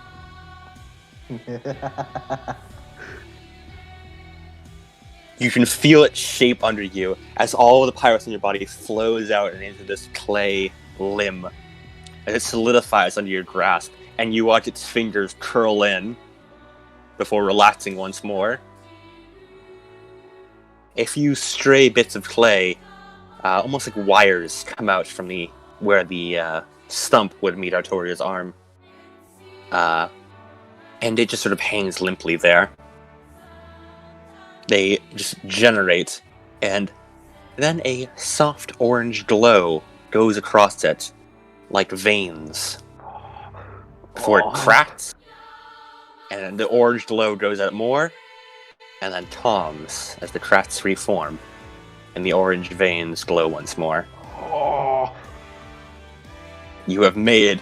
Speaker 2: You can feel it shape under you as all the Pyros in your body flows out and into this clay limb. As it solidifies under your grasp, and you watch its fingers curl in before relaxing once more. A few stray bits of clay, almost like wires, come out from where the stump would meet Artoria's arm. And it just sort of hangs limply there. They just generate, and then a soft orange glow goes across it, like veins, before it cracks, and the orange glow goes out more, and then calms as the cracks reform, and the orange veins glow once more.
Speaker 1: Oh.
Speaker 2: You have made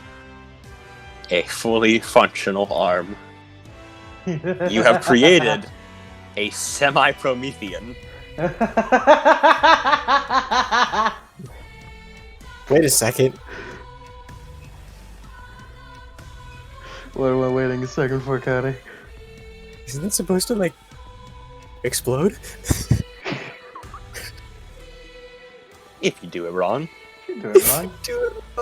Speaker 2: a fully functional arm. You have created a semi-Promethean.
Speaker 4: Wait a second.
Speaker 1: What am I waiting a second for, Cody?
Speaker 4: Isn't it supposed to, like, explode?
Speaker 2: If you do it wrong.
Speaker 1: You do it wrong.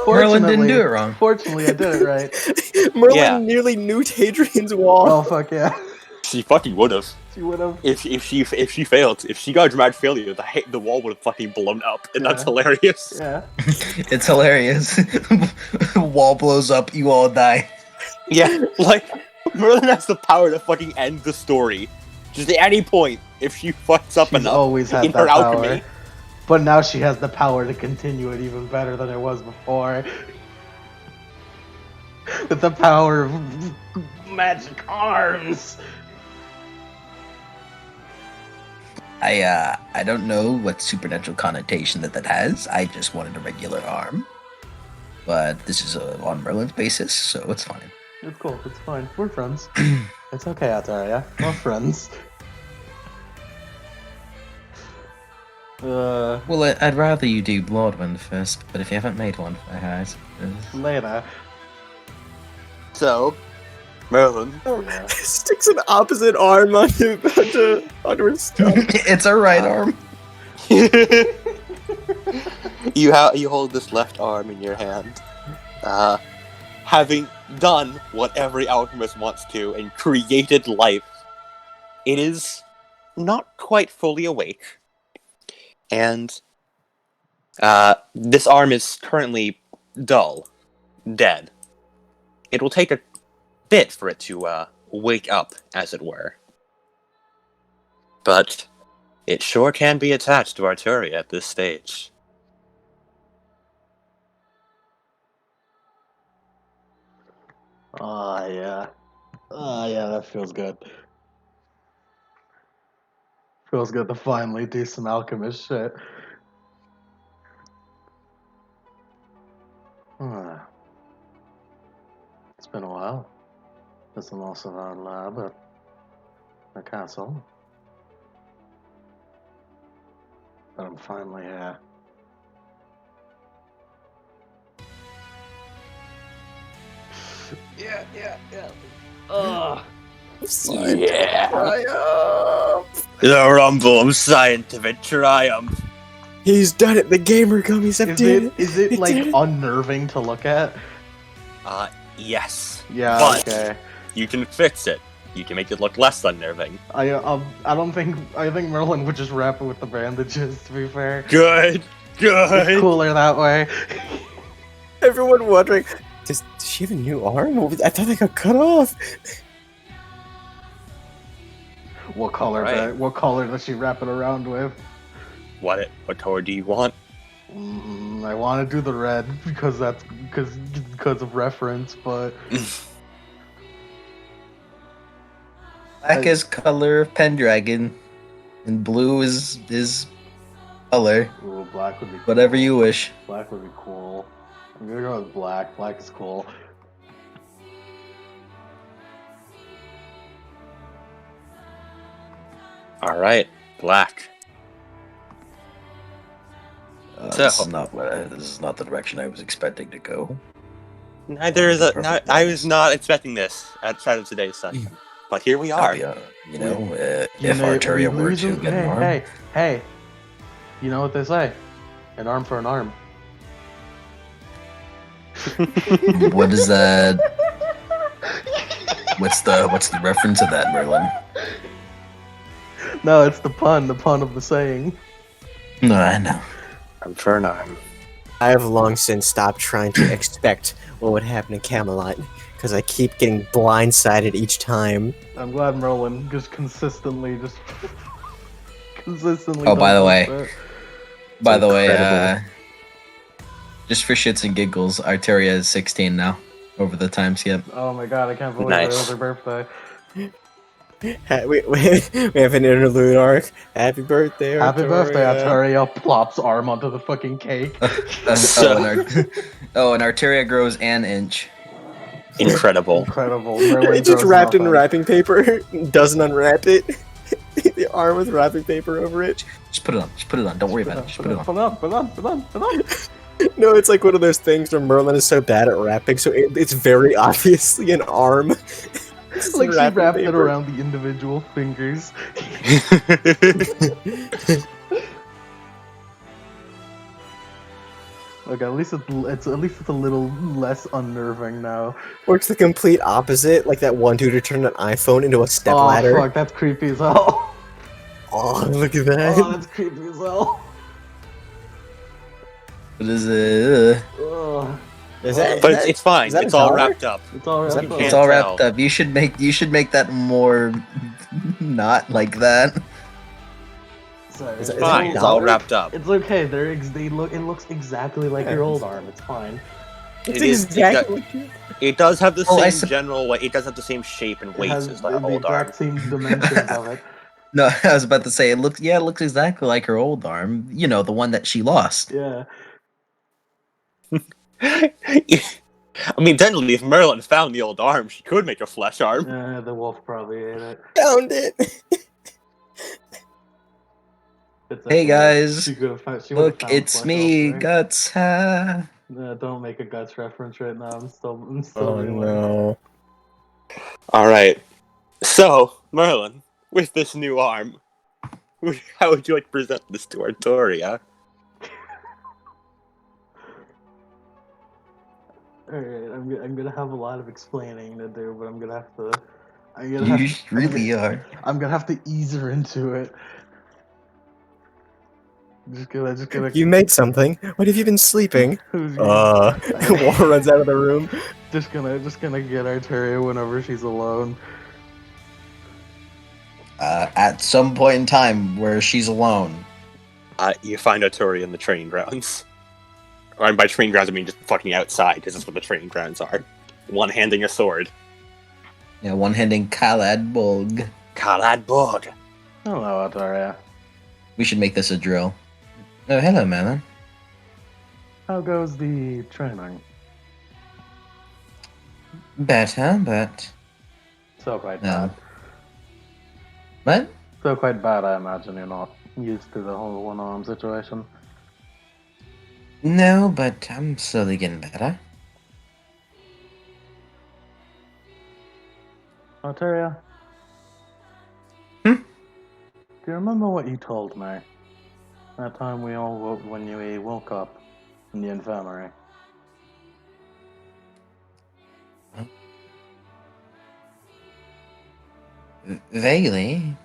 Speaker 3: Merlin didn't do it
Speaker 1: Fortunately-
Speaker 3: wrong.
Speaker 1: Fortunately, I did it right.
Speaker 4: Merlin
Speaker 2: Yeah.
Speaker 4: nearly nuked Hadrian's wall.
Speaker 1: Oh fuck yeah!
Speaker 2: She fucking would have.
Speaker 1: She would have.
Speaker 2: If she failed, if she got a dramatic failure, the wall would have fucking blown up, and that's
Speaker 1: Yeah.
Speaker 2: hilarious.
Speaker 1: Yeah.
Speaker 5: It's hilarious. Wall blows up, you all die.
Speaker 2: Yeah, like Merlin has the power to fucking end the story, just at any point if she fucks up
Speaker 1: She's
Speaker 2: enough
Speaker 1: always had
Speaker 2: in
Speaker 1: that
Speaker 2: her
Speaker 1: power.
Speaker 2: alchemy.
Speaker 1: But now she has the power to continue it even better than it was before. With the power of magic arms.
Speaker 5: I don't know what supernatural connotation that has. I just wanted a regular arm. But this is on Merlin's basis, so it's fine.
Speaker 1: It's cool. It's fine. We're friends. It's okay, Ataria. We're friends.
Speaker 6: Well, I'd rather you do Bloodwind first, but if you haven't made one, I suppose.
Speaker 1: Later.
Speaker 2: So, Merlin,
Speaker 4: Sticks an opposite arm onto his stomach.
Speaker 5: It's a right arm.
Speaker 2: you hold this left arm in your hand, having done what every alchemist wants to and created life. It is not quite fully awake, and this arm is currently dull, dead. It will take a bit for it to wake up, as it were. But it sure can be attached to Arturia at this stage.
Speaker 1: Oh yeah. Oh yeah, that feels good. Feels good to finally do some alchemist shit. It's been a while. There's a loss of our lab at the castle. But I'm finally here. Yeah. Ugh.
Speaker 2: Yeah! The rumble of scientific triumph.
Speaker 4: He's done it. The gamer gummies have did it.
Speaker 1: Is it
Speaker 4: It
Speaker 1: like
Speaker 4: did it.
Speaker 1: unnerving to look at?
Speaker 2: Yes.
Speaker 1: Yeah,
Speaker 2: But
Speaker 1: okay.
Speaker 2: you can fix it. You can make it look less unnerving.
Speaker 1: I think Merlin would just wrap it with the bandages, to be fair.
Speaker 2: Good.
Speaker 1: It's
Speaker 2: Good.
Speaker 1: cooler that way.
Speaker 4: Everyone wondering, does she have a new arm? I thought they got cut off.
Speaker 1: What color?
Speaker 2: Right.
Speaker 1: What color does she wrap it around with?
Speaker 2: What color do you want?
Speaker 1: I want to do the red because of reference, but
Speaker 5: Black is color of Pendragon, and blue is color.
Speaker 1: ooh, black would be cool.
Speaker 5: Whatever you wish.
Speaker 1: Black would be cool. I'm gonna go with black. Black is cool.
Speaker 2: All right, black. So-
Speaker 5: This is not the direction I was expecting to go.
Speaker 2: Neither is
Speaker 5: Perfect
Speaker 2: I
Speaker 5: balance.
Speaker 2: was not expecting this outside of today's session, but here we are.
Speaker 5: If
Speaker 1: You
Speaker 5: Arturia
Speaker 1: know,
Speaker 5: were
Speaker 1: we
Speaker 5: to
Speaker 1: lose
Speaker 5: get an arm,
Speaker 1: hey, you know what they say? An arm for an arm.
Speaker 5: what is that? What's the reference of that, Merlin?
Speaker 1: No, it's the pun of the saying.
Speaker 5: No, I know.
Speaker 2: Arm for an arm.
Speaker 4: I have long since stopped trying to expect what would happen in Camelot because I keep getting blindsided each time.
Speaker 1: I'm glad Merlin just consistently just consistently.
Speaker 6: Oh, by
Speaker 1: don't
Speaker 6: the
Speaker 1: post
Speaker 6: way.
Speaker 1: it.
Speaker 6: By the way,
Speaker 4: incredible.
Speaker 6: just for shits and giggles, Arteria is 16 now. Over the time skip.
Speaker 1: Oh my god, I can't believe
Speaker 2: Nice.
Speaker 1: it was her birthday.
Speaker 4: We have an interlude arc. Happy birthday,
Speaker 1: Happy birthday,
Speaker 4: Artoria.
Speaker 1: Arteria. Plops arm onto the fucking cake.
Speaker 2: So-
Speaker 6: And Arteria grows an inch.
Speaker 2: Incredible.
Speaker 1: Incredible. Merlin
Speaker 4: It's just
Speaker 1: grows
Speaker 4: wrapped in
Speaker 1: nothing.
Speaker 4: wrapping paper. Doesn't unwrap it. The arm with wrapping paper over it.
Speaker 6: Just put it on. Just put it on. Don't worry about it. Just put it on.
Speaker 1: Put on.
Speaker 4: No, it's like one of those things where Merlin is so bad at wrapping, so it's very obviously an arm. It's
Speaker 1: Like she
Speaker 4: wrapping
Speaker 1: wrapped it
Speaker 4: paper.
Speaker 1: around the individual fingers. Look, at least it's a little less unnerving now.
Speaker 4: Or it's the complete opposite, like that one dude who turned an iPhone into a
Speaker 1: Oh
Speaker 4: stepladder.
Speaker 1: fuck, that's creepy as hell.
Speaker 4: Oh, look at that.
Speaker 1: Oh, that's creepy as hell.
Speaker 6: What is it?
Speaker 1: Ugh.
Speaker 4: Is that,
Speaker 2: But
Speaker 4: is that-
Speaker 2: it's fine.
Speaker 4: is that
Speaker 2: It's
Speaker 4: a
Speaker 2: all
Speaker 4: dollar?
Speaker 2: wrapped up.
Speaker 1: It's all
Speaker 4: Is
Speaker 1: right.
Speaker 4: that-
Speaker 6: It's
Speaker 2: Can't
Speaker 6: all wrapped
Speaker 2: tell.
Speaker 6: up. You should make that more not like that.
Speaker 1: Sorry.
Speaker 4: Is that-
Speaker 2: Fine. It's all
Speaker 4: dollar?
Speaker 2: wrapped up.
Speaker 1: It's okay. It looks exactly like your old arm. It's fine.
Speaker 4: It's
Speaker 2: It is-
Speaker 4: exactly
Speaker 2: It does have the
Speaker 6: Well, I
Speaker 2: same
Speaker 6: sup-
Speaker 2: general weight. It does have the same shape and
Speaker 1: It
Speaker 2: weight
Speaker 1: has
Speaker 2: as
Speaker 1: the
Speaker 2: the old arm.
Speaker 1: exact same dimensions of it.
Speaker 6: No, I was about to say it looks exactly like her old arm. You know, the one that she lost.
Speaker 1: Yeah.
Speaker 2: I mean, technically, if Merlin found the old arm, she could make a flesh arm.
Speaker 1: The wolf probably ate it.
Speaker 4: found it.
Speaker 1: It's
Speaker 6: Hey
Speaker 1: okay.
Speaker 6: guys,
Speaker 1: She would've found
Speaker 6: look, it's
Speaker 1: flesh
Speaker 6: me,
Speaker 1: elsewhere.
Speaker 6: Guts. Ha.
Speaker 1: Don't make a Guts reference right now. I'm still
Speaker 4: Oh
Speaker 1: reeling.
Speaker 4: no.
Speaker 2: All right. So, Merlin, with this new arm, how would you like to present this to Artoria?
Speaker 1: Alright, I'm gonna have a lot of explaining to do, but I'm gonna have to.
Speaker 6: You really are.
Speaker 1: I'm gonna have to ease her into it. Just gonna.
Speaker 4: You made something. What have you been sleeping?
Speaker 1: Who's
Speaker 4: Wall runs out of the room.
Speaker 1: just gonna get Arteria whenever she's alone.
Speaker 5: At some point in time where she's alone.
Speaker 2: You find Artoria in the training grounds. Or by training grounds, I mean just fucking outside, because that's what the training grounds are. One handing a sword.
Speaker 5: Yeah, one-handing Kalad Bulg.
Speaker 2: Camelot.
Speaker 1: Hello, Arteria.
Speaker 5: We should make this a drill. Oh, hello, Melon.
Speaker 1: How goes the training?
Speaker 5: Better, but...
Speaker 1: So quite
Speaker 5: No.
Speaker 1: bad.
Speaker 5: What?
Speaker 1: So quite bad, I imagine you're not used to the whole one-arm situation.
Speaker 5: No, but I'm slowly getting better.
Speaker 1: Arteria?
Speaker 5: Hmm?
Speaker 1: Do you remember what you told me? That time we all woke when you woke up in the infirmary.
Speaker 5: Vaguely.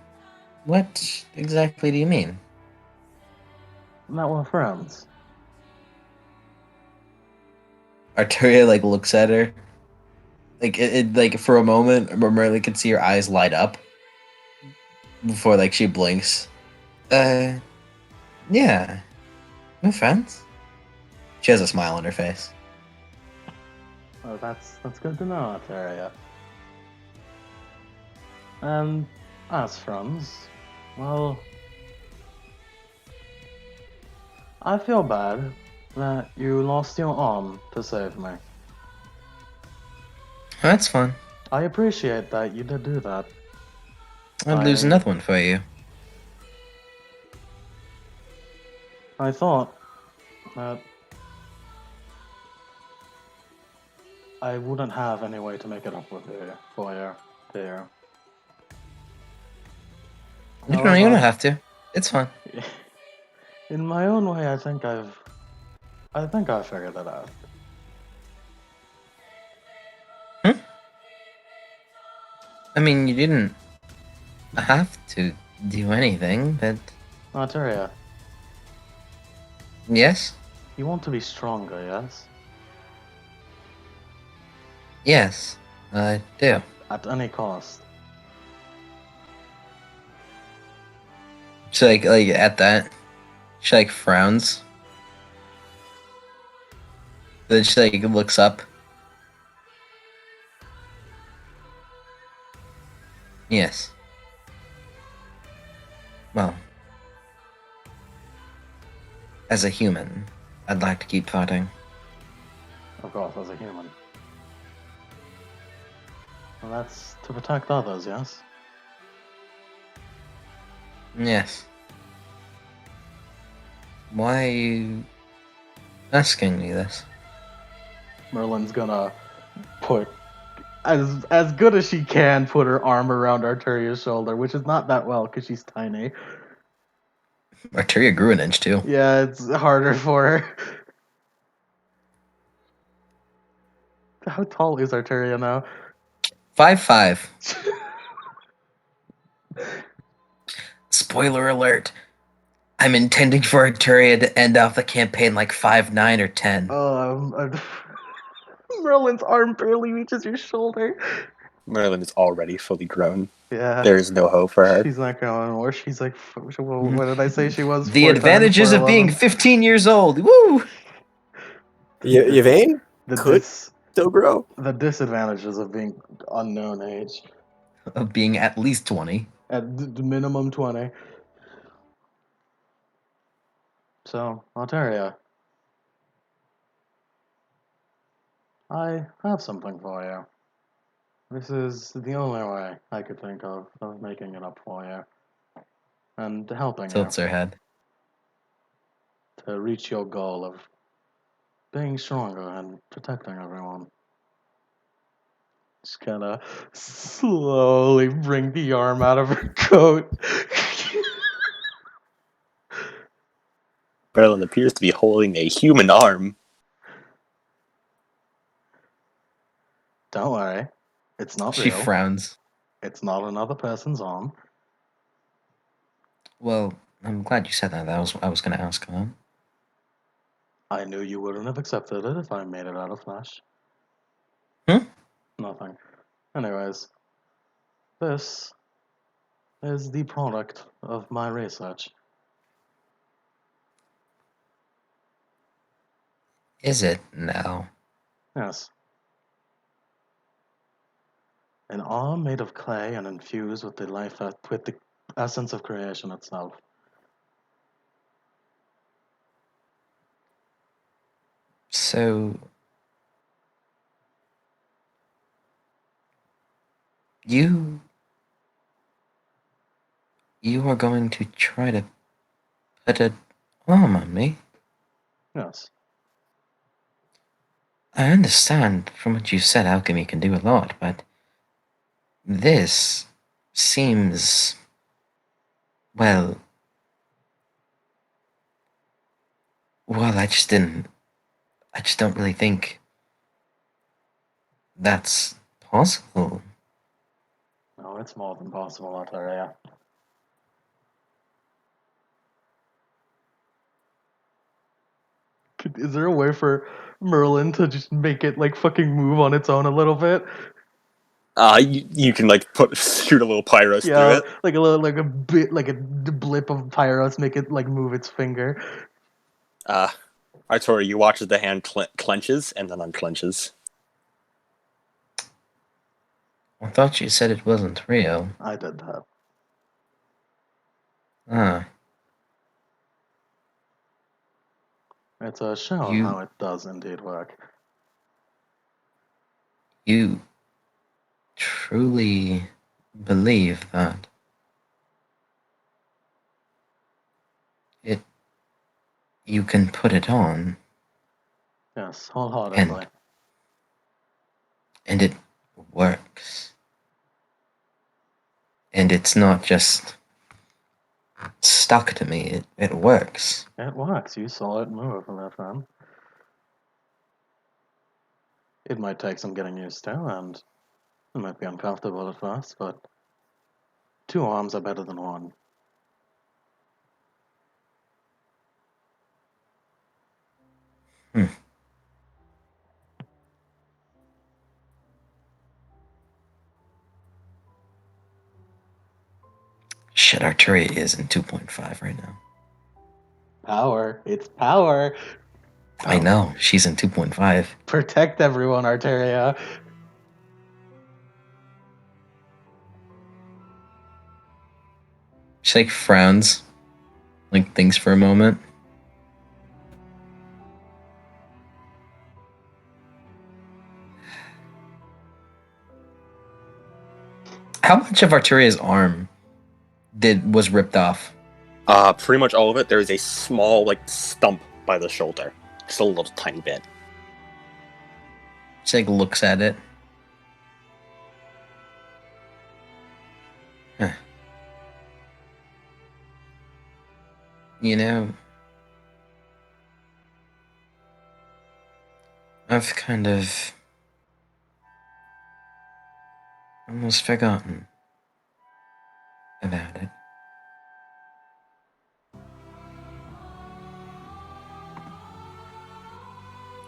Speaker 5: What exactly do you mean?
Speaker 1: That we're friends.
Speaker 5: Arteria like looks at her. Like it like for a moment, Merlin could see her eyes light up before like she blinks. Yeah, we're friends. She has a smile on her face.
Speaker 1: Oh, that's good to know, Arteria. And as friends, well, I feel bad that you lost your arm to save me.
Speaker 5: That's fun.
Speaker 1: I appreciate that you did do that.
Speaker 5: I'd lose
Speaker 1: I-
Speaker 5: another one for you.
Speaker 1: I thought that I wouldn't have any way to make it up with you for you, dear.
Speaker 5: You don't have to. It's fine.
Speaker 1: In my own way, I think I've figured it out.
Speaker 6: I mean, you didn't have to do anything, but
Speaker 1: Arteria,
Speaker 6: yes,
Speaker 1: you want to be stronger, yes?
Speaker 6: yes, I do.
Speaker 1: At any cost.
Speaker 6: She like at that, she like frowns. Then she like looks up. Yes. Well, as a human, I'd like to keep fighting.
Speaker 1: Of course, as a human. And that's to protect others, yes?
Speaker 6: Yes. Why are you asking me this?
Speaker 1: Merlin's gonna put as good as she can put her arm around Arteria's shoulder, which is not that well because she's tiny.
Speaker 6: Arteria grew an inch too.
Speaker 1: Yeah, it's harder for her. How tall is Arteria now?
Speaker 6: 5'5". Spoiler alert. I'm intending for Arteria to end off the campaign like 5'9" or 10.
Speaker 1: Merlin's arm barely reaches your shoulder.
Speaker 2: Merlin is already fully grown.
Speaker 1: Yeah.
Speaker 2: There is no hope for her.
Speaker 1: She's not going anymore. She's like, what did I say she was?
Speaker 6: The
Speaker 1: 4'10",
Speaker 6: advantages of being
Speaker 1: 4'11"?
Speaker 6: 15 years old. Woo!
Speaker 4: Yvain
Speaker 1: The
Speaker 4: could still grow.
Speaker 1: the disadvantages of being unknown age
Speaker 6: Of being at least 20.
Speaker 1: at minimum 20. So, Altaria, I have something for you. This is the only way I could think of making it up for you and helping
Speaker 6: Tilts her head.
Speaker 1: you to reach your goal of being stronger and protecting everyone. Just kind of slowly bring the arm out of her coat.
Speaker 2: Merlin appears to be holding a human arm.
Speaker 1: Don't worry, it's not
Speaker 6: She
Speaker 1: real.
Speaker 6: frowns.
Speaker 1: It's not another person's arm.
Speaker 6: Well, I'm glad you said that. I was going to ask that.
Speaker 1: I knew you wouldn't have accepted it if I made it out of flesh. Nothing. Anyways, this is the product of my research.
Speaker 6: Is it now?
Speaker 1: Yes. An arm made of clay and infused with with the essence of creation itself.
Speaker 6: So you are going to try to put an arm on me?
Speaker 1: Yes.
Speaker 6: I understand from what you said alchemy can do a lot, but this seems, well, I just don't really think that's possible.
Speaker 1: No, it's more than possible, Altaria. Is there a way for Merlin to just make it like fucking move on its own a little bit?
Speaker 2: You can like shoot a little pyros through
Speaker 1: Yeah,
Speaker 2: it.
Speaker 1: like a little, like a bit, like a blip of pyros, make it like move its finger.
Speaker 2: Artori, you watch as the hand clenches and then unclenches.
Speaker 6: I thought you said it wasn't real.
Speaker 1: I did that.
Speaker 6: Ah,
Speaker 1: It's a show of
Speaker 6: You-
Speaker 1: how it does indeed work.
Speaker 6: you truly believe that you can put it on
Speaker 1: Yes, wholeheartedly.
Speaker 6: and it works. And it's not just stuck to me, it works.
Speaker 1: It works. You saw it move, my friend. It might take some getting used to, and it might be uncomfortable at first, but 2 arms are better than 1.
Speaker 5: Shit, Arteria is in 2.5 right now.
Speaker 1: Power. It's power.
Speaker 5: I know, she's in 2.5.
Speaker 1: Protect everyone, Arteria.
Speaker 5: She like frowns, like thinks for a moment. How much of Arteria's arm was ripped off?
Speaker 2: Pretty much all of it. There is a small, like, stump by the shoulder. Just a little tiny bit.
Speaker 5: She like looks at it. Huh. You know, I've kind of almost forgotten about it.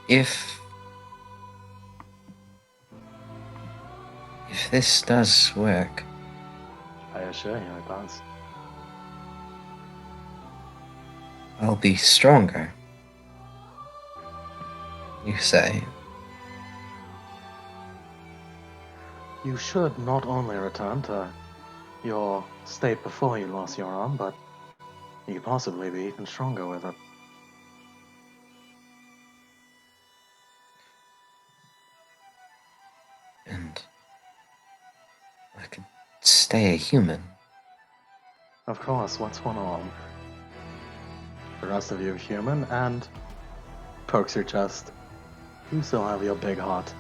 Speaker 5: If this does work,
Speaker 1: I assure you it does.
Speaker 5: I'll be stronger. You say?
Speaker 1: You should not only return to your state before you lost your arm, but you could possibly be even stronger with it.
Speaker 5: And I could stay a human.
Speaker 1: Of course, what's one arm? The rest of you human, and pokes your chest. You still have your big heart.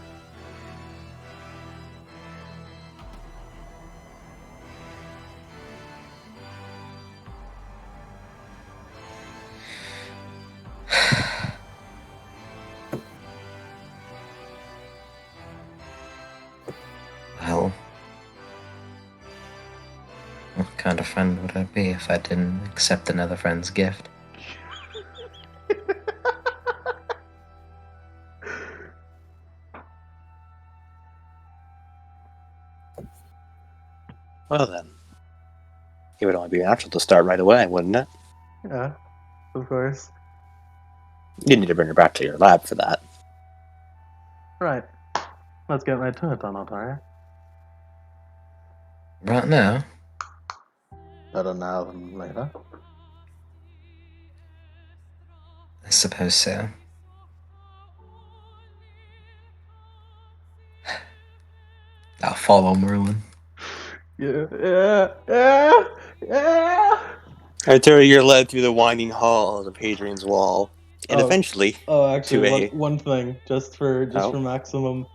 Speaker 5: Well, what kind of friend would I be if I didn't accept another friend's gift?
Speaker 2: Well then. It would only be natural to start right away, wouldn't it?
Speaker 1: Yeah, of course.
Speaker 2: You need to bring her back to your lab for that.
Speaker 1: Right. Let's get right to it, then, Altaria.
Speaker 5: Right now?
Speaker 1: Better now than later.
Speaker 5: I suppose so. I'll follow Merlin.
Speaker 1: Yeah.
Speaker 2: Arteria, you're led through the winding halls of Hadrian's Wall, and eventually
Speaker 1: Actually,
Speaker 2: to
Speaker 1: one thing, just for maximum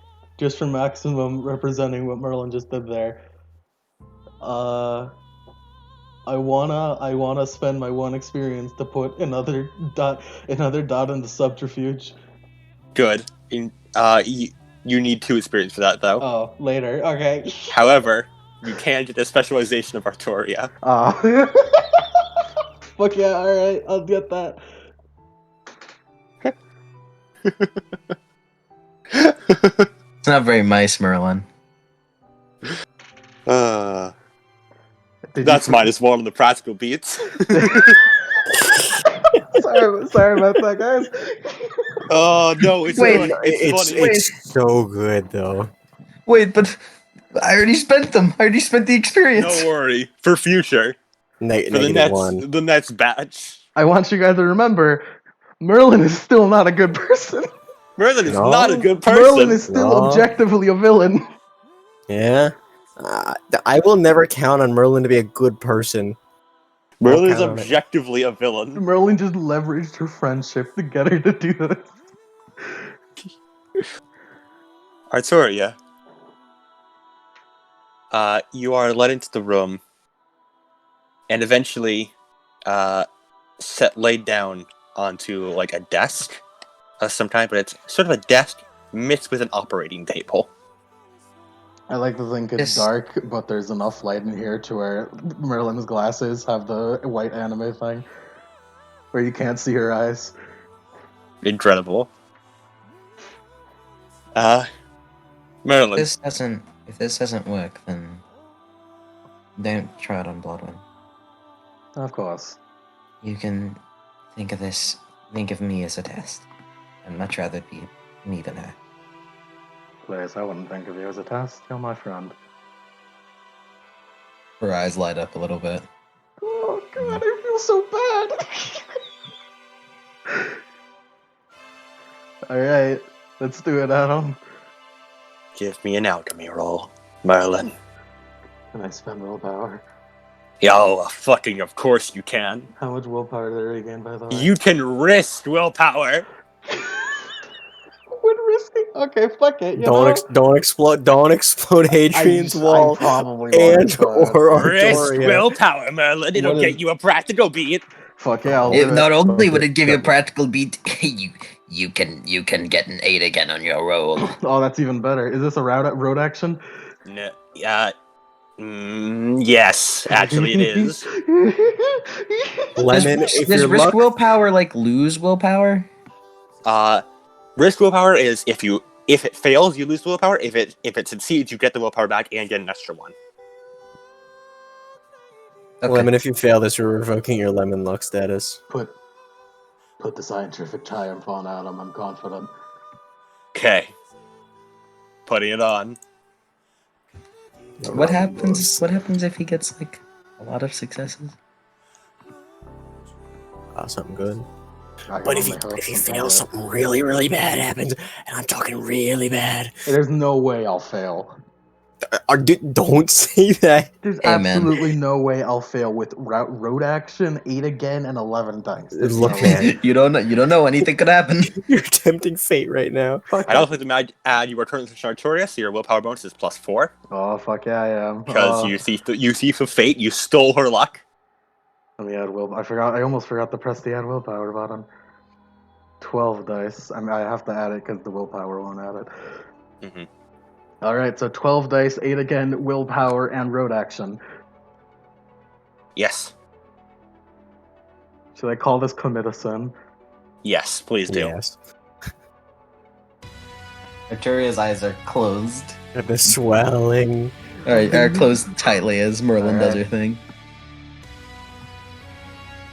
Speaker 1: representing what Merlin just did there. I wanna spend my one experience to put another dot in the subterfuge.
Speaker 2: good. You need 2 experience for that, though.
Speaker 1: Oh, later. Okay.
Speaker 2: However, you can get the specialization of Arteria.
Speaker 1: Oh. Fuck yeah! All right, I'll get that.
Speaker 5: It's not very nice, Merlin.
Speaker 2: That's -1 on the practical beats.
Speaker 1: sorry about that, guys.
Speaker 2: Oh no, it's
Speaker 5: Wait,
Speaker 2: funny. It's funny.
Speaker 4: It's so good though.
Speaker 5: Wait, but I already spent them. I already spent the experience.
Speaker 2: Don't worry. For future. For
Speaker 4: -1.
Speaker 2: the next batch.
Speaker 1: I want you guys to remember, Merlin is still not a good person.
Speaker 2: Merlin is
Speaker 4: No?
Speaker 2: not a good person.
Speaker 1: Merlin is still
Speaker 4: No.
Speaker 1: objectively a villain.
Speaker 4: Yeah. I will never count on Merlin to be a good person.
Speaker 2: Merlin is
Speaker 4: count on it.
Speaker 2: objectively a villain.
Speaker 1: Merlin just leveraged her friendship to get her to do this.
Speaker 2: Arteria. You are led into the room, and eventually, laid down onto like a desk of some kind, but it's sort of a desk mixed with an operating table.
Speaker 1: I like to think it's dark, but there's enough light in here to where Merlin's glasses have the white anime thing, where you can't see her eyes.
Speaker 2: Incredible. Merlin.
Speaker 5: If this doesn't work, then don't try it on Bloodwin.
Speaker 1: Of course.
Speaker 6: You can think of me as a test. I'd much rather be me than her.
Speaker 1: Please, I wouldn't think of you as a test. You're my friend.
Speaker 5: Her eyes light up a little bit.
Speaker 1: Oh god, I feel so bad. Alright, let's do it, Adam.
Speaker 2: Give me an alchemy roll, Merlin.
Speaker 1: Can I spend willpower?
Speaker 2: Yo, fucking of course you can.
Speaker 1: How much willpower did I regain, by the way?
Speaker 2: You can risk willpower.
Speaker 1: When risking? Okay, fuck it. You know?
Speaker 4: Don't explode Hadrian's wall
Speaker 1: I probably won't,
Speaker 4: and
Speaker 1: but-
Speaker 4: or
Speaker 2: Risk
Speaker 4: Artoria.
Speaker 2: willpower, Merlin. It'll
Speaker 1: What
Speaker 2: get
Speaker 1: is-
Speaker 2: you a practical beat.
Speaker 1: Fuck yeah, I'll
Speaker 5: It,
Speaker 1: do
Speaker 5: not
Speaker 1: it.
Speaker 5: only
Speaker 4: Fuck
Speaker 5: would
Speaker 4: it.
Speaker 5: it give you a
Speaker 4: Fuck it.
Speaker 5: practical beat, you can get an 8 again on your roll.
Speaker 1: Oh, that's even better. Is this a road action?
Speaker 2: No, yes, actually it is.
Speaker 4: Lemon, if
Speaker 5: Does
Speaker 4: your
Speaker 5: risk
Speaker 4: luck,
Speaker 5: willpower like lose willpower?
Speaker 2: Risk willpower is if it fails, you lose willpower. If it succeeds, you get the willpower back and get an extra one.
Speaker 5: Okay.
Speaker 4: Lemon, if you fail this, you're revoking your lemon luck status.
Speaker 1: Put the scientific triumph on Adam, I'm confident.
Speaker 2: Okay, putting it on.
Speaker 5: What happens? What happens if he gets like a lot of successes?
Speaker 4: Something good.
Speaker 1: I can
Speaker 4: But if
Speaker 1: only hope
Speaker 4: you
Speaker 1: something
Speaker 4: fail,
Speaker 1: good.
Speaker 4: something really, really bad happens, and I'm talking really bad.
Speaker 1: There's no way I'll fail.
Speaker 4: Don't say that.
Speaker 1: There's
Speaker 5: Hey, man.
Speaker 1: absolutely no way I'll fail with road action, 8 again, and 11 times. There's
Speaker 4: Look,
Speaker 1: no
Speaker 4: man.
Speaker 1: way.
Speaker 5: You don't know. Anything could happen.
Speaker 4: You're tempting fate right now.
Speaker 1: Fuck
Speaker 2: I'd also like to add you are currently Artoria, so your willpower bonus is +4
Speaker 1: Oh, fuck yeah, I am.
Speaker 2: because you see for fate. You stole her luck.
Speaker 1: Let me add willpower. I almost forgot to press the add willpower button. 12 dice. I mean, I have to add it because the willpower won't add it.
Speaker 2: Mhm.
Speaker 1: Alright, so 12 dice, 8 again, willpower, and road action.
Speaker 2: Yes,
Speaker 1: Should I call this commit a sin?
Speaker 2: yes, please do.
Speaker 4: Yes.
Speaker 5: Arturia's eyes are closed.
Speaker 4: And the swelling.
Speaker 5: Alright, are closed tightly as Merlin does her
Speaker 1: Alright.
Speaker 5: thing.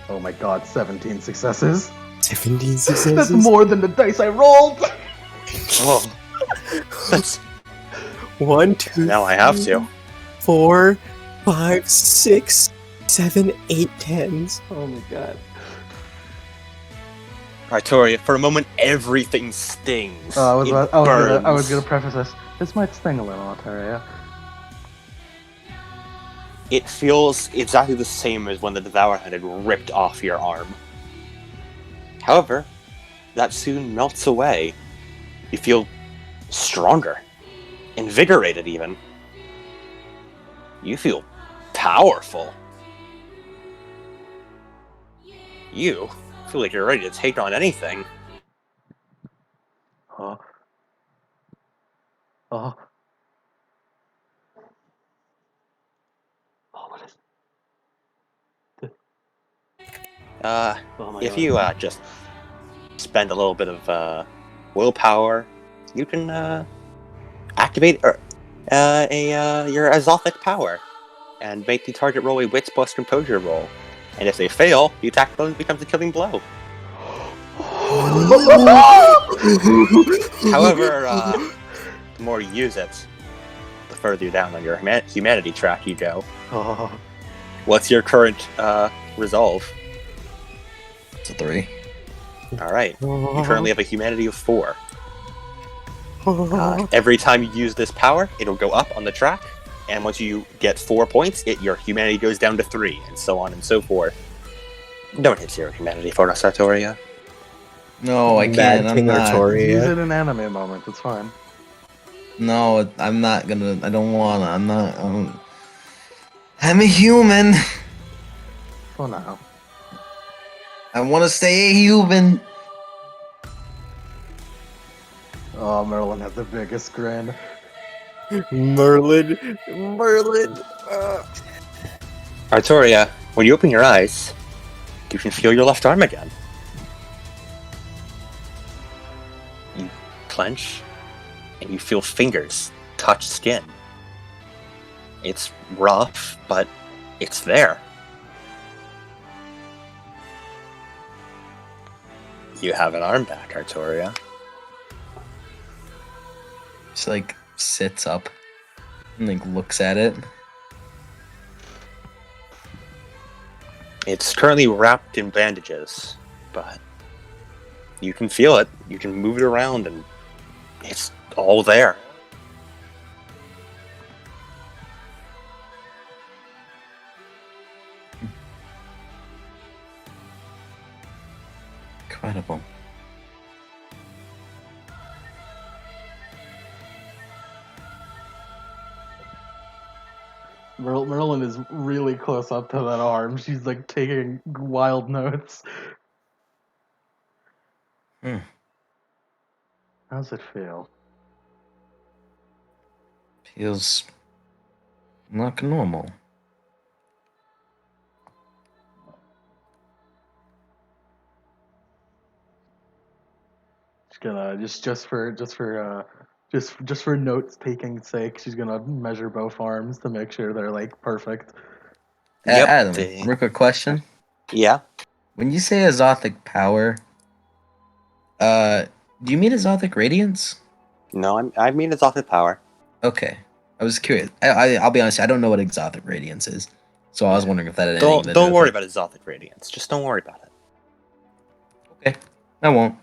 Speaker 1: Oh my god, 17 successes.
Speaker 4: 17 successes.
Speaker 1: That's more than the dice I rolled!
Speaker 2: Oh, that's
Speaker 4: 1, 2,
Speaker 2: now I have to.
Speaker 4: 4, 5, 6, 7, 8, 10s.
Speaker 1: Oh my god.
Speaker 2: Artoria, for a moment, everything stings.
Speaker 1: I was
Speaker 2: It
Speaker 1: gonna
Speaker 2: burns.
Speaker 1: preface this. This might sting a little, Altaria.
Speaker 2: It feels exactly the same as when the Devourer had ripped off your arm. However, that soon melts away. You feel stronger, invigorated even. You feel powerful. You feel like you're ready to take on anything.
Speaker 1: Oh. Oh. Oh, what is... Oh my
Speaker 2: If
Speaker 1: god.
Speaker 2: you just spend a little bit of willpower, you can activate your Azothic power and make the target roll a Wits plus Composure roll. And if they fail, the attack bonus becomes a killing blow. However, the more you use it, the further down on your humanity track you go.
Speaker 1: Oh.
Speaker 2: What's your current resolve?
Speaker 5: It's a 3.
Speaker 2: Alright, you currently have a humanity of 4. Every time you use this power, it'll go up on the track, and once you get 4 points, your humanity goes down to 3, and so on and so forth. Don't hit 0 humanity for us, Artoria.
Speaker 5: No, I
Speaker 4: Mad
Speaker 5: can't. I'm
Speaker 4: King
Speaker 5: not.
Speaker 1: Use
Speaker 4: Artoria.
Speaker 1: it in anime moment, it's fine.
Speaker 5: No, I'm not gonna. I don't wanna. I'm not. I'm a human.
Speaker 1: For now.
Speaker 5: I want to stay a human.
Speaker 1: Oh, Merlin has the biggest grin.
Speaker 4: Merlin.
Speaker 2: Artoria, when you open your eyes, you can feel your left arm again. You clench, and you feel fingers touch skin. It's rough, but it's there. You have an arm back, Artoria.
Speaker 6: She like sits up and like looks at it.
Speaker 2: It's currently wrapped in bandages, but you can feel it. You can move it around, and it's all there.
Speaker 6: Incredible.
Speaker 1: Merlin is really close up to that arm. She's like taking wild notes.
Speaker 6: Hmm.
Speaker 1: How's it feel?
Speaker 6: Feels like normal.
Speaker 1: She's gonna just for notes taking sake, she's gonna measure both arms to make sure they're like perfect.
Speaker 2: Yep.
Speaker 6: Adam, real quick question.
Speaker 2: Yeah.
Speaker 6: When you say Azothic power, do you mean Azothic radiance?
Speaker 2: No, I mean it's off the power.
Speaker 6: Okay. I was curious. I'll be honest, I don't know what Exothic radiance is. So I was wondering if that had anything to do
Speaker 2: Don't
Speaker 6: with
Speaker 2: worry
Speaker 6: it.
Speaker 2: about exotic radiance. Just don't worry about it.
Speaker 6: Okay. I won't.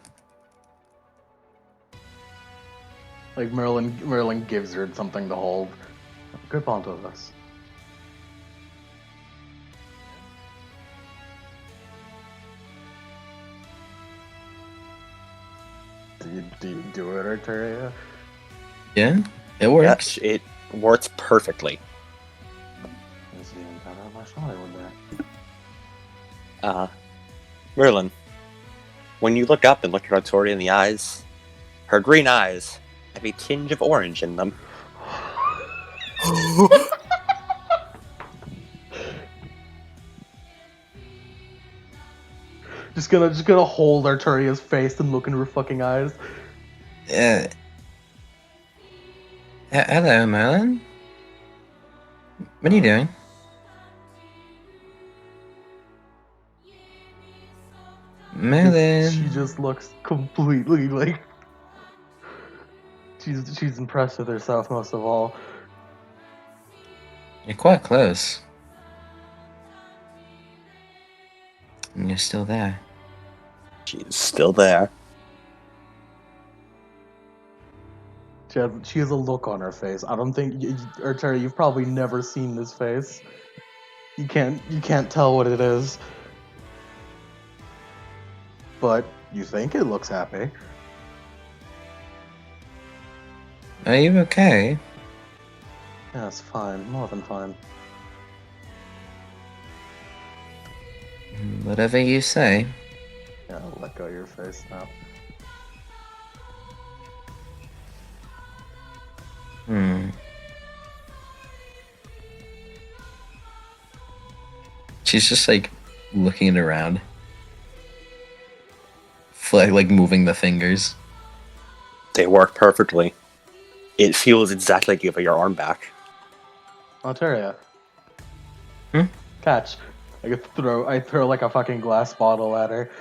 Speaker 1: Like Merlin gives her something to hold. Grip onto this. Do you do it, Arteria?
Speaker 6: Yeah, it works.
Speaker 2: Yes, it works perfectly.
Speaker 1: This is even better than I thought it would be.
Speaker 2: Merlin, when you look up and look at Artoria in the eyes, her green eyes have a tinge of orange in them.
Speaker 1: Just gonna hold Arteria's face and look into her fucking eyes.
Speaker 6: Hello, Merlin. What are you doing? Merlin.
Speaker 1: She just looks completely like she's impressed with herself most of all.
Speaker 6: You're quite close. And you're still there.
Speaker 2: She's still there.
Speaker 1: She has a look on her face. I don't think Arteria, you've probably never seen this face. You can't tell what it is. But you think it looks happy.
Speaker 6: Are you okay?
Speaker 1: Yeah, it's fine. More than fine.
Speaker 6: Whatever you say.
Speaker 1: Yeah, I'll let go of your face now.
Speaker 6: She's just like looking around. Like moving the fingers.
Speaker 2: They work perfectly. It feels exactly like you have your arm back.
Speaker 1: Altaria.
Speaker 6: Hmm?
Speaker 1: Catch. I throw like a fucking glass bottle at her.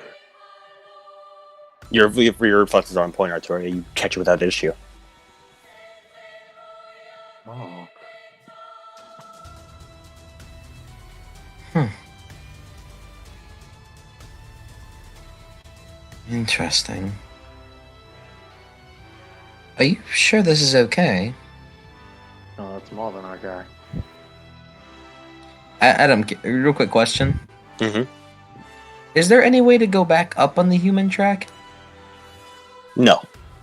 Speaker 2: Your reflexes are on point, Artoria. You catch it without issue.
Speaker 1: Oh.
Speaker 6: Interesting. Are you sure this is okay?
Speaker 1: No, it's more than okay.
Speaker 6: Adam, real quick question.
Speaker 2: Mm-hmm.
Speaker 6: Is there any way to go back up on the human track?
Speaker 2: No.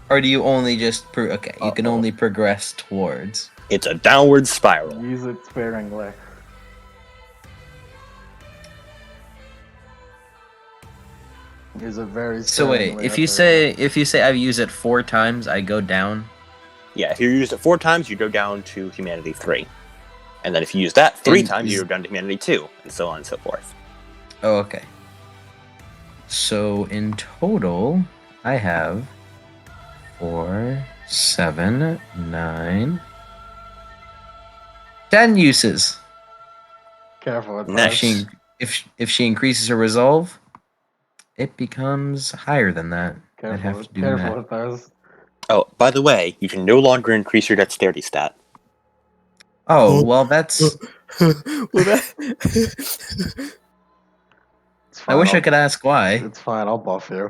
Speaker 6: Or do you only just... okay, you can
Speaker 1: Uh-oh.
Speaker 6: only progress towards...
Speaker 2: It's a downward spiral.
Speaker 1: Use it sparingly. Use it very
Speaker 6: So
Speaker 1: sparingly.
Speaker 6: wait, if you say I use it 4 times, I go down?
Speaker 2: Yeah, if you use it 4 times, you go down to humanity 3. And then if you use that 3
Speaker 6: And
Speaker 2: times,
Speaker 6: is-
Speaker 2: you go down to humanity 2, and so on and so forth.
Speaker 6: Oh, okay. So in total, I have 4, 7, 9, 10 uses.
Speaker 1: Careful, it's
Speaker 2: Nice.
Speaker 6: If she increases her resolve, it becomes higher than that. I'd have to do
Speaker 1: Careful
Speaker 6: math.
Speaker 1: with those.
Speaker 2: Oh, by the way, you can no longer increase your dexterity stat.
Speaker 6: Oh, well, that's.
Speaker 4: well, that.
Speaker 1: It's
Speaker 6: I
Speaker 1: fine.
Speaker 6: wish I could ask why.
Speaker 1: It's fine. I'll buff you.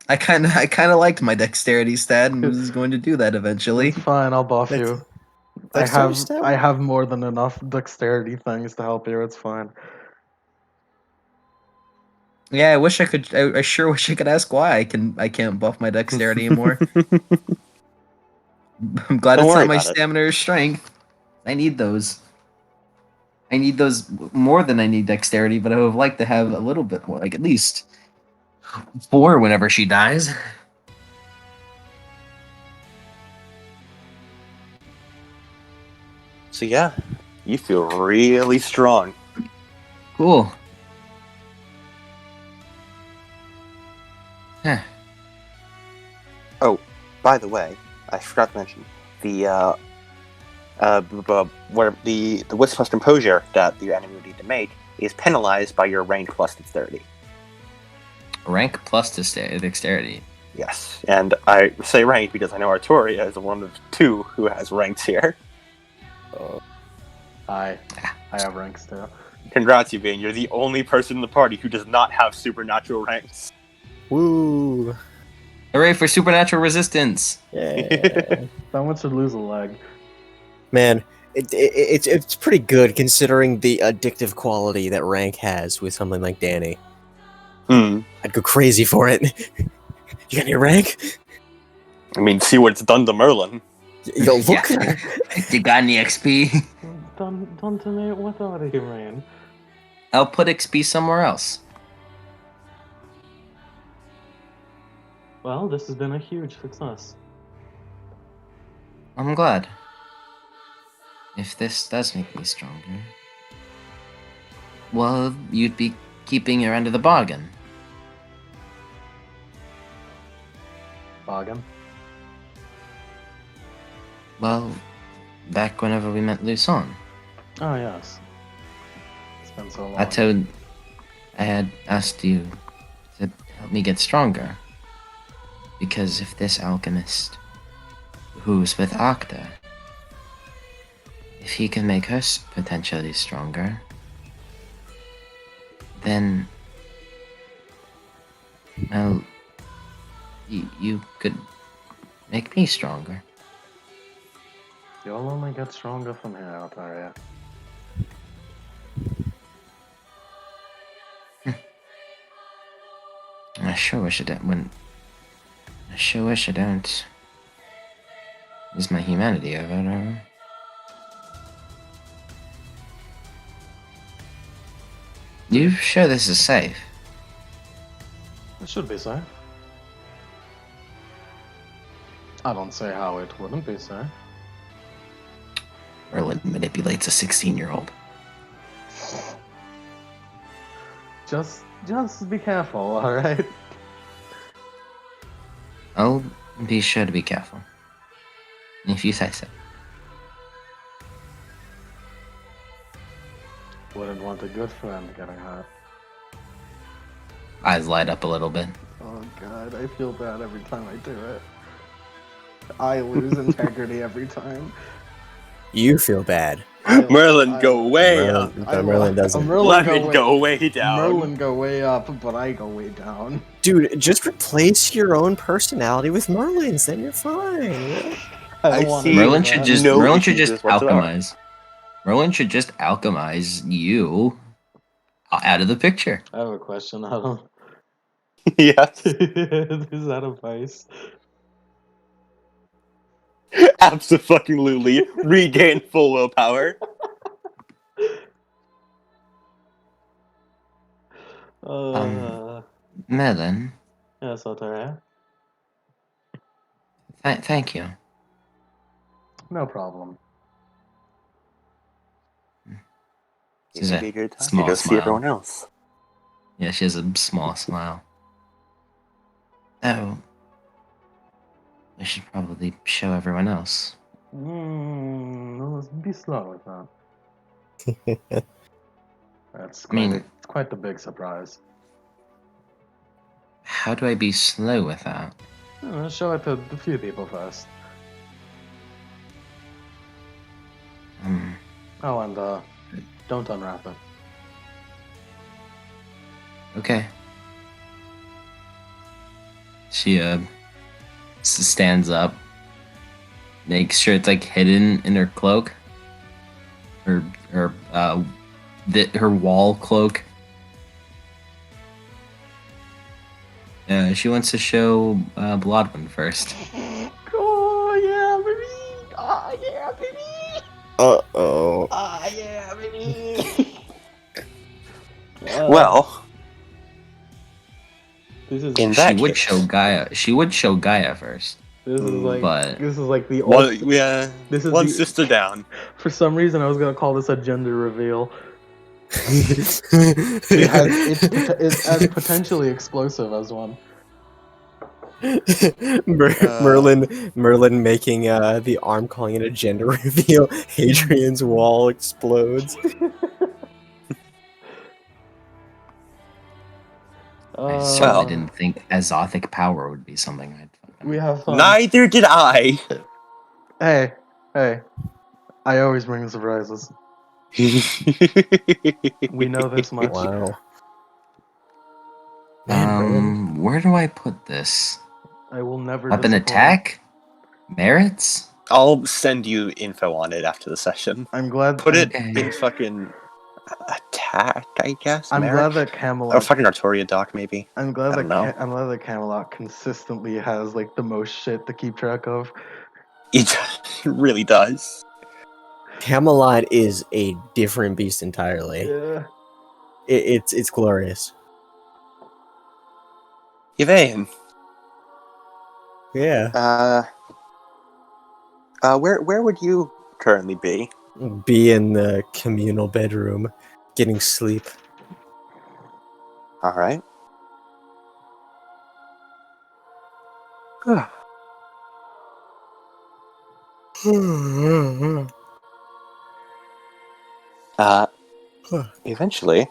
Speaker 6: I kind of liked my dexterity stat and was going to do that eventually.
Speaker 1: It's fine. I'll buff
Speaker 4: Dex-
Speaker 1: you.
Speaker 4: Dexterity stat?
Speaker 1: I have more than enough dexterity things to help you. It's fine.
Speaker 6: Yeah, I wish I could. I sure wish I could ask why I can't buff my dexterity anymore. I'm glad
Speaker 2: Don't
Speaker 6: it's
Speaker 2: worry
Speaker 6: not my
Speaker 2: about it.
Speaker 6: stamina or strength. I need those. I need those more than I need dexterity, but I would have liked to have a little bit more, like at least 4 whenever she dies.
Speaker 2: So yeah, you feel really strong.
Speaker 6: Cool. Huh.
Speaker 2: Oh, by the way, I forgot to mention the where the Wits plus Composure that the enemy would need to make is penalized by your rank plus dexterity.
Speaker 6: Rank plus dexterity.
Speaker 2: Yes, and I say rank because I know Artoria is one of 2 who has ranks here.
Speaker 1: I have ranks too.
Speaker 2: Congrats, Yvain. You're the only person in the party who does not have supernatural ranks.
Speaker 4: Woo!
Speaker 6: Hooray for supernatural resistance!
Speaker 4: Yeah.
Speaker 1: Someone should lose a leg.
Speaker 4: Man, it's pretty good considering the addictive quality that rank has with something like Danny.
Speaker 2: Hmm.
Speaker 4: I'd go crazy for it. You got any rank?
Speaker 2: I mean, see what it's done to Merlin.
Speaker 4: Yo, look.
Speaker 6: Yeah. You got any XP?
Speaker 1: Don't to me. What are you, man?
Speaker 6: I'll put XP somewhere else.
Speaker 1: Well, this has been a huge success.
Speaker 6: I'm glad. If this does make me stronger, well, you'd be keeping your end of the bargain.
Speaker 1: Bargain.
Speaker 6: Well, back whenever we met Luson,
Speaker 1: Oh yes. It's been so long.
Speaker 6: I had asked you to help me get stronger. Because if this alchemist, who's with Octa, if he can make her potentially stronger, then, well, you could make me stronger.
Speaker 1: You'll only get stronger from here, Altaria.
Speaker 6: I sure wish I don't lose my humanity over her. You sure this is safe?
Speaker 1: It should be safe. I don't say how it wouldn't be safe.
Speaker 6: Merlin manipulates a 16-year-old.
Speaker 1: Just be careful, alright?
Speaker 6: I'll be sure to be careful. If you say so.
Speaker 1: Wouldn't want a good friend getting hurt.
Speaker 6: Eyes light up a little bit.
Speaker 1: Oh god, I feel bad every time I do it. I lose integrity every time.
Speaker 4: You feel bad.
Speaker 2: Merlin, go way up.
Speaker 4: Merlin doesn't.
Speaker 2: Lemon, go way down.
Speaker 1: Merlin go way up, but I go way down.
Speaker 4: Dude, just replace your own personality with Merlin's, then you're fine.
Speaker 1: I
Speaker 2: I
Speaker 1: don't want
Speaker 2: see.
Speaker 1: to
Speaker 6: Merlin
Speaker 1: do
Speaker 6: should
Speaker 1: that.
Speaker 6: just
Speaker 2: No
Speaker 6: Merlin should
Speaker 2: issues
Speaker 6: just
Speaker 2: whatsoever.
Speaker 6: alchemize. Merlin should just alchemize you out of the picture.
Speaker 1: I have a question, Adam.
Speaker 2: Yes,
Speaker 1: Is that advice?
Speaker 2: absolutely. Regain full willpower.
Speaker 6: Merlin,
Speaker 1: Yes, Altaria.
Speaker 6: thank you.
Speaker 1: No problem.
Speaker 6: This is
Speaker 2: It'd be
Speaker 6: a
Speaker 2: a good time to
Speaker 6: small
Speaker 2: go see
Speaker 6: smile.
Speaker 2: everyone else.
Speaker 6: Yeah, she has a small smile. Oh, we should probably show everyone else.
Speaker 1: Let's be slow with that. That's
Speaker 6: I mean-
Speaker 1: it's quite the big surprise.
Speaker 6: How do I be slow with that?
Speaker 1: Show it to a few people first. Oh, and don't unwrap it.
Speaker 6: Okay. She stands up, makes sure it's like hidden in her cloak, her wall cloak. She wants to show Blodwin first.
Speaker 1: Oh yeah, baby! Oh yeah, baby!
Speaker 4: Uh-oh.
Speaker 1: Oh yeah, baby!
Speaker 2: Well,
Speaker 1: This is
Speaker 2: in
Speaker 6: She
Speaker 2: that
Speaker 6: would
Speaker 2: case,
Speaker 6: show Gaia. She would show Gaia first,
Speaker 1: this is like
Speaker 6: but
Speaker 1: this is like the
Speaker 2: well,
Speaker 1: ultimate. This is
Speaker 2: one
Speaker 1: the-
Speaker 2: sister down.
Speaker 1: For some reason, I was gonna call this a gender reveal. It's as potentially explosive as one.
Speaker 4: Merlin making the arm, calling it a gender reveal. Hadrian's wall explodes.
Speaker 6: I certainly
Speaker 2: Well.
Speaker 6: didn't think Azothic power would be something I'd fucking.
Speaker 1: We have fun.
Speaker 2: Neither did I.
Speaker 1: Hey, I always bring the surprises. We know this much.
Speaker 4: Wow. Man, Merlin.
Speaker 6: Where do I put this?
Speaker 1: I will never
Speaker 6: Weapon
Speaker 1: disappoint.
Speaker 6: attack? Merits?
Speaker 2: I'll send you info on it after the session.
Speaker 1: I'm glad.
Speaker 2: Put it
Speaker 6: Okay.
Speaker 2: in fucking attack, I guess.
Speaker 1: I'm
Speaker 2: merit?
Speaker 1: glad that
Speaker 2: Or
Speaker 1: Camelot.
Speaker 2: fucking Artoria doc, maybe.
Speaker 1: I'm glad
Speaker 2: I
Speaker 1: that
Speaker 2: don't know.
Speaker 1: I'm glad that Camelot consistently has like the most shit to keep track of.
Speaker 2: It really does.
Speaker 4: Camelot is a different beast entirely.
Speaker 1: Yeah.
Speaker 4: It's glorious.
Speaker 2: Yvain,
Speaker 4: Yeah.
Speaker 2: where would you currently be?
Speaker 4: Be in the communal bedroom, getting sleep.
Speaker 2: All right. Eventually,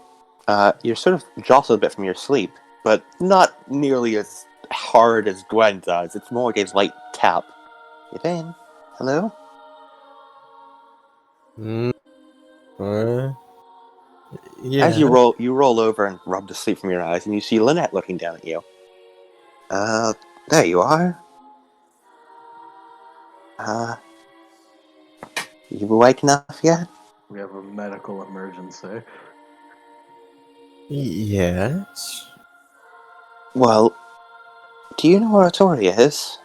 Speaker 2: you're sort of jostled a bit from your sleep, but not nearly as hard as Gwen does. It's more like a light tap. Yvain, hello?
Speaker 4: Yeah.
Speaker 2: As you roll over and rub the sleep from your eyes, and you see Lynette looking down at you. There you are. You awake enough yet?
Speaker 1: We have a medical emergency.
Speaker 4: Yes.
Speaker 2: Well, do you know where Artoria is?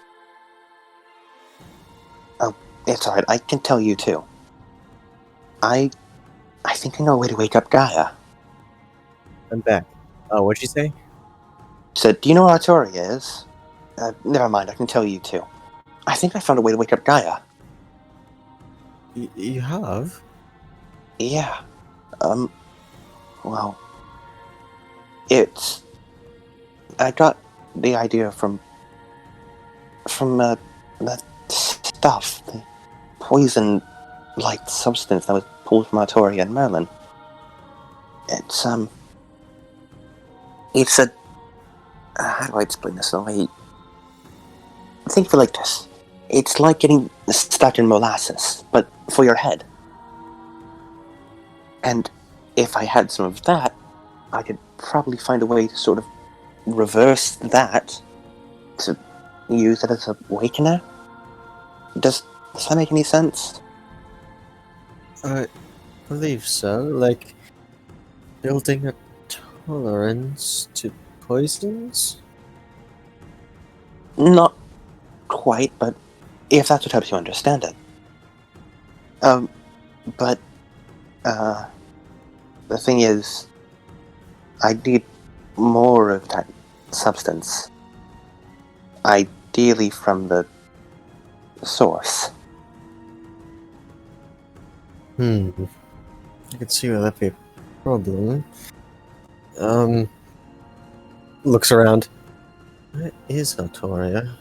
Speaker 2: Oh, it's alright, I can tell you too. I think I know a way to wake up Gaia.
Speaker 4: I'm back. Oh, what'd you say?
Speaker 2: Said, do you know where Artoria is? Never mind, I can tell you too. I think I found a way to wake up Gaia.
Speaker 4: You have?
Speaker 2: Yeah. Well, it's... I got the idea from that stuff, the poison-like substance that was pulled from Artoria and Merlin. It's a... how do I explain this in a way? Think of it like this. It's like getting stuck in molasses, but for your head. And if I had some of that, I could probably find a way to sort of reverse that to use it as a awakener. Does that make any sense?
Speaker 4: I believe so. Like, building a tolerance to poisons?
Speaker 2: Not quite, but if that's what helps you understand it. But the thing is, I need more of that substance. Ideally from the source.
Speaker 4: I can see why that'd be a problem. Looks around. Where is Artoria?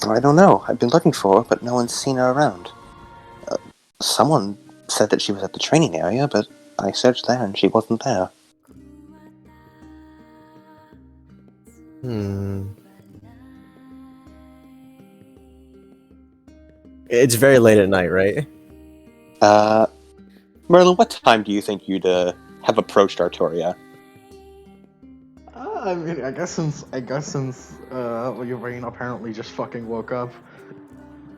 Speaker 2: I don't know. I've been looking for her, but no one's seen her around. Someone said that she was at the training area, but I searched there and she wasn't there.
Speaker 4: It's very late at night, right?
Speaker 2: Merlin, what time do you think you'd have approached Artoria?
Speaker 1: I mean, I guess since Yvain apparently just fucking woke up,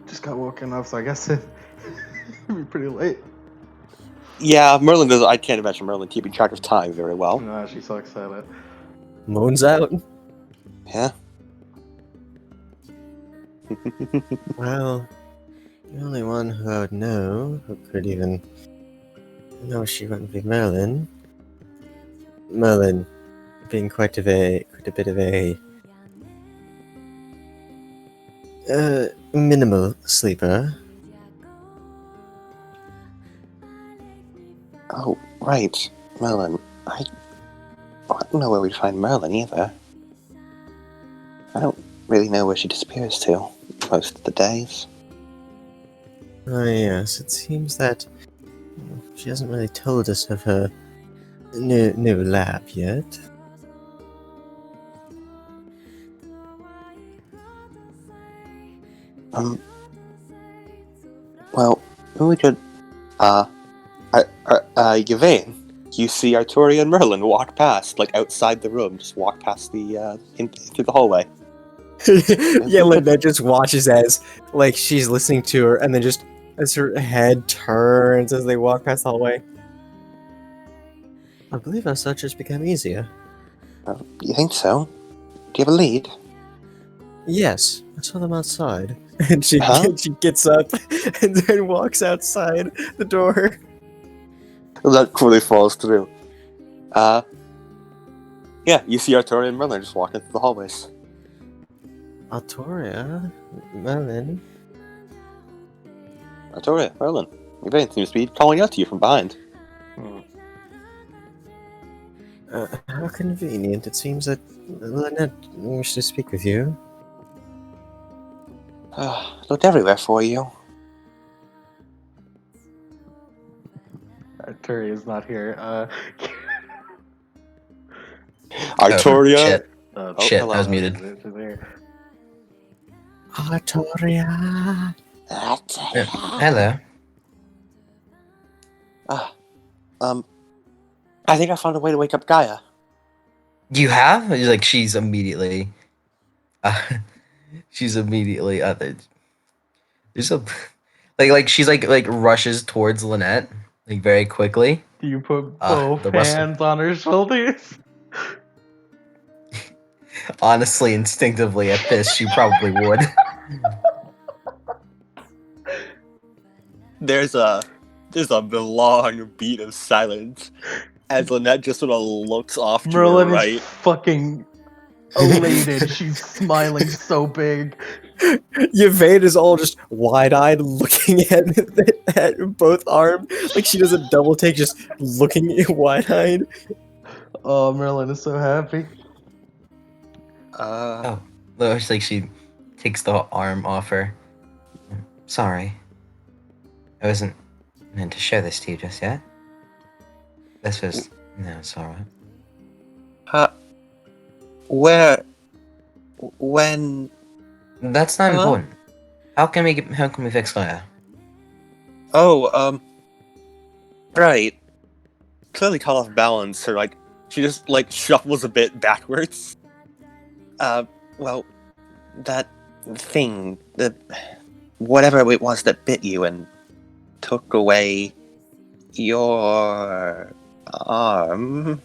Speaker 1: just got woken up, so I guess it'd be pretty late.
Speaker 2: Yeah, Merlin does. I can't imagine Merlin keeping track of time very well.
Speaker 1: No, she sucks at it.
Speaker 4: Moon's out.
Speaker 2: Yeah.
Speaker 4: Well, the only one who I would know who could even know she wouldn't be Merlin. Merlin being quite a bit of a minimal sleeper.
Speaker 2: Oh, right, Merlin. I don't know where we'd find Merlin either. I don't really know where she disappears to most of the days.
Speaker 4: Oh yes, it seems that she hasn't really told us of her new lab yet.
Speaker 2: Well, we could, Yvain, you see Artoria and Merlin walk past, like outside the room, just walk past the, through the hallway.
Speaker 4: Yeah, Lynette just watches as, like, she's listening to her, and then just as her head turns as they walk past the hallway. I believe our search has become easier.
Speaker 2: You think so? Do you have a lead?
Speaker 4: Yes, I saw them outside. And she gets up and then walks outside the door.
Speaker 2: That quickly falls through. Yeah, you see Artoria and Merlin just walking through the hallways.
Speaker 4: Artoria? Merlin?
Speaker 2: Artoria, Merlin. Yvain seems to be calling out to you from behind.
Speaker 4: How convenient. It seems that Lynette wished to speak with you.
Speaker 2: Looked everywhere for you.
Speaker 1: Artoria's not here.
Speaker 2: Artoria.
Speaker 5: Shit. Shit,
Speaker 2: hello.
Speaker 5: I was muted.
Speaker 1: She's here.
Speaker 4: Artoria.
Speaker 5: Hello.
Speaker 2: I think I found a way to wake up Gaia.
Speaker 5: You have? Like she's immediately. She's immediately. There's a, like she's like rushes towards Lynette like very quickly.
Speaker 1: Do you put
Speaker 5: the
Speaker 1: both
Speaker 5: rest-
Speaker 1: hands on her shoulders?
Speaker 5: Honestly, instinctively at this, she probably would.
Speaker 2: There's a long beat of silence as Lynette just sort of looks off to
Speaker 1: Merlin
Speaker 2: her right.
Speaker 1: is fucking elated. She's smiling so big.
Speaker 4: Yvain is all just wide-eyed looking at both arms. Like she does a double take, just looking wide-eyed.
Speaker 1: Oh, Merlin is so happy.
Speaker 5: Looks like she takes the arm off her. Sorry. I wasn't meant to show this to you just yet. This was... No, it's alright.
Speaker 2: When...
Speaker 5: That's not important. How can we fix Gaia?
Speaker 2: Oh, right. Clearly caught off balance, or like, she just, like, shuffles a bit backwards. Well, that thing, whatever it was that bit you and took away your arm.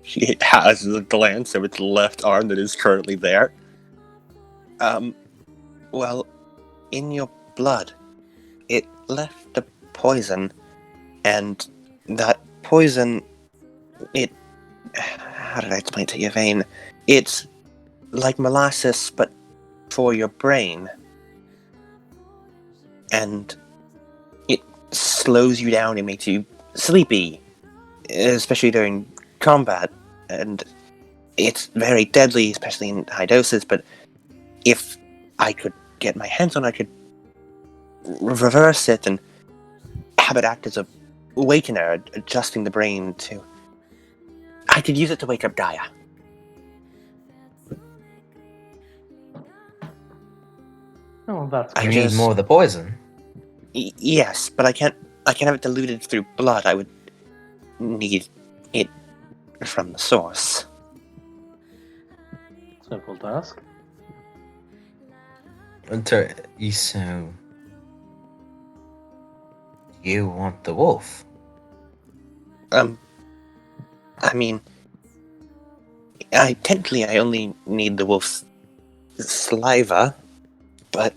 Speaker 2: She has a glance of its left arm that is currently there. Well, in your blood, it left a poison, and that poison, how did I explain it to you, Yvain? It's like molasses, but for your brain. And it slows you down and makes you sleepy, especially during combat. And it's very deadly, especially in high doses, but if I could get my hands on it, I could reverse it and have it act as a awakener, adjusting the brain to... I could use it to wake up Gaia.
Speaker 1: Oh, that's
Speaker 2: I
Speaker 5: You
Speaker 1: good.
Speaker 5: need more of the poison.
Speaker 2: Yes, but I can't have it diluted through blood. I would need it from the source.
Speaker 1: Simple task.
Speaker 5: So, you want the wolf?
Speaker 2: I mean, technically I only need the wolf's saliva, but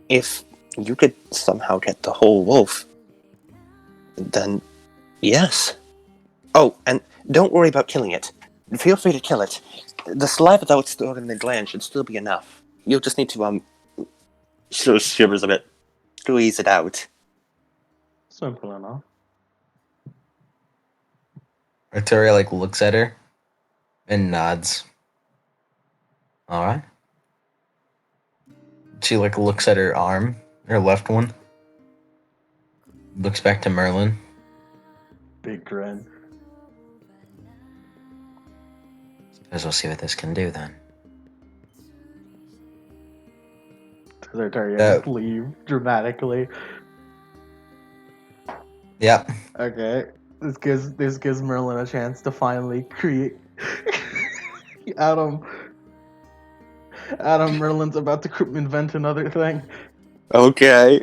Speaker 2: if you could somehow get the whole wolf, then yes. Oh, and don't worry about killing it. Feel free to kill it. The saliva that was stored in the gland should still be enough. You'll just need to, show shivers a bit. Squeeze it out.
Speaker 1: Simple enough.
Speaker 5: Arturia looks at her and nods. All right. She looks at her arm, her left one. Looks back to Merlin.
Speaker 1: Big grin.
Speaker 5: Suppose we'll see what this can do then.
Speaker 1: Does Artaria just leave dramatically?
Speaker 5: Yep.
Speaker 1: Okay. This gives Merlin a chance to finally create Adam Merlin's about to invent another thing.
Speaker 2: Okay.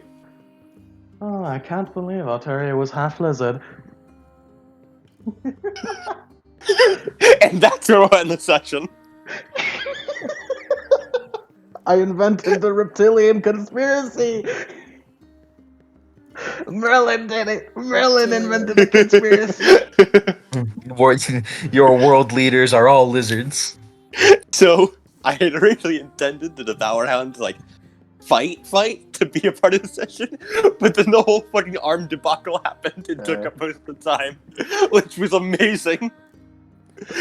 Speaker 1: Oh, I can't believe Altaria was half lizard.
Speaker 2: And that's where we'll end the session.
Speaker 1: I invented the reptilian conspiracy! Merlin did it! Merlin invented the conspiracy!
Speaker 5: Your world leaders are all lizards.
Speaker 2: So, I had originally intended the Devour Hound to, fight to be a part of the session, but then the whole fucking arm debacle happened and took up most of the time, which was amazing.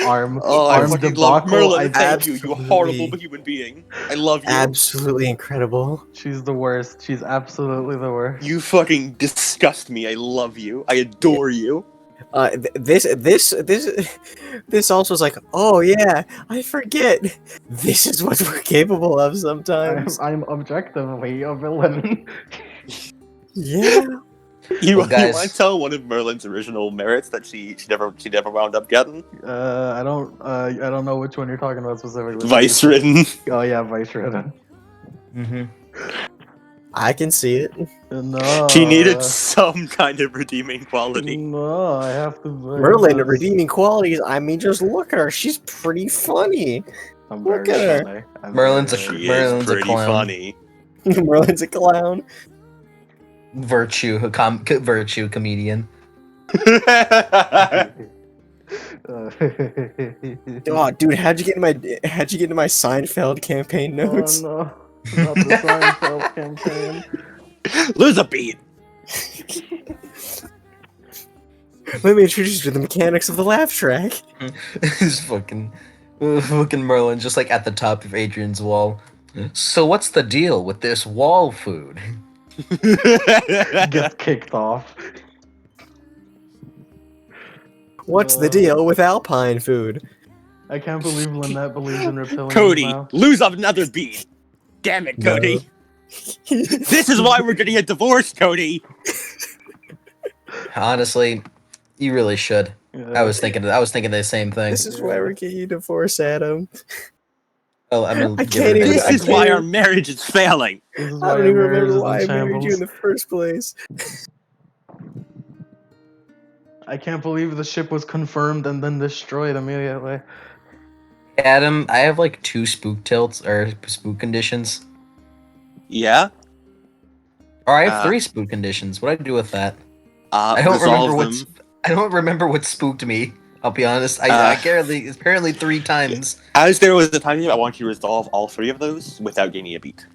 Speaker 1: Arm
Speaker 2: I fucking love
Speaker 1: debacle.
Speaker 2: Merlin. Thank you, you horrible
Speaker 4: absolutely-
Speaker 2: human being. I love you.
Speaker 4: Absolutely incredible.
Speaker 1: She's the worst. She's absolutely the worst.
Speaker 2: You fucking disgust me. I love you. I adore you.
Speaker 4: This also is like, oh yeah, I forget. This is what we're capable of sometimes.
Speaker 1: I'm objectively a villain.
Speaker 4: Yeah.
Speaker 2: You
Speaker 5: Well, guys-
Speaker 2: want to tell one of Merlin's original merits that she never wound up getting?
Speaker 1: I don't know which one you're talking about specifically.
Speaker 2: Vice ridden.
Speaker 1: Oh yeah, vice ridden.
Speaker 5: Mm-hmm.
Speaker 4: I can see it.
Speaker 1: No.
Speaker 2: She needed some kind of redeeming quality.
Speaker 1: No, I have to.
Speaker 4: Merlin, redeeming qualities. I mean, just look at her. She's pretty funny.
Speaker 1: I'm
Speaker 4: Look
Speaker 1: very
Speaker 4: at her.
Speaker 1: funny. I'm
Speaker 5: Merlin's a
Speaker 1: very-
Speaker 2: She
Speaker 5: Merlin's
Speaker 2: is
Speaker 5: a
Speaker 2: pretty
Speaker 5: clown.
Speaker 2: funny.
Speaker 4: Merlin's a clown.
Speaker 5: Virtue comedian.
Speaker 4: Oh, dude, how'd you get into my Seinfeld campaign notes?
Speaker 1: Oh no, not the Seinfeld campaign.
Speaker 2: Lose a beat.
Speaker 4: Let me introduce you to the mechanics of the laugh track.
Speaker 5: This fucking Merlin just at the top of Adrian's wall. So what's the deal with this wall food?
Speaker 1: Gets kicked off.
Speaker 4: What's the deal with Alpine food?
Speaker 1: I can't believe Lynette believes in reptilians
Speaker 2: Cody,
Speaker 1: now.
Speaker 2: lose another beat. Damn it, Cody. This is why we're getting a divorce, Cody.
Speaker 5: Honestly, you really should.
Speaker 1: Yeah.
Speaker 5: I was thinking the same thing.
Speaker 4: This is why we're getting a divorce, Adam.
Speaker 5: Oh, I'm gonna
Speaker 4: I
Speaker 5: give
Speaker 4: can't
Speaker 5: her
Speaker 4: even-
Speaker 2: This
Speaker 4: I
Speaker 2: is why
Speaker 4: can't-
Speaker 2: our marriage is failing.
Speaker 1: This is
Speaker 4: I
Speaker 1: why
Speaker 4: don't
Speaker 1: our
Speaker 4: even
Speaker 1: marriage is
Speaker 4: remember why I
Speaker 1: in
Speaker 4: married you in
Speaker 1: shambles.
Speaker 4: the first place.
Speaker 1: I can't believe the ship was confirmed and then destroyed immediately.
Speaker 5: Adam, I have 2 spook tilts or spook conditions.
Speaker 2: Yeah?
Speaker 5: Or I have
Speaker 2: Uh,
Speaker 5: 3 spook conditions. What do I do with that? I don't
Speaker 2: Resolve
Speaker 5: remember
Speaker 2: them.
Speaker 5: I don't remember what spooked me. I'll be honest. I apparently 3 times.
Speaker 2: As there was a time I want you to resolve all 3 of those without gaining a beat.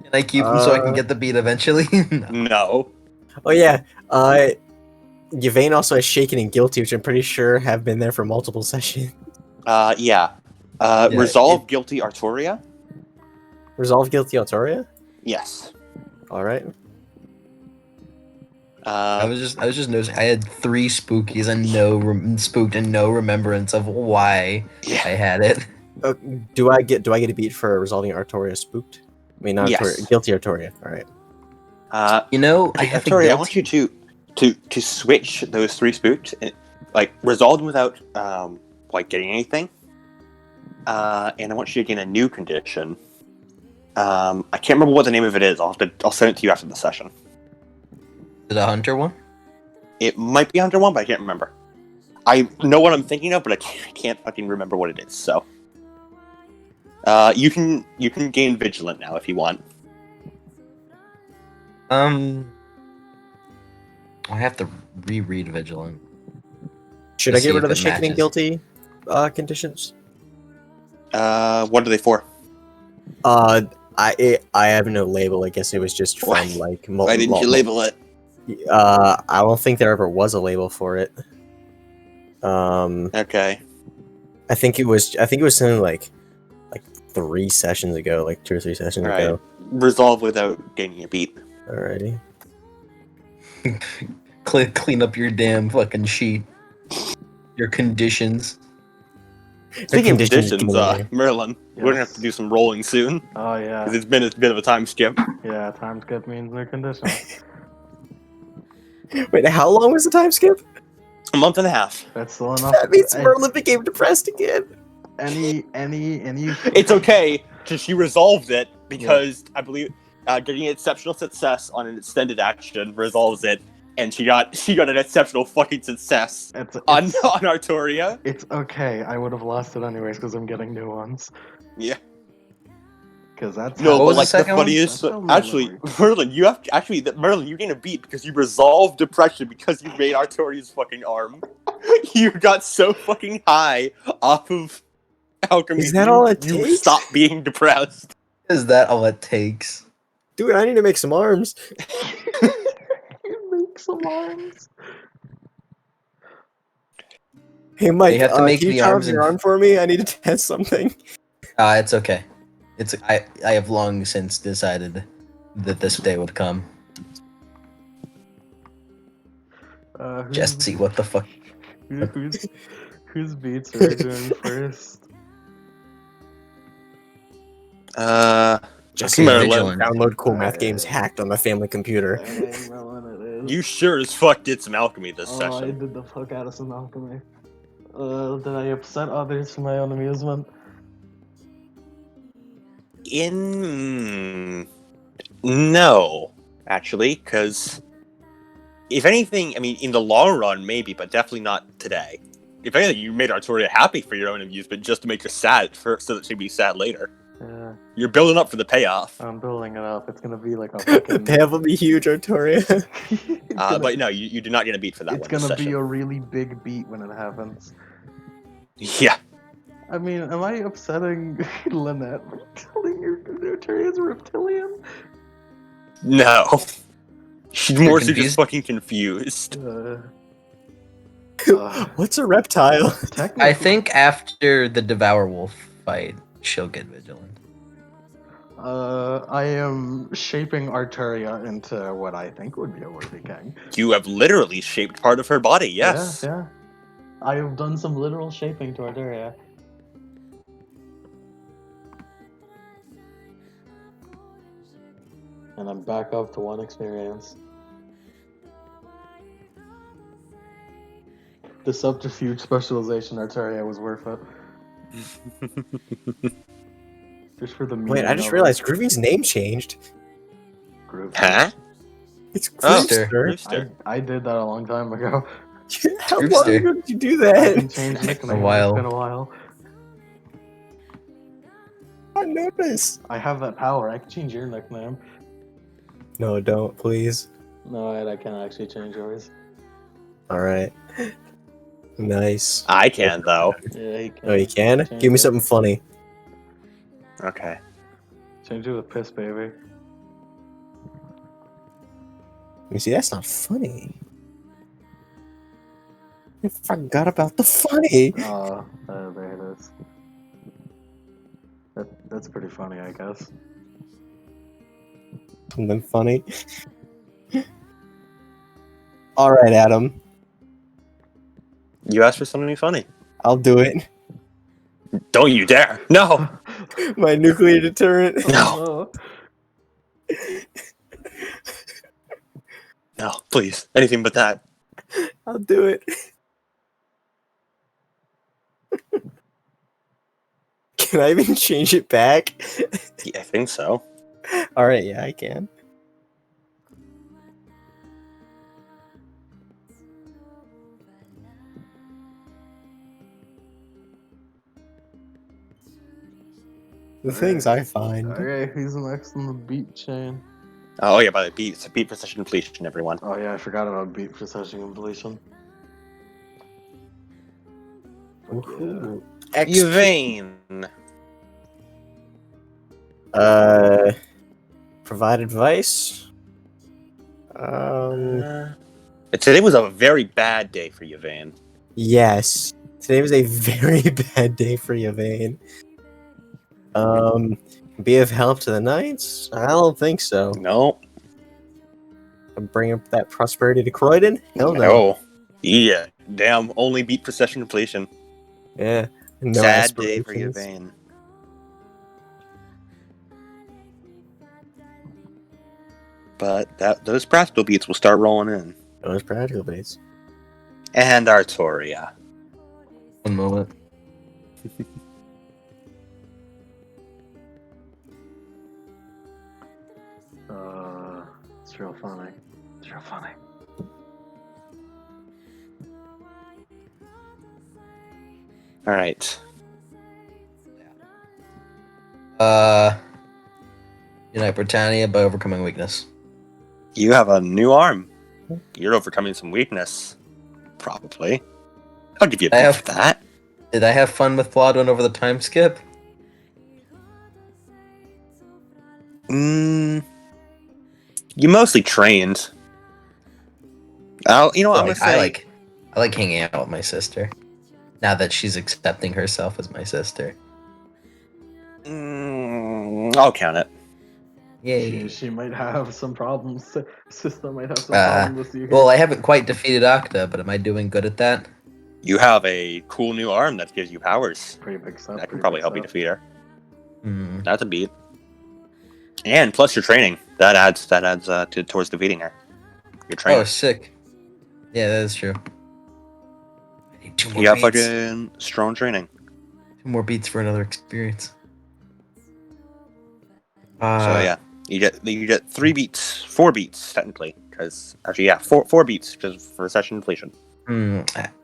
Speaker 5: And I keep them so I can get the beat eventually. No.
Speaker 2: No.
Speaker 4: Oh yeah, Yvain also has Shaken and Guilty, which I'm pretty sure have been there for multiple sessions.
Speaker 2: Yeah. Resolve guilty Arturia?
Speaker 4: Resolve Guilty Autoria?
Speaker 2: Yes.
Speaker 4: Alright.
Speaker 5: I was just noticing I had 3 spookies and no spooked and no remembrance of why
Speaker 2: Yeah.
Speaker 5: I had it.
Speaker 4: Do I get a beat for resolving Artoria spooked? I mean, not
Speaker 2: Yes.
Speaker 4: Artoria, guilty Artoria. All right.
Speaker 5: You know, I have a
Speaker 2: Tori,
Speaker 5: guilty...
Speaker 2: I want you to switch those 3 spooked, and, like resolve them without like getting anything. And I want you to gain a new condition. I can't remember what the name of it is. I'll send it to you after the session.
Speaker 5: Is it a hunter one?
Speaker 2: It might be under 1, but I can't remember. I know what I'm thinking of, but I can't fucking remember what it is. So, you can gain vigilant now if you want.
Speaker 5: I have to reread Vigilant.
Speaker 4: Should
Speaker 5: To
Speaker 4: I get
Speaker 5: see
Speaker 4: rid of
Speaker 5: if
Speaker 4: the
Speaker 5: it
Speaker 4: shaken and
Speaker 5: matches.
Speaker 4: guilty conditions?
Speaker 2: What are they for?
Speaker 4: I have no label. I guess it was just from
Speaker 2: Why?
Speaker 4: like.
Speaker 2: Why didn't you label it?
Speaker 4: I don't think there ever was a label for it.
Speaker 2: Okay.
Speaker 4: I think it was something like 3 sessions ago, like 2 or 3 sessions
Speaker 2: All right.
Speaker 4: ago.
Speaker 2: Resolve without gaining a beat.
Speaker 4: Alrighty.
Speaker 5: Clean up your damn fucking sheet. Your conditions.
Speaker 2: Speaking of
Speaker 4: conditions
Speaker 2: conditions,
Speaker 4: more.
Speaker 2: Merlin, we're gonna have to do some rolling soon
Speaker 1: Oh yeah.
Speaker 2: because it's been a bit of a time skip.
Speaker 1: Yeah, time skip means new conditions.
Speaker 4: Wait, how long was the time skip?
Speaker 2: A month and a half.
Speaker 1: That's still enough.
Speaker 4: That means
Speaker 1: Hey,
Speaker 4: Merlin became depressed again.
Speaker 1: any.
Speaker 2: It's okay because she resolved it because I believe getting exceptional success on an extended action resolves it, and she got an exceptional fucking success on Artoria.
Speaker 1: It's okay. I would have lost it anyways because I'm getting new ones.
Speaker 2: Yeah.
Speaker 1: Because that's
Speaker 2: No,
Speaker 5: What
Speaker 2: but
Speaker 5: was the
Speaker 2: like the
Speaker 5: second one?
Speaker 2: funniest,
Speaker 1: That's how my
Speaker 2: actually,
Speaker 1: memory-
Speaker 2: Merlin, you gain a beat because you resolved depression because you made Artoria's fucking arm. You got so fucking high off of alchemy.
Speaker 4: Is that all it
Speaker 2: you
Speaker 4: takes?
Speaker 2: stopped being depressed.
Speaker 5: Is that all it takes?
Speaker 4: Dude, I need to make some arms.
Speaker 1: You make some arms.
Speaker 4: Hey, Mike,
Speaker 5: You have to make
Speaker 4: can you
Speaker 5: the
Speaker 4: charm
Speaker 5: arms
Speaker 4: your
Speaker 5: in-
Speaker 4: arm for me? I need to test something.
Speaker 5: It's okay. I have long since decided that this day would come. Jesse, what the fuck?
Speaker 1: Whose beats are we doing first?
Speaker 4: Just
Speaker 2: Merlin.
Speaker 6: Vigilant.
Speaker 4: download cool math games hacked on the family computer.
Speaker 2: You sure as fuck did some alchemy this
Speaker 1: I
Speaker 2: session.
Speaker 1: did the fuck out of some alchemy. Did I upset others for my own amusement?
Speaker 2: No, actually, because if anything, I mean, in the long run, maybe, but definitely not today. If anything, you made Artoria happy for your own amusement, just to make her sad, so that she'd be sad later.
Speaker 1: Yeah,
Speaker 2: You're building up for the payoff.
Speaker 1: I'm building it up. It's gonna be like a
Speaker 4: The
Speaker 1: fucking.
Speaker 4: payoff will be huge, Artoria.
Speaker 2: But no, you do not get a beat for that
Speaker 1: It's
Speaker 2: one. This
Speaker 1: gonna be
Speaker 2: session.
Speaker 1: a really big beat when it happens.
Speaker 2: Yeah.
Speaker 1: I mean, am I upsetting Lynette by telling her Artoria's reptilian?
Speaker 2: No. She's more so
Speaker 5: confused?
Speaker 2: just fucking confused.
Speaker 4: What's a reptile?
Speaker 1: Technically,
Speaker 5: I think after the Devour Wolf fight, she'll get vigilant.
Speaker 1: I am shaping Artoria into what I think would be a worthy king.
Speaker 2: You have literally shaped part of her body, yes.
Speaker 1: Yeah. I have done some literal shaping to Artoria. And I'm back up to 1 experience. The subterfuge specialization Artoria was worth it. Just for the
Speaker 4: Wait, I
Speaker 1: meaning
Speaker 4: just
Speaker 1: of
Speaker 4: realized Groovy's name changed.
Speaker 1: Groove.
Speaker 2: Huh?
Speaker 4: It's
Speaker 2: Oh,
Speaker 4: Groovster.
Speaker 2: Rooster.
Speaker 1: I did that a long time ago.
Speaker 4: How long
Speaker 5: Groovster.
Speaker 4: ago did you do
Speaker 1: I can
Speaker 4: that?
Speaker 1: change nicknames.
Speaker 5: while.
Speaker 1: It's been a while.
Speaker 4: I noticed.
Speaker 1: I have that power. I can change your nickname.
Speaker 4: No, don't, please.
Speaker 1: No, I can't actually change yours.
Speaker 4: Alright. Nice.
Speaker 2: I can, though.
Speaker 1: Yeah, he can.
Speaker 4: Oh, you can?
Speaker 1: Change
Speaker 4: Give me
Speaker 1: it.
Speaker 4: something funny.
Speaker 2: Okay.
Speaker 1: Change it with piss, baby.
Speaker 4: You see, that's not funny. I forgot about the funny.
Speaker 1: Oh, there it is. That's pretty funny, I guess.
Speaker 4: Something funny. Alright, Adam.
Speaker 2: You asked for something funny.
Speaker 4: I'll do it.
Speaker 2: Don't you dare! No!
Speaker 4: My nuclear deterrent.
Speaker 2: No! No, please. Anything but that.
Speaker 4: I'll do it. Can I even change it back?
Speaker 2: Yeah, I think so.
Speaker 4: Alright, yeah, I can. The things I find.
Speaker 1: Okay, who's next on the beat chain?
Speaker 2: Oh, yeah, by the beat. It's a beat precision completion, everyone.
Speaker 1: Oh yeah, I forgot about beat precision completion.
Speaker 4: Woohoo.
Speaker 2: Yvain!
Speaker 4: Provide advice?
Speaker 2: Today was a very bad day for Yvain.
Speaker 4: Yes. Today was a very bad day for Yvain. Be of help to the knights? I don't think so.
Speaker 2: No.
Speaker 4: Bring up that prosperity to Croydon? Hell no.
Speaker 2: No. Yeah. Damn, only beat precision completion.
Speaker 4: Yeah. No
Speaker 2: Sad day for
Speaker 4: aspirations.
Speaker 2: Yvain. But those practical beats will start rolling in.
Speaker 4: Those practical beats.
Speaker 2: And Artoria.
Speaker 5: One moment.
Speaker 1: It's real funny. It's real funny.
Speaker 2: Alright.
Speaker 5: Unite Britannia by overcoming weakness.
Speaker 2: You have a new arm. You're overcoming some weakness. Probably. I'll give you a bit for that.
Speaker 5: Did I have fun with Flodwin over the time skip?
Speaker 2: You mostly trained. I'm gonna say
Speaker 5: I like hanging out with my sister. Now that she's accepting herself as my sister.
Speaker 2: I'll count it.
Speaker 5: Yay.
Speaker 1: She might have some problems. Sister might have some problems with you.
Speaker 5: Well, I haven't quite defeated Octa, but am I doing good at that?
Speaker 2: You have a cool new arm that gives you powers.
Speaker 1: Pretty big stuff.
Speaker 2: That can probably help you defeat her.
Speaker 5: Hmm.
Speaker 2: That's a beat. And plus your training. That adds towards defeating her. Your training.
Speaker 5: Oh, sick. Yeah, that is true. I need 2 more
Speaker 2: You got
Speaker 5: beats.
Speaker 2: fucking strong training.
Speaker 5: 2 more beats for another experience.
Speaker 2: So yeah, you get 3 beats, 4 beats technically, because actually 4 beats just for session completion.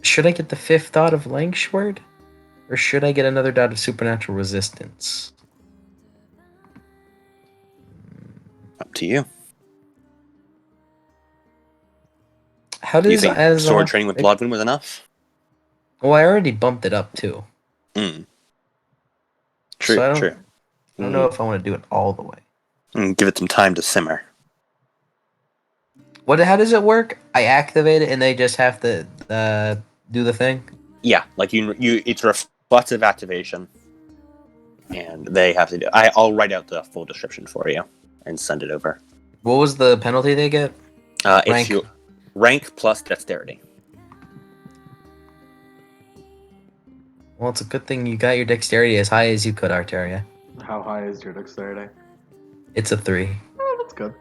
Speaker 5: Should I get the 5th dot of Langshword? Or should I get another dot of supernatural resistance?
Speaker 2: Up to you.
Speaker 5: How
Speaker 2: Do you
Speaker 5: does
Speaker 2: think sword training with Bloodwind was enough?
Speaker 5: Well, I already bumped it up too.
Speaker 2: True,
Speaker 5: So
Speaker 2: true.
Speaker 5: I don't know if I want to do it all the way.
Speaker 2: Give it some time to simmer.
Speaker 5: How does it work? I activate it and they just have to do the thing?
Speaker 2: Yeah, like it's a reflexive activation, and they have to do. I'll write out the full description for you and send it over.
Speaker 5: What was the penalty they get?
Speaker 2: It's your rank plus dexterity.
Speaker 5: Well, it's a good thing you got your dexterity as high as you could, Arteria.
Speaker 1: How high is your dexterity?
Speaker 5: It's a 3.
Speaker 1: Oh, that's good.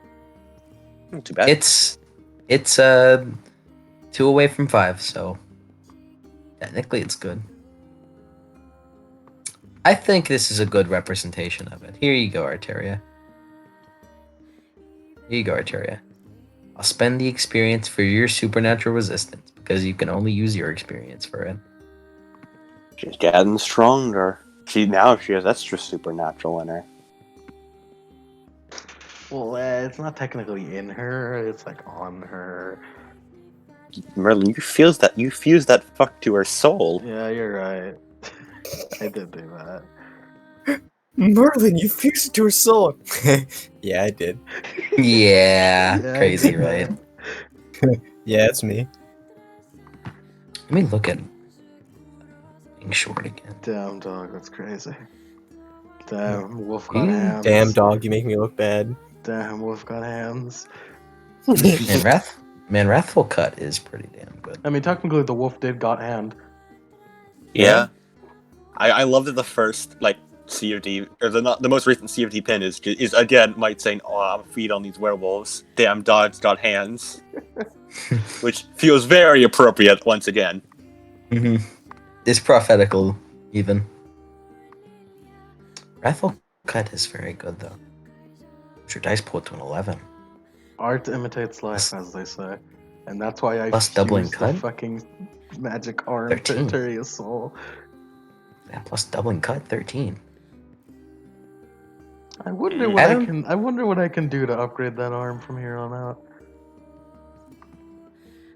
Speaker 2: Not too bad.
Speaker 5: It's 2 away from 5, so technically it's good. I think this is a good representation of it. Here you go, Arteria. Here you go, Arteria. I'll spend the experience for your supernatural resistance because you can only use your experience for it.
Speaker 2: She's getting stronger. She has extra supernatural in her.
Speaker 1: Well, it's not technically in her. It's like on her.
Speaker 2: Merlin, you fuse that fuck to her soul.
Speaker 1: Yeah, you're right. I did do that.
Speaker 4: Merlin, you fused it to her soul. Yeah, I did.
Speaker 5: Yeah,
Speaker 1: Yeah, I
Speaker 5: crazy,
Speaker 1: did
Speaker 5: right?
Speaker 1: that.
Speaker 4: Yeah, it's me.
Speaker 5: Let me look at being short again.
Speaker 1: Damn, dog, that's crazy. Damn, wolf got hands.
Speaker 4: Damn, dog, you make me look bad.
Speaker 1: Damn, wolf got hands.
Speaker 5: Man, Wrathful Cut is pretty damn good.
Speaker 1: I mean, technically, the wolf did got hand.
Speaker 2: Yeah. I love that the first like CFD or the most recent CFD pin is again Mike saying, "Oh, I'm feed on these werewolves. Damn dogs got hands," which feels very appropriate once again.
Speaker 5: Mm-hmm. It's prophetical, even. Rifle cut is very good though. Your dice pulled to an 11.
Speaker 1: Art imitates life, as they say. And that's why I
Speaker 5: Plus doubling
Speaker 1: fused the
Speaker 5: cut?
Speaker 1: fucking magic arm
Speaker 5: 13.
Speaker 1: to Tyria's soul.
Speaker 5: Yeah, plus doubling cut, 13.
Speaker 1: I wonder what
Speaker 5: Adam?
Speaker 1: I wonder what I can do to upgrade that arm from here on out.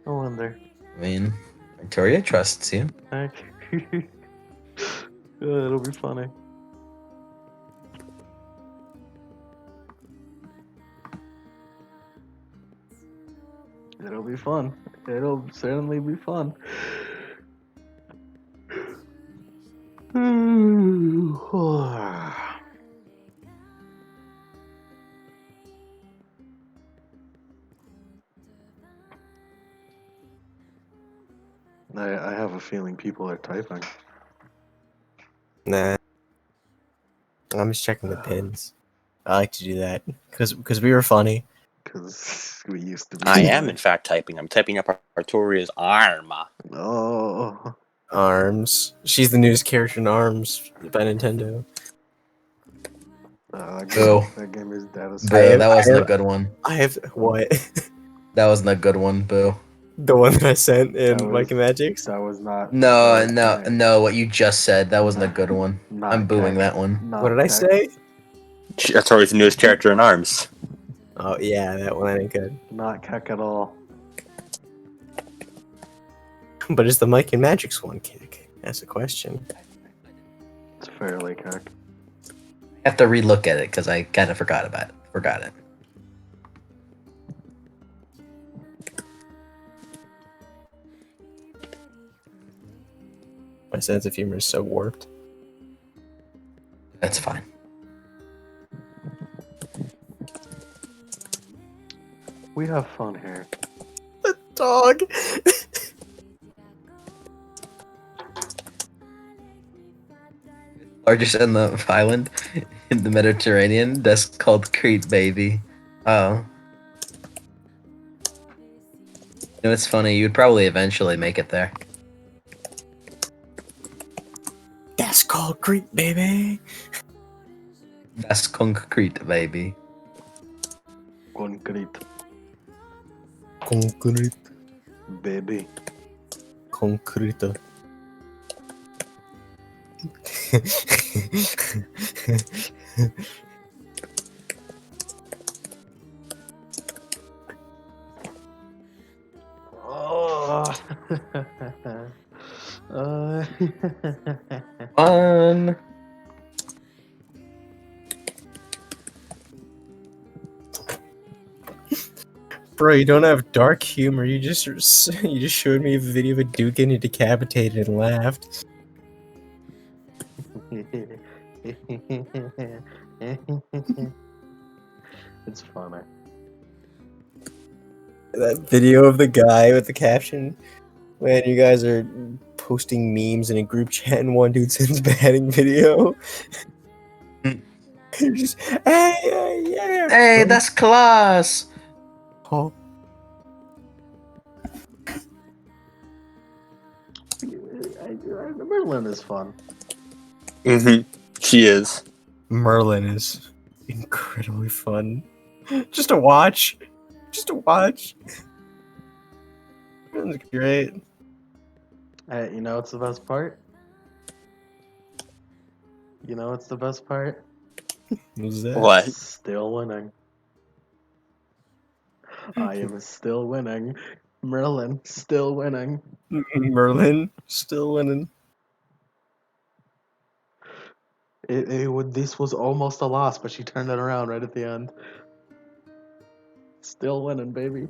Speaker 1: I wonder.
Speaker 5: I mean, Victoria trusts you.
Speaker 1: It'll be funny. It'll be fun. It'll certainly be fun. I have a feeling people are typing.
Speaker 4: Nah. I'm just checking the pins. I like to do that because we were funny.
Speaker 1: Because we used to be.
Speaker 2: I am in fact typing. I'm typing up Artoria's arm.
Speaker 1: Oh.
Speaker 4: Arms. She's the newest character in Arms by Nintendo.
Speaker 1: That game is devastating.
Speaker 5: Boo, that wasn't a good one.
Speaker 4: I have what?
Speaker 5: That wasn't a good one, boo.
Speaker 4: The one that I sent in
Speaker 1: That was-
Speaker 4: Mike and Magic's?
Speaker 1: That was not.
Speaker 5: No, what you just said, that wasn't a good one.
Speaker 1: Not
Speaker 5: I'm booing
Speaker 1: Keck.
Speaker 5: that one.
Speaker 1: Not
Speaker 4: What did I
Speaker 1: Keck.
Speaker 4: say?
Speaker 2: Artoria's the newest character in Arms.
Speaker 4: Oh yeah, that one ain't good.
Speaker 1: Not Keck at all.
Speaker 4: But is the Mike and Magic's one kick? That's the question.
Speaker 1: It's fairly Keck.
Speaker 5: I have to relook at it because I kind of forgot it.
Speaker 4: My sense of humor is so warped.
Speaker 5: That's fine.
Speaker 1: We have fun here.
Speaker 4: The dog.
Speaker 5: Largest in the island in the Mediterranean. That's called Crete, baby. Oh. You know, it's funny. You'd probably eventually make it there.
Speaker 4: That's called Crete, baby.
Speaker 5: That's concrete, baby.
Speaker 1: Concrete,
Speaker 4: Concrete.
Speaker 1: baby.
Speaker 4: Concrete.
Speaker 1: Oh.
Speaker 5: Fun.
Speaker 4: Bro, you don't have dark humor. You just showed me a video of a dude getting decapitated and laughed.
Speaker 1: It's funny.
Speaker 4: That video of the guy with the caption, man, you guys are posting memes in a group chat and one dude sends batting video. You're just, hey, yeah.
Speaker 5: Hey, that's class.
Speaker 4: Oh,
Speaker 1: Merlin is fun.
Speaker 2: Mm-hmm. She is.
Speaker 4: Merlin is incredibly fun. Just to watch. Merlin's great.
Speaker 1: Hey, you know what's the best part? You know what's the best part?
Speaker 4: What's that?
Speaker 2: What?
Speaker 1: Still winning. I am still winning. Merlin, still winning.
Speaker 4: Merlin still winning.
Speaker 1: This was almost a loss, but she turned it around right at the end. Still winning, baby.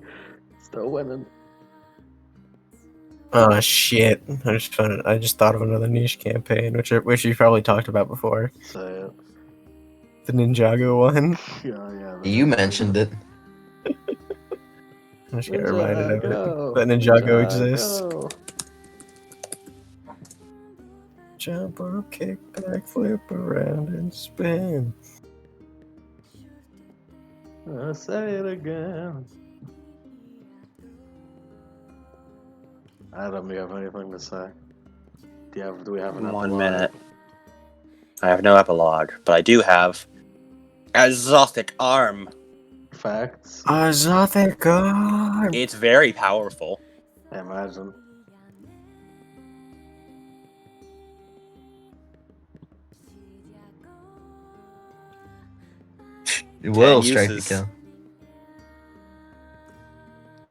Speaker 1: Still winning.
Speaker 4: Oh shit! I just thought of another niche campaign, which you probably talked about before.
Speaker 1: Say it.
Speaker 4: The Ninjago one.
Speaker 1: Yeah.
Speaker 5: You mentioned it.
Speaker 4: I just got reminded of it.
Speaker 1: Ninjago.
Speaker 4: That Ninjago exists. Jump up, kick back, flip around, and spin.
Speaker 1: Say it again. Adam, do you have anything to say? Do we have an
Speaker 2: 1
Speaker 1: epilogue?
Speaker 2: minute. I have no epilogue, but I do have a Zothic arm.
Speaker 1: Facts?
Speaker 4: A Zothic arm!
Speaker 2: It's very powerful.
Speaker 1: I imagine.
Speaker 5: It will
Speaker 2: 10
Speaker 5: strike the
Speaker 2: uses.
Speaker 5: kill.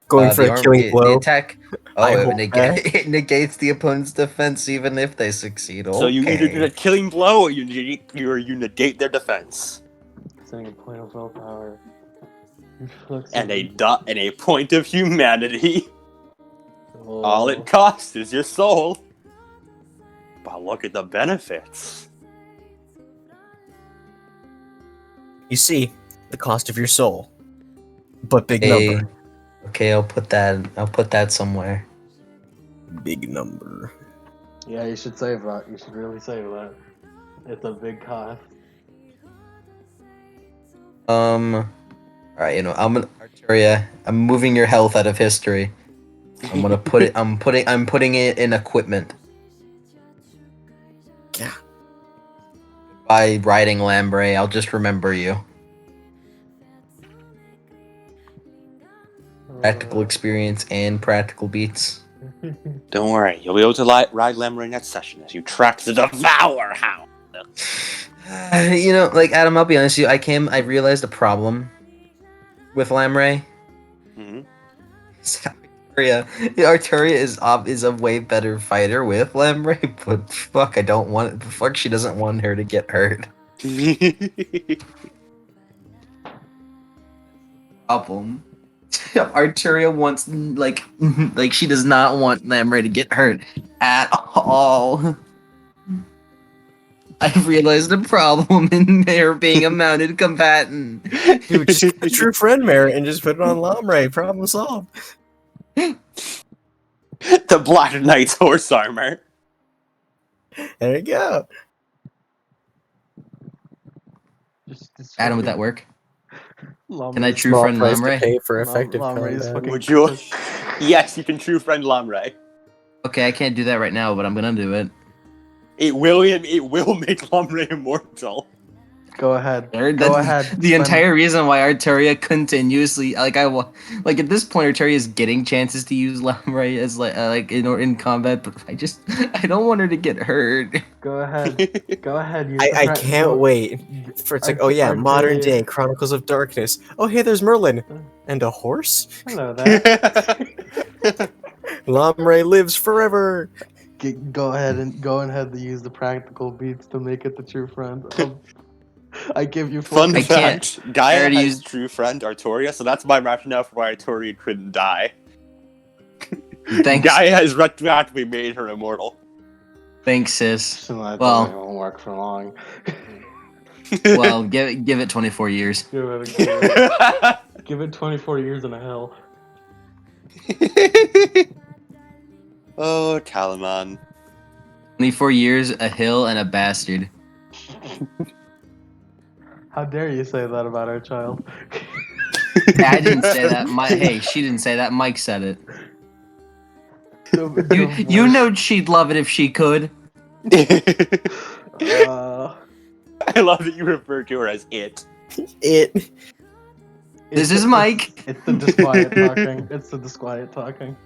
Speaker 4: Going for
Speaker 5: The
Speaker 4: a
Speaker 5: arm-
Speaker 4: killing
Speaker 5: the
Speaker 4: blow.
Speaker 5: attack.
Speaker 4: I
Speaker 5: Oh,
Speaker 4: hope
Speaker 5: it negates the opponent's defense even if they succeed.
Speaker 2: So you either
Speaker 5: Okay.
Speaker 2: do a killing blow or you negate their defense.
Speaker 1: Saying a point of willpower.
Speaker 2: And a point of humanity.
Speaker 1: Oh.
Speaker 2: All it costs is your soul. But look at the benefits.
Speaker 4: You see, the cost of your soul. But big
Speaker 5: Okay.
Speaker 4: number.
Speaker 5: Okay, I'll put that somewhere.
Speaker 4: Big number.
Speaker 1: Yeah, you should save that. You should really save that. It's a big cost.
Speaker 5: Alright, Arteria, I'm moving your health out of history. I'm gonna put it I'm putting it in equipment.
Speaker 4: Yeah.
Speaker 5: By riding Lambre, I'll just remember you. Practical experience and practical beats.
Speaker 2: Don't worry, you'll be able to ride Lamray next session as you track the Devour Hound.
Speaker 5: Like Adam, I'll be honest with you, I realized a problem with Lamray.
Speaker 2: Mm-hmm.
Speaker 5: Arteria is a way better fighter with Lamray, but fuck, she doesn't want her to get hurt. Problem. Arteria wants like she does not want Lamray to get hurt at all. I realized the problem in there being a mounted combatant.
Speaker 4: Dude, just get the true friend merit and just put it on Lamray. Problem solved.
Speaker 2: The Black Knight's horse armor.
Speaker 4: There you go.
Speaker 1: Just
Speaker 5: Adam, would that work?
Speaker 1: Lamray's
Speaker 5: Can I true
Speaker 4: Small
Speaker 5: friend
Speaker 4: price to
Speaker 5: Lamray?
Speaker 4: pay for effective
Speaker 1: Lamray's
Speaker 4: combat.
Speaker 1: fucking-
Speaker 2: Would you? Yes, you can true friend Lamray.
Speaker 5: Okay, I can't do that right now, but I'm gonna do it.
Speaker 2: It will make Lamray immortal.
Speaker 1: Go ahead.
Speaker 5: There,
Speaker 1: Go
Speaker 5: that's
Speaker 1: ahead.
Speaker 5: The
Speaker 1: spend-
Speaker 5: entire reason why Arteria continuously at this point Arteria is getting chances to use Lamray as in combat, but I don't want her to get hurt.
Speaker 1: Go ahead. Go ahead. use the
Speaker 4: I
Speaker 1: pra-
Speaker 4: can't
Speaker 1: go-
Speaker 4: wait for it's like, oh yeah, modern day Chronicles of Darkness. Oh hey, there's Merlin and a horse.
Speaker 1: Hello there.
Speaker 4: Lamray lives forever.
Speaker 1: Go ahead and use the practical beats to make it the true friend. I give you
Speaker 2: Fun
Speaker 5: I
Speaker 2: fact: Gaia
Speaker 5: already
Speaker 2: has
Speaker 5: used-
Speaker 2: true friend Artoria, so that's my rationale for why Artoria couldn't die.
Speaker 5: Thanks,
Speaker 2: Gaia has retroactively made her immortal.
Speaker 5: thanks, sis.
Speaker 1: So that
Speaker 5: Well-
Speaker 1: doesn't even work for long.
Speaker 5: Well, give it 24 years.
Speaker 1: Give it 24 years in a hell.
Speaker 2: Oh, Talaman.
Speaker 5: 24 years, a hill, and a bastard.
Speaker 1: How dare you say that about our child?
Speaker 5: I didn't say that. She didn't say that. Mike said it. You know she'd love it if she could.
Speaker 1: Uh,
Speaker 2: I love that you refer to her as it.
Speaker 4: It.
Speaker 5: This is Mike.
Speaker 1: It's the disquiet talking. It's the disquiet talking.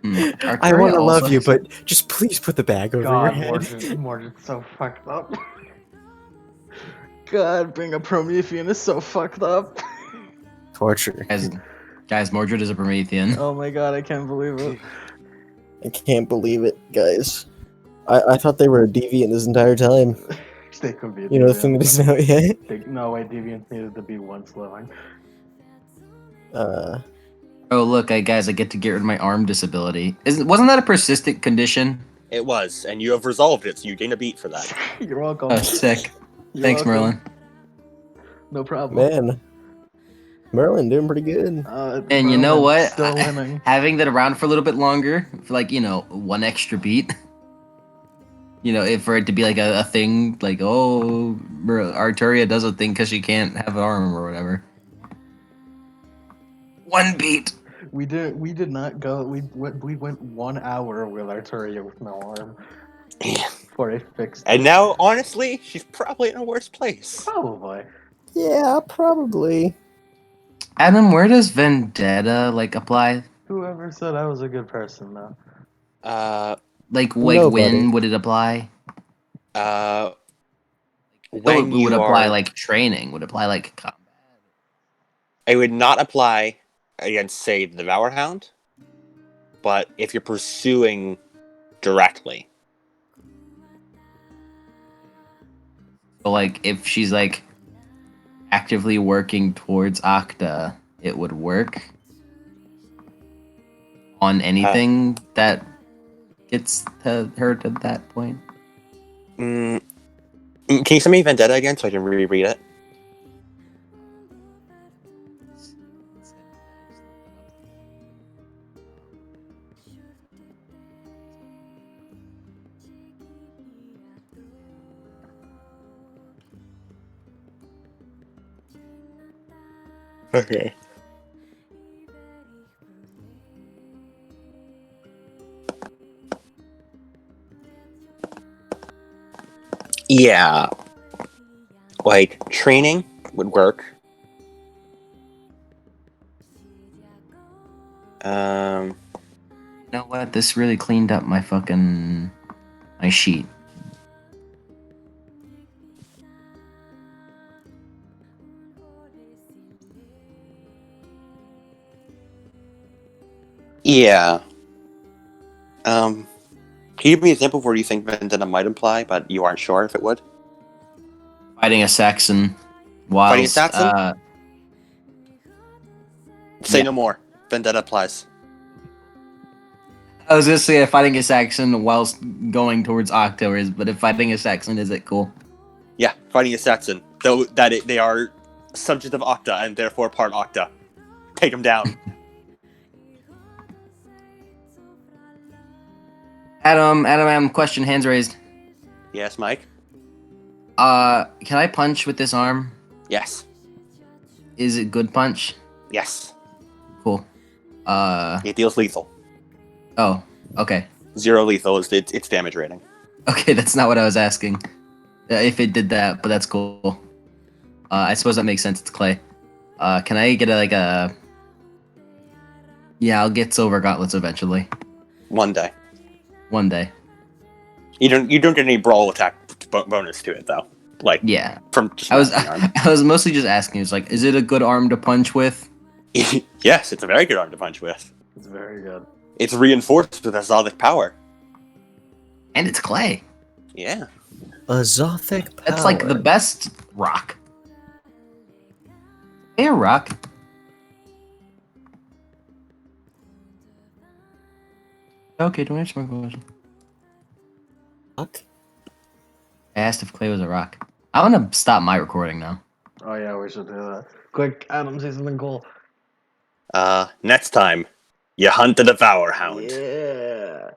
Speaker 4: I want to love you, but just please put the bag over your
Speaker 1: God,
Speaker 4: head.
Speaker 1: Mordred's so fucked up. God, being a Promethean is so fucked up.
Speaker 4: Torture.
Speaker 5: Guys, Mordred is a Promethean.
Speaker 1: Oh my god, I can't believe it.
Speaker 4: I can't believe it, guys. I thought they were deviant this entire time.
Speaker 1: They could be.
Speaker 4: You know the thing that isn't out yet?
Speaker 1: No way, deviants needed to be once living.
Speaker 5: Oh look, guys, I get to get rid of my arm disability. Wasn't that a persistent condition?
Speaker 2: It was, and you have resolved it, so you gain a beat for that.
Speaker 1: You're welcome.
Speaker 5: Oh, sick.
Speaker 1: You're
Speaker 5: Thanks,
Speaker 1: welcome.
Speaker 5: Merlin.
Speaker 1: No problem.
Speaker 4: Merlin doing pretty good.
Speaker 6: And you know what?
Speaker 1: Still winning.
Speaker 6: Having that around for a little bit longer, for like, one extra beat. For it to be like a thing, like, oh, Arturia does a thing because she can't have an arm or whatever. One beat.
Speaker 1: We did not go. We went 1 hour with Arturia with no arm for a fixed.
Speaker 2: And now, honestly, she's probably in a worse place.
Speaker 1: Probably.
Speaker 4: Yeah, probably.
Speaker 6: Adam, where does vendetta apply?
Speaker 1: Whoever said I was a good person, though.
Speaker 4: Nobody.
Speaker 6: When would it apply?
Speaker 2: When
Speaker 6: It would
Speaker 2: you
Speaker 6: apply
Speaker 2: are,
Speaker 6: training. Would apply combat.
Speaker 2: it would not apply against, say, the Devour Hound, but if you're pursuing directly.
Speaker 6: So if she's actively working towards Octa, it would work on anything that gets to her to that point.
Speaker 2: Can you send me Vendetta again so I can reread it? Okay. Yeah. Training would work.
Speaker 6: You know what? This really cleaned up my sheet.
Speaker 2: Yeah. Can you give me an example of where you think Vendetta might imply, but you aren't sure if it would?
Speaker 6: Fighting a Saxon while
Speaker 2: Fighting a Saxon? Say no more. Vendetta applies.
Speaker 6: I was gonna say fighting a Saxon whilst going towards Octa but if fighting a Saxon, is it cool?
Speaker 2: Yeah, fighting a Saxon. Though they are subject of Octa and therefore part Octa. Take them down.
Speaker 6: Adam, question, hands raised.
Speaker 2: Yes, Mike?
Speaker 6: Can I punch with this arm?
Speaker 2: Yes.
Speaker 6: Is it good punch?
Speaker 2: Yes.
Speaker 6: Cool.
Speaker 2: It deals lethal.
Speaker 6: Oh, okay.
Speaker 2: 0 lethal is its damage rating.
Speaker 6: Okay, that's not what I was asking. If it did that, but that's cool. I suppose that makes sense. It's clay. Can I get a... Yeah, I'll get silver gauntlets eventually.
Speaker 2: One day.
Speaker 6: One day.
Speaker 2: You don't get any brawl attack bonus to it though.
Speaker 6: Yeah.
Speaker 2: From just
Speaker 6: I was mostly just asking. It's is it a good arm to punch with?
Speaker 2: Yes, it's a very good arm to punch with.
Speaker 1: It's very good.
Speaker 2: It's reinforced with Azothic power.
Speaker 6: And it's clay.
Speaker 2: Yeah.
Speaker 4: Azothic power.
Speaker 6: That's the best rock. Hey, rock. Okay, don't answer my question.
Speaker 4: What?
Speaker 6: I asked if clay was a rock. I want to stop my recording now.
Speaker 1: Oh yeah, we should do that. Quick, Adam, say something cool.
Speaker 2: Next time, you hunt the Devour Hound.
Speaker 1: Yeah.